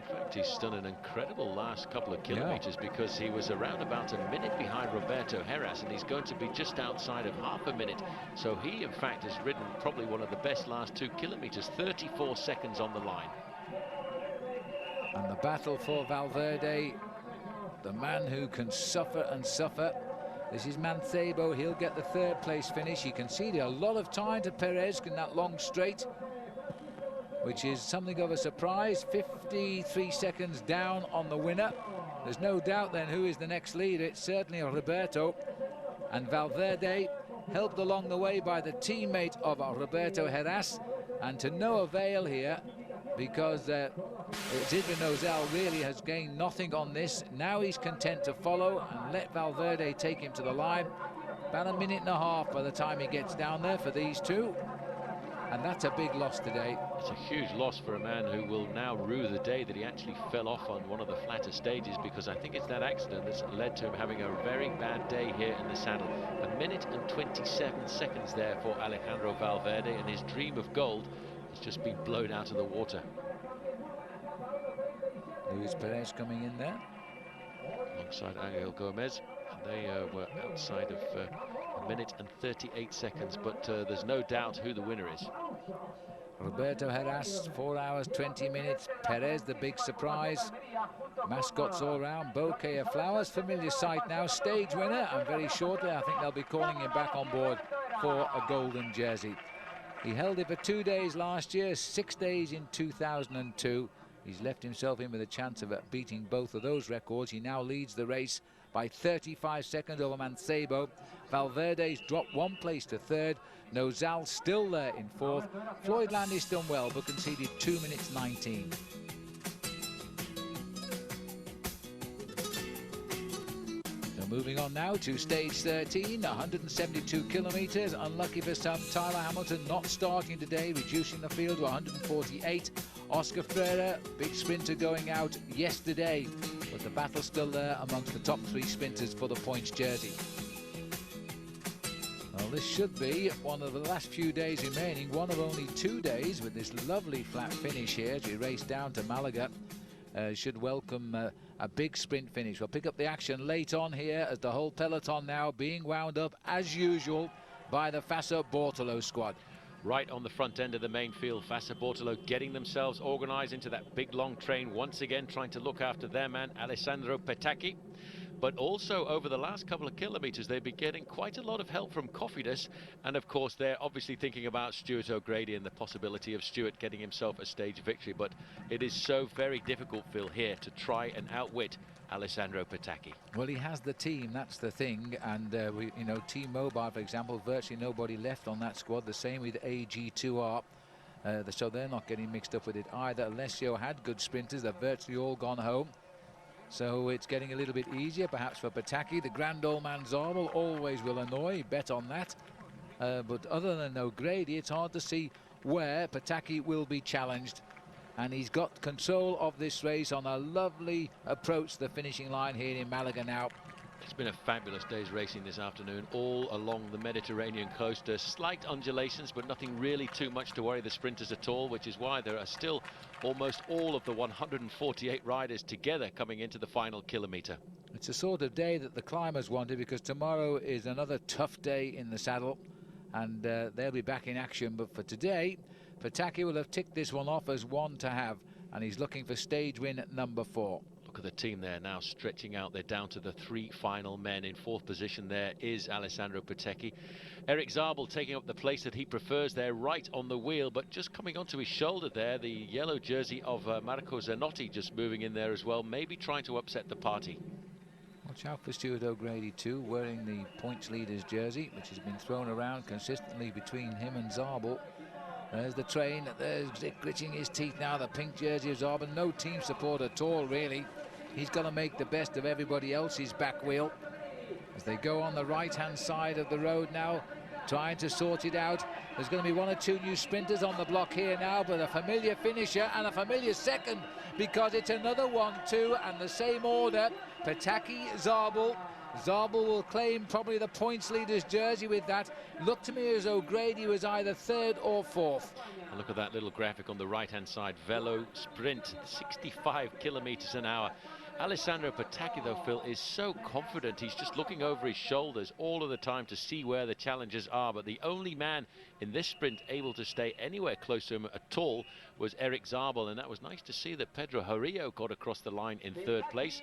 In fact, he's done an incredible last couple of kilometres, because he was around about a minute behind Roberto Heras, and he's going to be just outside of half a minute. So he, in fact, has ridden probably one of the best last 2 kilometres, 34 seconds on the line. And the battle for Valverde, the man who can suffer and suffer. This is Mancebo. He'll get the 3rd place finish. He conceded a lot of time to Perez in that long straight, which is something of a surprise. 53 seconds down on the winner. There's no doubt then who is the next leader. It's certainly Roberto. And Valverde, helped along the way by the teammate of Roberto Heras, and to no avail here, because Isidro Nozal really has gained nothing on this. Now he's content to follow and let Valverde take him to the line. About a minute and a half by the time he gets down there for these two. And that's a big loss today. It's a huge loss for a man who will now rue the day that he actually fell off on one of the flatter stages, because I think it's that accident that's led to him having a very bad day here in the saddle. A minute and 27 seconds there for Alejandro Valverde, and his dream of gold has just been blown out of the water. Luis Perez coming in there alongside Angel Gomez. They were outside of a minute and 38 seconds, but there's no doubt who the winner is. Roberto Heras, 4 hours 20 minutes. Perez, the big surprise. Mascots all round. Bouquet of flowers, familiar sight now. Stage winner, and very shortly I think they'll be calling him back on board for a golden jersey. He held it for 2 days last year, 6 days in 2002. He's left himself in with a chance of beating both of those records. He now leads the race by 35 seconds over Mancebo. Valverde's dropped 1 place to 3rd. Nozal still there in 4th. Floyd Landis done well, but conceded 2 minutes 19. So moving on now to stage 13, 172 kilometres. Unlucky for some, Tyler Hamilton not starting today, reducing the field to 148. Oscar Freire, big sprinter, going out yesterday, but the battle's still there amongst the top 3 sprinters for the points jersey. Well, this should be one of the last few days remaining, one of only 2 days with this lovely flat finish here as we race down to Malaga. Should welcome a big sprint finish. We'll pick up the action late on here as the whole peloton now being wound up as usual by the Fassa Bortolo squad. Right on the front end of the main field, Fassa Bortolo getting themselves organised into that big long train once again, trying to look after their man Alessandro Petacchi. But also over the last couple of kilometres they've been getting quite a lot of help from Cofidis, and of course they're obviously thinking about Stuart O'Grady and the possibility of Stuart getting himself a stage victory. But it is so very difficult, Phil, here to try and outwit Alessandro Petacchi. Well, he has the team, that's the thing, and you know, Team Mobile, for example, virtually nobody left on that squad. The same with AG2R, so they're not getting mixed up with it either. Alessio had good sprinters, they're virtually all gone home. So it's getting a little bit easier, perhaps, for Petacchi. The grand old man Zabel always will annoy, bet on that. But other than O'Grady, it's hard to see where Petacchi will be challenged. And he's got control of this race on a lovely approach to the finishing line here in Malaga now. It's been a fabulous day's racing this afternoon, all along the Mediterranean coast. Slight undulations, but nothing really too much to worry the sprinters at all, which is why there are still almost all of the 148 riders together coming into the final kilometre. It's a sort of day that the climbers wanted, because tomorrow is another tough day in the saddle, and they'll be back in action. But for today, Petacchi will have ticked this one off as one to have, and he's looking for stage win at number 4. Look at the team there now stretching out. They're down to the 3 final men. In 4th position there is Alessandro Petacchi. Eric Zabel taking up the place that he prefers there, right on the wheel, but just coming onto his shoulder there, the yellow jersey of Marco Zanotti just moving in there as well, maybe trying to upset the party. Watch out for Stuart O'Grady too, wearing the points leader's jersey, which has been thrown around consistently between him and Zabel. There's the train, there's gritting his teeth now, the pink jersey of Zabel. No team support at all, really. He's got to make the best of everybody else's back wheel. As they go on the right-hand side of the road now, trying to sort it out. There's going to be 1 or 2 new sprinters on the block here now, but a familiar finisher and a familiar second, because it's another 1-2 and the same order. Petacchi, Zabel. Zabel will claim probably the points leader's jersey with that. Looked to me as O'Grady was either 3rd or 4th. And look at that little graphic on the right-hand side. Velo sprint, 65 kilometers an hour. Alessandro Petacchi, though, Phil, is so confident. He's just looking over his shoulders all of the time to see where the challengers are. But the only man in this sprint able to stay anywhere close to him at all was Eric Zabel. And that was nice to see that Pedro Horillo got across the line in 3rd place.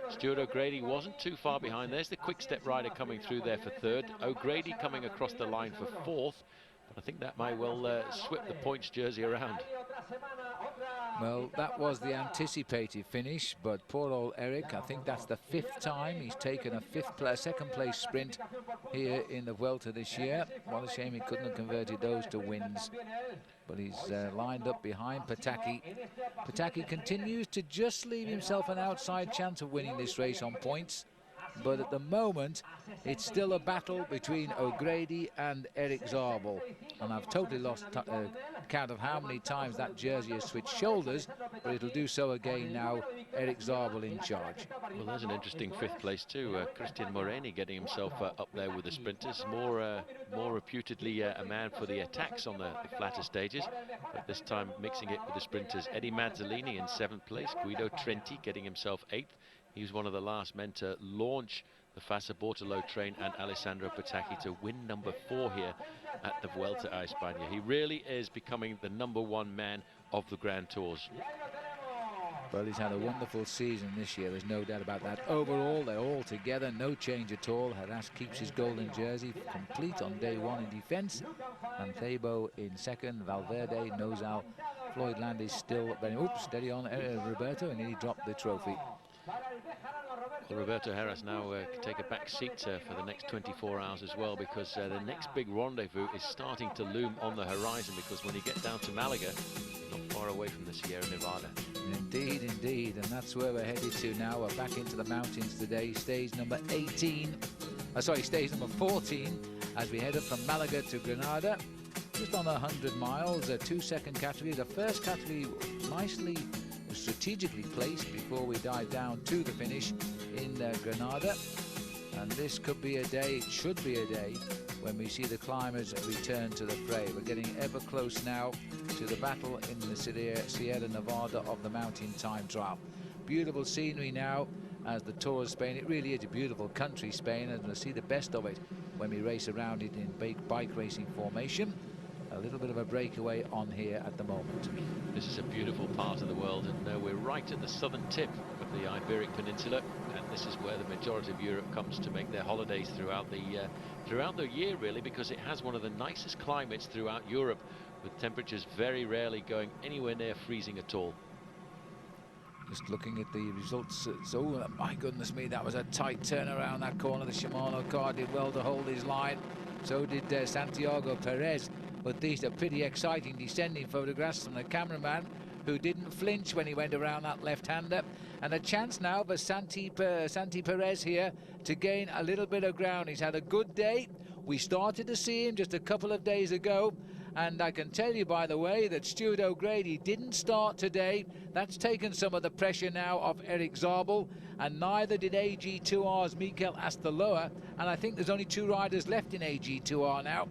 Stuart O'Grady wasn't too far behind. There's the quick-step rider coming through there for 3rd. O'Grady coming across the line for 4th. I think that might well swip the points jersey around. Well, that was the anticipated finish, but poor old Eric, I think that's the 5th time he's taken a second place sprint here in the Vuelta this year. What a shame he couldn't have converted those to wins. But he's lined up behind Petacchi. Petacchi continues to just leave himself an outside chance of winning this race on points. But at the moment, it's still a battle between O'Grady and Eric Zabel. And I've totally lost count of how many times that jersey has switched shoulders, but it'll do so again now. Eric Zabel in charge. Well, there's an interesting 5th place too. Christian Moreni getting himself up there with the sprinters. More reputedly a man for the attacks on the flatter stages, but this time mixing it with the sprinters. Eddie Mazzolini in 7th place. Guido Trenti getting himself 8th. He was one of the last men to launch the Fassa Bortolo train, and Alessandro Petacchi to win number 4 here at the Vuelta a España. He really is becoming the number 1 man of the Grand Tours. Well, he's had a wonderful season this year, there's no doubt about that. Overall, they're all together, no change at all. Haras keeps his golden jersey complete on day 1 in defence, and Thabo in 2nd, Valverde, Nozal, Floyd Landis still very, steady on Roberto, and he dropped the trophy. Well, Roberto Heras now take a back seat for the next 24 hours as well, because the next big rendezvous is starting to loom on the horizon, because when you get down to Malaga, you're not far away from the Sierra Nevada. Indeed, indeed, and that's where we're headed to now. We're back into the mountains today, stage number 18, stage number 14, as we head up from Malaga to Granada. Just on 100 miles, a 2-second category. The first category nicely strategically placed before we dive down to the finish in Granada, and this could be a day, it should be a day, when we see the climbers return to the fray. We're getting ever close now to the battle in the Sierra Nevada of the mountain time trial. Beautiful scenery now as the Tour of Spain. It really is a beautiful country, Spain, and we'll see the best of it when we race around it in bike racing formation. A little bit of a breakaway on here at the moment. This is a beautiful part of the world, and we're right at the southern tip of the Iberic Peninsula, and this is where the majority of Europe comes to make their holidays throughout the year, really, because it has one of the nicest climates throughout Europe, with temperatures very rarely going anywhere near freezing at all. Just looking at the results. So, my goodness me, that was a tight turn around that corner. The Shimano car did well to hold his line. So did Santiago Perez. But these are pretty exciting descending photographs from the cameraman, who didn't flinch when he went around that left-hander. And a chance now for Santi Perez here to gain a little bit of ground. He's had a good day. We started to see him just a couple of days ago. And I can tell you, by the way, that Stuart O'Grady didn't start today. That's taken some of the pressure now off Eric Zabel, and neither did AG2R's Mikel Astaloa. And I think there's only 2 riders left in AG2R now,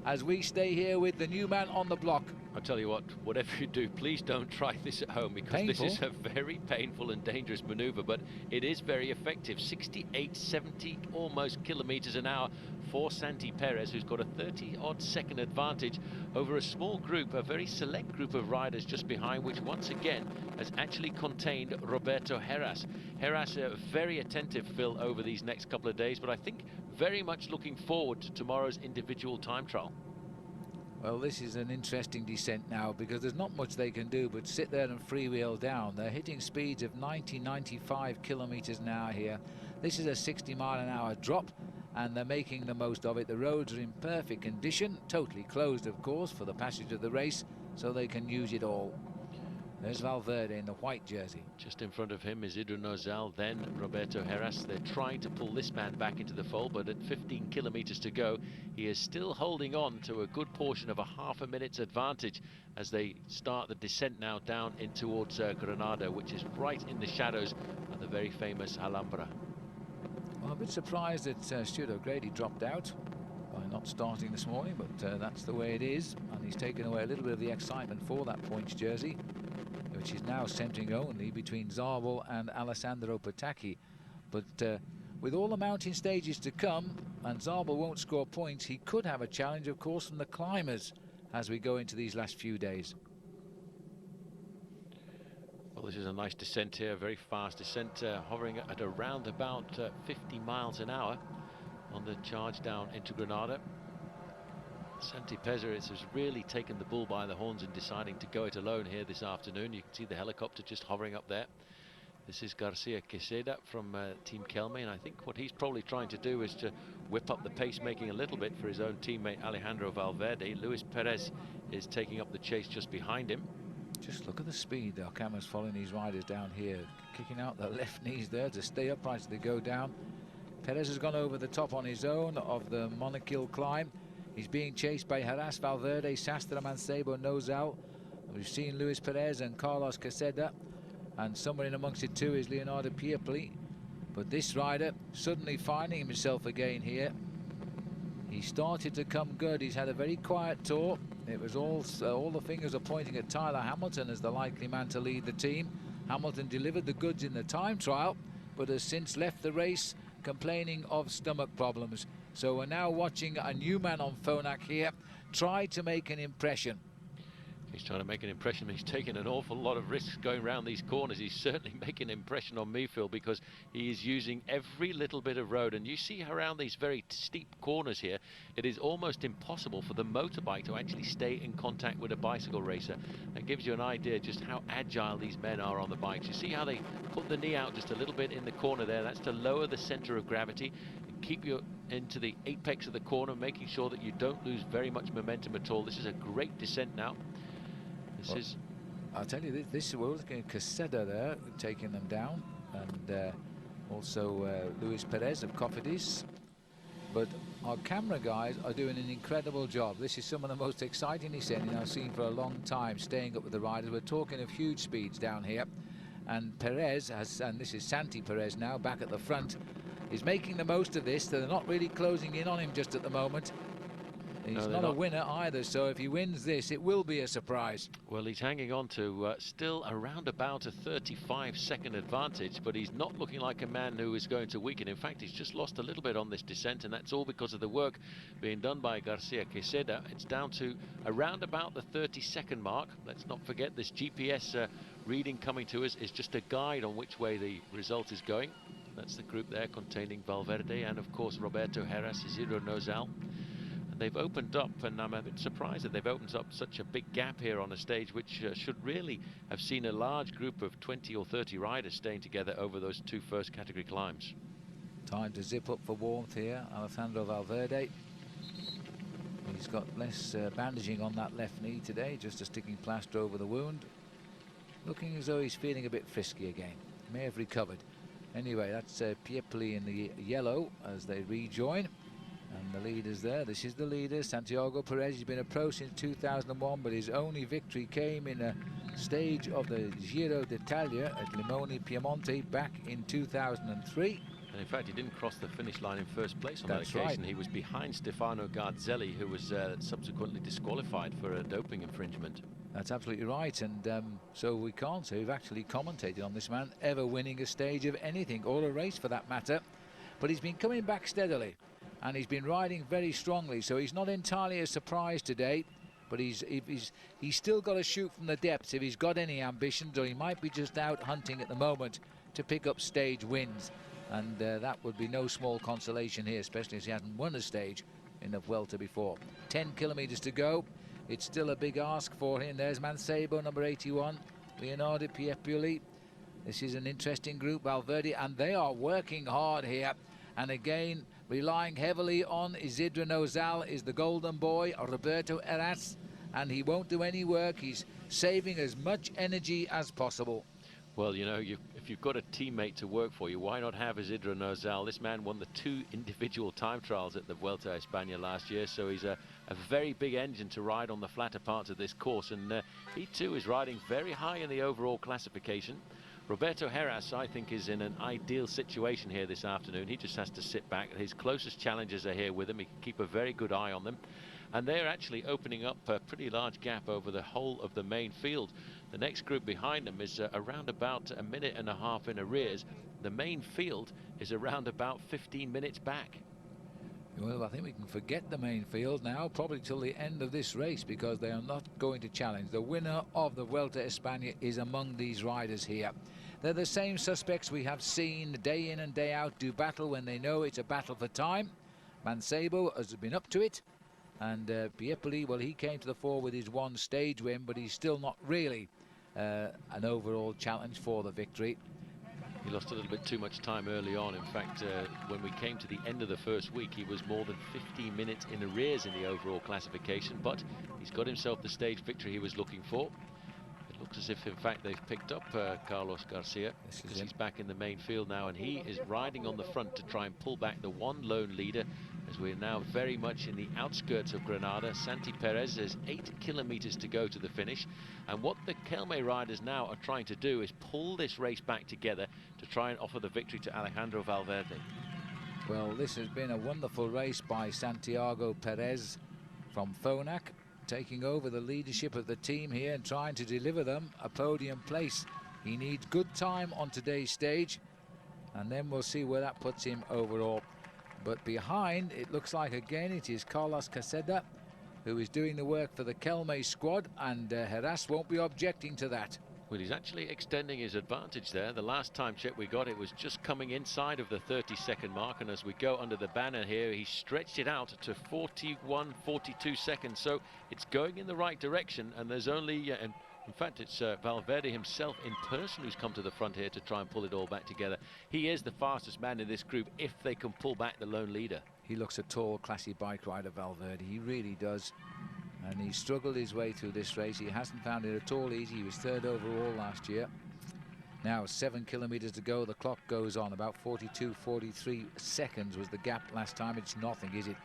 as we stay here with the new man on the block. I'll tell you what, whatever you do, please don't try this at home, because Painful. This is a very painful and dangerous maneuver, but it is very effective. 68, 70 almost kilometers an hour for Santi Perez, who's got a 30-odd second advantage over a small group, a very select group of riders just behind, which once again has actually contained Roberto Heras. Heras, very attentive, Phil, over these next couple of days, but I think very much looking forward to tomorrow's individual time trial. Well, this is an interesting descent now, because there's not much they can do but sit there and freewheel down. They're hitting speeds of 90, 95 kilometers an hour here. This is a 60-mile-an-hour drop, and they're making the most of it. The roads are in perfect condition, totally closed, of course, for the passage of the race, so they can use it all. There's Valverde in the white jersey. Just in front of him is Isidro Nozal, then Roberto Heras. They're trying to pull this man back into the fold, but at 15 kilometers to go, he is still holding on to a good portion of a half a minute's advantage as they start the descent now down in towards Granada, which is right in the shadows of the very famous Alhambra. Well, a bit surprised that Stuart O'Grady dropped out by not starting this morning, but that's the way it is, and he's taken away a little bit of the excitement for that points jersey, which is now centering only between Zabel and Alessandro Patacchi. But with all the mountain stages to come, and Zabel won't score points, he could have a challenge, of course, from the climbers as we go into these last few days. Well, this is a nice descent here, very fast descent, hovering at around about 50 miles an hour on the charge down into Granada. Santi Perez has really taken the bull by the horns in deciding to go it alone here this afternoon. You can see the helicopter just hovering up there. This is Garcia Queseda from Team Kelme, and I think what he's probably trying to do is to whip up the pacemaking a little bit for his own teammate Alejandro Valverde. Luis Perez is taking up the chase just behind him. Just look at the speed. Our camera's following these riders down here, kicking out their left knees there to stay upright as they go down. Perez has gone over the top on his own of the Monachil climb. He's being chased by Heras, Valverde, Sastre, Mancebo, Nozal. We've seen Luis Perez and Carlos Queseda, and somewhere in amongst it too is Leonardo Piepoli. But this rider suddenly finding himself again here. He started to come good. He's had a very quiet tour. It was all the fingers are pointing at Tyler Hamilton as the likely man to lead the team. Hamilton delivered the goods in the time trial, but has since left the race complaining of stomach problems. So we're now watching a new man on Phonak here try to make an impression. He's trying to make an impression. He's taking an awful lot of risks going around these corners. He's certainly making an impression on me, Phil, because he is using every little bit of road. And you see around these very steep corners here, it is almost impossible for the motorbike to actually stay in contact with a bicycle racer. That gives you an idea just how agile these men are on the bikes. You see how they put the knee out just a little bit in the corner there. That's to lower the center of gravity and keep you into the apex of the corner, making sure that you don't lose very much momentum at all. This is a great descent now. I'll tell you, this was Queseda there taking them down, and also Luis Perez of Cofidis. But our camera guys are doing an incredible job. This is some of the most exciting descending I've seen for a long time, staying up with the riders. We're talking of huge speeds down here, and Perez has, and this is Santi Perez now back at the front, is making the most of this. They're not really closing in on him just at the moment. He's not a winner either, so if he wins this, it will be a surprise. Well, he's hanging on to still around about a 35-second advantage, but he's not looking like a man who is going to weaken. In fact, he's just lost a little bit on this descent, and that's all because of the work being done by Garcia Queseda. It's down to around about the 30-second mark. Let's not forget this GPS reading coming to us is just a guide on which way the result is going. That's the group there containing Valverde and, of course, Roberto Heras, Isidro Nozal. they've opened up, and I'm a bit surprised that they've opened up such a big gap here on a stage which should really have seen a large group of 20 or 30 riders staying together over those two first category climbs. Time to zip up for warmth here, Alejandro Valverde. He's got less bandaging on that left knee today, just a sticking plaster over the wound. Looking as though he's feeling a bit frisky again. May have recovered. Anyway, that's Piepoli in the yellow as they rejoin. And the leaders there, this is the leader, Santiago Perez. He's been a pro since 2001, but his only victory came in a stage of the Giro d'Italia at Limone Piemonte back in 2003. And in fact, he didn't cross the finish line in first place on That's that occasion. right. He was behind Stefano Garzelli, who was subsequently disqualified for a doping infringement. That's absolutely right, and so we can't say we've actually commentated on this man ever winning a stage of anything, or a race for that matter. But he's been coming back steadily, and he's been riding very strongly, so he's not entirely a surprise today. But he's still got to shoot from the depths if he's got any ambitions, or he might be just out hunting at the moment to pick up stage wins. And that would be no small consolation here, especially as he hasn't won a stage in the Vuelta before. 10 kilometers to go. It's still a big ask for him. There's Mancebo, number 81, Leonardo Piepoli. This is an interesting group, Valverde, and they are working hard here. And again, relying heavily on Isidro Nozal is the golden boy, Roberto Heras, and he won't do any work. He's saving as much energy as possible. Well, you know, if you've got a teammate to work for you, why not have Isidro Nozal? This man won the 2 individual time trials at the Vuelta a Espana last year, so he's a very big engine to ride on the flatter parts of this course, and he too is riding very high in the overall classification. Roberto Heras, I think, is in an ideal situation here this afternoon. He just has to sit back. His closest challengers are here with him. He can keep a very good eye on them. And they're actually opening up a pretty large gap over the whole of the main field. The next group behind them is around about a minute and a half in arrears. The main field is around about 15 minutes back. Well, I think we can forget the main field now, probably till the end of this race, because they are not going to challenge. The winner of the Vuelta a España is among these riders here. They're the same suspects we have seen day in and day out do battle when they know it's a battle for time. Mancebo has been up to it. And Piepoli, well, he came to the fore with his 1 stage win, but he's still not really an overall challenge for the victory. He lost a little bit too much time early on. In fact, when we came to the end of the first week, he was more than 15 minutes in arrears in the overall classification, but he's got himself the stage victory he was looking for. It looks as if, in fact, they've picked up Carlos Garcia, because he's back in the main field now, and he is riding on the front to try and pull back the one lone leader, as we're now very much in the outskirts of Granada. Santi Perez has 8 kilometers to go to the finish, and what the Kelme riders now are trying to do is pull this race back together to try and offer the victory to Alejandro Valverde. Well, this has been a wonderful race by Santiago Perez from Phonak, taking over the leadership of the team here and trying to deliver them a podium place. He needs good time on today's stage, and then we'll see where that puts him overall. But behind, it looks like again it is Carlos Caseda who is doing the work for the Kelme squad, and Heras won't be objecting to that. Well, he's actually extending his advantage there. The last time check we got, it was just coming inside of the 30-second mark, and as we go under the banner here, he stretched it out to 41, 42 seconds. So it's going in the right direction, and there's only in fact, it's Valverde himself in person who's come to the front here to try and pull it all back together. He is the fastest man in this group if they can pull back the lone leader. He looks a tall, classy bike rider, Valverde. He really does. And he struggled his way through this race. He hasn't found it at all easy. He was 3rd overall last year. Now 7 kilometers to go. The clock goes on. About 42, 43 seconds was the gap last time. It's nothing, is it?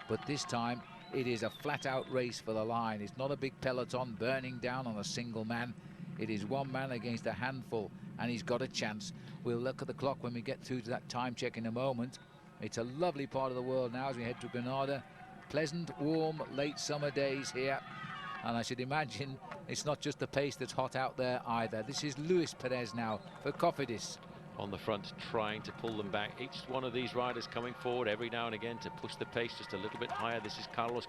But this time, it is a flat-out race for the line. It's not a big peloton burning down on a single man. It is one man against a handful, and he's got a chance. We'll look at the clock when we get through to that time check in a moment. It's a lovely part of the world now as we head to Granada. Pleasant, warm, late summer days here. And I should imagine it's not just the pace that's hot out there either. This is Luis Perez now for Cofidis. on the front, trying to pull them back. Each one of these riders coming forward every now and again to push the pace just a little bit higher. This is Carlos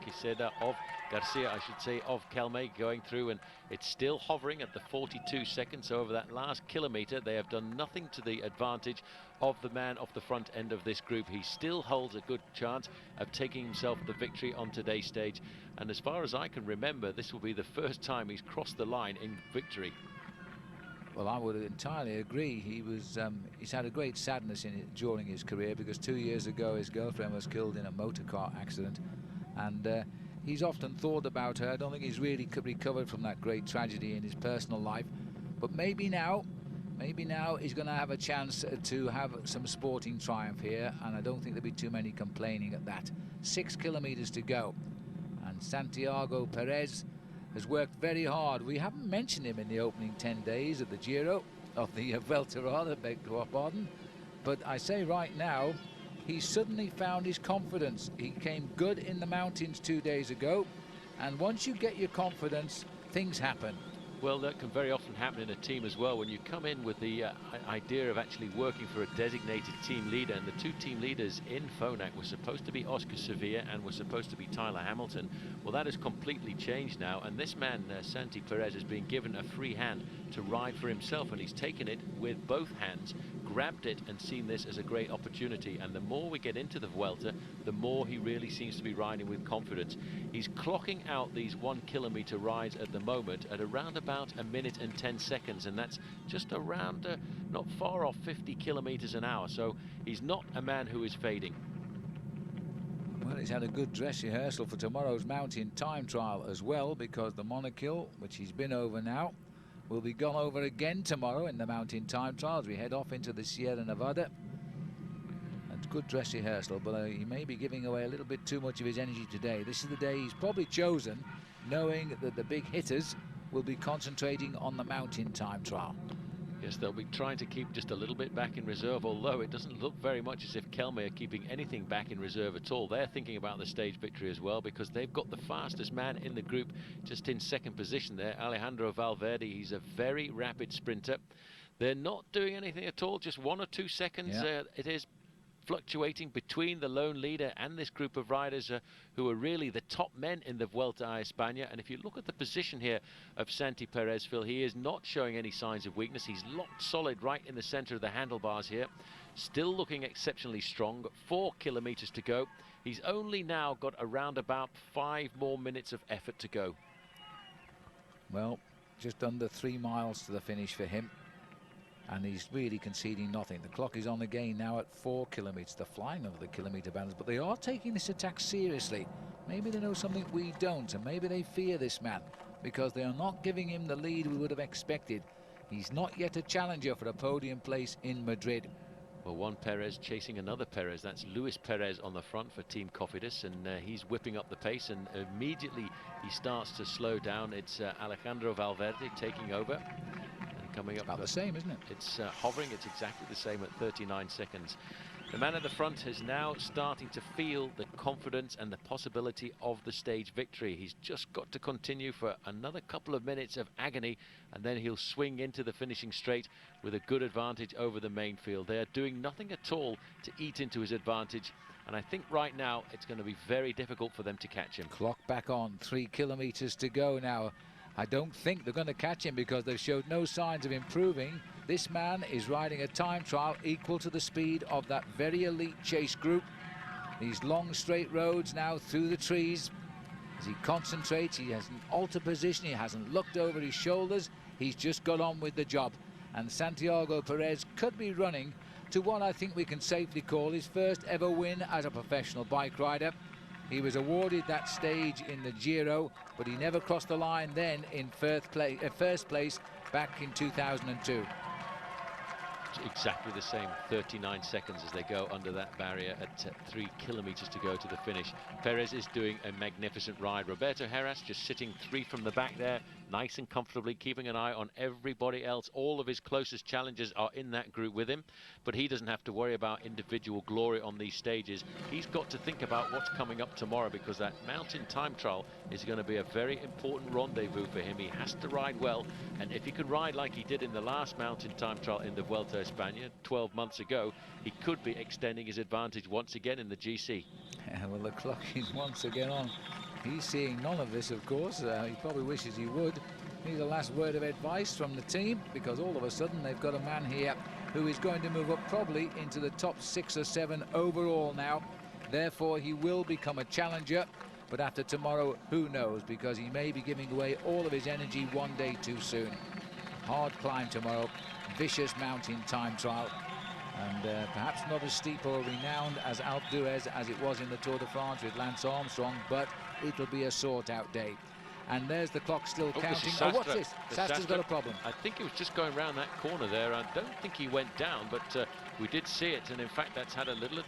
Garcia, I should say, of Kelme going through, and it's still hovering at the 42 seconds. So over that last kilometre, they have done nothing to the advantage of the man off the front end of this group. He still holds a good chance of taking himself the victory on today's stage. And as far as I can remember, this will be the first time he's crossed the line in victory. Well, I would entirely agree. He's had a great sadness during his career, because 2 years ago his girlfriend was killed in a motor car accident, and he's often thought about her. I don't think he's really recovered from that great tragedy in his personal life, but maybe now he's going to have a chance to have some sporting triumph here, and I don't think there'll be too many complaining at that. 6 kilometres to go, and Santiago Perez has worked very hard. We haven't mentioned him in the opening 10 days of the Giro, of the Vuelta rather, beg your pardon. But I say right now, he's suddenly found his confidence. He came good in the mountains 2 days ago, and once you get your confidence, things happen. Well, that can very often happen in a team as well. When you come in with the idea of actually working for a designated team leader, and the two team leaders in Phonak were supposed to be Oscar Sevilla and were supposed to be Tyler Hamilton. Well, that has completely changed now, and this man, Santi Perez, has been given a free hand to ride for himself, and he's taken it with both hands, grabbed it, and seen this as a great opportunity. And the more we get into the Vuelta, the more he really seems to be riding with confidence. He's clocking out these 1 kilometre rides at the moment at around about 1 minute and 10 seconds, and that's just around not far off 50 kilometres an hour. So he's not a man who is fading. Well, he's had a good dress rehearsal for tomorrow's mountain time trial as well, because the Monaco, which he's been over now, will be gone over again tomorrow in the mountain time trials. We head off into the Sierra Nevada. And good dress rehearsal, but he may be giving away a little bit too much of his energy today. This is the day he's probably chosen, knowing that the big hitters will be concentrating on the mountain time trial. Yes, they'll be trying to keep just a little bit back in reserve, although it doesn't look very much as if Kelme are keeping anything back in reserve at all. They're thinking about the stage victory as well, because they've got the fastest man in the group just in second position there, Alejandro Valverde. He's a very rapid sprinter. They're not doing anything at all, just 1 or 2 seconds. Yeah. It is fluctuating between the lone leader and this group of riders who are really the top men in the Vuelta a Espana. And if you look at the position here of Santi Perez, Phil, he is not showing any signs of weakness. He's locked solid right in the center of the handlebars here, still looking exceptionally strong. 4 kilometers to go. He's only now got around about 5 more minutes of effort to go. Well, just under 3 miles to the finish for him, and he's really conceding nothing. The clock is on again now at 4 kilometres. They're flying over the kilometre bands, but they are taking this attack seriously. Maybe they know something we don't, and maybe they fear this man, because they are not giving him the lead we would have expected. He's not yet a challenger for a podium place in Madrid. Well, one Perez chasing another Perez. That's Luis Perez on the front for Team Cofidis, and he's whipping up the pace, and immediately he starts to slow down. It's Alejandro Valverde taking over and coming up. About the same, isn't it? It's hovering. It's exactly the same at 39 seconds. The man at the front is now starting to feel the confidence and the possibility of the stage victory. He's just got to continue for another couple of minutes of agony, and then he'll swing into the finishing straight with a good advantage over the main field. They're doing nothing at all to eat into his advantage, and I think right now it's going to be very difficult for them to catch him. Clock back on, 3 kilometres to go now. I don't think they're going to catch him, because they've showed no signs of improving. This man is riding a time trial equal to the speed of that very elite chase group. These long straight roads now through the trees. As he concentrates, he hasn't altered position, he hasn't looked over his shoulders, he's just got on with the job. And Santiago Perez could be running to what I think we can safely call his first ever win as a professional bike rider. He was awarded that stage in the Giro, but he never crossed the line then in first place back in 2002. Exactly the same, 39 seconds as they go under that barrier at 3 kilometers to go to the finish. Perez is doing a magnificent ride. Roberto Heras just sitting 3 from the back there, nice and comfortably, keeping an eye on everybody else. All of his closest challengers are in that group with him, but he doesn't have to worry about individual glory on these stages. He's got to think about what's coming up tomorrow, because that mountain time trial is going to be a very important rendezvous for him. He has to ride well, and if he can ride like he did in the last mountain time trial in the Vuelta a Espana 12 months ago, he could be extending his advantage once again in the GC. Yeah, well, the clock is once again on. He's seeing none of this, of course. He probably wishes he would. Here's a last word of advice from the team, because all of a sudden they've got a man here who is going to move up probably into the top 6 or 7 overall now. Therefore, he will become a challenger. But after tomorrow, who knows, because he may be giving away all of his energy one day too soon. Hard climb tomorrow, vicious mountain time trial, and perhaps not as steep or renowned as Alpe d'Huez as it was in the Tour de France with Lance Armstrong, but it'll be a sort-out day. And there's the clock still counting. Oh, what's this? Sastra's got a problem. I think he was just going around that corner there. I don't think he went down, but we did see it, and in fact that's had a little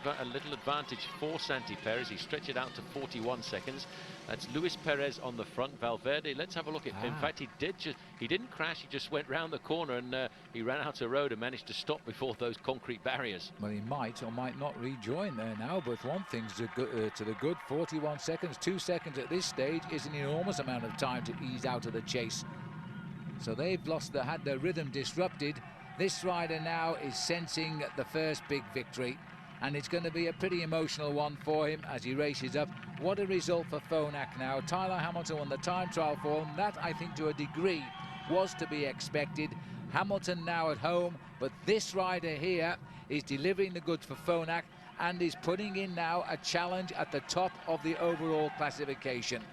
advantage for Santi Perez. He stretched it out to 41 seconds. That's Luis Perez on the front. Valverde, let's have a look at. In fact, he didn't crash. He just went round the corner, and he ran out of road and managed to stop before those concrete barriers. Well, he might or might not rejoin there now, but one thing's to the good. 41 seconds, 2 seconds at this stage is an enormous amount of time to ease out of the chase. So they've had their rhythm disrupted. This rider now is sensing the first big victory, and it's going to be a pretty emotional one for him as he races up. What a result for Phonak now. Tyler Hamilton won the time trial for him. That, I think, to a degree was to be expected. Hamilton now at home, but this rider here is delivering the goods for Phonak and is putting in now a challenge at the top of the overall classification.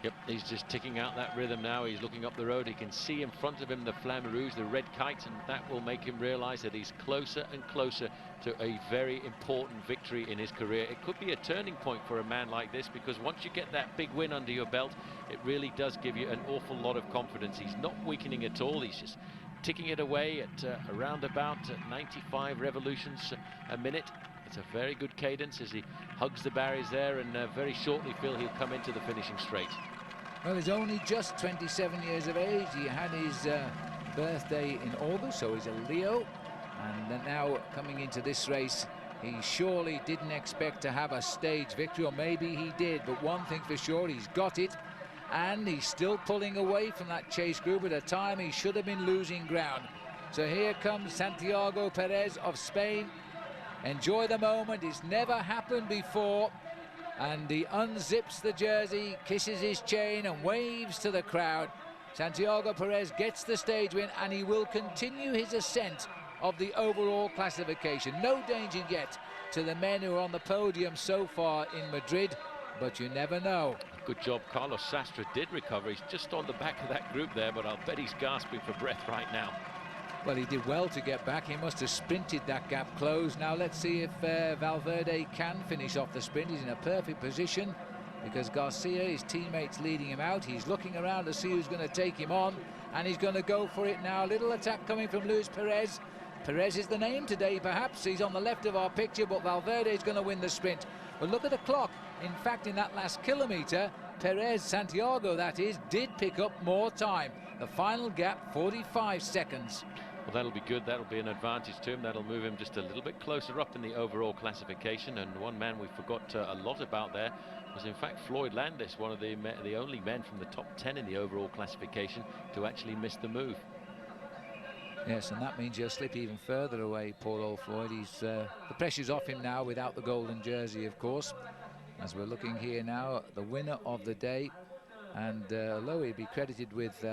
Yep, he's just ticking out that rhythm now. He's looking up the road. He can see in front of him the Flamme Rouge, the red kite, and that will make him realize that he's closer and closer to a very important victory in his career. It could be a turning point for a man like this, because once you get that big win under your belt, it really does give you an awful lot of confidence. He's not weakening at all. He's just ticking it away at around about 95 revolutions a minute. It's a very good cadence as he hugs the barriers there, and very shortly, Phil, he'll come into the finishing straight. Well, he's only just 27 years of age. He had his birthday in August, so he's a Leo. And then now coming into this race, he surely didn't expect to have a stage victory, or maybe he did. But one thing for sure, he's got it. And he's still pulling away from that chase group at a time he should have been losing ground. So here comes Santiago Perez of Spain. Enjoy the moment. It's never happened before. And he unzips the jersey, kisses his chain and waves to the crowd. Santiago Perez gets the stage win, and he will continue his ascent of the overall classification. No danger yet to the men who are on the podium so far in Madrid, but you never know. Good job. Carlos Sastre did recover. He's just on the back of that group there, but I'll bet he's gasping for breath right now. Well, he did well to get back. He must have sprinted that gap closed. Now let's see if Valverde can finish off the sprint. He's in a perfect position because Garcia, his teammates, leading him out. He's looking around to see who's going to take him on, and he's going to go for it now. Little attack coming from Luis Perez. Perez is the name today, perhaps. He's on the left of our picture, but Valverde is going to win the sprint. But look at the clock. In fact, in that last kilometre, Perez, Santiago that is, did pick up more time. The final gap, 45 seconds. Well, that'll be good. That'll be an advantage to him. That'll move him just a little bit closer up in the overall classification. And one man we forgot a lot about there was, in fact, Floyd Landis, one of the only men from the top 10 in the overall classification to actually miss the move. Yes, and that means you'll slip even further away, poor old Floyd. The pressure's off him now without the golden jersey, of course. As we're looking here now, the winner of the day. And although he'd be credited with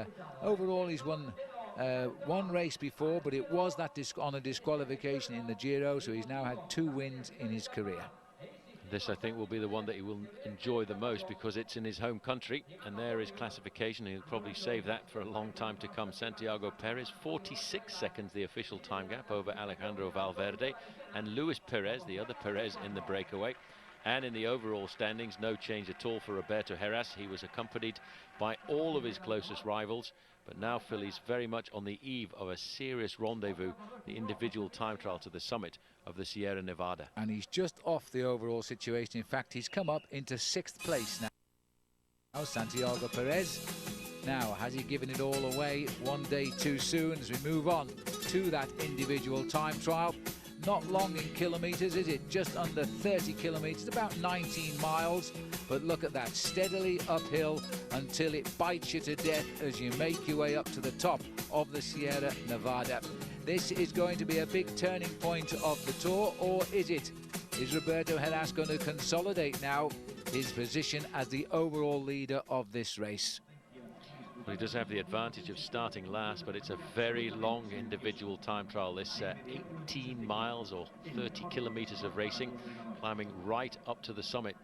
overall, he's won one race before, but it was that on a disqualification in the Giro, so he's now had 2 wins in his career. This, I think, will be the one that he will enjoy the most because it's in his home country, and there is classification. He'll probably save that for a long time to come. Santiago Perez, 46 seconds the official time gap over Alejandro Valverde, and Luis Perez, the other Perez, in the breakaway. And in the overall standings, no change at all for Roberto Heras. He was accompanied by all of his closest rivals. But now Phil is very much on the eve of a serious rendezvous, the individual time trial to the summit of the Sierra Nevada. And he's just off the overall situation. In fact, he's come up into 6th place now. Santiago Perez. Now, has he given it all away one day too soon as we move on to that individual time trial? Not long in kilometres, is it? Just under 30 kilometres, about 19 miles. But look at that, steadily uphill until it bites you to death as you make your way up to the top of the Sierra Nevada. This is going to be a big turning point of the Tour, or is it? Is Roberto Heras going to consolidate now his position as the overall leader of this race? Well, he does have the advantage of starting last, but it's a very long individual time trial. This 18 miles or 30 kilometres of racing, climbing right up to the summit.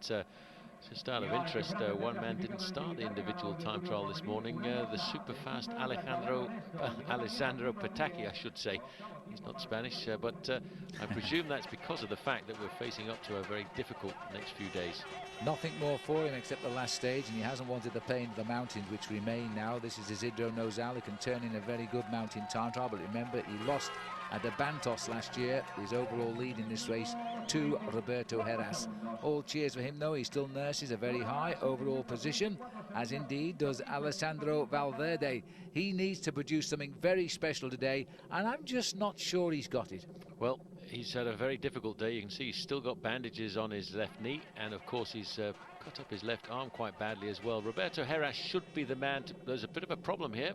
Just out of interest, one man didn't start the individual time trial this morning, the super fast Alessandro Petacchi, I should say. He's not Spanish, but I presume that's because of the fact that we're facing up to a very difficult next few days. Nothing more for him except the last stage, and he hasn't wanted the pain of the mountains which remain now. This is Isidro Nozal, who can turn in a very good mountain time trial, but remember, he lost at the Bantos last year, his overall lead in this race, to Roberto Heras. All cheers for him though, he still nurses a very high overall position, as indeed does Alessandro Valverde. He needs to produce something very special today, and I'm just not sure he's got it. Well, he's had a very difficult day. You can see he's still got bandages on his left knee, and of course he's cut up his left arm quite badly as well. Roberto Heras should be the man to, there's a bit of a problem here,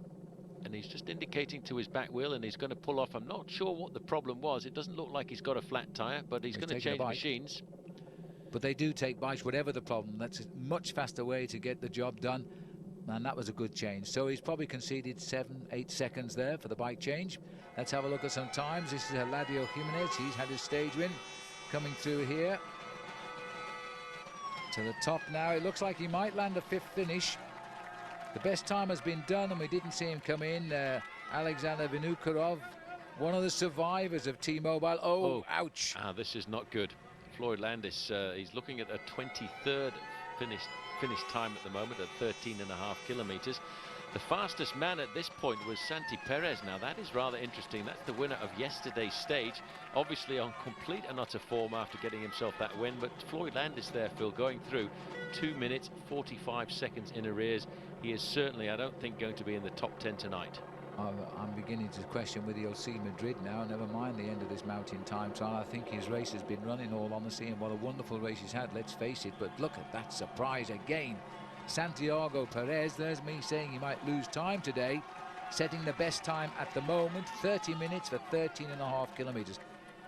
and he's just indicating to his back wheel, and he's going to pull off. I'm not sure what the problem was. It doesn't look like he's got a flat tyre, but he's going to change machines. But they do take bites, whatever the problem. That's a much faster way to get the job done, and that was a good change. So he's probably conceded 7-8 seconds there for the bike change. Let's have a look at some times. This is Eladio Jimenez. He's had his stage win coming through here to the top now. It looks like he might land a 5th finish. The best time has been done, and we didn't see him come in. Alexander Vinokurov, one of the survivors of T-Mobile. Oh, ouch. This is not good. Floyd Landis, he's looking at a 23rd finish time at the moment at 13.5 kilometres. The fastest man at this point was Santi Perez. Now that is rather interesting. That's the winner of yesterday's stage, obviously on complete and utter form after getting himself that win. But Floyd Landis there, Phil, going through 2 minutes 45 seconds in arrears. He is certainly, I don't think, going to be in the top 10 tonight. I'm beginning to question whether he'll see Madrid now, never mind the end of this mountain time trial. I think his race has been running, all honesty, and what a wonderful race he's had, let's face it. But look at that surprise again. Santiago Perez, there's me saying he might lose time today, setting the best time at the moment, 30 minutes for 13.5 kilometres.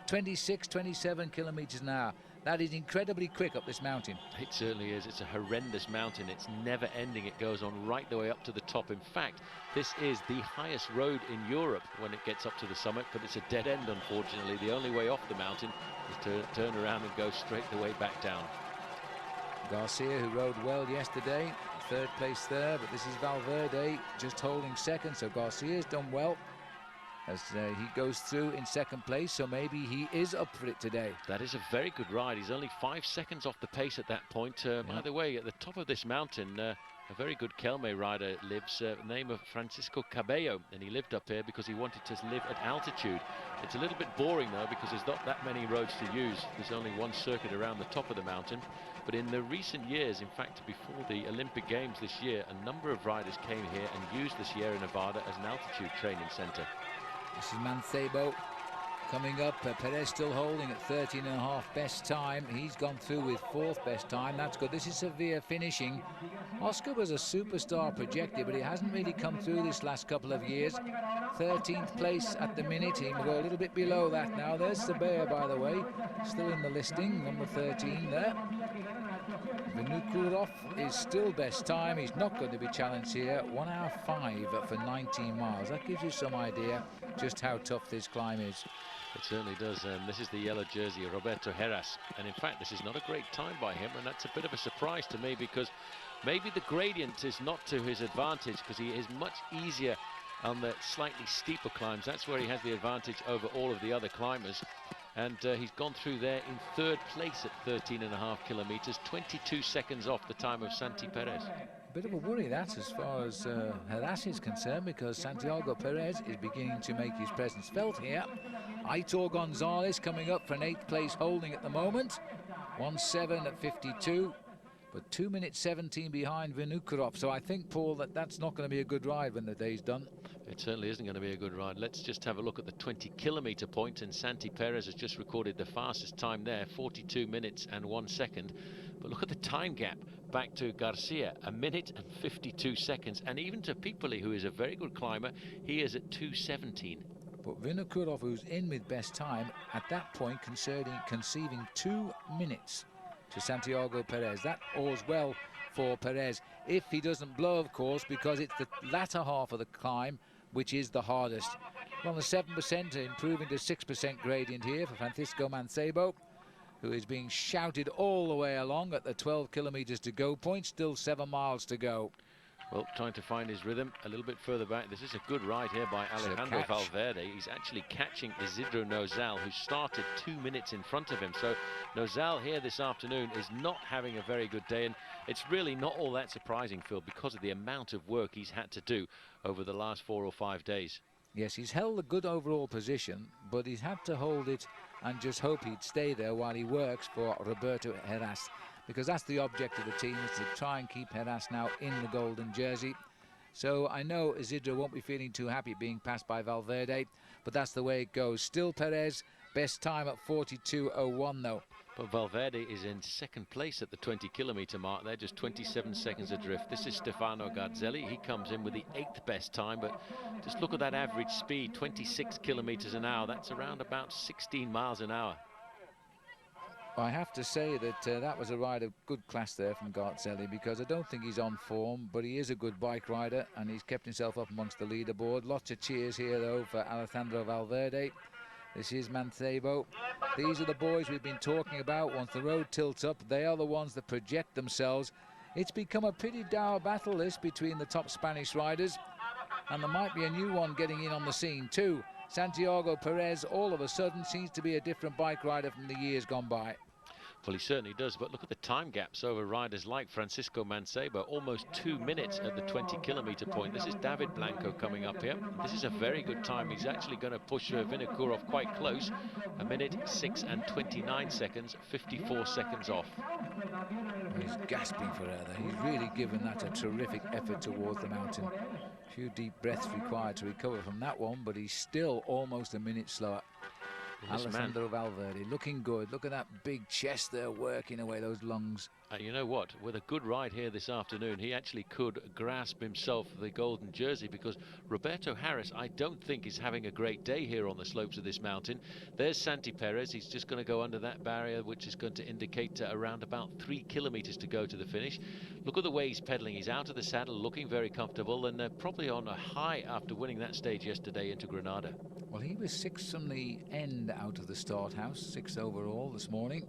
26, 27 kilometres an hour. That is incredibly quick up this mountain. It certainly is. It's a horrendous mountain. It's never ending. It goes on right the way up to the top. In fact, this is the highest road in Europe when it gets up to the summit, but it's a dead end, unfortunately. The only way off the mountain is to turn around and go straight the way back down. Garcia, who rode well yesterday, 3rd place there, but this is Valverde just holding 2nd, so Garcia's done well as he goes through in 2nd place, so maybe he is up for it today. That is a very good ride. He's only 5 seconds off the pace at that point. By the way, at the top of this mountain, a very good Kelme rider lives, the name of Francisco Cabello, and he lived up here because he wanted to live at altitude. It's a little bit boring though, because there's not that many roads to use. There's only one circuit around the top of the mountain. But in the recent years, in fact before the Olympic Games this year, a number of riders came here and used the Sierra Nevada as an altitude training centre. This is Mancebo coming up. Perez still holding at 13.5 best time. He's gone through with 4th best time. That's good. This is Sevilla finishing. Oscar was a superstar projected, but he hasn't really come through this last couple of years. 13th place at the minute. He will go a little bit below that now. There's Sevilla, by the way, still in the listing, number 13 there. Vinokurov is still best time. He's not going to be challenged here. 1 hour 5 for 19 miles. That gives you some idea just how tough this climb is. It certainly does. This is the yellow jersey, Roberto Heras. And in fact, this is not a great time by him, and that's a bit of a surprise to me, because maybe the gradient is not to his advantage, because he is much easier on the slightly steeper climbs. That's where he has the advantage over all of the other climbers. And he's gone through there in 3rd place at 13.5 kilometres, 22 seconds off the time of Santi Perez. Bit of a worry, that, as far as Heras is concerned, because Santiago Perez is beginning to make his presence felt here. Aitor Gonzalez coming up for an 8th place holding at the moment, 1:07 at 52. but 2 minutes 17 behind Vinokurov. So I think, Paul, that's not going to be a good ride when the day's done. It certainly isn't going to be a good ride. Let's just have a look at the 20-kilometre point, and Santi Perez has just recorded the fastest time there, 42 minutes and 1 second. But look at the time gap back to Garcia, 1 minute and 52 seconds, and even to Pipoli, who is a very good climber, he is at 2:17. But Vinokurov, who's in with best time, at that point conceding 2 minutes to Santiago Perez. That all's well for Perez, if he doesn't blow, of course, because it's the latter half of the climb which is the hardest. Well, the 7% improving to 6% gradient here for Francisco Mancebo, who is being shouted all the way along at the 12 kilometres to go point. Still 7 miles to go. Well, trying to find his rhythm a little bit further back. This is a good ride here by Alejandro Valverde. He's actually catching Isidro Nozal, who started 2 minutes in front of him. So Nozal here this afternoon is not having a very good day, and it's really not all that surprising, Phil, because of the amount of work he's had to do over the last 4 or 5 days. Yes, he's held a good overall position, but he's had to hold it and just hope he'd stay there while he works for Roberto Heras, because that's the object of the team, is to try and keep Heras now in the golden jersey. So I know Isidro won't be feeling too happy being passed by Valverde, but that's the way it goes. Still Perez, best time at 42.01 though. But Valverde is in second place at the 20-kilometre mark. They're just 27 seconds adrift. This is Stefano Garzelli. He comes in with the 8th best time, but just look at that average speed, 26 kilometres an hour. That's around about 16 miles an hour. I have to say that that was a ride of good class there from Garzelli, because I don't think he's on form, but he is a good bike rider and he's kept himself up amongst the leaderboard. Lots of cheers here though for Alejandro Valverde. This is Mancebo. These are the boys we've been talking about. Once the road tilts up, they are the ones that project themselves. It's become a pretty dour battle, this, between the top Spanish riders, and there might be a new one getting in on the scene too. Santiago Perez all of a sudden seems to be a different bike rider from the years gone by. Well, he certainly does, but look at the time gaps over riders like Francisco Mancebo, almost 2 minutes at the 20-kilometre point. This is David Blanco coming up here. This is a very good time. He's actually going to push Vinokurov quite close. 1 minute 6 and 29 seconds, 54 seconds off. He's gasping for air there. He's really given that a terrific effort towards the mountain. A few deep breaths required to recover from that one, but he's still almost a minute slower. Alejandro Valverde looking good. Look at that big chest there working away those lungs. You know what, with a good ride here this afternoon, he actually could grasp himself the golden jersey, because Roberto Heras, I don't think, is having a great day here on the slopes of this mountain. There's Santi Perez. He's just going to go under that barrier, which is going to indicate around about 3 kilometres to go to the finish. Look at the way he's pedaling. He's out of the saddle, looking very comfortable, and probably on a high after winning that stage yesterday into Granada. Well, he was 6th from the end out of the start house, 6th overall this morning,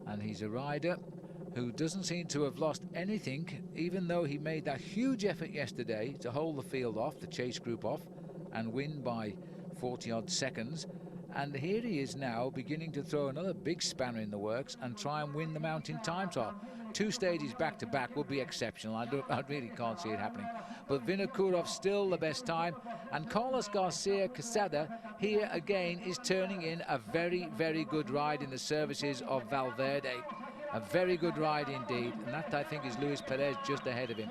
and he's a rider who doesn't seem to have lost anything, even though he made that huge effort yesterday to hold the field off, the chase group off, and win by 40-odd seconds. And here he is now beginning to throw another big spanner in the works and try and win the mountain time trial. 2 stages back-to-back would be exceptional. I really can't see it happening. But Vinokurov still the best time. And Carlos Garcia Quesada here again is turning in a very, very good ride in the services of Valverde. A very good ride indeed. And that, I think, is Luis Perez just ahead of him.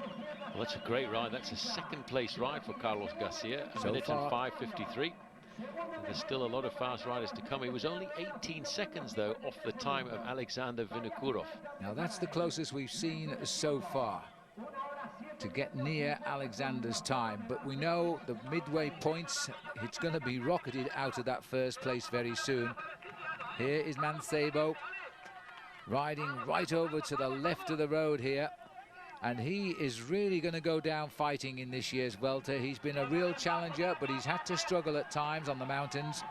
Well, that's a great ride. That's a second-place ride for Carlos Garcia. A minute and 5:53. And there's still a lot of fast riders to come. He was only 18 seconds, though, off the time of Alexander Vinokurov. Now, that's the closest we've seen so far to get near Alexander's time. But we know the midway points, it's going to be rocketed out of that first place very soon. Here is Mancebo riding right over to the left of the road here. And he is really going to go down fighting in this year's Vuelta. He's been a real challenger, but he's had to struggle at times on the mountains.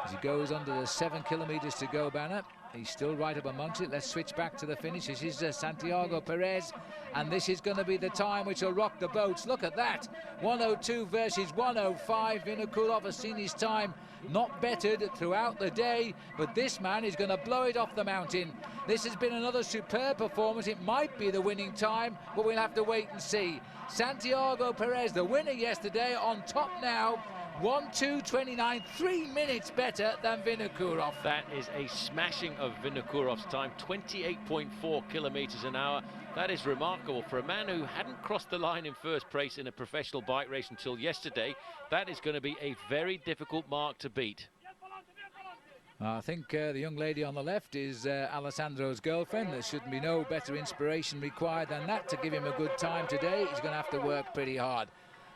As he goes under the 7 kilometres to go banner, he's still right up amongst it. Let's switch back to the finish. This is Santiago Perez, and this is going to be the time which will rock the boats. Look at that, 102 versus 105. Vinokurov has seen his time not bettered throughout the day, but this man is going to blow it off the mountain. This has been another superb performance. It might be the winning time, but we'll have to wait and see. Santiago Perez, the winner yesterday, on top now 1:2:29, 3 minutes better than Vinokourov. That is a smashing of Vinokourov's time, 28.4 kilometers an hour. That is remarkable for a man who hadn't crossed the line in first place in a professional bike race until yesterday. That is going to be a very difficult mark to beat. I think the young lady on the left is Alessandro's girlfriend. There shouldn't be no better inspiration required than that to give him a good time today. He's going to have to work pretty hard,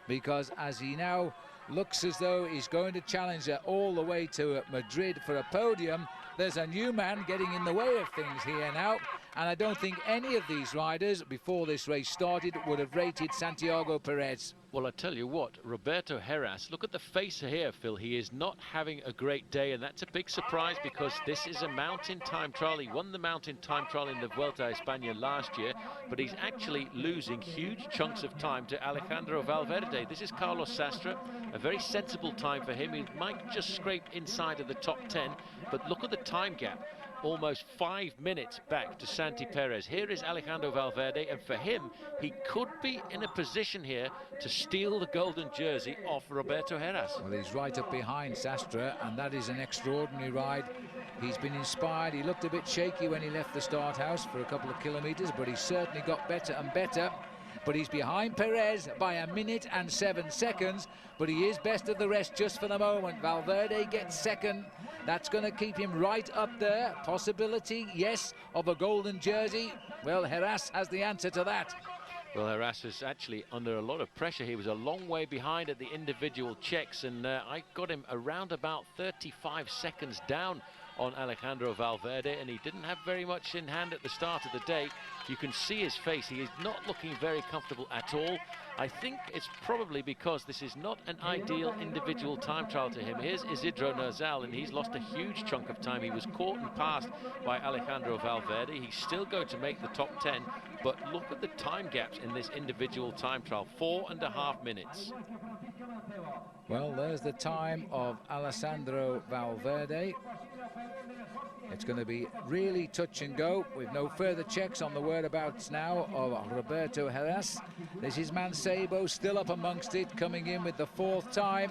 because as he now looks as though he's going to challenge her all the way to Madrid for a podium, there's a new man getting in the way of things here now, and I don't think any of these riders before this race started would have rated Santiago Perez. Well, I tell you what, Roberto Heras, look at the face here, Phil. He is not having a great day, and that's a big surprise because this is a mountain time trial. He won the mountain time trial in the Vuelta a Espana last year, but he's actually losing huge chunks of time to Alejandro Valverde. This is Carlos Sastre, a very sensible time for him. He might just scrape inside of the top 10, but look at the time gap. Almost 5 minutes back to Santi Perez. Here is Alejandro Valverde, and for him, he could be in a position here to steal the golden jersey off Roberto Heras. Well, he's right up behind Sastre, and that is an extraordinary ride. He's been inspired. He looked a bit shaky when he left the start house for a couple of kilometres, but he certainly got better and better. But he's behind Perez by 1 minute and 7 seconds, but he is best of the rest just for the moment. Valverde gets second. That's going to keep him right up there. Possibility, yes, of a golden jersey. Well, Heras has the answer to that. Well, Heras is actually under a lot of pressure. He was a long way behind at the individual checks, and I got him around about 35 seconds down on Alejandro Valverde, and he didn't have very much in hand at the start of the day. You can see his face. He is not looking very comfortable at all. I think it's probably because this is not an ideal individual time trial to him. Here's Isidro Nerzal, and he's lost a huge chunk of time. He was caught and passed by Alejandro Valverde. He's still going to make the top 10, but look at the time gaps in this individual time trial, 4.5 minutes. Well, there's the time of Alessandro Valverde. It's going to be really touch and go with no further checks on the whereabouts now of Roberto Heras. This is Mancebo still up amongst it, coming in with the 4th time,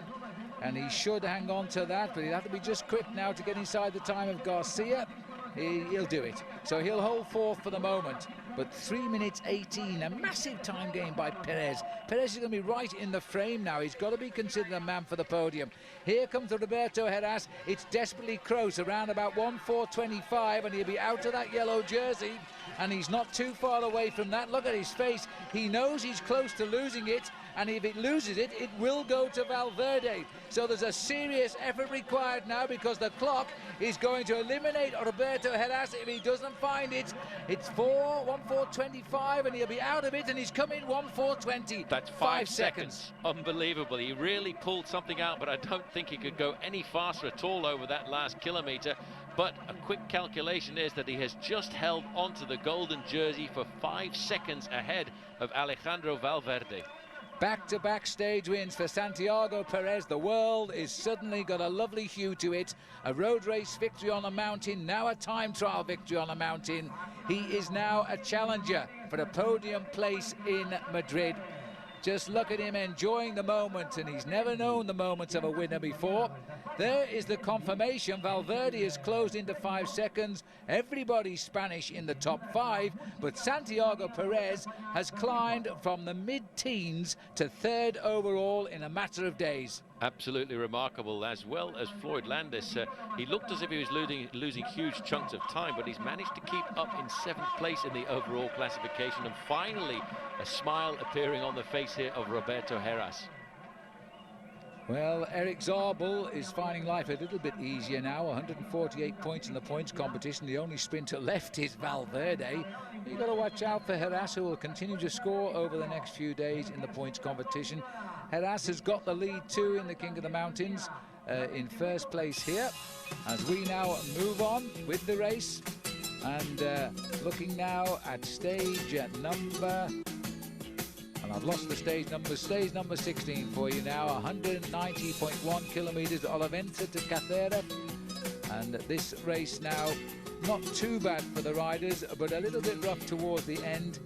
and he should hang on to that, but he'll have to be just quick now to get inside the time of Garcia. He'll do it. So he'll hold 4th for the moment. But 3 minutes 18, a massive time gain by Perez. Perez is going to be right in the frame now. He's got to be considered a man for the podium. Here comes Roberto Heras. It's desperately close, around about 1:4:25, and he'll be out of that yellow jersey. And he's not too far away from that. Look at his face. He knows he's close to losing it, and if it loses it, it will go to Valverde. So there's a serious effort required now, because the clock is going to eliminate Roberto Heras if he doesn't find it. It's 1:4:25, and he'll be out of it, and he's coming 1:4:20. That's 5 seconds. Unbelievable. He really pulled something out, but I don't think he could go any faster at all over that last kilometre. But a quick calculation is that he has just held onto the golden jersey for 5 seconds ahead of Alejandro Valverde. Back-to-back stage wins for Santiago Perez. The world is suddenly got a lovely hue to it. A road race victory on a mountain, now a time trial victory on a mountain. He is now a challenger for a podium place in Madrid. Just look at him enjoying the moment, and he's never known the moments of a winner before. There is the confirmation. Valverde has closed into 5 seconds. Everybody's Spanish in the top 5, but Santiago Perez has climbed from the mid-teens to 3rd overall in a matter of days. Absolutely remarkable, as well as Floyd Landis. He looked as if he was losing huge chunks of time, but he's managed to keep up in 7th place in the overall classification, and finally a smile appearing on the face here of Roberto Heras. Well, Eric Zabel is finding life a little bit easier now. 148 points in the points competition. The only sprinter left is Valverde. You've got to watch out for Heras, who will continue to score over the next few days in the points competition. Heras has got the lead too in the King of the Mountains, in 1st place here. As we now move on with the race, and looking now at stage number... And I've lost the stage number 16 for you now. 190.1 kilometres, Olivenza to Caceres. And this race now, not too bad for the riders, but a little bit rough towards the end.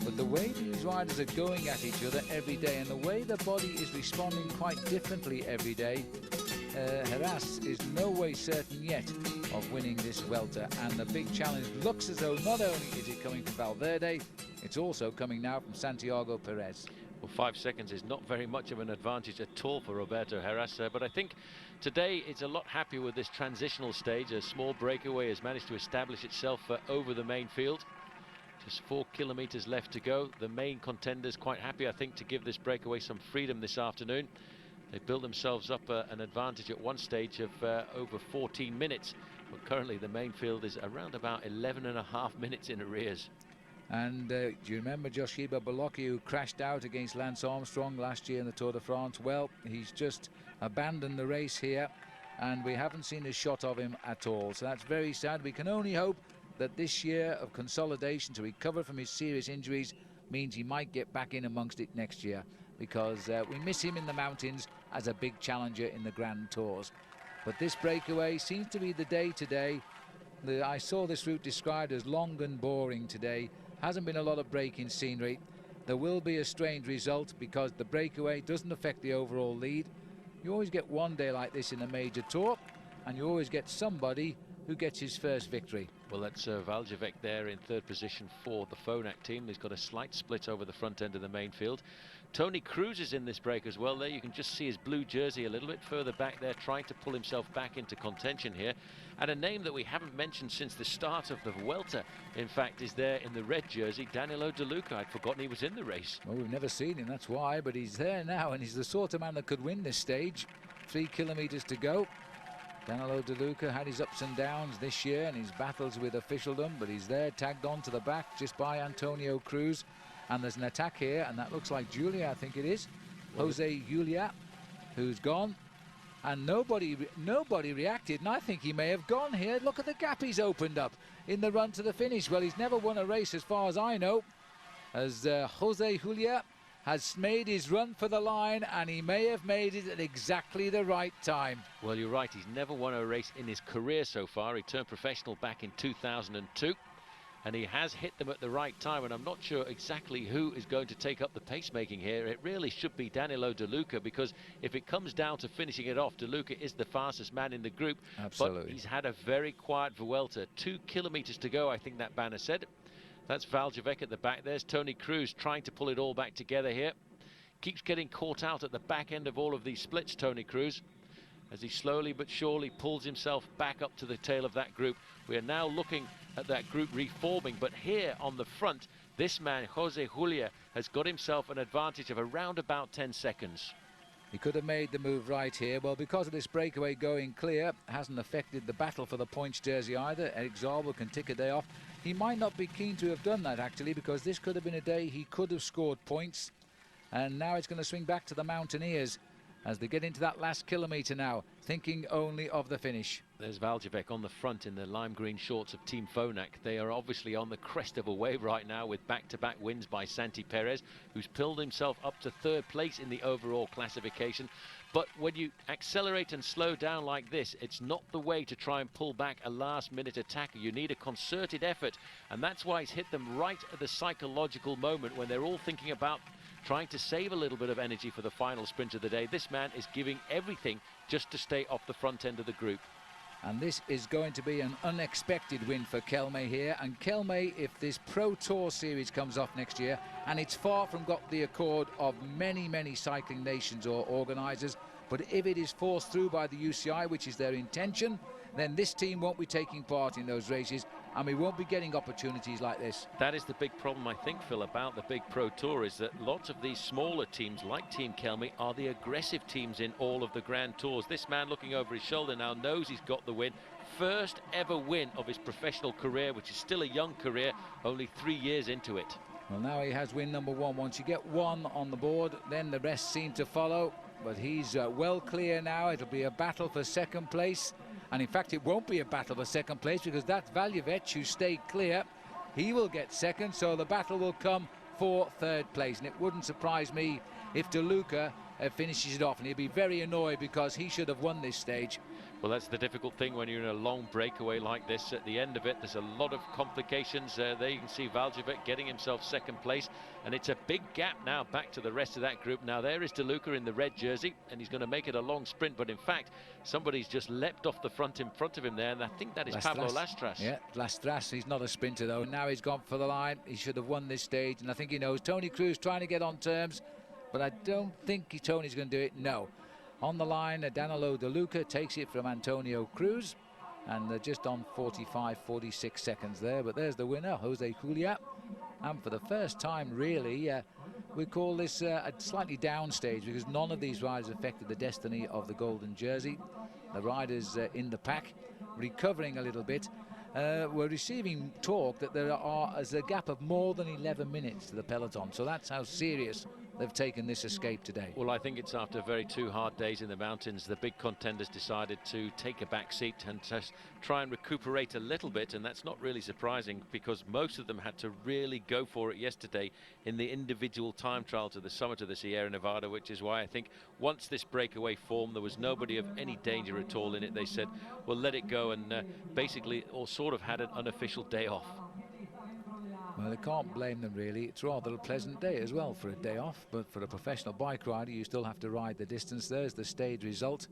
But the way these riders are going at each other every day, and the way the body is responding quite differently every day, Heras is no way certain yet of winning this Vuelta, and the big challenge looks as though not only is it coming from Valverde, it's also coming now from Santiago Perez. Well, 5 seconds is not very much of an advantage at all for Roberto Heras, but I think today it's a lot happier with this transitional stage. A small breakaway has managed to establish itself over the main field. Just 4 kilometers left to go. The main contenders quite happy, I think, to give this breakaway some freedom this afternoon. They built themselves up an advantage at one stage of over 14 minutes, but currently the main field is around about 11.5 minutes in arrears. And do you remember Joshiba Bolocki, who crashed out against Lance Armstrong last year in the Tour de France? Well, he's just abandoned the race here, and we haven't seen a shot of him at all. So that's very sad. We can only hope that this year of consolidation to recover from his serious injuries means he might get back in amongst it next year, because we miss him in the mountains as a big challenger in the Grand Tours. But this breakaway seems to be the day today. I saw this route described as long and boring today. Hasn't been a lot of breaking scenery. There will be a strange result because the breakaway doesn't affect the overall lead. You always get one day like this in a major tour, and you always get somebody who gets his first victory. Well, that's Valjavec there in third position for the Phonak team. He's got a slight split over the front end of the main field. Tony Cruz is in this break as well. There you can just see his blue jersey a little bit further back there, trying to pull himself back into contention here. And a name that we haven't mentioned since the start of the Vuelta, in fact, is there in the red jersey, Danilo De Luca. I'd forgotten he was in the race. Well, we've never seen him, that's why, but he's there now, and he's the sort of man that could win this stage. 3 kilometers to go. Danilo De Luca had his ups and downs this year and his battles with officialdom, but he's there tagged on to the back just by Antonio Cruz. And there's an attack here, and that looks like Julia, I think it is. Jose Julia, who's gone. And nobody reacted, and I think he may have gone here. Look at the gap he's opened up in the run to the finish. Well, he's never won a race as far as I know, as Jose Julia has made his run for the line, and he may have made it at exactly the right time. Well, you're right, he's never won a race in his career so far. He turned professional back in 2002, and he has hit them at the right time, and I'm not sure exactly who is going to take up the pacemaking here. It really should be Danilo De Luca, because if it comes down to finishing it off, De Luca is the fastest man in the group. Absolutely. But he's had a very quiet Vuelta. 2 kilometers to go, I think that banner said. That's Valjavec at the back. There's Tony Cruz trying to pull it all back together here. Keeps getting caught out at the back end of all of these splits, Tony Cruz, as he slowly but surely pulls himself back up to the tail of that group. We are now looking at that group reforming, but here on the front, this man, Jose Julia, has got himself an advantage of around about 10 seconds. He could have made the move right here. Well, because of this breakaway going clear, hasn't affected the battle for the points jersey either. Eric Zabel can tick a day off. He might not be keen to have done that, actually, because this could have been a day he could have scored points. And now it's going to swing back to the Mountaineers as they get into that last kilometre now, thinking only of the finish. There's Valjavec on the front in the lime green shorts of Team Phonak. They are obviously on the crest of a wave right now with back-to-back wins by Santi Perez, who's pulled himself up to third place in the overall classification. But when you accelerate and slow down like this, it's not the way to try and pull back a last-minute attacker. You need a concerted effort, and that's why he's hit them right at the psychological moment when they're all thinking about trying to save a little bit of energy for the final sprint of the day. This man is giving everything just to stay off the front end of the group. And this is going to be an unexpected win for Kelme here. And Kelme, if this Pro Tour series comes off next year, and it's far from got the accord of many, many cycling nations or organisers, but if it is forced through by the UCI, which is their intention, then this team won't be taking part in those races, and we won't be getting opportunities like this. That is the big problem, I think, Phil, about the big Pro Tour, is that lots of these smaller teams, like Team Kelme, are the aggressive teams in all of the Grand Tours. This man looking over his shoulder now knows he's got the win. First ever win of his professional career, which is still a young career, only 3 years into it. Well, now he has win number one. Once you get one on the board, then the rest seem to follow. But he's well clear now. It'll be a battle for second place. And in fact, it won't be a battle for second place, because that's Valjavec who stayed clear. He will get second, so the battle will come for third place. And it wouldn't surprise me if De Luca finishes it off, and he'll be very annoyed because he should have won this stage. Well, that's the difficult thing when you're in a long breakaway like this. At the end of it, there's a lot of complications. There you can see Valjevic getting himself second place, and it's a big gap now back to the rest of that group. Now there is De Luca in the red jersey, and he's going to make it a long sprint, but in fact somebody's just leapt off the front in front of him there, and I think that is Pablo Lastras. Yeah, Lastras. He's not a sprinter though. Now he's gone for the line. He should have won this stage, and I think he knows. Tony Cruz trying to get on terms, but I don't think Tony's going to do it. No. On the line, Danilo De Luca takes it from Antonio Cruz, and they're just on 45-46 seconds there. But there's the winner, Jose Julia. And for the first time, really, we call this a slightly down stage, because none of these riders affected the destiny of the golden jersey. The riders in the pack recovering a little bit. We're receiving talk that there's a gap of more than 11 minutes to the peloton, so that's how serious they've taken this escape today. Well, I think it's after two hard days in the mountains. The big contenders decided to take a back seat and just try and recuperate a little bit, and that's not really surprising, because most of them had to really go for it yesterday in the individual time trial to the summit of the Sierra Nevada, which is why I think once this breakaway formed, there was nobody of any danger at all in it. They said, well, let it go, and basically all sort of had an unofficial day off. Well, I can't blame them really. It's rather a pleasant day as well for a day off, but for a professional bike rider you still have to ride the distance. There's the stage result.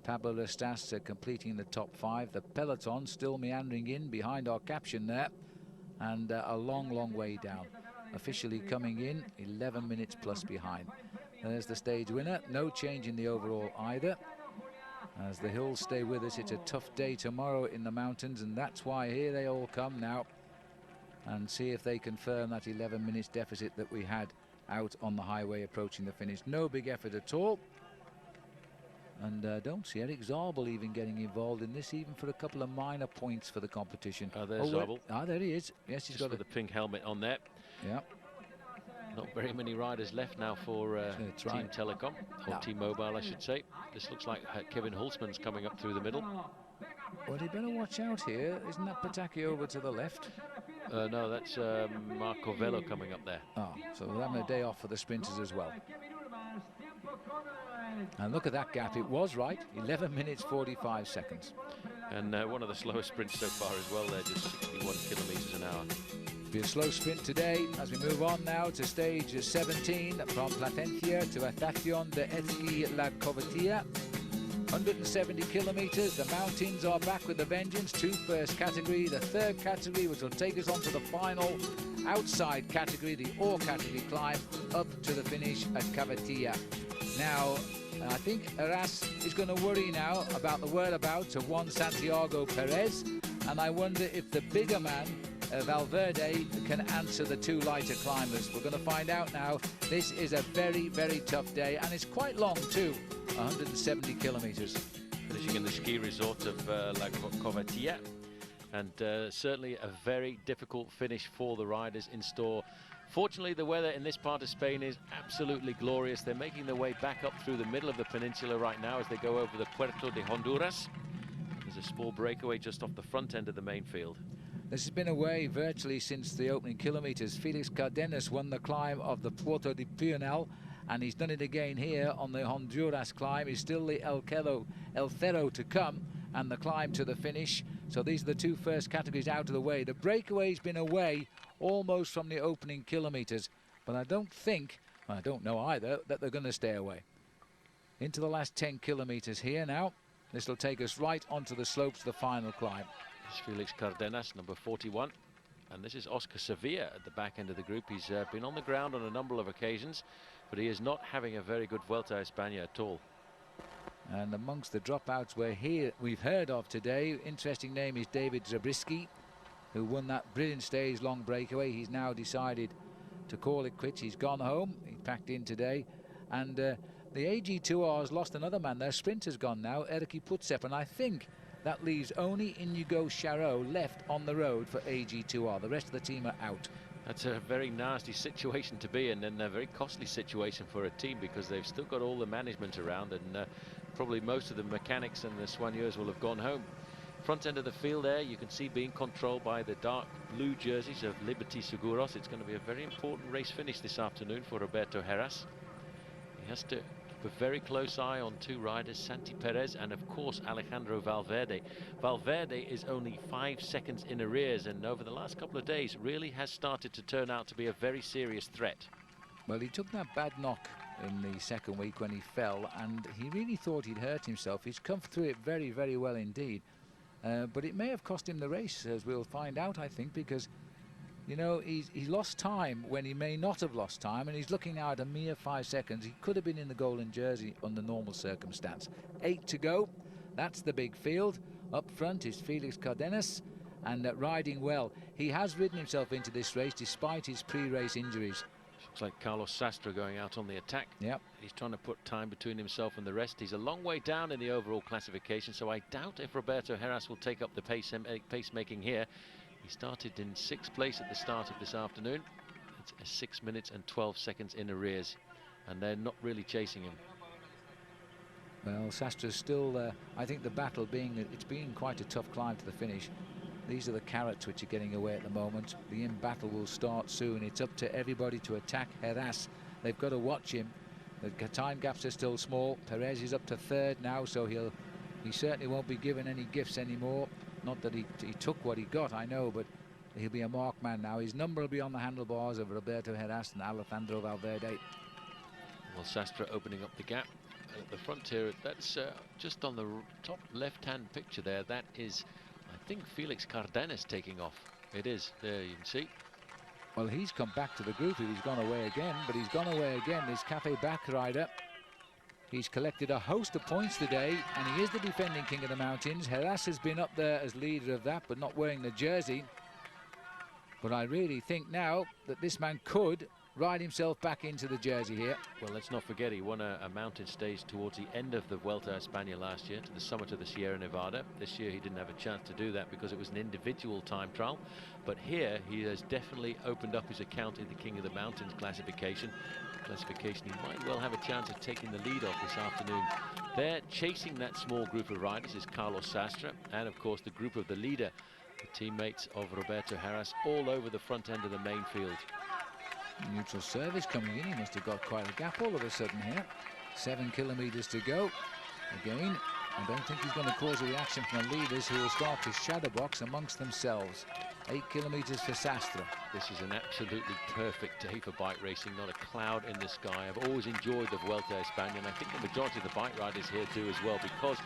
Pablo Lastras completing the top 5. The peloton still meandering in behind our caption there, and a long way down. Officially coming in 11 minutes plus behind. There's the stage winner. No change in the overall either. As the hills stay with us, it's a tough day tomorrow in the mountains, and that's why here they all come now, and see if they confirm that 11 minutes deficit that we had out on the highway approaching the finish. No big effort at all, and don't see Eric Zabel even getting involved in this, even for a couple of minor points for the competition. There's Zabel. There he is. Yes, he's got the pink helmet on there. Yeah. Not very many riders left now for Team Telecom, or T-Mobile I should say. This looks like Kevin Hulsman's coming up through the middle. Well, he better watch out here. Isn't that Pataki over to the left? No, that's Marco Velo coming up there. Oh, so we're having a day off for the sprinters as well. And look at that gap. It was right. 11 minutes 45 seconds. And one of the slowest sprints so far as well there, just 61 kilometers an hour. Be a slow sprint today as we move on now to stage 17 from Plasencia to Estación de Esquí La Covatilla. 170 kilometers. The mountains are back with a vengeance. 2 first category, the 3rd category, which will take us on to the final outside category, the ore category climb up to the finish at Covatilla. Now, I think Arras is going to worry now about the whereabouts of one Santiago Perez, and I wonder if the bigger man, Valverde, can answer the 2 lighter climbers. We're going to find out now. This is a very tough day, and it's quite long too. 170 kilometers. Finishing in the ski resort of La Covatilla, and certainly a very difficult finish for the riders in store. Fortunately, the weather in this part of Spain is absolutely glorious. They're making their way back up through the middle of the peninsula right now as they go over the Puerto de Honduras. There's a small breakaway just off the front end of the main field. This has been away virtually since the opening kilometers. Felix Cardenas won the climb of the Puerto de Pional, and he's done it again here on the Honduras climb. It's still the El Cerro to come, and the climb to the finish. So these are the 2 first categories out of the way. The breakaway's been away almost from the opening kilometers, but I don't think, well, I don't know either, that they're going to stay away. Into the last 10 kilometers here now. This will take us right onto the slopes of the final climb. This is Felix Cardenas, number 41. And this is Oscar Sevilla at the back end of the group. He's been on the ground on a number of occasions, but he is not having a very good Vuelta a España at all. And amongst the dropouts we've heard of today, interesting name is David Zabriskie, who won that brilliant stage long breakaway. He's now decided to call it quits. He's gone home. He packed in today. And the AG2R's lost another man. Their sprinter's gone now, Erki Putsep, and I think that leaves only Inigo Charot left on the road for AG2R. The rest of the team are out. That's a very nasty situation to be in, and a very costly situation for a team, because they've still got all the management around, and probably most of the mechanics and the soigneurs will have gone home. Front end of the field there, you can see being controlled by the dark blue jerseys of Liberty Seguros. It's going to be a very important race finish this afternoon for Roberto Heras. He has to keep a very close eye on two riders, Santi Perez and of course Alejandro Valverde. Valverde is only 5 seconds in arrears, and over the last couple of days really has started to turn out to be a very serious threat. Well, he took that bad knock in the second week when he fell, and he really thought he'd hurt himself. He's come through it very, very well indeed. But it may have cost him the race, as we'll find out, I think, because, you know, he's lost time when he may not have lost time, and he's looking now at a mere 5 seconds. He could have been in the golden jersey under normal circumstance. 8 to go. That's the big field. Up front is Felix Cardenas, and riding well. He has ridden himself into this race despite his pre-race injuries. Looks like Carlos Sastre going out on the attack. Yep. He's trying to put time between himself and the rest. He's a long way down in the overall classification, so I doubt if Roberto Heras will take up the pace-making here. He started in 6th place at the start of this afternoon. It's 6 minutes and 12 seconds in arrears, and they're not really chasing him. Well, Sastra's still, I think the battle it's been quite a tough climb to the finish. These are the carrots which are getting away at the moment. The in-battle will start soon. It's up to everybody to attack Heras. They've got to watch him. The time gaps are still small. Perez is up to 3rd now, so he certainly won't be given any gifts anymore. Not that he took what he got, I know, but he'll be a marked man now. His number will be on the handlebars of Roberto Heras and Alejandro Valverde. Well, Sastre opening up the gap at the front here. That's just on the top left-hand picture there. That is, I think, Felix Cardenas taking off. It is. There you can see. Well, he's come back to the group. He's gone away again, but he's gone away again. This Cafe back rider. He's collected a host of points today, and he is the defending King of the Mountains. Heras has been up there as leader of that, but not wearing the jersey. But I really think now that this man could ride himself back into the jersey here. Well, let's not forget he won a mountain stage towards the end of the Vuelta a Espana last year, to the summit of the Sierra Nevada. This year he didn't have a chance to do that because it was an individual time trial. But here he has definitely opened up his account in the King of the Mountains classification. He might well have a chance of taking the lead off this afternoon. There, chasing that small group of riders, is Carlos Sastre, and of course the group of the leader, the teammates of Roberto Heras, all over the front end of the main field. Neutral service coming in. He must have got quite a gap all of a sudden here. 7 kilometers to go. Again, I don't think he's going to cause a reaction from the leaders, who will start to shadow box amongst themselves. 8 kilometers for Sastre. This is an absolutely perfect day for bike racing. Not a cloud in the sky. I've always enjoyed the Vuelta a España, and I think the majority of the bike riders here do as well, because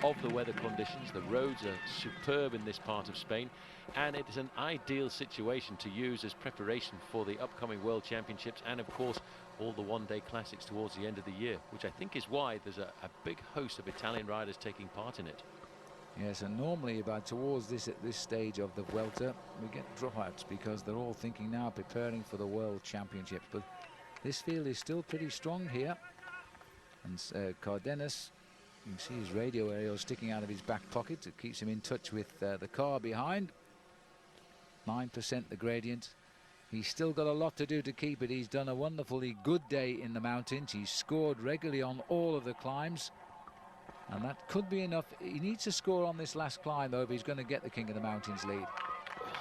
of the weather conditions. The roads are superb in this part of Spain, and it is an ideal situation to use as preparation for the upcoming World Championships, and of course all the one-day classics towards the end of the year, which I think is why there's a big host of Italian riders taking part in it. Yes, and normally towards at this stage of the Vuelta, we get dropouts because they're all thinking now, preparing for the World Championships. But this field is still pretty strong here. And Cardenas, you can see his radio aerial sticking out of his back pocket. It keeps him in touch with the car behind. 9% the gradient. He's still got a lot to do to keep it. He's done a wonderfully good day in the mountains. He's scored regularly on all of the climbs. And that could be enough. He needs to score on this last climb, though, if he's going to get the King of the Mountains lead.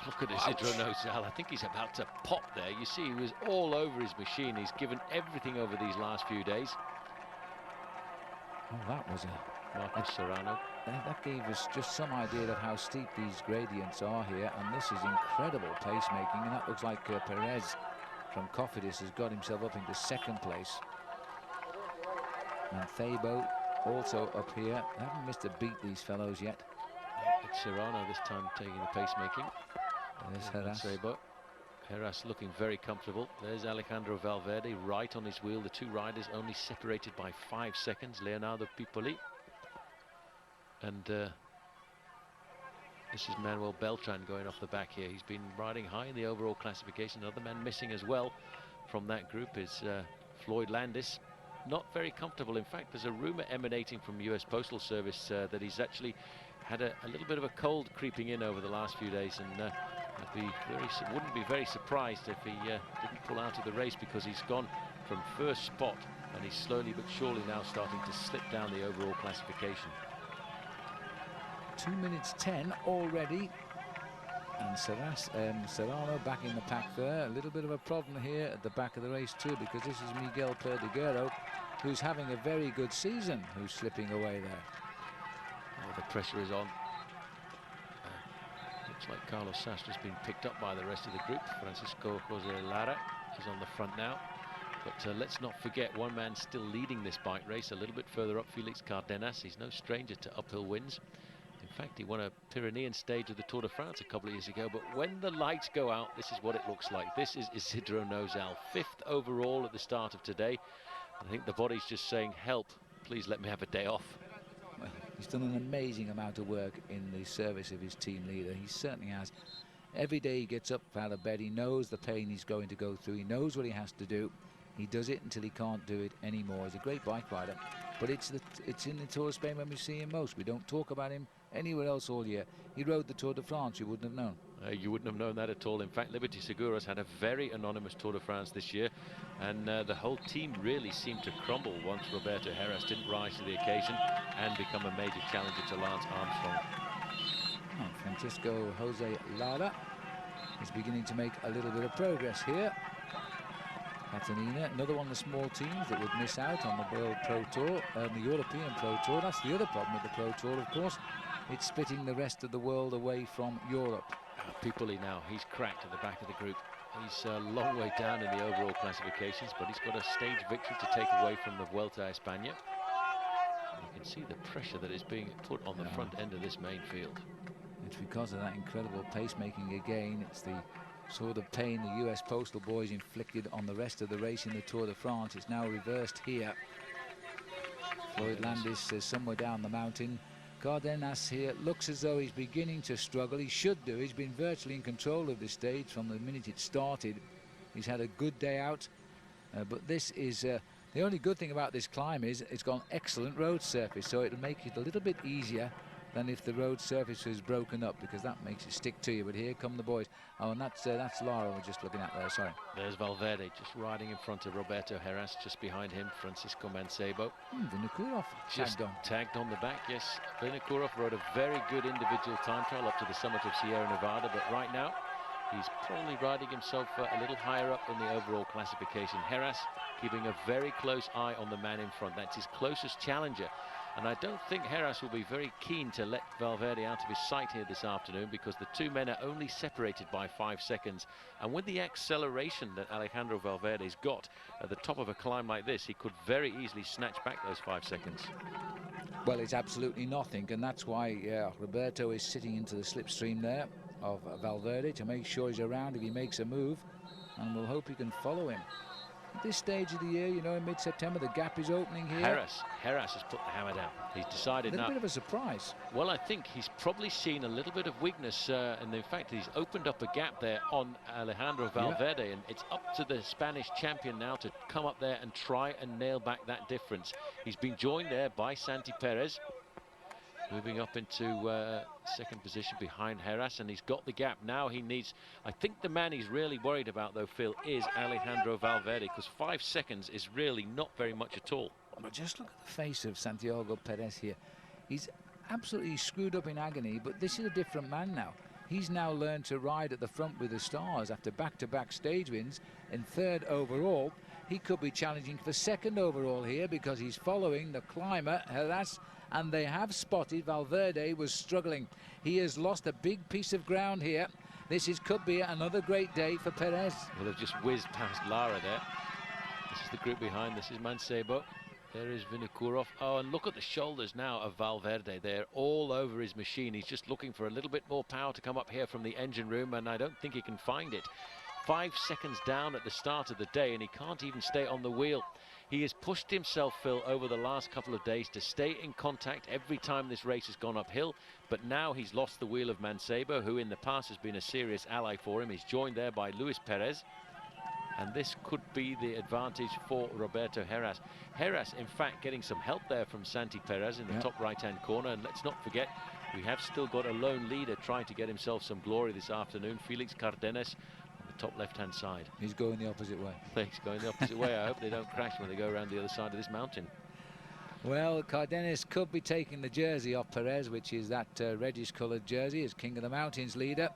Look at Isidro Nozal. I think he's about to pop there. You see, he was all over his machine. He's given everything over these last few days. Oh, that was Marcos Serrano. That gave us just some idea of how steep these gradients are here. And this is incredible pace-making. And that looks like Perez from Cofidis has got himself up into 2nd place. And Thabo also up here. They haven't missed a beat, these fellows, yet. It's Serrano this time taking the pacemaking. There's Heras. Heras looking very comfortable. There's Alejandro Valverde right on his wheel. The two riders only separated by 5 seconds. Leonardo Pipoli. And this is Manuel Beltran going off the back here. He's been riding high in the overall classification. Another man missing as well from that group is Floyd Landis. Not very comfortable. In fact, there's a rumor emanating from US Postal Service that he's actually had a little bit of a cold creeping in over the last few days, and wouldn't be very surprised if he didn't pull out of the race, because he's gone from 1st spot and he's slowly but surely now starting to slip down the overall classification. 2 minutes 10 already. And Serrano back in the pack there. A little bit of a problem here at the back of the race too, because this is Miguel Perdiguero, who's having a very good season, who's slipping away there. Oh, the pressure is on. Looks like Carlos Sastra's been picked up by the rest of the group. Francisco Jose Lara is on the front now. But let's not forget, one man still leading this bike race. A little bit further up, Felix Cardenas. He's no stranger to uphill wins. In fact, he won a Pyrenean stage of the Tour de France a couple of years ago. But when the lights go out, this is what it looks like. This is Isidro Nozal, 5th overall at the start of today. I think the body's just saying, help, please let me have a day off. Well, he's done an amazing amount of work in the service of his team leader. He certainly has. Every day he gets up out of bed, he knows the pain he's going to go through. He knows what he has to do. He does it until he can't do it anymore. He's a great bike rider, but it's in the Tour of Spain when we see him most. We don't talk about him anywhere else all year. He rode the Tour de France, you wouldn't have known. You wouldn't have known that at all. In fact, Liberty Seguros had a very anonymous Tour de France this year, and the whole team really seemed to crumble once Roberto Heras didn't rise to the occasion and become a major challenger to Lance Armstrong. Oh, Francisco Jose Lara is beginning to make a little bit of progress here. Catalina, another one of the small teams that would miss out on the World Pro Tour, the European Pro Tour. That's the other problem with the Pro Tour, of course. It's splitting the rest of the world away from Europe. Pipoli now, he's cracked at the back of the group. He's a long way down in the overall classifications, but he's got a stage victory to take away from the Vuelta a Espana. You can see the pressure that is being put on the front end of this main field. It's because of that incredible pacemaking again. It's the sort of pain the US Postal Boys inflicted on the rest of the race in the Tour de France. It's now reversed here. Floyd Landis is somewhere down the mountain. Cardenas here looks as though he's beginning to struggle. He should do. He's been virtually in control of this stage from the minute it started. He's had a good day out, but this is the only good thing about this climb is it's got an excellent road surface, so it'll make it a little bit easier than if the road surface was broken up, because that makes it stick to you. But here come the boys. Oh, and that's Lara we're just looking at there, sorry. There's Valverde just riding in front of Roberto Heras, just behind him Francisco Mancebo. Vinokurov just tagged on the back, yes. Vinokurov rode a very good individual time trial up to the summit of Sierra Nevada, but right now he's probably riding himself a little higher up in the overall classification. Heras keeping a very close eye on the man in front. That's his closest challenger. And I don't think Heras will be very keen to let Valverde out of his sight here this afternoon, because the two men are only separated by 5 seconds. And with the acceleration that Alejandro Valverde's got at the top of a climb like this, he could very easily snatch back those 5 seconds. Well, it's absolutely nothing, and that's why Roberto is sitting into the slipstream there of Valverde to make sure he's around if he makes a move, and we'll hope he can follow him. At this stage of the year, you know, in mid-September, the gap is opening here. Heras has put the hammer down. He's decided now. A little bit of a surprise. Well, I think he's probably seen a little bit of weakness, and in fact, he's opened up a gap there on Alejandro Valverde, and it's up to the Spanish champion now to come up there and try and nail back that difference. He's been joined there by Santi Perez, moving up into second position behind Heras, and he's got the gap. Now he needs, I think the man he's really worried about though, Phil, is Alejandro Valverde, because 5 seconds is really not very much at all. But just look at the face of Santiago Perez here. He's absolutely screwed up in agony, but this is a different man now. He's now learned to ride at the front with the stars after back-to-back stage wins. In 3rd overall, he could be challenging for 2nd overall here, because he's following the climber Heras, and they have spotted Valverde was struggling. He has lost a big piece of ground here. This could be another great day for Perez. Well, they've just whizzed past Lara there. This is the group behind. This is Mancebo. There is Vinokurov. Oh, and look at the shoulders now of Valverde. They're all over his machine. He's just looking for a little bit more power to come up here from the engine room, and I don't think he can find it. 5 seconds down at the start of the day, and he can't even stay on the wheel. He has pushed himself, Phil, over the last couple of days to stay in contact every time this race has gone uphill, but now he's lost the wheel of Mancebo, who in the past has been a serious ally for him. He's joined there by Luis Perez, and this could be the advantage for Roberto Heras. Heras, in fact, getting some help there from Santi Perez in the top right-hand corner, and let's not forget, we have still got a lone leader trying to get himself some glory this afternoon, Felix Cardenas, top left-hand side. He's going the opposite way. He's going the opposite way. I hope they don't crash when they go around the other side of this mountain. Well, Cardenas could be taking the jersey off Perez, which is that reddish-coloured jersey, as King of the Mountains leader.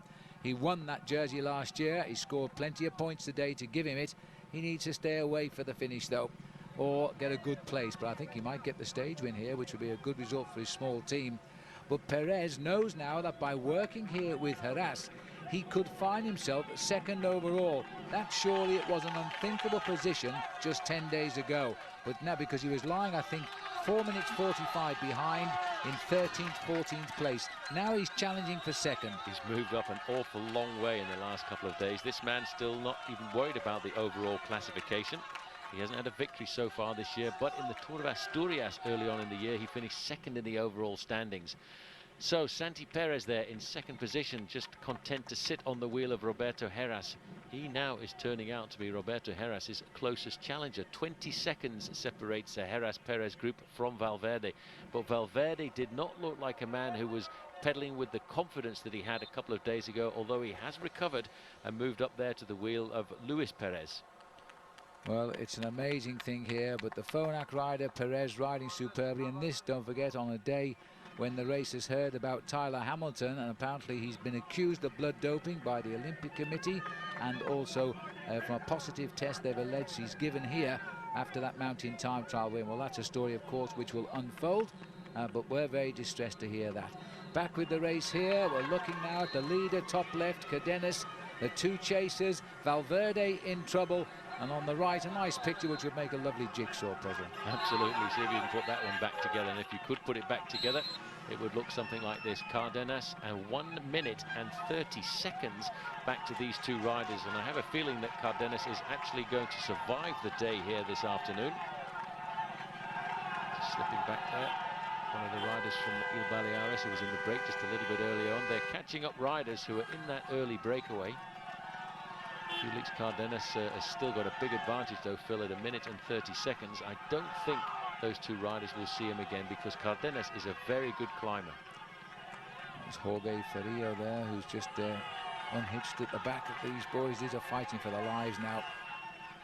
He won that jersey last year. He scored plenty of points today to give him it. He needs to stay away for the finish, though. or get a good place. But I think he might get the stage win here, which would be a good result for his small team. But Perez knows now that by working here with Heras, he could find himself second overall. That surely it was an unthinkable position just 10 days ago. But now, because he was lying, I think, 4 minutes 45 behind in 13th, 14th place. Now he's challenging for second. He's moved up an awful long way in the last couple of days. This man's still not even worried about the overall classification. He hasn't had a victory so far this year, but in the Tour of Asturias early on in the year, he finished second in the overall standings. So Santi Perez there in second position, just content to sit on the wheel of Roberto Heras. He now is turning out to be Roberto Heras' closest challenger. 20 seconds separates the Heras-Perez group from Valverde. But Valverde did not look like a man who was pedaling with the confidence that he had a couple of days ago, although he has recovered and moved up there to the wheel of Luis Perez. Well, it's an amazing thing here, but the Phonak rider, Perez, riding superbly. And this, don't forget, on a day when the racers heard about Tyler Hamilton, and apparently he's been accused of blood doping by the Olympic Committee, and also from a positive test they've alleged he's given here after that mountain time trial win. Well, that's a story, of course, which will unfold, but we're very distressed to hear that. Back with the race here, we're looking now at the leader, top left, Cardenas, the two chasers, Valverde in trouble, and on the right, a nice picture which would make a lovely jigsaw puzzle. Absolutely, see if you can put that one back together, and if you could put it back together, it would look something like this. Cardenas and 1 minute and 30 seconds back to these two riders, and I have a feeling that Cardenas is actually going to survive the day here this afternoon. Just slipping back there, one of the riders from Il Baleares who was in the break just a little bit early on. They're catching up riders who are in that early breakaway. Felix Cardenas has still got a big advantage though, Phil, at 1 minute and 30 seconds. I don't think those two riders will see him again, because Cardenas is a very good climber. There's Jorge Ferrillo there, who's just unhitched at the back of these boys. These are fighting for their lives now.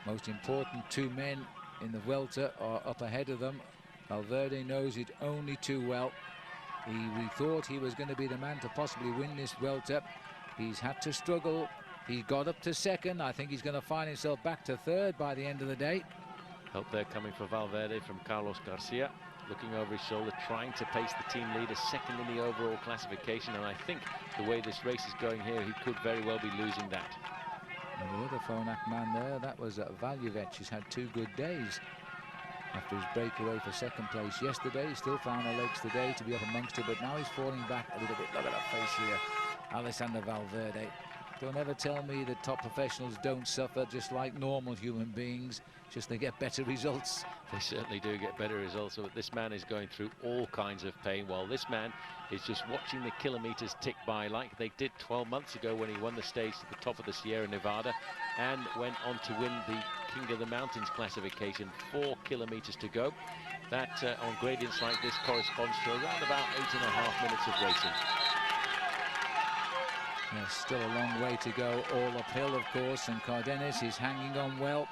Most important two men in the Vuelta are up ahead of them. Valverde knows it only too well. We thought he was going to be the man to possibly win this Vuelta. He's had to struggle. He got up to second. I think he's going to find himself back to third by the end of the day. Help there coming for Valverde from Carlos Garcia, looking over his shoulder, trying to pace the team leader, second in the overall classification, and I think the way this race is going here, he could very well be losing that. And the other Phonak man there, that was Valjevec. He's had 2 good days after his breakaway for second place yesterday. He still found the legs today to be up amongst it, but now he's falling back a little bit. Look at that face here, Alexander Valverde. Don't ever tell me that top professionals don't suffer, just like normal human beings, just they get better results. They certainly do get better results, but this man is going through all kinds of pain, while this man is just watching the kilometers tick by like they did 12 months ago when he won the stage to the top of the Sierra Nevada and went on to win the King of the Mountains classification. 4 kilometers to go. That on gradients like this corresponds to around about 8.5 minutes of racing. There's still a long way to go, all uphill, of course, and Cardenas is hanging on well.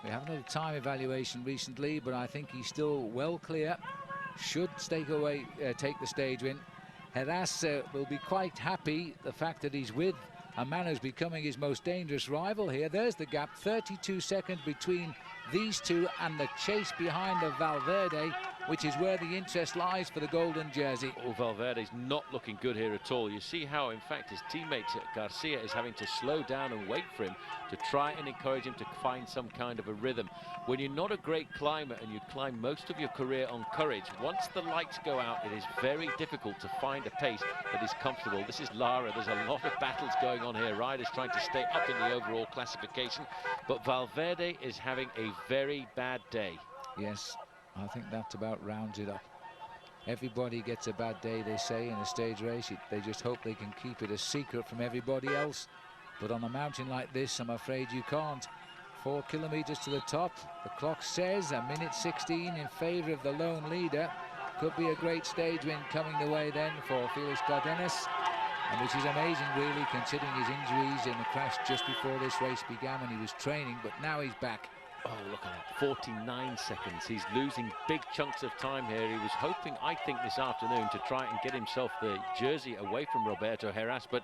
We haven't had a time evaluation recently, but I think he's still well clear. Should take the stage win. Heras will be quite happy the fact that he's with a man who's becoming his most dangerous rival here. There's the gap, 32 seconds between these two and the chase behind of Valverde, which is where the interest lies for the golden jersey. Oh, Valverde's not looking good here at all. You see how, in fact, his teammate Garcia is having to slow down and wait for him to try and encourage him to find some kind of a rhythm. When you're not a great climber and you climb most of your career on courage, once the lights go out, it is very difficult to find a pace that is comfortable. This is Lara. There's a lot of battles going on here. Riders trying to stay up in the overall classification, but Valverde is having a very bad day. Yes, I think that about rounds it up. Everybody gets a bad day, they say, in a stage race. They just hope they can keep it a secret from everybody else. But on a mountain like this, I'm afraid you can't. 4 kilometers to the top. The clock says 1 minute 16 in favor of the lone leader. Could be a great stage win coming the way then for Felix Cardenas, and which is amazing, really, considering his injuries in the crash just before this race began when he was training. But now he's back. Oh, look at that, 49 seconds. He's losing big chunks of time here. He was hoping, I think, this afternoon to try and get himself the jersey away from Roberto Heras, but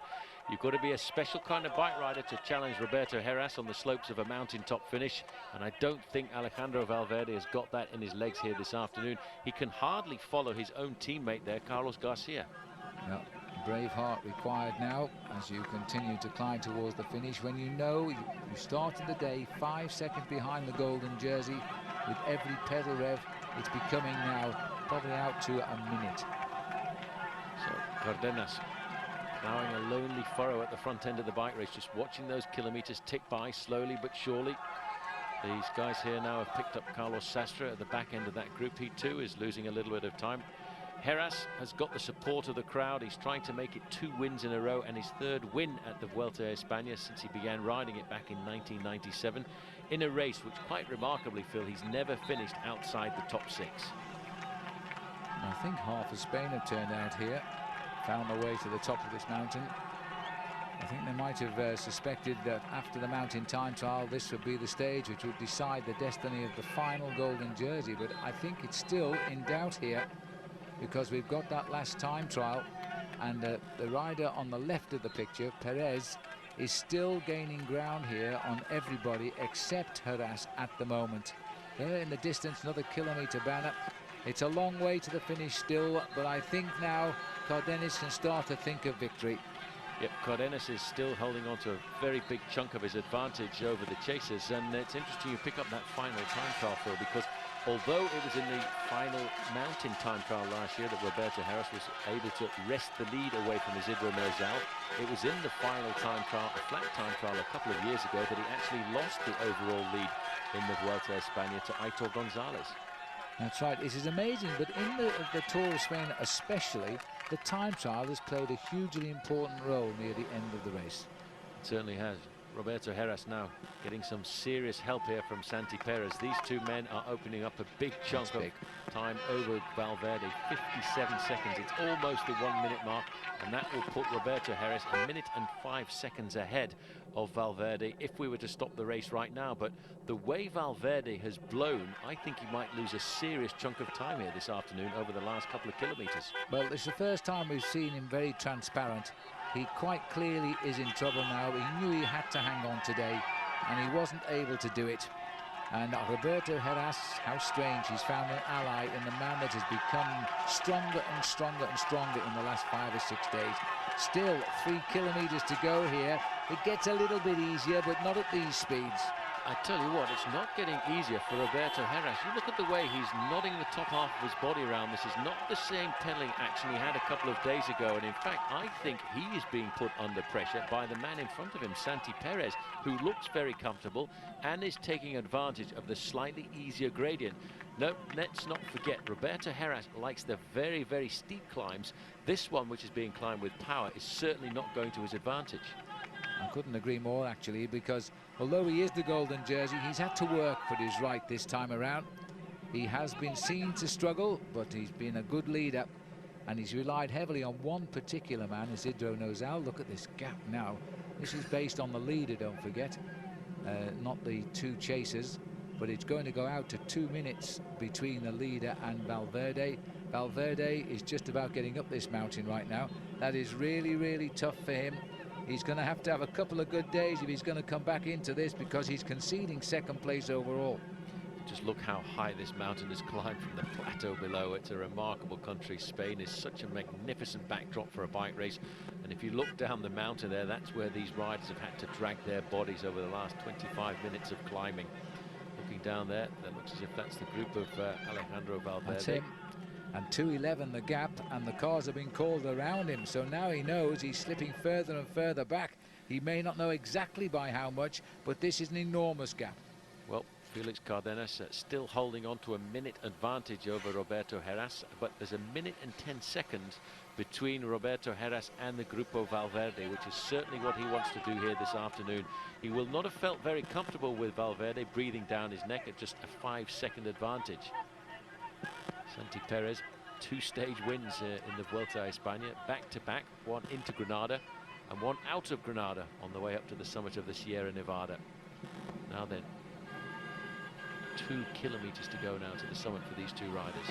you've got to be a special kind of bike rider to challenge Roberto Heras on the slopes of a mountaintop finish, and I don't think Alejandro Valverde has got that in his legs here this afternoon. He can hardly follow his own teammate there, Carlos Garcia. No. Brave heart required now as you continue to climb towards the finish, when you know you started the day 5 seconds behind the golden jersey. With every pedal rev, it's becoming now probably out to a minute. So Cardenas plowing a lonely furrow at the front end of the bike race, just watching those kilometers tick by slowly but surely. These guys here now have picked up Carlos Sastre at the back end of that group. He too is losing a little bit of time. Heras has got the support of the crowd. He's trying to make it 2 wins in a row and his 3rd win at the Vuelta a Espana since he began riding it back in 1997, in a race which, quite remarkably, Phil, he's never finished outside the top 6. I think half of Spain have turned out here, found their way to the top of this mountain. I think they might have suspected that after the mountain time trial, this would be the stage which would decide the destiny of the final golden jersey, but I think it's still in doubt here, because we've got that last time trial, and the rider on the left of the picture, Perez, is still gaining ground here on everybody except Heras at the moment. There in the distance, another kilometre banner. It's a long way to the finish still, but I think now Cardenas can start to think of victory. Yep, Cardenas is still holding on to a very big chunk of his advantage over the chasers, and it's interesting you pick up that final time trial, Phil, because although it was in the final mountain time trial last year that Roberto Heras was able to wrest the lead away from Isidro Merzal, it was in the final time trial, a flat time trial a couple of years ago, that he actually lost the overall lead in the Vuelta a España to Aitor Gonzalez. That's right. It is amazing, but in the Tour of Spain especially, the time trial has played a hugely important role near the end of the race. It certainly has. Roberto Heras now getting some serious help here from Santi Perez. These 2 men are opening up a big chunk of time over Valverde. 57 seconds. It's almost the 1 minute mark, and that will put Roberto Heras 1 minute and 5 seconds ahead of Valverde if we were to stop the race right now. But the way Valverde has blown, I think he might lose a serious chunk of time here this afternoon over the last couple of kilometres. Well, it's the first time we've seen him very transparent. He quite clearly is in trouble now. He knew he had to hang on today, and he wasn't able to do it. And Roberto Heras, how strange, he's found an ally in the man that has become stronger and stronger and stronger in the last 5 or 6 days. Still 3 kilometres to go here. It gets a little bit easier, but not at these speeds. I tell you what, it's not getting easier for Roberto Heras. You look at the way he's nodding the top half of his body around. This is not the same pedaling action he had a couple of days ago. And in fact, I think he is being put under pressure by the man in front of him, Santi Perez, who looks very comfortable and is taking advantage of the slightly easier gradient. No, let's not forget, Roberto Heras likes the very, very steep climbs. This one, which is being climbed with power, is certainly not going to his advantage. I couldn't agree more, actually, because although he is the golden jersey, he's had to work for his right this time around. He has been seen to struggle, but he's been a good leader, and he's relied heavily on one particular man, Isidro Merzal. Look at this gap now. This is based on the leader, don't forget, not the 2 chasers, but it's going to go out to 2 minutes between the leader and Valverde. Valverde is just about getting up this mountain right now. That is really, really tough for him. He's going to have a couple of good days if he's going to come back into this, because he's conceding 2nd place overall. Just look how high this mountain is climbed from the plateau below. It's a remarkable country. Spain is such a magnificent backdrop for a bike race. And if you look down the mountain there, that's where these riders have had to drag their bodies over the last 25 minutes of climbing. Looking down there, that looks as if that's the group of Alejandro Valverde. That's him. And 2:11 the gap, and the cars have been called around him, so now he knows he's slipping further and further back. He may not know exactly by how much, but this is an enormous gap. Well, Felix Cardenas still holding on to a minute advantage over Roberto Heras, but there's 1 minute and 10 seconds between Roberto Heras and the Grupo Valverde, which is certainly what he wants to do here this afternoon. He will not have felt very comfortable with Valverde breathing down his neck at just a 5-second advantage. Santi Perez, 2 stage wins in the Vuelta a España, back-to-back, one into Granada and one out of Granada on the way up to the summit of the Sierra Nevada. Now then, 2 kilometers to go now to the summit for these two riders.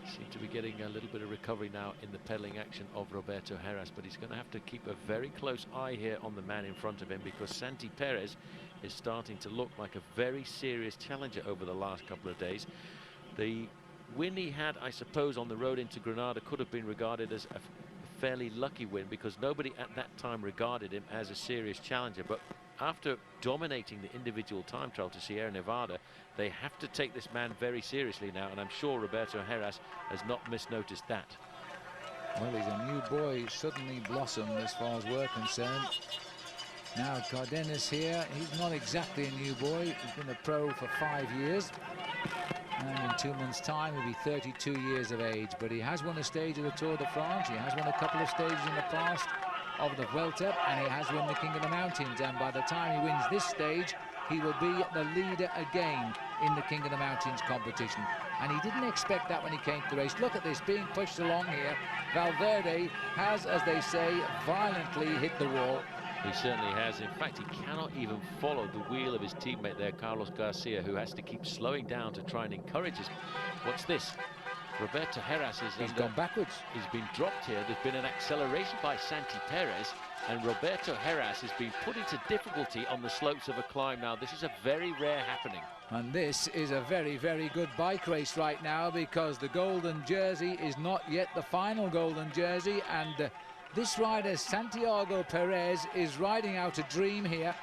Seem to be getting a little bit of recovery now in the pedaling action of Roberto Heras, but he's going to have to keep a very close eye here on the man in front of him, because Santi Perez is starting to look like a very serious challenger over the last couple of days. The win he had, I suppose, on the road into Granada could have been regarded as a fairly lucky win, because nobody at that time regarded him as a serious challenger. But after dominating the individual time trial to Sierra Nevada, they have to take this man very seriously now, and I'm sure Roberto Heras has not misnoticed that. Well, he's a new boy, suddenly blossomed as far as we're concerned. Now Cardenas here, he's not exactly a new boy. He's been a pro for 5 years, and in 2 months' time he'll be 32 years of age. But he has won a stage of the Tour de France. He has won a couple of stages in the past of the Vuelta, and he has won the King of the Mountains. And by the time he wins this stage, he will be the leader again in the King of the Mountains competition. And he didn't expect that when he came to the race. Look at this, being pushed along here. Valverde has, as they say, violently hit the wall. He certainly has. In fact, he cannot even follow the wheel of his teammate there, Carlos Garcia, who has to keep slowing down to try and encourage his... What's this? Roberto Heras is gone backwards. He's been dropped here. There's been an acceleration by Santi Perez, and Roberto Heras has been put into difficulty on the slopes of a climb now. This is a very rare happening. And this is a very, very good bike race right now, because the golden jersey is not yet the final golden jersey, and this rider, Santiago Perez, is riding out a dream here.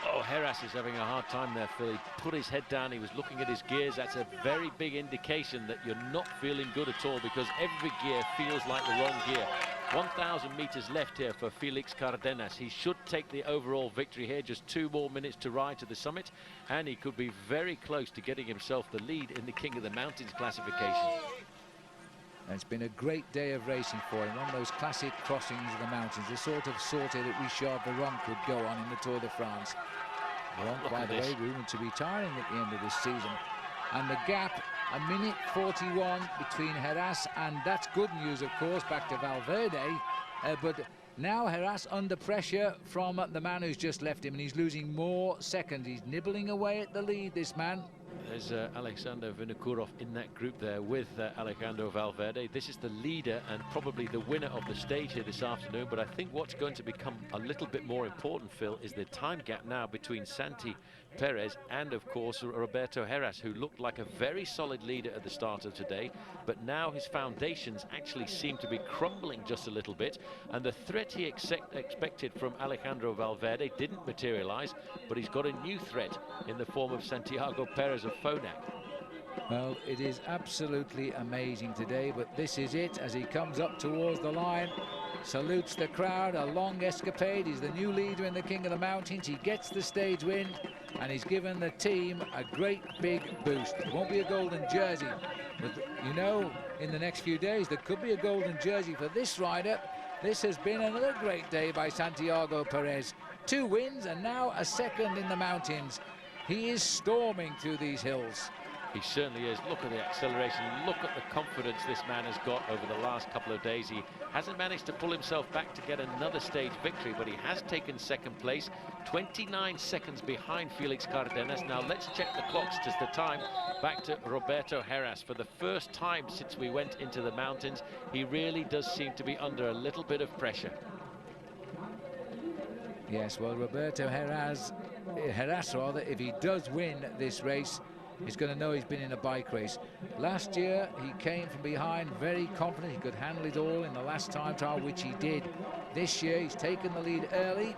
Oh, Heras is having a hard time there, Phil. He put his head down, he was looking at his gears. That's a very big indication that you're not feeling good at all, because every gear feels like the wrong gear. 1,000 meters left here for Felix Cardenas. He should take the overall victory here. Just 2 more minutes to ride to the summit, and he could be very close to getting himself the lead in the King of the Mountains classification. And it's been a great day of racing for him. One of those classic crossings of the mountains, the sort of sortie that Richard Veron could go on in the Tour de France. Veron, by the way, rumored to be retiring at the end of this season. And the gap, a minute 41 between Heras, and that's good news, of course, back to Valverde. But now Heras under pressure from the man who's just left him, and he's losing more seconds. He's nibbling away at the lead, this man. There's Alexander Vinokurov in that group there with Alejandro Valverde. This is the leader and probably the winner of the stage here this afternoon. But I think what's going to become a little bit more important, Phil, is the time gap now between Santi Perez and, of course, Roberto Heras, who looked like a very solid leader at the start of today. But now his foundations actually seem to be crumbling just a little bit. And the threat he expected from Alejandro Valverde didn't materialize. But he's got a new threat in the form of Santiago Perez of Phonak. Well, it is absolutely amazing today, but this is it as he comes up towards the line, salutes the crowd. A long escapade. He's the new leader in the King of the Mountains. He gets the stage win, and he's given the team a great big boost. It won't be a golden jersey, but you know, in the next few days there could be a golden jersey for this rider. This has been another great day by Santiago Perez. 2 wins and now a second in the mountains. He is storming through these hills. He certainly is. Look at the acceleration. Look at the confidence this man has got over the last couple of days. He hasn't managed to pull himself back to get another stage victory, but he has taken second place, 29 seconds behind Felix Cardenas. Now let's check the clocks. Just the time back to Roberto Heras. For the first time since we went into the mountains, he really does seem to be under a little bit of pressure. Yes, well, Roberto Heras, if he does win this race, he's going to know he's been in a bike race. Last year, he came from behind, very confident he could handle it all in the last time trial, which he did. This year, he's taken the lead early.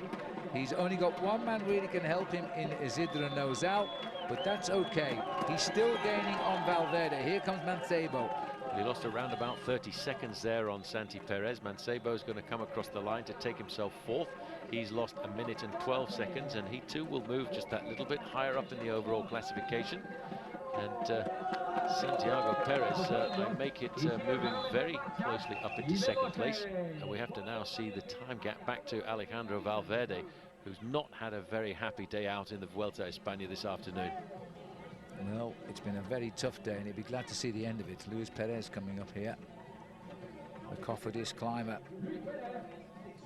He's only got one man really can help him in Isidro Nozal, but that's okay. He's still gaining on Valverde. Here comes Mancebo. He lost around about 30 seconds there on Santi Perez. Mancebo is going to come across the line to take himself 4th. He's lost 1 minute and 12 seconds, and he too will move just that little bit higher up in the overall classification. And Santiago Perez will make it moving very closely up into 2nd place. And we have to now see the time gap back to Alejandro Valverde, who's not had a very happy day out in the Vuelta a Espana this afternoon. Well, it's been a very tough day, and he'd be glad to see the end of it. Luis Perez coming up here, the Cofidis climber.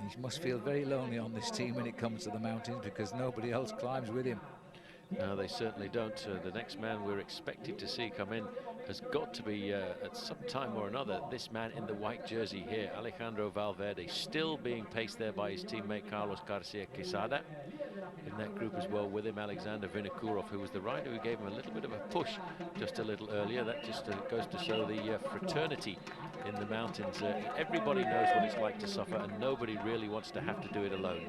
He must feel very lonely on this team when it comes to the mountains, because nobody else climbs with him. No, they certainly don't. The next man we're expected to see come in has got to be, at some time or another, this man in the white jersey here, Alejandro Valverde, still being paced there by his teammate Carlos Garcia Quesada. In that group as well with him, Alexander Vinokurov, who was the rider who gave him a little bit of a push just a little earlier. That just goes to show the fraternity in the mountains. Everybody knows what it's like to suffer, and nobody really wants to have to do it alone.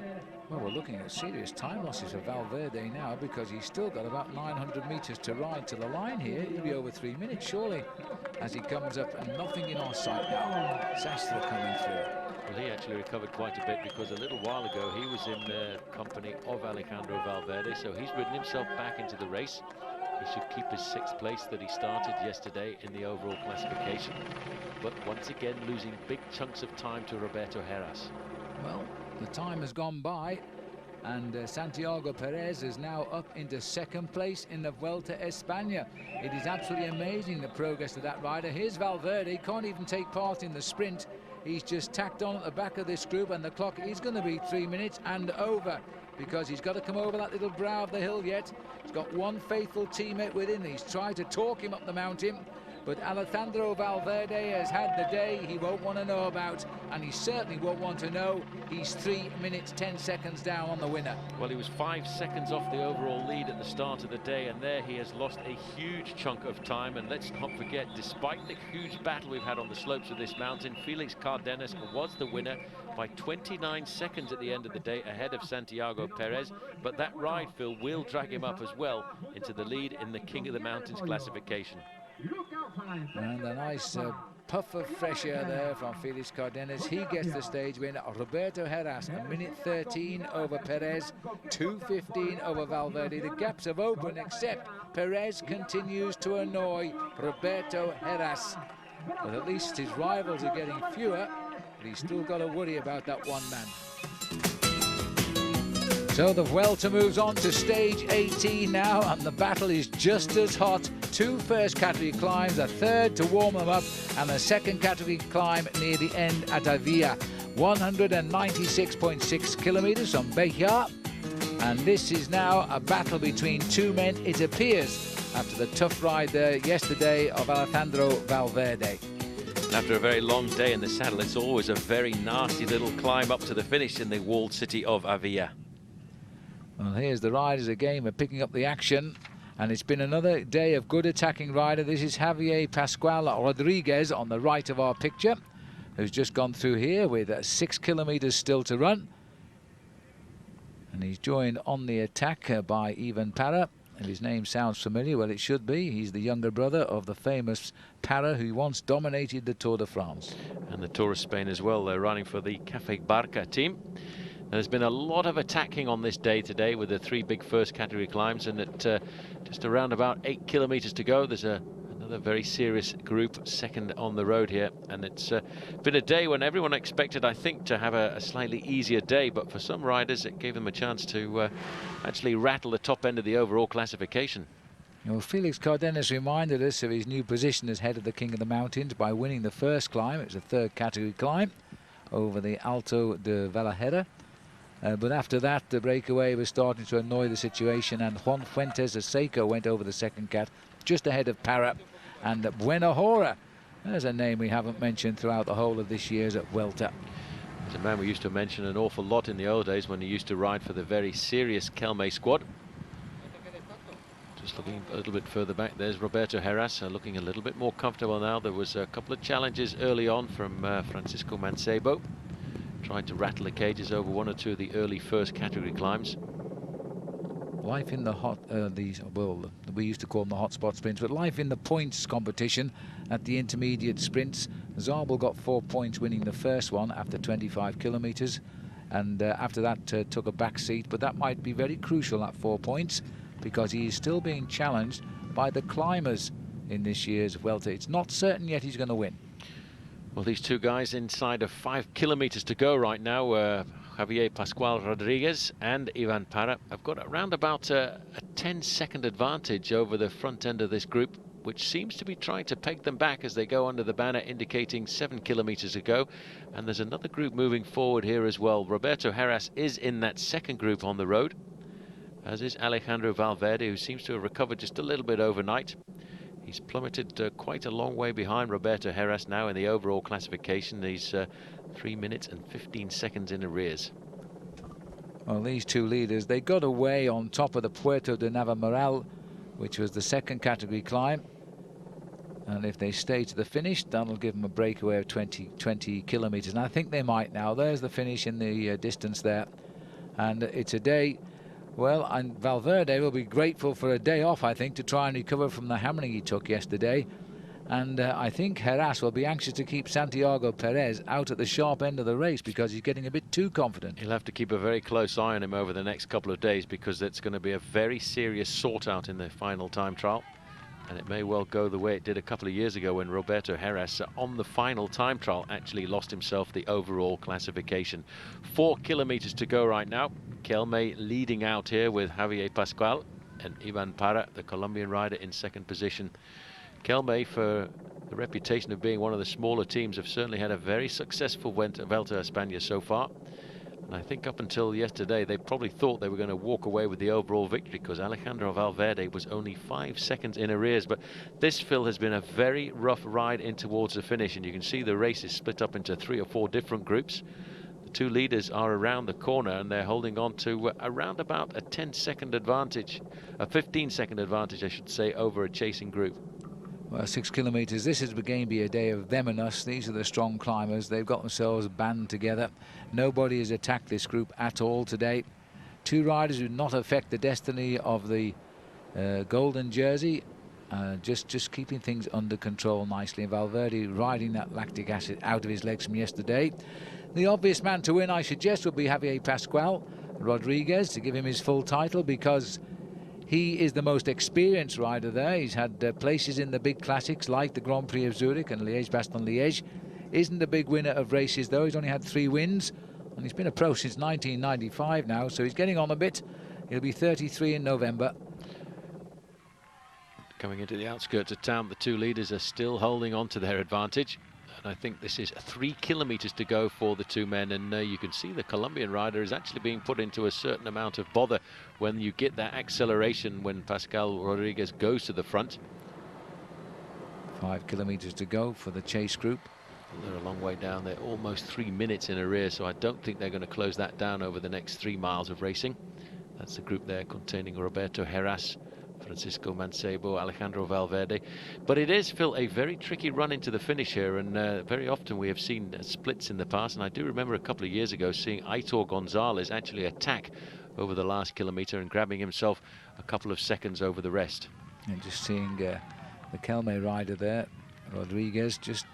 Well, we're looking at serious time losses for Valverde now, because he's still got about 900 metres to ride to the line here. He'll be over 3 minutes, surely, as he comes up, and nothing in our sight now. Sastre coming through. Well, he actually recovered quite a bit, because a little while ago he was in the company of Alejandro Valverde, so he's ridden himself back into the race. He should keep his 6th place that he started yesterday in the overall classification, but once again losing big chunks of time to Roberto Heras. Well, the time has gone by, and Santiago Perez is now up into 2nd place in the Vuelta Espana. It is absolutely amazing, the progress of that rider. Here's Valverde, can't even take part in the sprint. He's just tacked on at the back of this group, and the clock is going to be 3 minutes and over, because he's got to come over that little brow of the hill yet. He's got one faithful teammate with him. He's tried to talk him up the mountain, but Alejandro Valverde has had the day he won't want to know about, and he certainly won't want to know he's 3 minutes 10 seconds down on the winner. Well, he was 5 seconds off the overall lead at the start of the day, and there he has lost a huge chunk of time. And let's not forget, despite the huge battle we've had on the slopes of this mountain, Felix Cardenas was the winner by 29 seconds at the end of the day, ahead of Santiago Perez. But that ride, Phil, will drag him up as well into the lead in the King of the Mountains classification. And a nice puff of fresh air there from Felix Cardenas. He gets the stage win. Roberto Heras, 1:13 over Perez, 2:15 over Valverde. The gaps have opened, except Perez continues to annoy Roberto Heras. But at least his rivals are getting fewer, but he's still got to worry about that one man. So the Vuelta moves on to stage 18 now, and the battle is just as hot. 2 first category climbs, a third to warm them up, and a second category climb near the end at Avia. 196.6 kilometers from Beja, and this is now a battle between 2 men, it appears, after the tough ride there yesterday of Alejandro Valverde. After a very long day in the saddle, it's always a very nasty little climb up to the finish in the walled city of Avia. Well, here's the riders again. We're picking up the action, and it's been another day of good attacking rider. This is Javier Pascual Rodriguez on the right of our picture, who's just gone through here with 6 kilometers still to run. And he's joined on the attack by Ivan Parra. If his name sounds familiar, well, it should be. He's the younger brother of the famous Parra, who once dominated the Tour de France. And the Tour of Spain as well. They're running for the Café Barca team. There's been a lot of attacking on this day today with the 3 big first category climbs, and at just around about 8 kilometers to go, there's another very serious group second on the road here. And it's been a day when everyone expected, I think, to have a slightly easier day, but for some riders it gave them a chance to actually rattle the top end of the overall classification. Well, Felix Cardenas reminded us of his new position as head of the King of the Mountains by winning the first climb. It was a 3rd category climb over the Alto de Valajera. But after that, the breakaway was starting to annoy the situation, and Juan Fuentes de Seco went over the 2nd cat, just ahead of Parra. And Buenahora, there's a name we haven't mentioned throughout the whole of this year's at Vuelta. It's a man we used to mention an awful lot in the old days when he used to ride for the very serious Kelme squad. Just looking a little bit further back, there's Roberto Heras looking a little bit more comfortable now. There was a couple of challenges early on from Francisco Mancebo. Tried to rattle the cages over 1 or 2 of the early first category climbs. Life in the we used to call them the hot spot sprints, but life in the points competition at the intermediate sprints. Zabel got 4 points, winning the first one after 25 kilometers, and after that took a back seat. But that might be very crucial, that 4 points, because he is still being challenged by the climbers in this year's Vuelta. It's not certain yet he's going to win. Well, these 2 guys inside of 5 kilometers to go right now, Javier Pascual Rodriguez and Ivan Parra, have got around about a 10-second advantage over the front end of this group, which seems to be trying to peg them back as they go under the banner indicating 7 kilometers to go. And there's another group moving forward here as well. Roberto Heras is in that 2nd group on the road. as is Alejandro Valverde, who seems to have recovered just a little bit overnight. He's plummeted quite a long way behind Roberto Heras now in the overall classification. He's 3 minutes and 15 seconds in arrears. Well, these two leaders, they got away on top of the Puerto de Navamoral, which was the second category climb. And if they stay to the finish, that'll give them a breakaway of 20 kilometres. And I think they might now. There's the finish in the distance there. And it's a day, well, and Valverde will be grateful for a day off, I think, to try and recover from the hammering he took yesterday. And I think Heras will be anxious to keep Santiago Perez out at the sharp end of the race because he's getting a bit too confident. He'll have to keep a very close eye on him over the next couple of days because it's going to be a very serious sort out in the final time trial. And it may well go the way it did a couple of years ago when Roberto Heras on the final time trial actually lost himself the overall classification. 4 kilometers to go right now. Kelme leading out here with Javier Pascual and Ivan Parra, the Colombian rider, in second position. Kelme, for the reputation of being one of the smaller teams, have certainly had a very successful Vuelta a España so far. And I think up until yesterday, they probably thought they were going to walk away with the overall victory because Alejandro Valverde was only 5 seconds in arrears. But this, Phil, has been a very rough ride in towards the finish. And you can see the race is split up into 3 or 4 different groups. The two leaders are around the corner and they're holding on to around about a 10-second advantage, a 15-second advantage, I should say, over a chasing group. Well, 6 kilometres, this is going to be a day of them and us. These are the strong climbers. They've got themselves band together. Nobody has attacked this group at all today. 2 riders who do not affect the destiny of the golden jersey. Just keeping things under control nicely. And Valverde riding that lactic acid out of his legs from yesterday. The obvious man to win, I suggest, would be Javier Pascual Rodriguez, to give him his full title because he is the most experienced rider there. He's had places in the big classics like the Grand Prix of Zurich and Liège-Bastogne-Liège. Isn't a big winner of races though. He's only had 3 wins and he's been a pro since 1995 now, so he's getting on a bit. He'll be 33 in November. Coming into the outskirts of town, the two leaders are still holding on to their advantage. And I think this is 3 kilometers to go for the two men, and you can see the Colombian rider is actually being put into a certain amount of bother when you get that acceleration when Pascual Rodriguez goes to the front. 5 kilometers to go for the chase group. They're a long way down. They're almost 3 minutes in arrears, so I don't think they're going to close that down over the next 3 miles of racing. That's the group there containing Roberto Heras, Francisco Mancebo, Alejandro Valverde. But it is, Phil, a very tricky run into the finish here, and very often we have seen splits in the past, and I do remember a couple of years ago seeing Aitor Gonzalez actually attack over the last kilometre and grabbing himself a couple of seconds over the rest. And just seeing the Kelme rider there, Rodriguez, just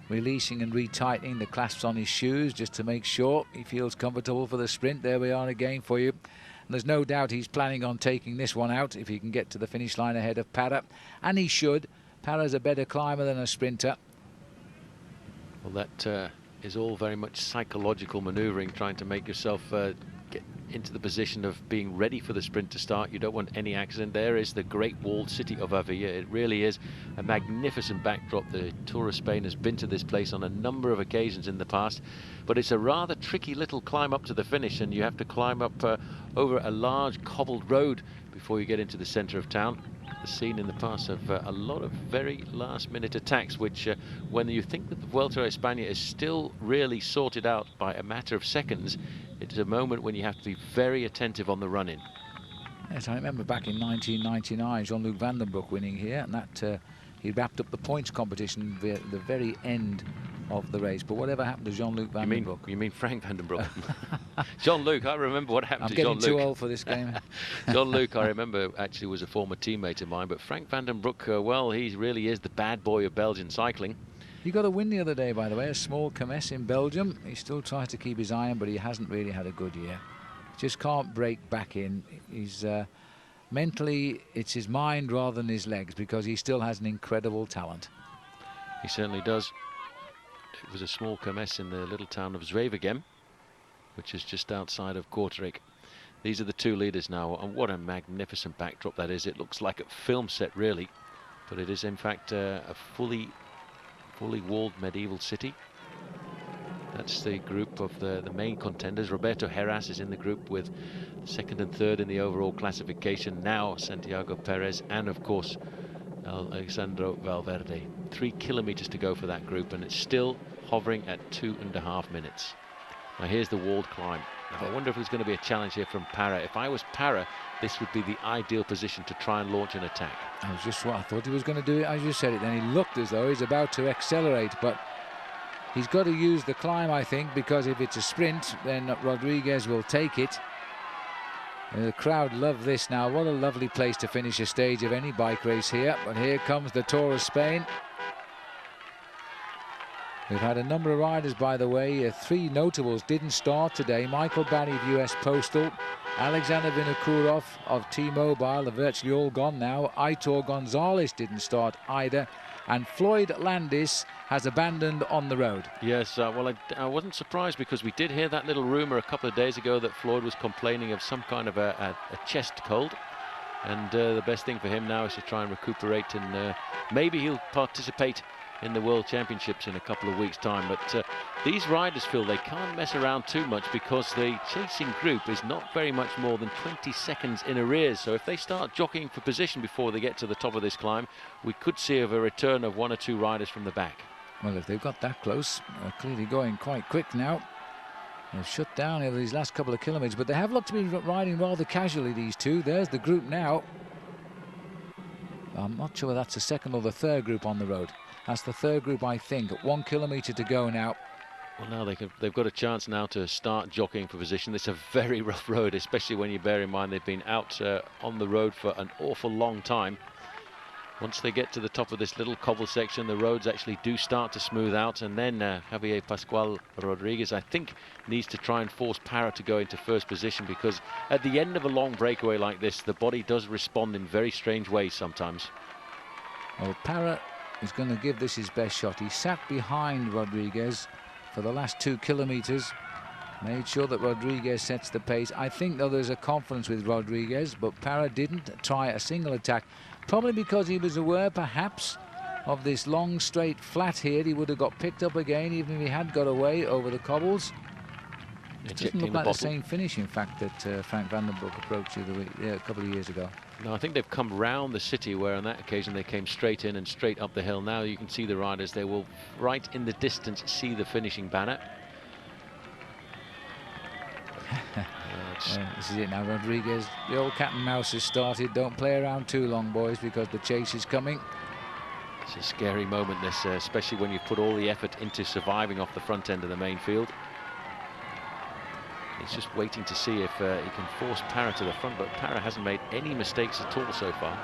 releasing and retightening the clasps on his shoes just to make sure he feels comfortable for the sprint. There we are again for you. And there's no doubt he's planning on taking this one out if he can get to the finish line ahead of Parra. And he should. Parra's a better climber than a sprinter. Well, that is all very much psychological manoeuvring, trying to make yourself get into the position of being ready for the sprint to start. You don't want any accident. There is the great walled city of Avila. It really is a magnificent backdrop. The Tour of Spain has been to this place on a number of occasions in the past, but it's a rather tricky little climb up to the finish, and you have to climb up over a large cobbled road before you get into the center of town. The scene in the past of a lot of very last-minute attacks, which when you think that the Vuelta a España is still really sorted out by a matter of seconds, it's a moment when you have to be very attentive on the run-in. Yes, I remember back in 1999, Jean-Luc Van den Broek winning here, and that he wrapped up the points competition at the very end of the race. But whatever happened to Jean-Luc Van den Broek? You mean Frank Van den Broek? Jean-Luc, I remember what happened to Jean-Luc. I'm getting too old for this game. Jean-Luc, I remember, actually was a former teammate of mine, but Frank Van den Broek, well, he really is the bad boy of Belgian cycling. He got a win the other day, by the way, a small Kermesse in Belgium. He still tries to keep his eye on, but he hasn't really had a good year. Just can't break back in. He's mentally, it's his mind rather than his legs, because he still has an incredible talent. He certainly does. It was a small Kermesse in the little town of Zwevegem, which is just outside of Kortrijk. These are the two leaders now, and what a magnificent backdrop that is. It looks like a film set, really, but it is in fact a fully walled medieval city. That's the group of the main contenders. Roberto Heras is in the group with second and third in the overall classification. Now Santiago Perez and, of course, Alexandro Valverde. 3 kilometers to go for that group, and it's still hovering at 2.5 minutes. Now here's the walled climb. Now, I wonder if there's going to be a challenge here from Parra. If I was Parra, this would be the ideal position to try and launch an attack. That was just what I thought he was going to do, as you said it. Then he looked as though he's about to accelerate, but he's got to use the climb, I think, because if it's a sprint, then Rodriguez will take it. And the crowd love this now. What a lovely place to finish a stage of any bike race here. But here comes the Tour of Spain. We've had a number of riders, by the way. 3 notables didn't start today. Michael Barry of US Postal, Alexander Vinokurov of T-Mobile are virtually all gone now. Aitor Gonzalez didn't start either. And Floyd Landis has abandoned on the road. Yes, well, I wasn't surprised, because we did hear that little rumor a couple of days ago that Floyd was complaining of some kind of a chest cold. And the best thing for him now is to try and recuperate, and maybe he'll participate in the World Championships in a couple of weeks' time. But these riders feel they can't mess around too much, because the chasing group is not very much more than 20 seconds in arrears. So if they start jockeying for position before they get to the top of this climb, we could see a return of 1 or 2 riders from the back. Well, if they've got that close, they're clearly going quite quick now. They've shut down over these last couple of kilometres, but they have looked to be riding rather casually, these two. There's the group now. I'm not sure whether that's the second or the third group on the road. That's the third group, I think. 1 kilometre to go now. Well, now they've got a chance now to start jockeying for position. It's a very rough road, especially when you bear in mind they've been out on the road for an awful long time. Once they get to the top of this little cobble section, the roads actually do start to smooth out, and then Javier Pascual Rodriguez, I think, needs to try and force Parra to go into first position, because at the end of a long breakaway like this, the body does respond in very strange ways sometimes. Well, Parra is going to give this his best shot. He sat behind Rodriguez for the last 2 kilometres, made sure that Rodriguez sets the pace. I think, though, there's a confidence with Rodriguez, but Parra didn't try a single attack, probably because he was aware, perhaps, of this long, straight, flat here. He would have got picked up again, even if he had got away over the cobbles. It doesn't look like the same finish, in fact, that Frank van den Broek approached a couple of years ago. No, I think they've come round the city, where on that occasion they came straight in and straight up the hill. Now you can see the riders. They will, right in the distance, see the finishing banner. This is it now, Rodriguez. The old cat and mouse has started. Don't play around too long, boys, because the chase is coming. It's a scary moment, this, especially when you put all the effort into surviving off the front end of the main field. He's just waiting to see if he can force Parra to the front, but Parra hasn't made any mistakes at all so far.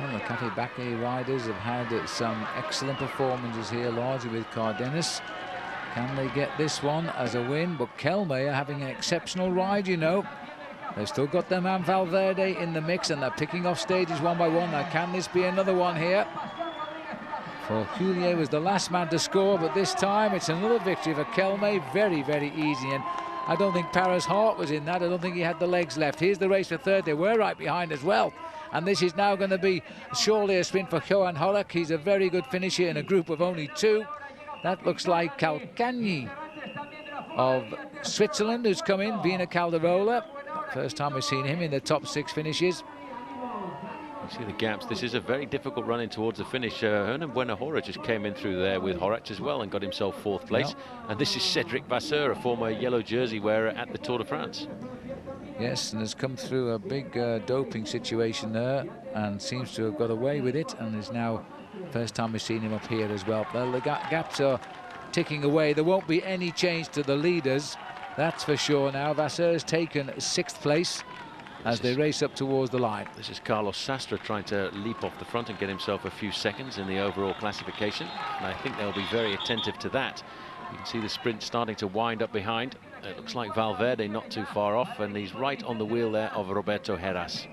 Well, the Cafe Baquet riders have had some excellent performances here, largely with Cardenas. Can they get this one as a win? But Kelme are having an exceptional ride, you know. They've still got their man Valverde in the mix, and they're picking off stages one by one. Now, can this be another one here? For Julier was the last man to score, but this time it's another victory for Kelme. Very, very easy. And I don't think Parra's heart was in that. I don't think he had the legs left. Here's the race for third. They were right behind as well. And this is now going to be surely a sprint for Johan Horak. He's a very good finisher in a group of only 2. That looks like Calcagni of Switzerland, who's come in, Vina Calderola. First time we've seen him in the top 6 finishes. You see the gaps. This is a very difficult run in towards the finish. Hernan Buenajora just came in through there with Horak as well and got himself 4th place. Yep. And this is Cedric Vasseur, a former yellow jersey wearer at the Tour de France. Yes, and has come through a big doping situation there and seems to have got away with it, and is now first time we've seen him up here as well. Well, the gaps are ticking away. There won't be any change to the leaders, that's for sure now. Vasseur has taken 6th place as they race up towards the line. This is Carlos Sastre trying to leap off the front and get himself a few seconds in the overall classification, and I think they'll be very attentive to that. You can see the sprint starting to wind up behind. It looks like Valverde not too far off, and he's right on the wheel there of Roberto Heras.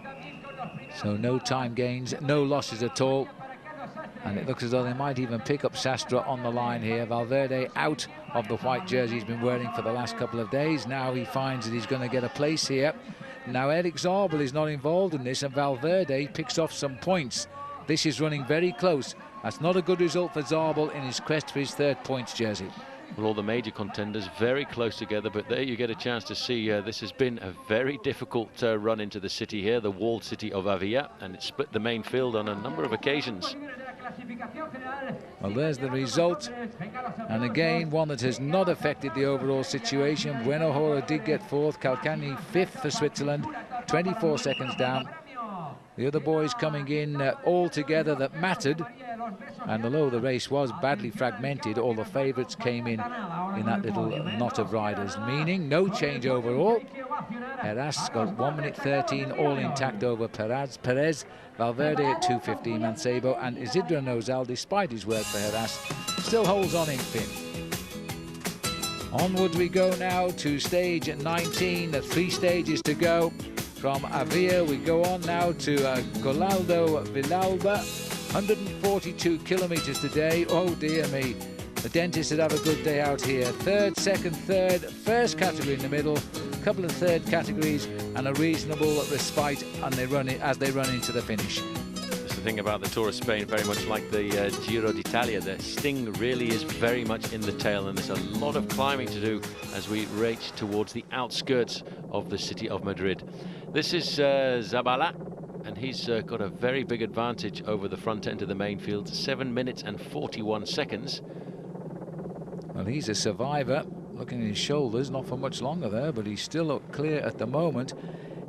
So no time gains, no losses at all. And it looks as though they might even pick up Sastre on the line here. Valverde out of the white jersey he's been wearing for the last couple of days. Now he finds that he's going to get a place here. Now Eric Zabel is not involved in this, and Valverde picks off some points this is running very close. That's not a good result for Zabel in his quest for his 3rd points jersey. Well, all the major contenders very close together, but there you get a chance to see this has been a very difficult run into the city here, the walled city of Avia, and it split the main field on a number of occasions. Well, there's the result, and again one that has not affected the overall situation. Buenohora did get 4th, Calcagni 5th for Switzerland, 24 seconds down. The other boys coming in all together that mattered, and although the race was badly fragmented, all the favourites came in that little knot of riders, meaning no change overall. Heras got 1 minute 13 all intact over Perez, Valverde at 2:15, Mancebo, and Isidro Nozal, despite his work for Heras, still holds on in 5th. Onwards we go now to stage 19, 3 stages to go. From Avia we go on now to Colaldo Villalba, 142 kilometres today. Oh dear me, the dentist would have a good day out here. 3rd, 2nd, 3rd, 1st category in the middle, a couple of 3rd categories, and a reasonable respite and as they run into the finish. That's the thing about the Tour of Spain, very much like the Giro d'Italia. The sting really is very much in the tail, and there's a lot of climbing to do as we reach towards the outskirts of the city of Madrid. This is Zabala, and he's got a very big advantage over the front end of the main field, 7 minutes and 41 seconds. Well, he's a survivor. Looking at his shoulders, not for much longer there, but he's still up clear at the moment.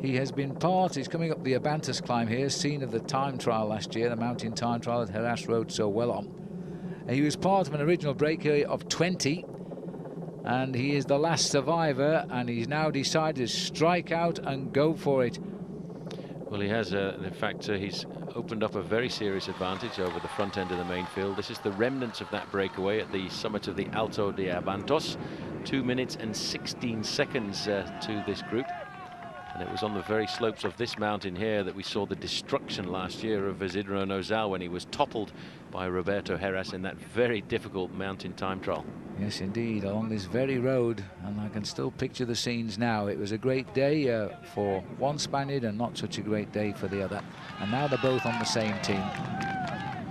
He has been he's coming up the Abantus climb here, scene of the time trial last year, the mountain time trial that Heras rode so well on. And he was part of an original breakaway of 20, and he is the last survivor, and he's now decided to strike out and go for it. Well, he has, in fact, he's opened up a very serious advantage over the front end of the main field. This is the remnants of that breakaway at the summit of the Alto de Abantos. 2 minutes and 16 seconds to this group. And it was on the very slopes of this mountain here that we saw the destruction last year of Isidro Nozal when he was toppled by Roberto Heras in that very difficult mountain time trial. Yes, indeed, along this very road, and I can still picture the scenes now. It was a great day for one Spaniard and not such a great day for the other. And now they're both on the same team.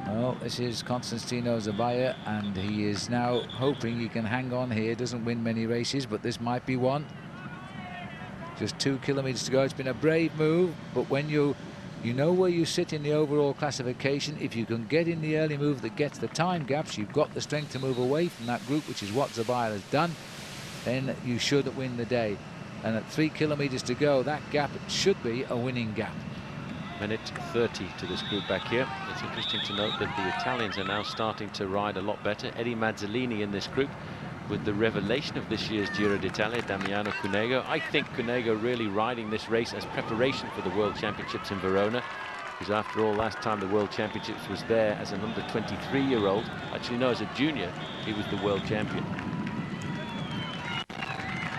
Well, this is Constantino Zabaya, and he is now hoping he can hang on here. Doesn't win many races, but this might be one. Just 2 kilometers to go. It's been a brave move, but when you know where you sit in the overall classification, if you can get in the early move that gets the time gaps, you've got the strength to move away from that group, which is what Zabaya has done, then you should win the day. And at 3 kilometers to go, that gap should be a winning gap. Minute 30 to this group back here. It's interesting to note that the Italians are now starting to ride a lot better. Eddie Mazzolini in this group, with the revelation of this year's Giro d'Italia, Damiano Cunego. I think Cunego really riding this race as preparation for the World Championships in Verona, because after all, last time the World Championships was there as an under 23-year-old, actually no, as a junior, he was the world champion.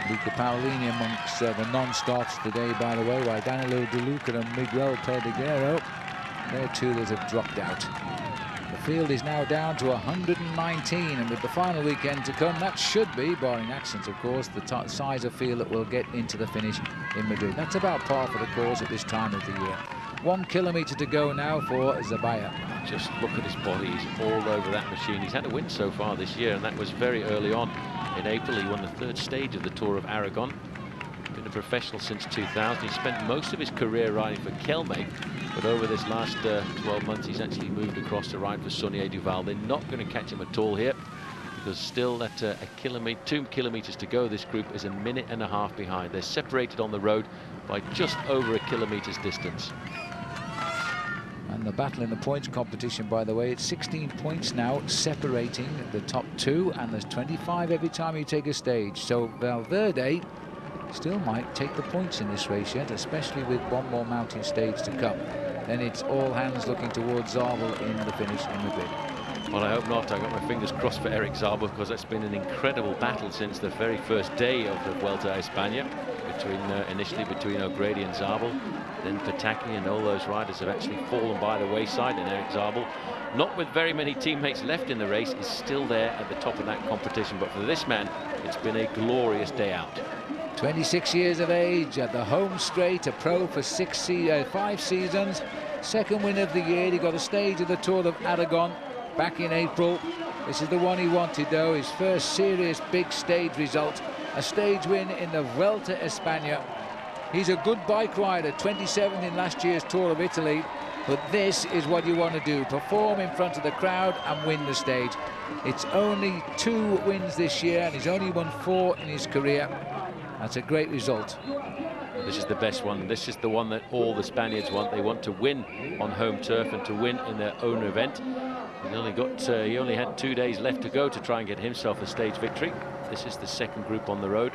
Luca Paolini amongst the non-starts today, by the way, while Danilo De Luca and Miguel Perdiguero, they're two that have dropped out. The field is now down to 119, and with the final weekend to come, that should be, barring accidents of course, the size of field that will get into the finish in Madrid. That's about par for the course at this time of the year. 1 kilometer to go now for Zabaya. Just look at his body, he's all over that machine. He's had a win so far this year, and that was very early on. In April, he won the 3rd stage of the Tour of Aragon. Been a professional since 2000. He spent most of his career riding for Kelme, but over this last 12 months, he's actually moved across to ride for Saunier Duval. They're not going to catch him at all here, because still at 2 kilometers to go, this group is 1.5 minutes behind. They're separated on the road by just over 1 kilometer's distance. And the battle in the points competition, by the way, it's 16 points now separating the top 2, and there's 25 every time you take a stage. So Valverde still might take the points in this race yet, especially with one more mountain stage to come. Then it's all hands looking towards Zabel in the finish in Madrid. Well, I hope not. I've got my fingers crossed for Eric Zabel, because that's been an incredible battle since the very first day of the Vuelta a Espana, initially between O'Grady and Zabel. Then Pataki and all those riders have actually fallen by the wayside, and Eric Zabel, not with very many teammates left in the race, is still there at the top of that competition. But for this man, it's been a glorious day out. 26 years of age, at the home straight, a pro for 5 seasons, Second win of the year. He got a stage of the Tour of Aragon back in April. This is the one he wanted, though. His first serious big stage result. A stage win in the Vuelta Espana. He's a good bike rider, 27th in last year's Tour of Italy. But this is what you want to do, perform in front of the crowd and win the stage. It's only 2 wins this year, and he's only won 4 in his career. That's a great result. This is the best one. This is the one that all the Spaniards want. They want to win on home turf and to win in their own event. He only had 2 days left to go to try and get himself a stage victory. This is the second group on the road.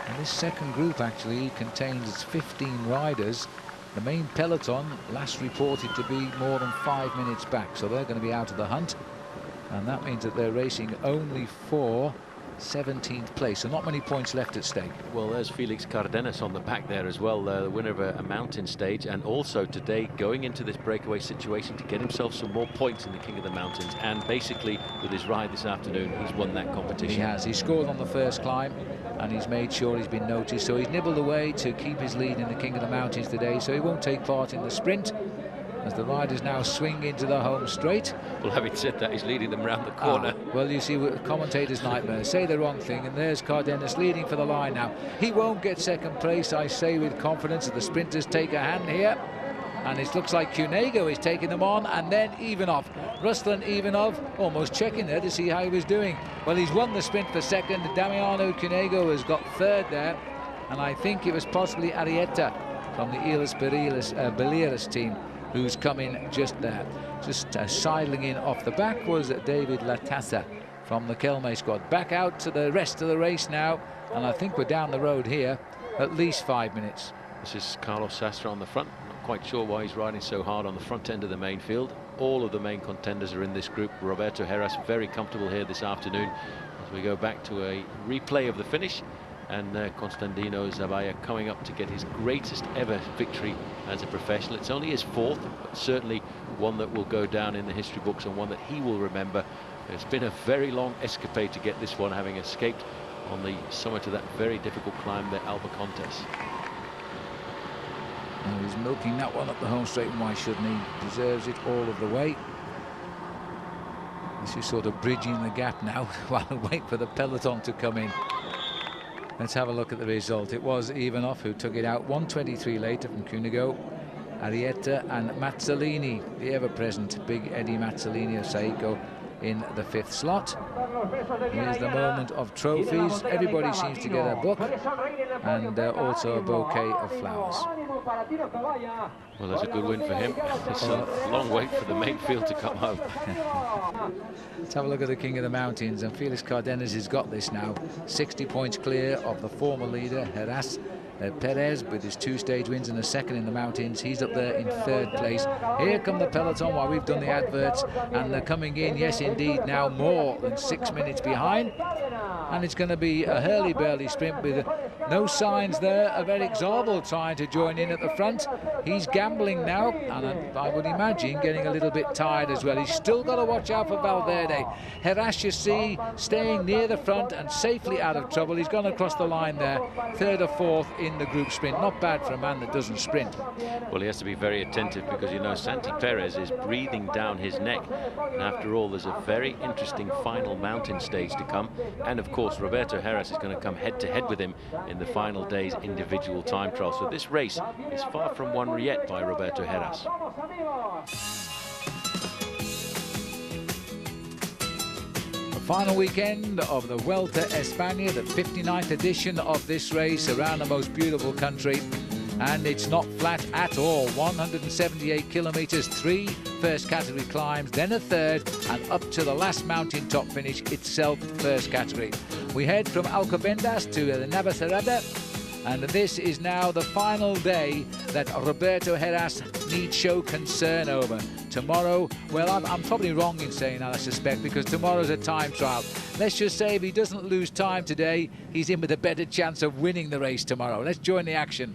And this second group actually contains 15 riders. The main peloton last reported to be more than 5 minutes back, so they're going to be out of the hunt, and that means that they're racing only for 17th place, so not many points left at stake. Well, there's Felix Cardenas on the back there as well, the winner of a mountain stage, and also today going into this breakaway situation to get himself some more points in the King of the Mountains, and basically with his ride this afternoon he's won that competition. He has. He scored on the first climb and he's made sure he's been noticed, so he's nibbled away to keep his lead in the King of the Mountains today, so he won't take part in the sprint as the riders now swing into the home straight. Well, having said that, he's leading them round the corner. Well, you see, commentators' nightmare. Say the wrong thing, and there's Cardenas leading for the line now. He won't get second place, I say with confidence, that the sprinters take a hand here. And it looks like Cunego is taking them on, and then Ivanov. Ruslan Ivanov almost checking there to see how he was doing. Well, he's won the sprint for second. Damiano Cunego has got third there, and I think it was possibly Arietta from the Baleares team who's come in just there. Just sidling in off the back was David Latassa from the Kelme squad. Back out to the rest of the race now, and I think we're down the road here at least 5 minutes. This is Carlos Sastre on the front. Not quite sure why he's riding so hard on the front end of the main field. All of the main contenders are in this group. Roberto Heras very comfortable here this afternoon as we go back to a replay of the finish, and Constantino Zabaya coming up to get his greatest ever victory as a professional. It's only his 4th, but certainly one that will go down in the history books and one that he will remember. It's been a very long escapade to get this one, having escaped on the summit of that very difficult climb, the Albacontes. And he's milking that one up the home straight, and why shouldn't he? Deserves it all of the way. This is sort of bridging the gap now while we wait for the peloton to come in. Let's have a look at the result. It was Ivanov who took it out, 1:23 later from Cunego, Arietta and Mazzolini, the ever-present Big Eddie Mazzolini of Saeco, in the 5th slot. Here's the moment of trophies. Everybody seems to get a book and also a bouquet of flowers. Well, that's a good win for him. It's a long wait for the main field to come home. Let's have a look at the King of the Mountains, and Felix Cardenas has got this now. 60 points clear of the former leader, Heras. Perez, with his 2 stage wins and a second in the mountains, he's up there in 3rd place. Here come the peloton while we've done the adverts, and they're coming in, yes indeed, now more than 6 minutes behind, and it's going to be a hurly-burly sprint with no signs there of Eric Zabel trying to join in at the front. He's gambling now, and I would imagine getting a little bit tired as well. He's still got to watch out for Valverde. Heras, you see, staying near the front and safely out of trouble. He's gone across the line there, 3rd or 4th in the group sprint. Not bad for a man that doesn't sprint. Well, he has to be very attentive because, you know, Santi Perez is breathing down his neck, and after all there's a very interesting final mountain stage to come, and of course Roberto Heras is going to come head to head with him in the final day's individual time trial. So this race is far from won yet by Roberto Heras. Final weekend of the Vuelta Espana, the 59th edition of this race around the most beautiful country, and it's not flat at all. 178 kilometers, 3 first category climbs, then a 3rd, and up to the last mountain top finish, itself first category. We head from Alcobendas to Navacerrada, and this is now the final day that Roberto Heras need show concern over. Tomorrow, well, I'm probably wrong in saying that, I suspect, because tomorrow's a time trial. Let's just say if he doesn't lose time today, he's in with a better chance of winning the race tomorrow. Let's join the action.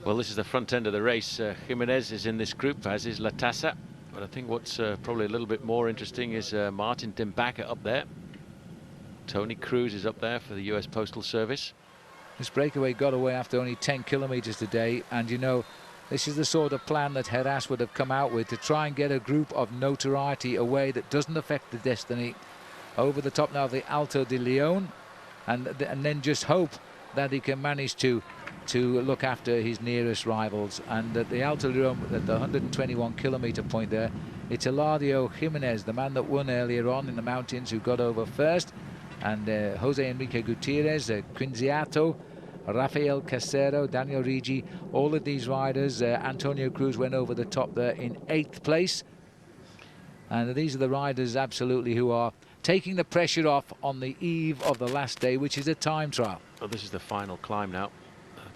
Well, this is the front end of the race. Jimenez is in this group, as is Latassa. But I think what's probably a little bit more interesting is Martin Dimbacher up there. Tony Cruz is up there for the US Postal Service. This breakaway got away after only 10 kilometers today, and you know, This is the sort of plan that Heras would have come out with, to try and get a group of notoriety away that doesn't affect the destiny. Over the top now of the Alto de Leon, and then just hope that he can manage to look after his nearest rivals. And at the Alto de Leon, at the 121-kilometer point there, it's Eladio Jimenez, the man that won earlier on in the mountains, who got over first, and Jose Enrique Gutierrez, Quinziato, Rafael Casero, Daniel Rigi, all of these riders. Antonio Cruz went over the top there in 8th place. And these are the riders absolutely who are taking the pressure off on the eve of the last day, which is a time trial. Well, this is the final climb now.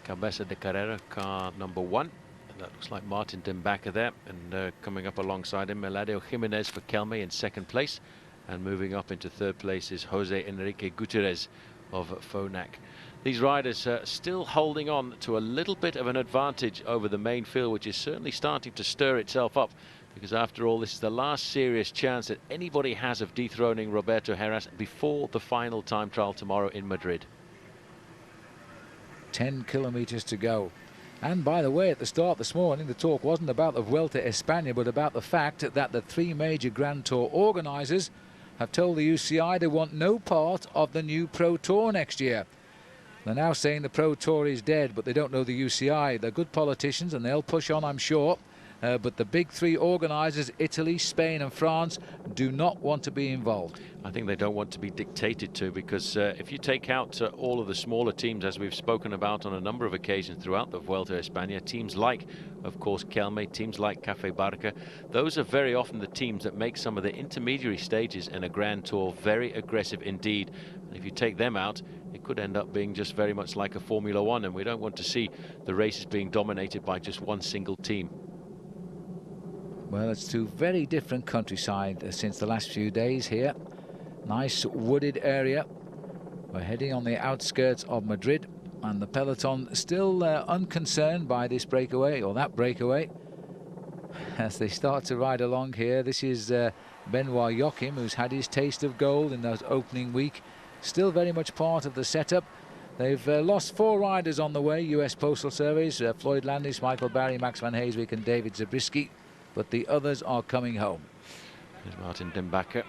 Cabeza de Carrera, car number 1. And that looks like Martin Dimbacher there. And coming up alongside him, Eladio Jimenez for Kelme in 2nd place. And moving up into 3rd place is Jose Enrique Gutierrez of Phonak. These riders are still holding on to a little bit of an advantage over the main field, which is certainly starting to stir itself up, because after all, this is the last serious chance that anybody has of dethroning Roberto Heras before the final time trial tomorrow in Madrid. 10 kilometers to go. And by the way, at the start this morning, the talk wasn't about the Vuelta Espana, but about the fact that the 3 major Grand Tour organisers have told the UCI they want no part of the new Pro Tour next year. They're now saying the Pro Tour is dead, but they don't know the UCI. They're good politicians and they'll push on, I'm sure. But the big 3 organisers, Italy, Spain and France, do not want to be involved. I think they don't want to be dictated to, because if you take out all of the smaller teams, as we've spoken about on a number of occasions throughout the Vuelta a España, teams like, of course, Kelme, teams like Cafe Barca, those are very often the teams that make some of the intermediary stages in a Grand Tour very aggressive indeed. And if you take them out, it could end up being just very much like a Formula One, and we don't want to see the races being dominated by just one single team. Well, it's 2 very different countryside since the last few days here. Nice wooded area. We're heading on the outskirts of Madrid, and the peloton still unconcerned by this breakaway or that breakaway as they start to ride along here. This is Benoit Joachim, who's had his taste of gold in that opening week. Still very much part of the setup. They've lost 4 riders on the way, US Postal Service, Floyd Landis, Michael Barry, Max van Heeswijk and David Zabriskie. But the others are coming home. There's Martin Dimbacher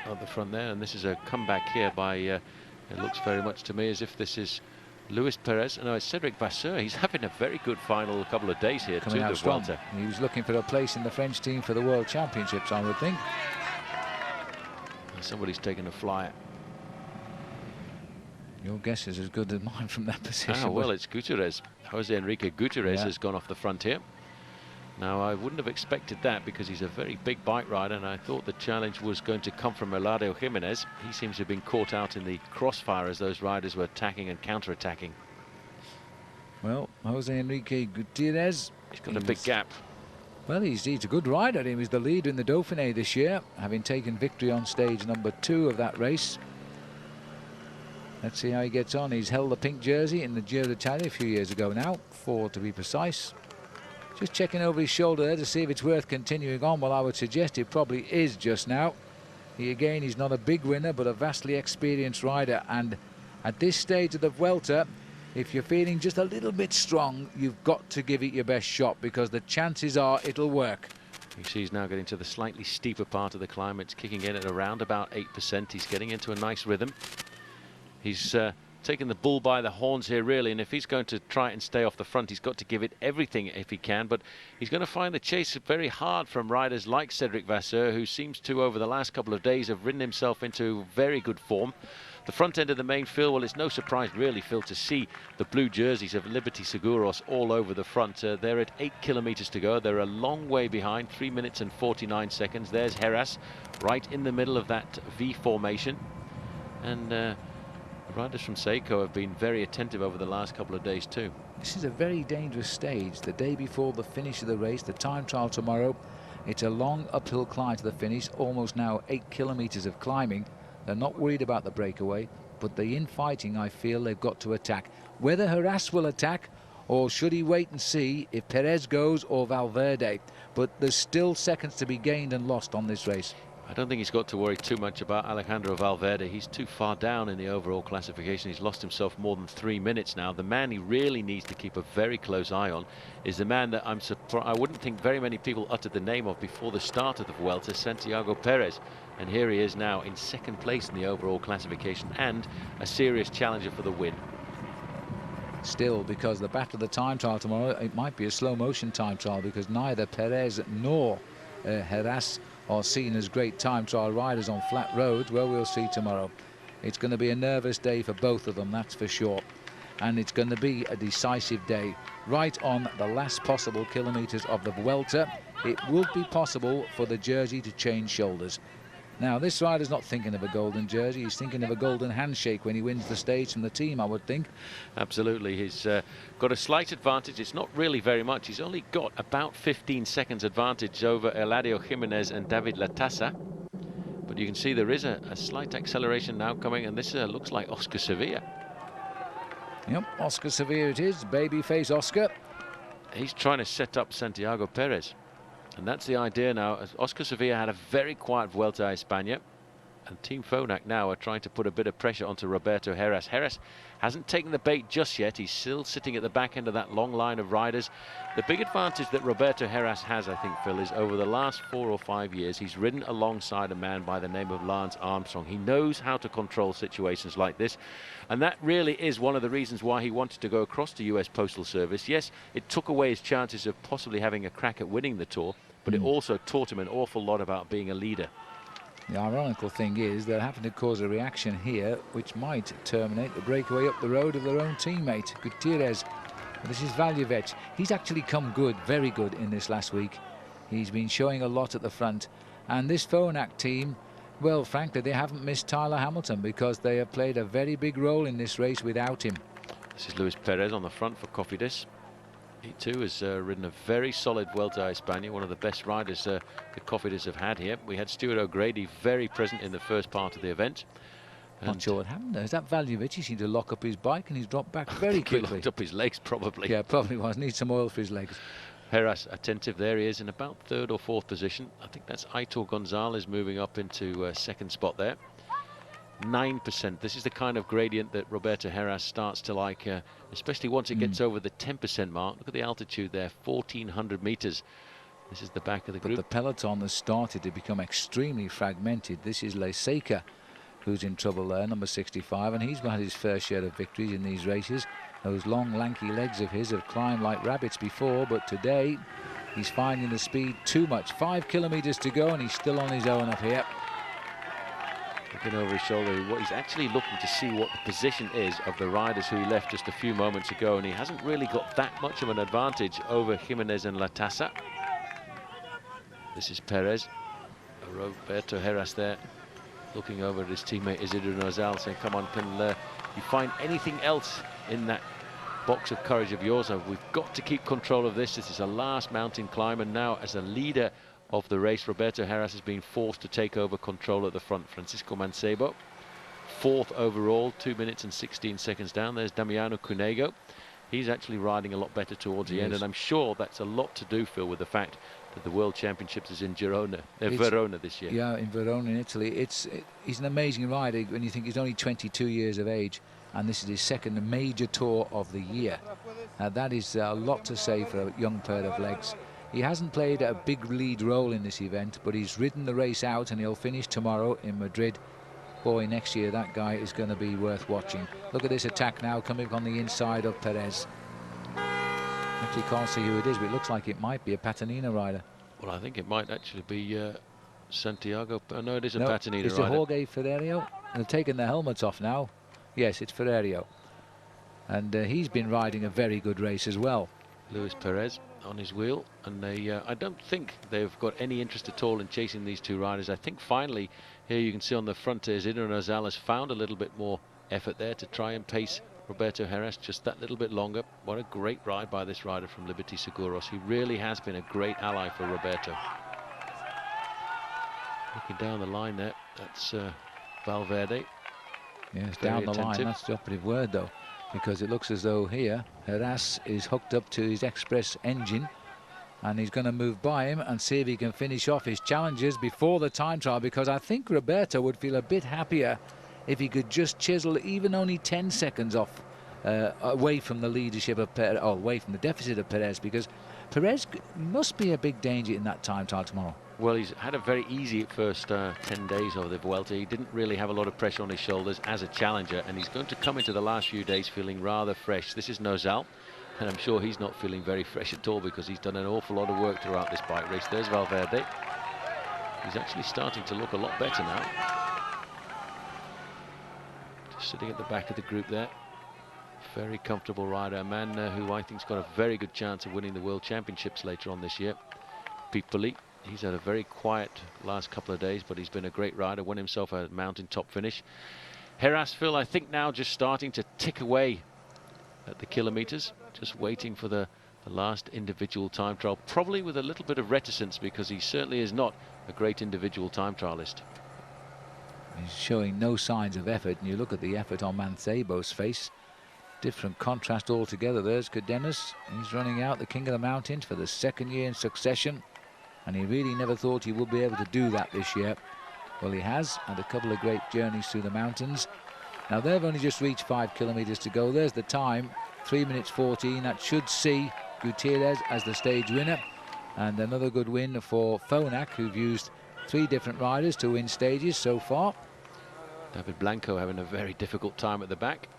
at the front there, and this is a comeback here by, it looks very much to me as if this is Luis Perez. No, it's Cedric Vasseur. He's having a very good final couple of days here coming to out the strong. Vuelta. He was looking for a place in the French team for the World Championships, I would think. Somebody's taken a flyer. Your guess is as good as mine from that position. Ah, well, it's Gutierrez. Jose Enrique Gutierrez Yeah. has gone off the front here. Now, I wouldn't have expected that, because he's a very big bike rider, and I thought the challenge was going to come from Eladio Jimenez. He seems to have been caught out in the crossfire as those riders were attacking and counter-attacking. Well, Jose Enrique Gutierrez, He's got a big gap. well, he's a good rider. He was the leader in the Dauphiné this year, having taken victory on stage number 2 of that race. Let's see how he gets on. He's held the pink jersey in the Giro d'Italia a few years ago now, 4 to be precise. Just checking over his shoulder there to see if it's worth continuing on. Well, I would suggest it probably is just now. He's not a big winner, but a vastly experienced rider. And at this stage of the Vuelta, if you're feeling just a little bit strong, you've got to give it your best shot, because the chances are it'll work. You see he's now getting to the slightly steeper part of the climb. It's kicking in at around about 8%. He's getting into a nice rhythm. He's taking the bull by the horns here, really, and if he's going to try and stay off the front, he's got to give it everything if he can. But he's going to find the chase very hard from riders like Cedric Vasseur, who seems to, over the last couple of days, have ridden himself into very good form. The front end of the main field, well, it's no surprise really, Phil, to see the blue jerseys of Liberty Seguros all over the front. They're at 8 kilometers to go. They're a long way behind, 3 minutes and 49 seconds. There's Heras right in the middle of that V formation, and riders from Seiko have been very attentive over the last couple of days too. This is a very dangerous stage. The day before the finish of the race, the time trial tomorrow. It's a long uphill climb to the finish, almost now 8 kilometers of climbing. They're not worried about the breakaway, but the infighting, I feel they've got to attack. Whether Heras will attack, or should he wait and see if Perez goes or Valverde? But there's still seconds to be gained and lost on this race. I don't think he's got to worry too much about Alejandro Valverde. He's too far down in the overall classification. He's lost himself more than 3 minutes now. The man he really needs to keep a very close eye on is the man that I'm surprised I wouldn't think very many people uttered the name of before the start of the Vuelta, Santiago Perez. And here he is now in 2nd place in the overall classification and a serious challenger for the win. Still, because the battle of the time trial tomorrow, it might be a slow motion time trial, because neither Perez nor Heras are seen as great time trial riders on flat roads. Well, we'll see tomorrow. It's going to be a nervous day for both of them, that's for sure. And it's going to be a decisive day. Right on the last possible kilometres of the Vuelta, it would be possible for the jersey to change shoulders. Now, this rider's not thinking of a golden jersey. He's thinking of a golden handshake when he wins the stage from the team, I would think. Absolutely. He's got a slight advantage. It's not really very much. He's only got about 15 seconds advantage over Eladio Jimenez and David Latasa. But you can see there is a slight acceleration now coming, and this looks like Oscar Sevilla. Yep, Oscar Sevilla it is. Babyface Oscar. He's trying to set up Santiago Perez. And that's the idea now. As Oscar Sevilla had a very quiet Vuelta a España, and Team Phonak now are trying to put a bit of pressure onto Roberto Heras. Heras hasn't taken the bait just yet. He's still sitting at the back end of that long line of riders. The big advantage that Roberto Heras has, I think, Phil, is over the last 4 or 5 years, he's ridden alongside a man by the name of Lance Armstrong. He knows how to control situations like this, and that really is one of the reasons why he wanted to go across to US Postal Service. Yes, it took away his chances of possibly having a crack at winning the Tour, but it also taught him an awful lot about being a leader. The ironical thing is they're having to cause a reaction here which might terminate the breakaway up the road of their own teammate, Gutierrez. This is Valjevec. He's actually come good, very good in this last week. He's been showing a lot at the front. And this Phonak team, well, frankly, they haven't missed Tyler Hamilton because they have played a very big role in this race without him. This is Luis Perez on the front for Cofidis. He too has ridden a very solid Vuelta a España, one of the best riders the Cofidis have had here. We had Stuart O'Grady very present in the first part of the event. Not sure what happened there. Is that Valjevec? He seemed to lock up his bike and he's dropped back very quickly. He locked up his legs, probably. Yeah, probably was. Needs some oil for his legs. Heras attentive. There he is in about 3rd or 4th position. I think that's Aitor Gonzalez moving up into 2nd spot there. 9%. This is the kind of gradient that Roberto Heras starts to like, especially once it gets over the 10% mark. Look at the altitude there, 1,400 meters. This is the back of the group. But the peloton has started to become extremely fragmented. This is Leiseca who's in trouble there, number 65, and he's had his fair share of victories in these races. Those long, lanky legs of his have climbed like rabbits before, but today he's finding the speed too much. 5 kilometers to go, and he's still on his own up here. Looking over his shoulder, he's actually looking to see what the position is of the riders who he left just a few moments ago, and he hasn't really got that much of an advantage over Jimenez and Latasa. This is Perez. Roberto Heras there, looking over at his teammate Isidro Nozal, saying, come on, can you find anything else in that box of courage of yours? We've got to keep control of this. This is a last mountain climb, and now as a leader of the race, Roberto Heras has been forced to take over control at the front. Francisco Mancebo, 4th overall, 2 minutes and 16 seconds down. There's Damiano Cunego. He's actually riding a lot better towards the end, and I'm sure that's a lot to do, Phil, with the fact that the World Championships is in Verona this year. Yeah, in Verona in Italy. He's an amazing rider when you think he's only 22 years of age, and this is his 2nd major tour of the year. That is a lot to say for a young pair of legs. He hasn't played a big lead role in this event, but he's ridden the race out, and he'll finish tomorrow in Madrid. Boy, next year that guy is going to be worth watching. Look at this attack now coming on the inside of Perez. Actually can't see who it is, but it looks like it might be a Patanina rider. Well, I think it might actually be Santiago. No, it is a Patanina rider. It's a Jorge Ferrerio. They've taken their helmets off now. Yes, it's Ferrerio. And he's been riding a very good race as well. Luis Perez on his wheel, and I don't think they've got any interest at all in chasing these two riders. I think finally here you can see on the front Isidro Nozal has found a little bit more effort there to try and pace Roberto Heras just that little bit longer. What a great ride by this rider from Liberty Seguros. He really has been a great ally for Roberto. Looking down the line there, that's Valverde. Yes, down the line, that's the operative word though, because it looks as though here Heras is hooked up to his express engine, And he's going to move by him and see if he can finish off his challenges before the time trial, because I think Roberto would feel a bit happier if he could just chisel even only 10 seconds off away from the leadership of Perez, or away from the deficit of Perez, because Perez must be a big danger in that time trial tomorrow. Well, he's had a very easy first 10 days of the Vuelta. He didn't really have a lot of pressure on his shoulders as a challenger, and he's going to come into the last few days feeling rather fresh. This is Nozal. And I'm sure he's not feeling very fresh at all, because he's done an awful lot of work throughout this bike race. There's Valverde. He's actually starting to look a lot better now. Just sitting at the back of the group there. Very comfortable rider, a man who I think's got a very good chance of winning the World Championships later on this year. Pippoli, he's had a very quiet last couple of days, but he's been a great rider, won himself a mountain top finish. Heras, Phil, I think now just starting to tick away at the kilometers, just waiting for the last individual time trial, probably with a little bit of reticence, because he certainly is not a great individual time trialist. He's showing no signs of effort, and you look at the effort on Mancebo's face, different contrast altogether. There's Cadenas, he's running out, the king of the mountains, for the second year in succession, and he really never thought he would be able to do that this year. Well, he has had a couple of great journeys through the mountains. Now they've only just reached 5 kilometers to go. There's the time, 3 minutes 14. That should see Gutierrez as the stage winner, and another good win for Phonak, who've used 3 different riders to win stages so far. David Blanco having a very difficult time at the back.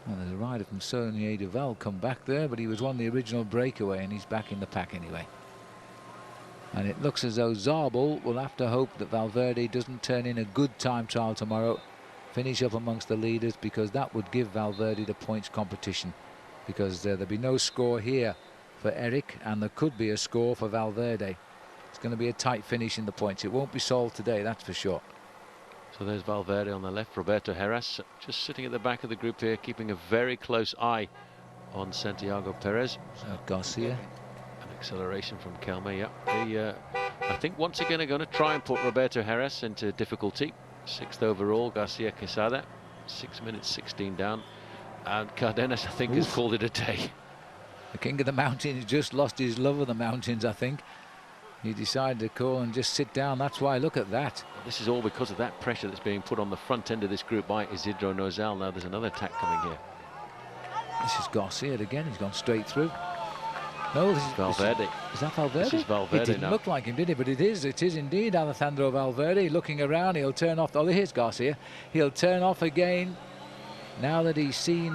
Well, there's a rider from Saunier Duval come back there, but he was one of the original breakaway, and he's back in the pack anyway. And it looks as though Zabel will have to hope that Valverde doesn't turn in a good time trial tomorrow, finish up amongst the leaders, because that would give Valverde the points competition, because there'll be no score here for Eric, and there could be a score for Valverde. It's going to be a tight finish in the points. It won't be solved today, that's for sure. So there's Valverde on the left, Roberto Heras just sitting at the back of the group here, keeping a very close eye on Santiago Perez. So Garcia. An acceleration from Kelme, yeah. I think once again they're going to try and put Roberto Heras into difficulty. 6th overall, Garcia Quesada, 6 minutes 16 down. And Cardenas, I think, has called it a day. The king of the mountains just lost his love of the mountains, I think. He decided to call and just sit down. That's why, look at that. This is all because of that pressure that's being put on the front end of this group by Isidro Nozal. Now there's another attack coming here. This is Garcia again. He's gone straight through. No, this is Valverde. Is that Valverde? This is Valverde. It didn't now look like him, did it? But it is indeed Alejandro Valverde. Looking around, he'll turn off. Oh, here's Garcia. He'll turn off again now that he's seen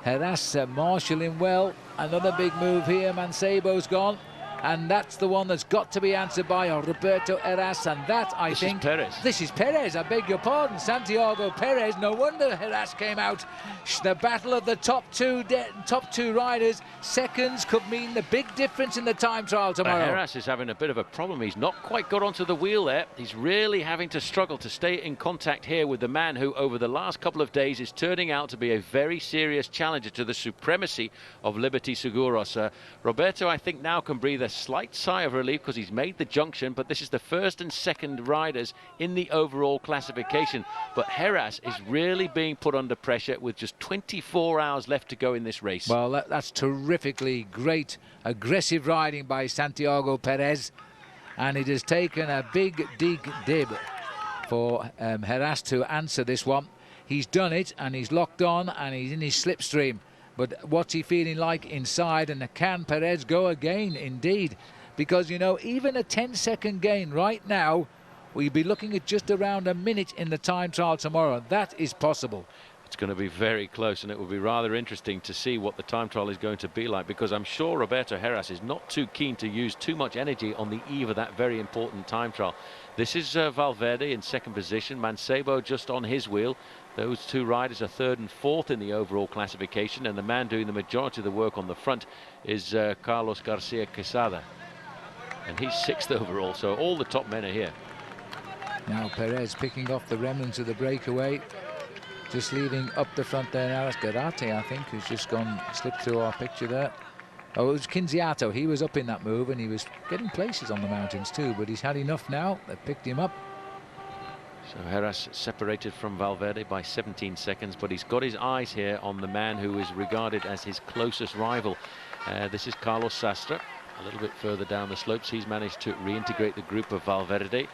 Heras marshalling well. Another big move here. Mancebo's gone. And that's the one that's got to be answered by Roberto Heras, and that, I think... This is Perez. This is Perez, I beg your pardon. Santiago Perez. No wonder Heras came out. The battle of the top two riders. Seconds could mean the big difference in the time trial tomorrow. Heras is having a bit of a problem. He's not quite got onto the wheel there. He's really having to struggle to stay in contact here with the man who, over the last couple of days, is turning out to be a very serious challenger to the supremacy of Liberty Seguros. Roberto, I think, now can breathe a slight sigh of relief, because he's made the junction, but this is the first and second riders in the overall classification. But Heras is really being put under pressure with just 24 hours left to go in this race. Well, that's terrifically great, aggressive riding by Santiago Perez, and it has taken a big dib for Heras to answer this one. He's done it, and he's locked on, and he's in his slipstream. But what's he feeling like inside? And can Perez go again? Indeed. Because, you know, even a 10-second gain right now, we'll be looking at just around a minute in the time trial tomorrow. That is possible. It's going to be very close, and it will be rather interesting to see what the time trial is going to be like, because I'm sure Roberto Heras is not too keen to use too much energy on the eve of that very important time trial. This is Valverde in second position, Mancebo just on his wheel. Those two riders are third and fourth in the overall classification, and the man doing the majority of the work on the front is Carlos Garcia Quesada, and he's 6th overall, so all the top men are here. Now Perez picking off the remnants of the breakaway, just leaving up the front there now. It's Garate, I think, who's just slipped through our picture there. Oh, it was Quinziato. He was up in that move, and he was getting places on the mountains too, but he's had enough now. They've picked him up. So Heras separated from Valverde by 17 seconds, but he's got his eyes here on the man who is regarded as his closest rival. This is Carlos Sastre, a little bit further down the slopes. He's managed to reintegrate the group of Valverde.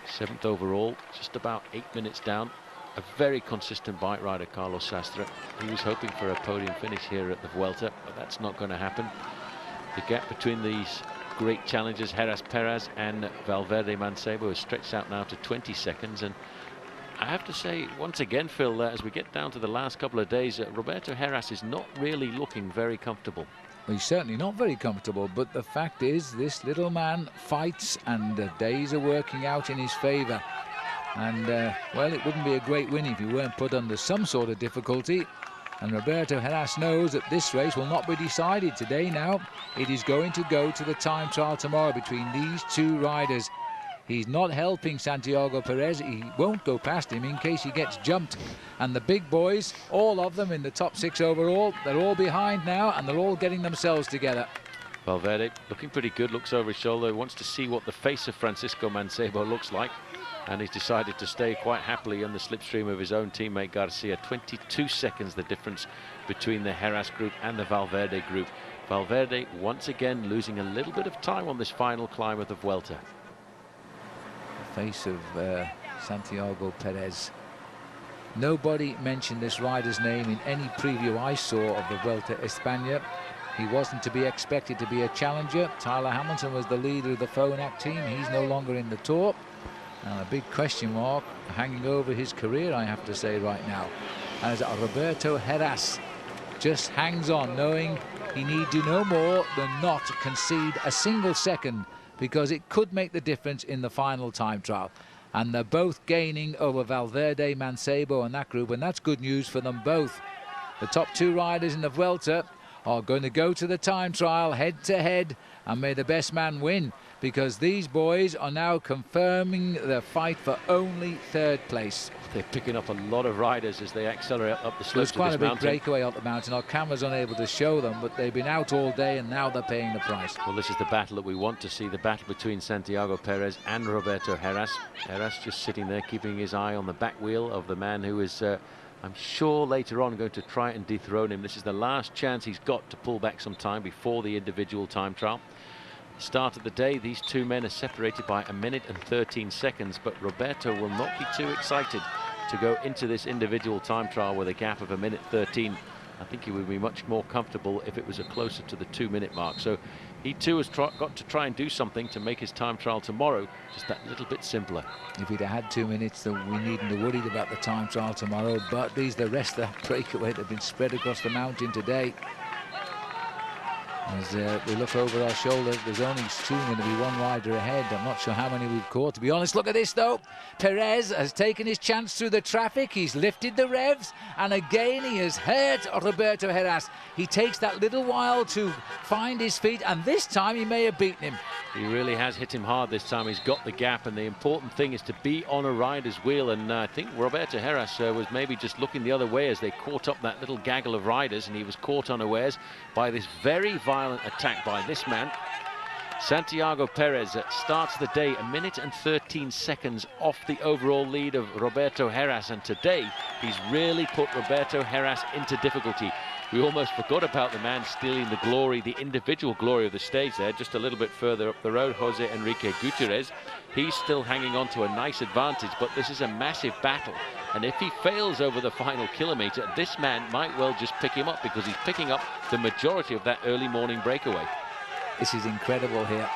7th overall, just about 8 minutes down. A very consistent bike rider, Carlos Sastre. He was hoping for a podium finish here at the Vuelta, but that's not going to happen. The gap between these great challengers, Heras Perez and Valverde Mancebo, is stretched out now to 20 seconds. And I have to say, once again, Phil, as we get down to the last couple of days, Roberto Heras is not really looking very comfortable. Well, he's certainly not very comfortable, but the fact is this little man fights, and the days are working out in his favour. And, well, it wouldn't be a great win if he weren't put under some sort of difficulty. And Roberto Heras knows that this race will not be decided today now. It is going to go to the time trial tomorrow between these two riders. He's not helping Santiago Perez. He won't go past him in case he gets jumped. And the big boys, all of them in the top 6 overall, they're all behind now, and they're all getting themselves together. Valverde looking pretty good, looks over his shoulder, wants to see what the face of Francisco Mancebo looks like. And he's decided to stay quite happily on the slipstream of his own teammate Garcia. 22 seconds the difference between the Heras group and the Valverde group. Valverde once again losing a little bit of time on this final climb of the Vuelta. The face of Santiago Perez. Nobody mentioned this rider's name in any preview I saw of the Vuelta Espana. He wasn't to be expected to be a challenger. Tyler Hamilton was the leader of the Phonak team. He's no longer in the Tour. And a big question mark hanging over his career, I have to say, right now, as Roberto Heras just hangs on, knowing he need do no more than not concede a single second, because it could make the difference in the final time trial. And they're both gaining over Valverde, Mancebo and that group, and that's good news for them both. The top 2 riders in the Vuelta are going to go to the time trial head to head, and may the best man win, because these boys are now confirming their fight for only 3rd place. They're picking up a lot of riders as they accelerate up the slopes of this mountain. There's quite a big breakaway up the mountain. Our camera's unable to show them, but they've been out all day and now they're paying the price. Well, this is the battle that we want to see, the battle between Santiago Perez and Roberto Heras. Heras just sitting there, keeping his eye on the back wheel of the man who is, I'm sure, later on going to try and dethrone him. This is the last chance he's got to pull back some time before the individual time trial. Start of the day, these two men are separated by 1 minute and 13 seconds, but Roberto will not be too excited to go into this individual time trial with a gap of 1 minute 13. I think he would be much more comfortable if it was closer to the 2-minute mark. So he too has got to try and do something to make his time trial tomorrow just that little bit simpler. If he'd had 2 minutes, then we needn't have worried about the time trial tomorrow, but these are the rest of that breakaway that have been spread across the mountain today. As we look over our shoulder, there's only soon going to be 1 rider ahead. I'm not sure how many we've caught, to be honest. Look at this, though. Perez has taken his chance through the traffic. He's lifted the revs, and again he has hurt Roberto Heras. He takes that little while to find his feet, and this time he may have beaten him. He really has hit him hard this time. He's got the gap, and the important thing is to be on a rider's wheel. And I think Roberto Heras was maybe just looking the other way as they caught up that little gaggle of riders, and he was caught unawares by this very violent attack by this man. Santiago Perez starts the day 1 minute and 13 seconds off the overall lead of Roberto Heras, and today he's really put Roberto Heras into difficulty. We almost forgot about the man stealing the glory, the individual glory of the stage there, just a little bit further up the road, Jose Enrique Gutierrez. He's still hanging on to a nice advantage, but this is a massive battle. And if he fails over the final kilometre, this man might well just pick him up, because he's picking up the majority of that early morning breakaway. This is incredible here.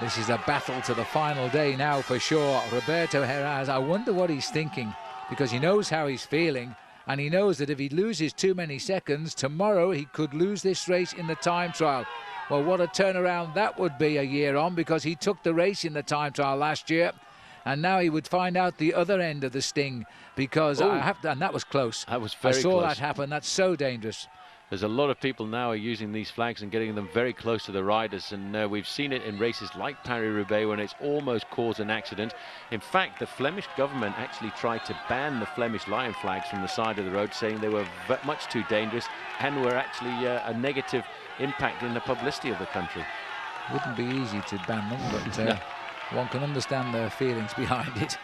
This is a battle to the final day now for sure. Roberto Heras, I wonder what he's thinking, because he knows how he's feeling. And he knows that if he loses too many seconds, tomorrow he could lose this race in the time trial. Well, what a turnaround that would be a year on, because he took the race in the time trial last year. And now he would find out the other end of the sting, because and that was close. That was very close. I saw that happen. That's so dangerous. There's a lot of people now are using these flags and getting them very close to the riders, and we've seen it in races like Paris-Roubaix when it's almost caused an accident. In fact, the Flemish government actually tried to ban the Flemish lion flags from the side of the road, saying they were much too dangerous and were actually a negative impact in the publicity of the country. Wouldn't be easy to ban them, but one can understand their feelings behind it.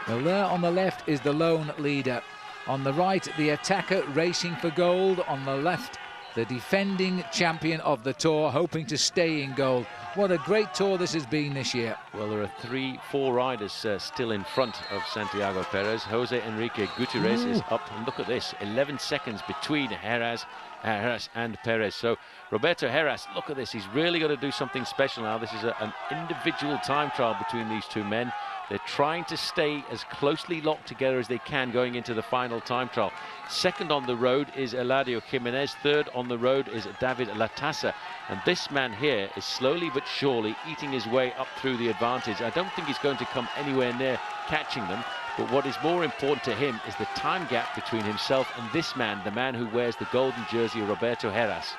Well, there on the left is the lone leader. On the right, the attacker racing for gold. On the left, the defending champion of the Tour, hoping to stay in gold. What a great Tour this has been this year. Well, there are 4 riders still in front of Santiago Perez. Jose Enrique Gutierrez is up, and look at this, 11 seconds between Heras and Perez. So Roberto Heras, look at this, he's really got to do something special now. This is an individual time trial between these two men. They're trying to stay as closely locked together as they can going into the final time trial. Second on the road is Eladio Jimenez. Third on the road is David Latassa. And this man here is slowly but surely eating his way up through the advantage. I don't think he's going to come anywhere near catching them. But what is more important to him is the time gap between himself and this man, the man who wears the golden jersey, Roberto Heras.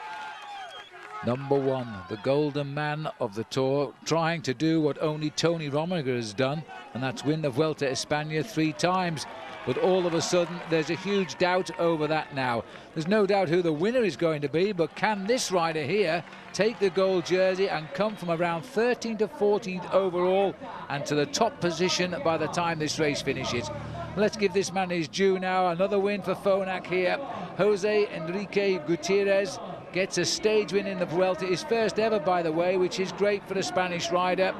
Number 1, the golden man of the Tour, trying to do what only Tony Rominger has done, and that's win the Vuelta Espana 3 times. But all of a sudden, there's a huge doubt over that now. There's no doubt who the winner is going to be, but can this rider here take the gold jersey and come from around 13th to 14th overall and to the top position by the time this race finishes? Let's give this man his due now. Another win for Phonak here. Jose Enrique Gutierrez gets a stage win in the Vuelta, his first ever, by the way, which is great for the Spanish rider.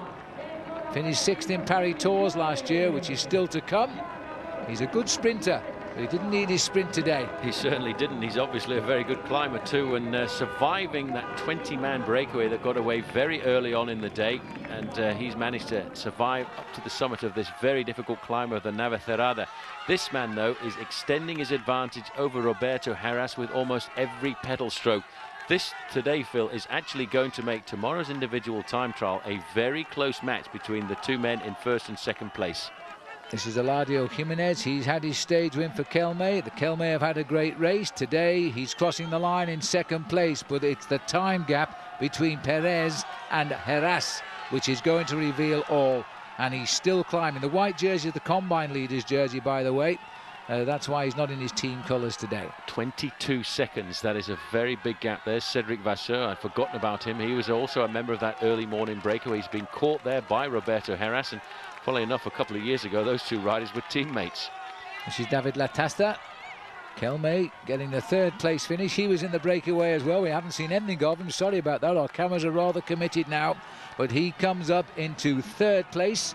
Finished 6th in Paris Tours last year, which is still to come. He's a good sprinter, but he didn't need his sprint today. He certainly didn't. He's obviously a very good climber too, and surviving that 20-man breakaway that got away very early on in the day, and he's managed to survive up to the summit of this very difficult climb of the Navacerrada. This man, though, is extending his advantage over Roberto Heras with almost every pedal stroke. This today, Phil, is actually going to make tomorrow's individual time trial a very close match between the two men in 1st and 2nd place. This is Eladio Jimenez. He's had his stage win for Kelme. The Kelme have had a great race. Today, he's crossing the line in 2nd place, but it's the time gap between Perez and Heras which is going to reveal all. And he's still climbing. The white jersey is the combine leader's jersey, by the way. That's why he's not in his team colours today. 22 seconds, that is a very big gap. There's Cedric Vasseur, I'd forgotten about him. He was also a member of that early morning breakaway. He's been caught there by Roberto Heras, and funnily enough, a couple of years ago, those two riders were teammates. This is David Latasta. Kelme getting the 3rd place finish. He was in the breakaway as well. We haven't seen anything of him. Sorry about that. Our cameras are rather committed now. But he comes up into 3rd place.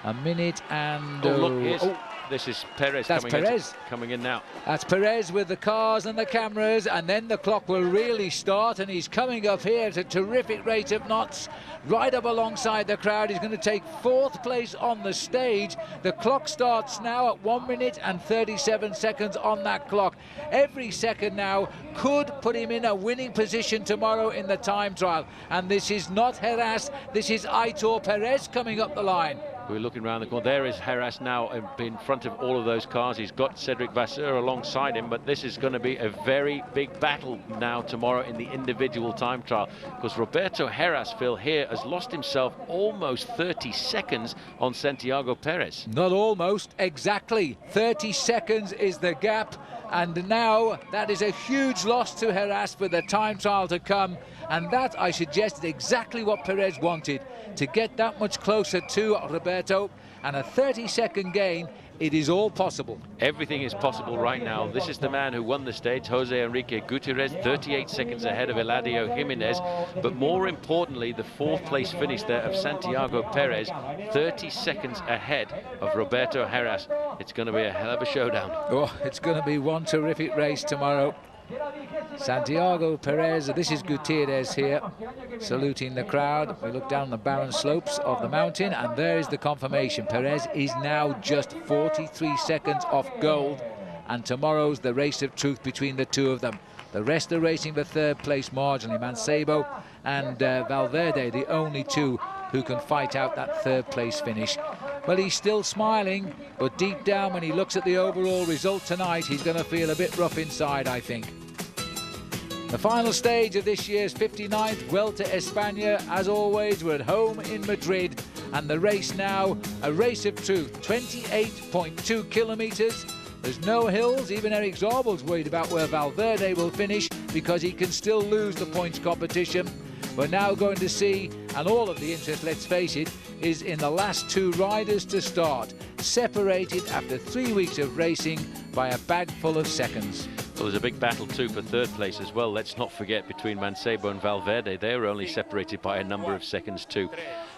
A minute and... Oh, look, this is Perez. That's Perez coming in now. That's Perez with the cars and the cameras, and then the clock will really start, and he's coming up here at a terrific rate of knots, right up alongside the crowd. He's going to take 4th place on the stage. The clock starts now at 1 minute and 37 seconds on that clock. Every second now could put him in a winning position tomorrow in the time trial. And this is not Heras, this is Aitor Perez coming up the line. We're looking around the corner. There is Heras now in front of all of those cars. He's got Cedric Vasseur alongside him, but this is going to be a very big battle now tomorrow in the individual time trial, because Roberto Heras, Phil, here has lost himself almost 30 seconds on Santiago Perez. Not almost, exactly. 30 seconds is the gap, and now that is a huge loss to Heras for the time trial to come. And that, I suggest, is exactly what Perez wanted, to get that much closer to Roberto. And a 30-second gain, it is all possible. Everything is possible right now. This is the man who won the stage, Jose Enrique Gutierrez, 38 seconds ahead of Eladio Jimenez. But more importantly, the 4th place finish there of Santiago Perez, 30 seconds ahead of Roberto Heras. It's going to be a hell of a showdown. Oh, it's going to be one terrific race tomorrow. Santiago Perez, this is Gutierrez here, saluting the crowd. We look down the barren slopes of the mountain, and there is the confirmation. Perez is now just 43 seconds off gold, and tomorrow's the race of truth between the two of them. The rest are racing for 3rd place marginally. Mancebo and Valverde, the only two who can fight out that 3rd place finish. Well, he's still smiling, but deep down, when he looks at the overall result tonight, he's going to feel a bit rough inside, I think. The final stage of this year's 59th Vuelta Espana. As always, we're at home in Madrid, and the race now, a race of truth, 28.2 kilometres. There's no hills. Even Eric Zabel's worried about where Valverde will finish, because he can still lose the points competition. We're now going to see, and all of the interest, let's face it, is in the last two riders to start, separated after 3 weeks of racing by a bag full of seconds. Well, there's a big battle too for third place as well. Let's not forget, between Mancebo and Valverde, they were only separated by a number of seconds too.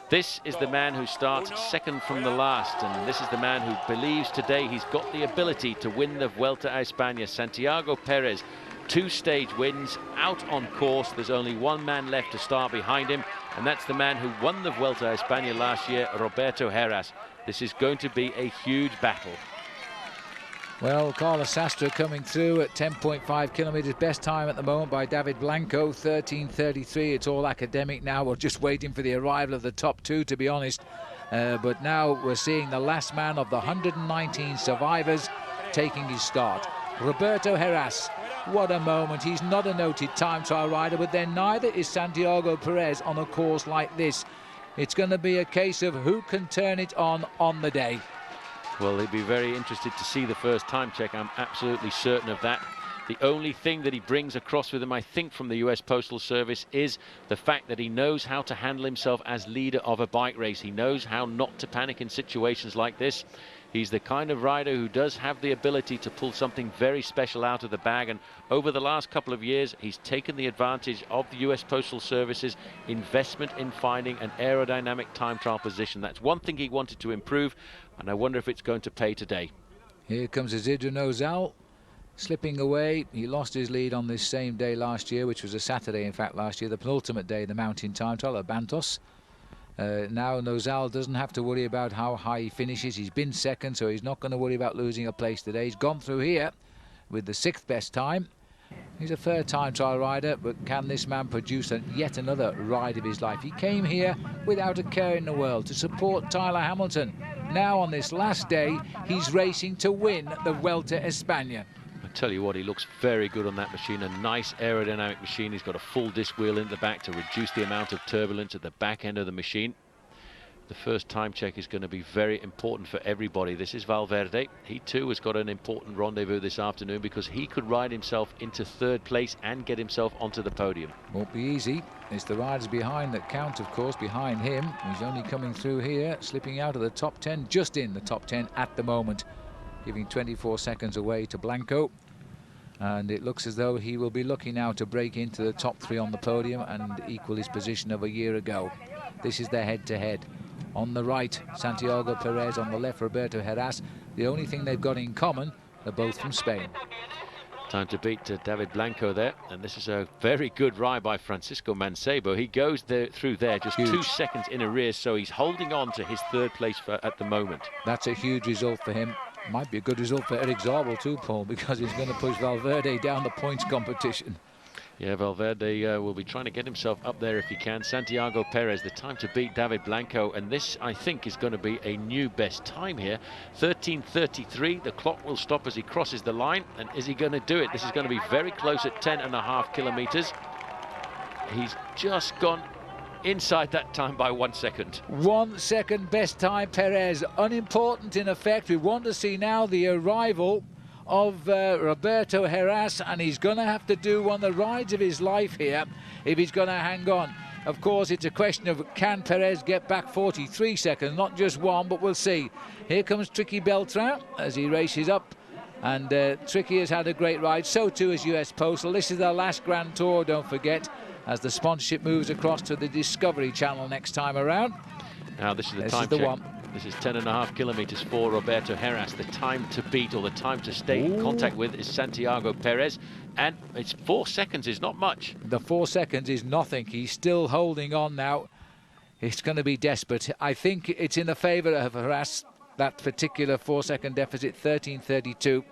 This is the man who starts second from the last, and this is the man who believes today he's got the ability to win the Vuelta a España. Santiago Perez, 2 stage wins, out on course. There's only one man left to start behind him, and that's the man who won the Vuelta a España last year, Roberto Heras. This is going to be a huge battle. Well, Carlos Sastre coming through at 10.5 kilometres, best time at the moment by David Blanco, 13:33. It's all academic now. We're just waiting for the arrival of the top 2, to be honest. But now we're seeing the last man of the 119 survivors taking his start. Roberto Heras, what a moment. He's not a noted time trial rider, but then neither is Santiago Perez on a course like this. It's going to be a case of who can turn it on the day. Well, he'd be very interested to see the first time check. I'm absolutely certain of that. The only thing that he brings across with him, I think, from the US Postal Service is the fact that he knows how to handle himself as leader of a bike race. He knows how not to panic in situations like this. He's the kind of rider who does have the ability to pull something very special out of the bag, and over the last couple of years he's taken the advantage of the US Postal Service's investment in finding an aerodynamic time trial position. That's one thing he wanted to improve, and I wonder if it's going to pay today. Here comes Isidro Nozal slipping away. He lost his lead on this same day last year, which was a Saturday, in fact, last year, the penultimate day, the mountain time trial at Bantos. Now Nozal doesn't have to worry about how high he finishes. He's been second, so he's not going to worry about losing a place today. He's gone through here with the 6th best time. He's a third time trial rider, but can this man produce yet another ride of his life? He came here without a care in the world to support Tyler Hamilton. Now on this last day, he's racing to win the Vuelta a España. I tell you what, he looks very good on that machine. A nice aerodynamic machine. He's got a full disc wheel in the back to reduce the amount of turbulence at the back end of the machine. The first time check is going to be very important for everybody. This is Valverde. He too has got an important rendezvous this afternoon, because he could ride himself into 3rd place and get himself onto the podium. Won't be easy. It's the riders behind that count, of course, behind him. He's only coming through here, slipping out of the top 10, just in the top 10 at the moment, giving 24 seconds away to Blanco. And it looks as though he will be lucky now to break into the top 3 on the podium and equal his position of a year ago. This is their head-to-head. On the right, Santiago Perez. On the left, Roberto Heras. The only thing they've got in common, they're both from Spain. Time to beat David Blanco there, and this is a very good ride by Francisco Mancebo. He goes through there just huge. 2 seconds in arrears, so he's holding on to his 3rd place at the moment. That's a huge result for him. Might be a good result for Eric Zabel too, Paul, because he's going to push Valverde down the points competition. Yeah, Valverde will be trying to get himself up there if he can. Santiago Perez, the time to beat David Blanco, and this, I think, is going to be a new best time here. 13:33. The clock will stop as he crosses the line, and is he going to do it? This is going to be very close at 10.5 kilometers. He's just gone inside that time by 1 second. 1 second best time, Perez. Unimportant in effect. We want to see now the arrival of Roberto Heras, and he's going to have to do one of the rides of his life here if he's going to hang on. Of course, it's a question of, can Perez get back 43 seconds, not just 1, but we'll see. Here comes Tricky Beltran as he races up, and Tricky has had a great ride, so too has US Postal. This is their last Grand Tour, don't forget, as the sponsorship moves across to the Discovery Channel next time around. Now this is the time check. This is 10.5 kilometers for Roberto Heras. The time to beat, or the time to stay in contact with, is Santiago Perez, and it's 4 seconds is not much. The 4 seconds is nothing. He's still holding on now. It's going to be desperate. I think it's in the favour of Heras, that particular 4 second deficit, 13:32.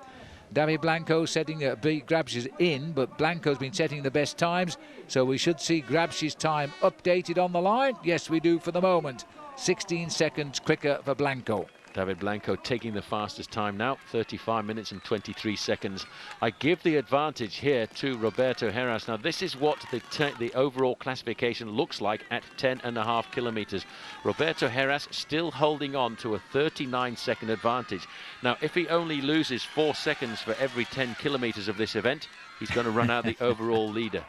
David Blanco setting Grabsch's in, but Blanco's been setting the best times, so we should see Grabsch's time updated on the line. Yes, we do for the moment. 16 seconds quicker for Blanco. David Blanco taking the fastest time now, 35 minutes and 23 seconds. I give the advantage here to Roberto Heras. Now this is what the overall classification looks like at 10.5 kilometers. Roberto Heras still holding on to a 39-second advantage. Now if he only loses 4 seconds for every 10 kilometers of this event, he's going to run out the overall leader.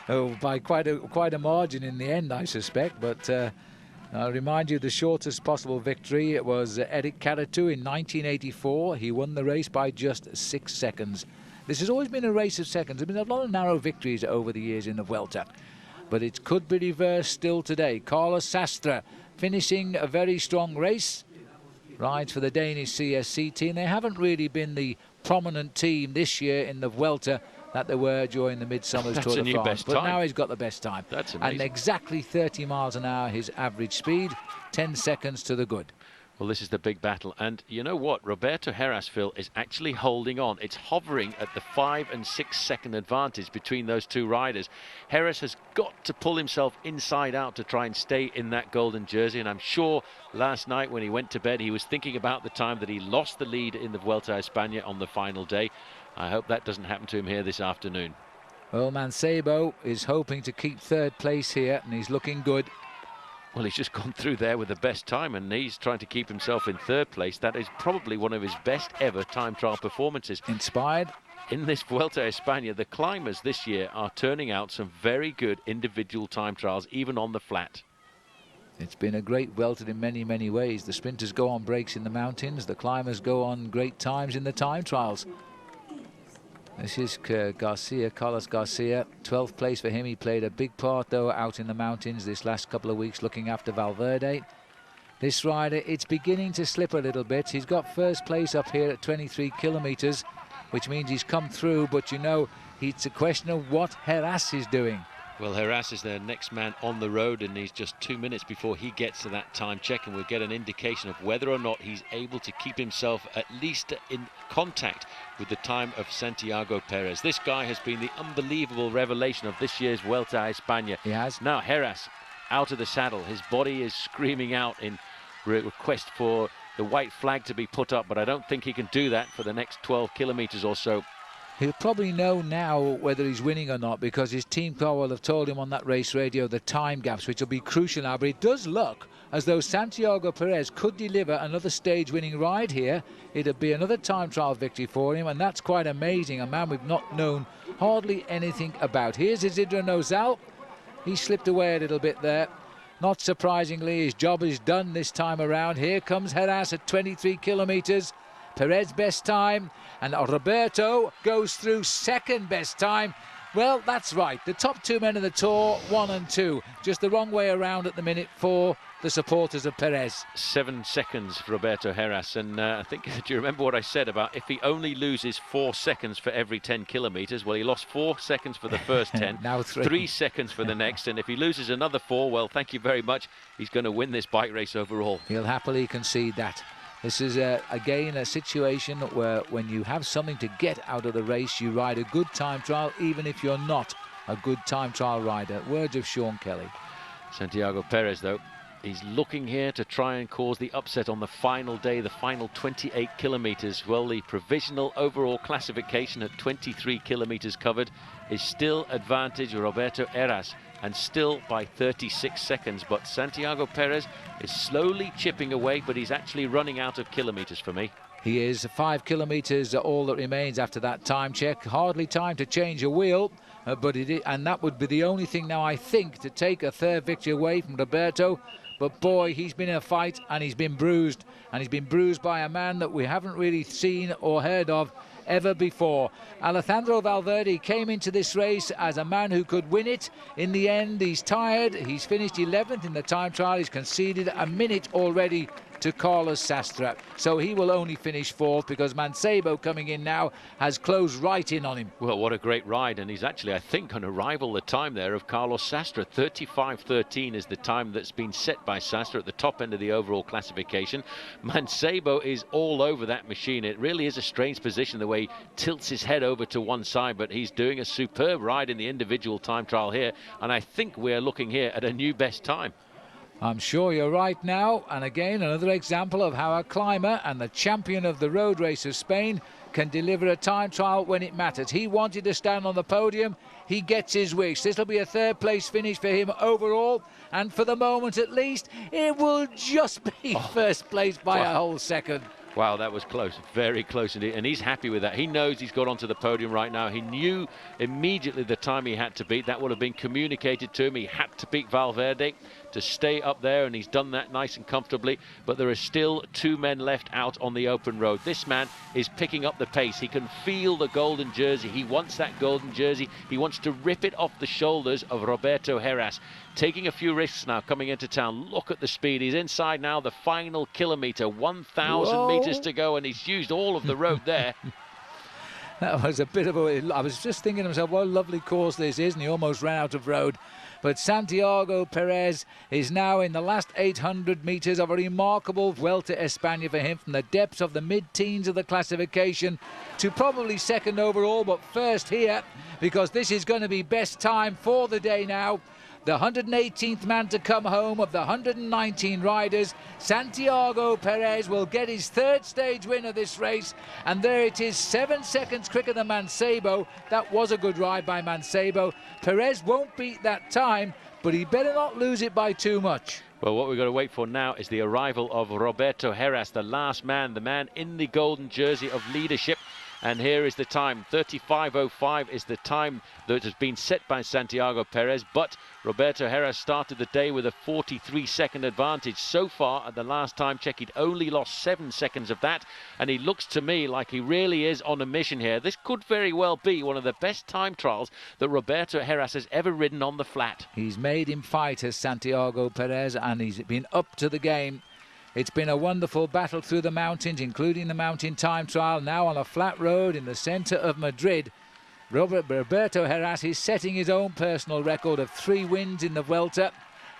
Oh, by quite a margin in the end, I suspect. But I'll remind you, the shortest possible victory, it was Eric Caratu in 1984. He won the race by just 6 seconds. This has always been a race of seconds. There have been a lot of narrow victories over the years in the Vuelta, but it could be reversed still today. Carlos Sastre finishing a very strong race. Rides for the Danish CSC team. They haven't really been the prominent team this year in the Vuelta that they were during the Midsummer's Tour de France. But now he's got the best time. That's amazing. And exactly 30 miles an hour his average speed, 10 seconds to the good. Well, this is the big battle. And you know what? Roberto Heras, Phil, is actually holding on. It's hovering at the 5 and 6 second advantage between those two riders. Heras has got to pull himself inside out to try and stay in that golden jersey. And I'm sure last night when he went to bed, he was thinking about the time that he lost the lead in the Vuelta a España on the final day. I hope that doesn't happen to him here this afternoon. Well, Mancebo is hoping to keep third place here, and he's looking good. Well, he's just gone through there with the best time, and he's trying to keep himself in third place. That is probably one of his best ever time trial performances. Inspired. In this Vuelta a España, the climbers this year are turning out some very good individual time trials, even on the flat. It's been a great Vuelta in many, many ways. The sprinters go on breaks in the mountains. The climbers go on great times in the time trials. This is Garcia, Carlos Garcia, 12th place for him. He played a big part, though, out in the mountains this last couple of weeks looking after Valverde. This rider, it's beginning to slip a little bit. He's got first place up here at 23 kilometres, which means he's come through, but you know, it's a question of what Heras is doing. Well, Heras is their next man on the road, and he's just 2 minutes before he gets to that time check, and we'll get an indication of whether or not he's able to keep himself at least in contact with the time of Santiago Perez. This guy has been the unbelievable revelation of this year's Vuelta a España. He has. Now Heras out of the saddle. His body is screaming out in request for the white flag to be put up, but I don't think he can do that for the next 12 kilometres or so. He'll probably know now whether he's winning or not, because his team car will have told him on that race radio the time gaps, which will be crucial now. But it does look as though Santiago Perez could deliver another stage-winning ride here. It'd be another time trial victory for him, and that's quite amazing. A man we've not known hardly anything about. Here's Isidro Nozal. He slipped away a little bit there. Not surprisingly, his job is done this time around. Here comes Heras at 23 kilometres. Perez best time, and Roberto goes through second best time. Well, that's right. The top two men of the Tour, 1 and 2. Just the wrong way around at the minute for the supporters of Perez. 7 seconds for Roberto Heras, and I think, do you remember what I said about if he only loses 4 seconds for every 10 kilometres? Well, he lost 4 seconds for the first 10, now 3 seconds for the next, and if he loses another 4, well, thank you very much. He's going to win this bike race overall. He'll happily concede that. This is, again, a situation where when you have something to get out of the race, you ride a good time trial, even if you're not a good time trial rider. Words of Sean Kelly. Santiago Perez, though, he's looking here to try and cause the upset on the final day, the final 28 kilometres. Well, the provisional overall classification at 23 kilometres covered is still advantage Roberto Heras, and still by 36 seconds. But Santiago Perez is slowly chipping away, but he's actually running out of kilometres for me. He is. 5 kilometres all that remains after that time check. Hardly time to change a wheel, but it is, and that would be the only thing now, I think, to take a third victory away from Roberto. But boy, he's been in a fight and he's been bruised, and he's been bruised by a man that we haven't really seen or heard of ever before. Alejandro Valverde came into this race as a man who could win it. In the end, he's tired. He's finished 11th in the time trial. He's conceded a minute already to Carlos Sastre, so he will only finish 4th, because Mancebo coming in now has closed right in on him. Well, what a great ride, and he's actually, I think, going to rival the time there of Carlos Sastre. 35:13 is the time that's been set by Sastre at the top end of the overall classification. Mancebo is all over that machine. It really is a strange position the way he tilts his head over to one side, but he's doing a superb ride in the individual time trial here, and I think we're looking here at a new best time. I'm sure you're right now, and again another example of how a climber and the champion of the road race of Spain can deliver a time trial when it matters. He wanted to stand on the podium. He gets his wish. This will be a 3rd place finish for him overall, and for the moment at least it will just be 1st place by a whole second. Wow, that was close, very close indeed, and he's happy with that. He knows he's got onto the podium right now. He knew immediately the time he had to beat. That would have been communicated to him. He had to beat Valverde to stay up there, and he's done that nice and comfortably. But there are still 2 men left out on the open road. This man is picking up the pace. He can feel the golden jersey. He wants that golden jersey. He wants to rip it off the shoulders of Roberto Heras. Taking a few risks now coming into town. Look at the speed. He's inside now the final kilometre, 1,000 metres to go, and he's used all of the road there. That was a bit of a... I was just thinking to myself, what a lovely course this is, and he almost ran out of road. But Santiago Perez is now in the last 800 metres of a remarkable Vuelta Espana for him, from the depths of the mid-teens of the classification to probably second overall, but first here, because this is going to be best time for the day now. The 118th man to come home of the 119 riders, Santiago Perez, will get his 3rd stage win of this race. And there it is, 7 seconds quicker than Mancebo. That was a good ride by Mancebo. Perez won't beat that time, but he better not lose it by too much. Well, what we've got to wait for now is the arrival of Roberto Heras, the last man, the man in the golden jersey of leadership. And here is the time. 35:05 is the time that has been set by Santiago Perez, but Roberto Heras started the day with a 43-second advantage. So far, at the last time check, he'd only lost 7 seconds of that, and he looks to me like he really is on a mission here. This could very well be one of the best time trials that Roberto Heras has ever ridden on the flat. He's made him fight as Santiago Perez, and he's been up to the game. It's been a wonderful battle through the mountains, including the mountain time trial, now on a flat road in the centre of Madrid. Roberto Heras is setting his own personal record of 3 wins in the Vuelta.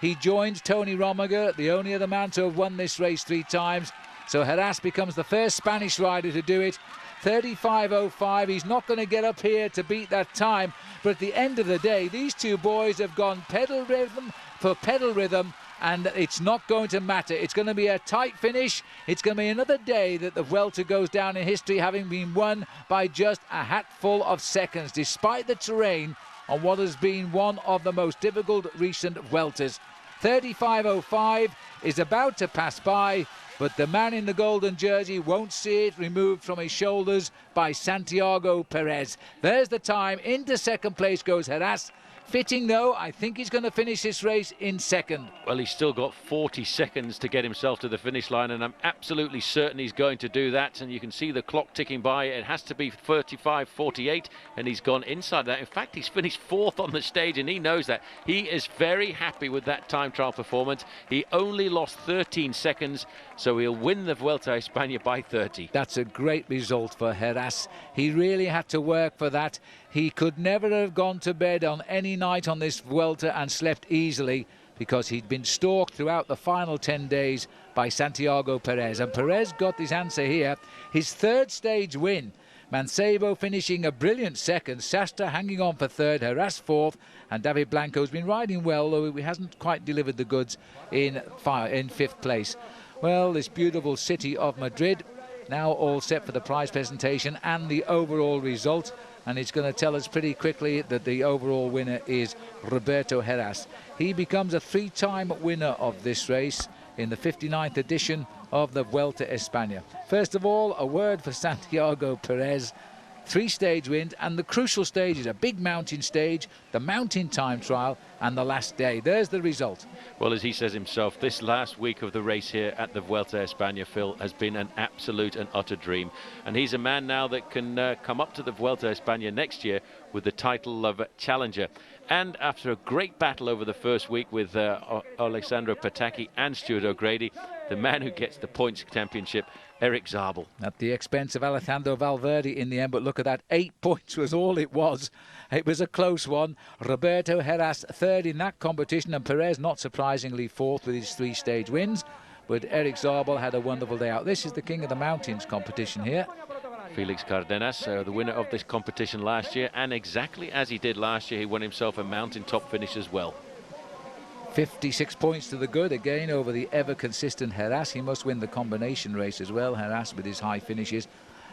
He joins Tony Rominger, the only other man to have won this race 3 times. So Heras becomes the first Spanish rider to do it. 35:05, he's not going to get up here to beat that time. But at the end of the day, these 2 boys have gone pedal rhythm for pedal rhythm, and it's not going to matter. It's going to be a tight finish. It's going to be another day that the Vuelta goes down in history, having been won by just a hatful of seconds, despite the terrain on what has been one of the most difficult recent Vueltas. 35:05 is about to pass by, but the man in the golden jersey won't see it removed from his shoulders by Santiago Perez. There's the time. Into second place goes Heras. Fitting, though, I think he's going to finish this race in second. Well, he's still got 40 seconds to get himself to the finish line, and I'm absolutely certain he's going to do that. And you can see the clock ticking by. It has to be 35:48, and he's gone inside that. In fact, he's finished 4th on the stage, and he knows that. He is very happy with that time trial performance. He only lost 13 seconds, so he'll win the Vuelta a España by 30. That's a great result for Heras. He really had to work for that. He could never have gone to bed on any night on this Vuelta and slept easily, because he'd been stalked throughout the final 10 days by Santiago Perez. And Perez got his answer here. His 3rd stage win. Mancebo finishing a brilliant second, Sastre hanging on for 3rd, Heras 4th, and David Blanco's been riding well, though he hasn't quite delivered the goods in 5th place. Well, this beautiful city of Madrid now all set for the prize presentation and the overall result. And it's going to tell us pretty quickly that the overall winner is Roberto Heras. He becomes a 3-time winner of this race in the 59th edition of the Vuelta España. First of all, a word for Santiago Perez. 3 stage wins, and the crucial stage is a big mountain stage, the mountain time trial, and the last day. There's the result. Well, as he says himself, this last week of the race here at the Vuelta España, Phil, has been an absolute and utter dream. And he's a man now that can come up to the Vuelta España next year with the title of challenger. And after a great battle over the first week with Alessandro Patacchi and Stuart O'Grady, the man who gets the points championship, Eric Zabel. At the expense of Alejandro Valverde in the end, but look at that, 8 points was all it was. It was a close one. Roberto Heras 3rd in that competition, and Perez, not surprisingly, 4th with his 3 stage wins. But Eric Zabel had a wonderful day out. This is the King of the Mountains competition here. Felix Cardenas, the winner of this competition last year, and exactly as he did last year, he won himself a mountaintop finish as well. 56 points to the good again over the ever consistent Heras. He must win the combination race as well, Heras, with his high finishes,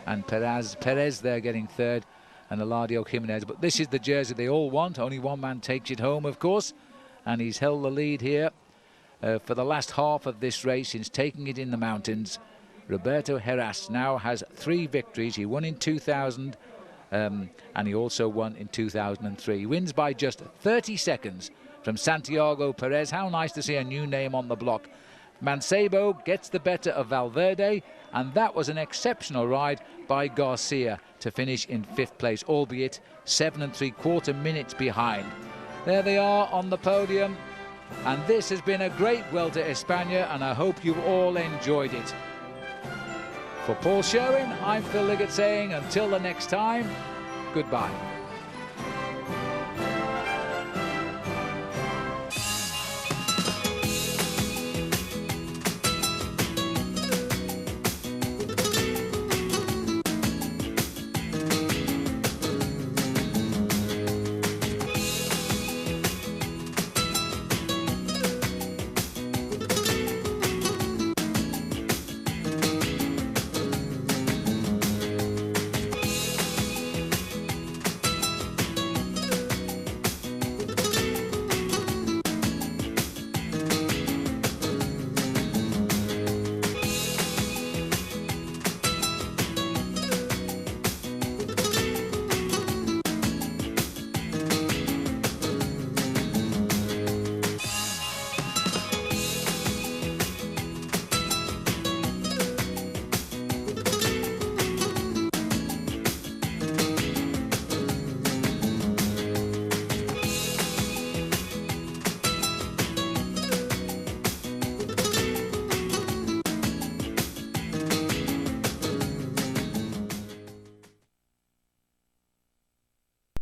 and Perez there getting 3rd, and Eladio Jimenez. But this is the jersey they all want. Only one man takes it home, of course, and he's held the lead here for the last half of this race since taking it in the mountains. Roberto Heras now has 3 victories. He won in 2000 and he also won in 2003. He wins by just 30 seconds from Santiago Perez. How nice to see a new name on the block. Mancebo gets the better of Valverde, and that was an exceptional ride by Garcia to finish in 5th place, albeit 7 3/4 minutes behind. There they are on the podium, and this has been a great Vuelta a España, and I hope you've all enjoyed it. For Paul Sherwin, I'm Phil Liggett saying until the next time, goodbye.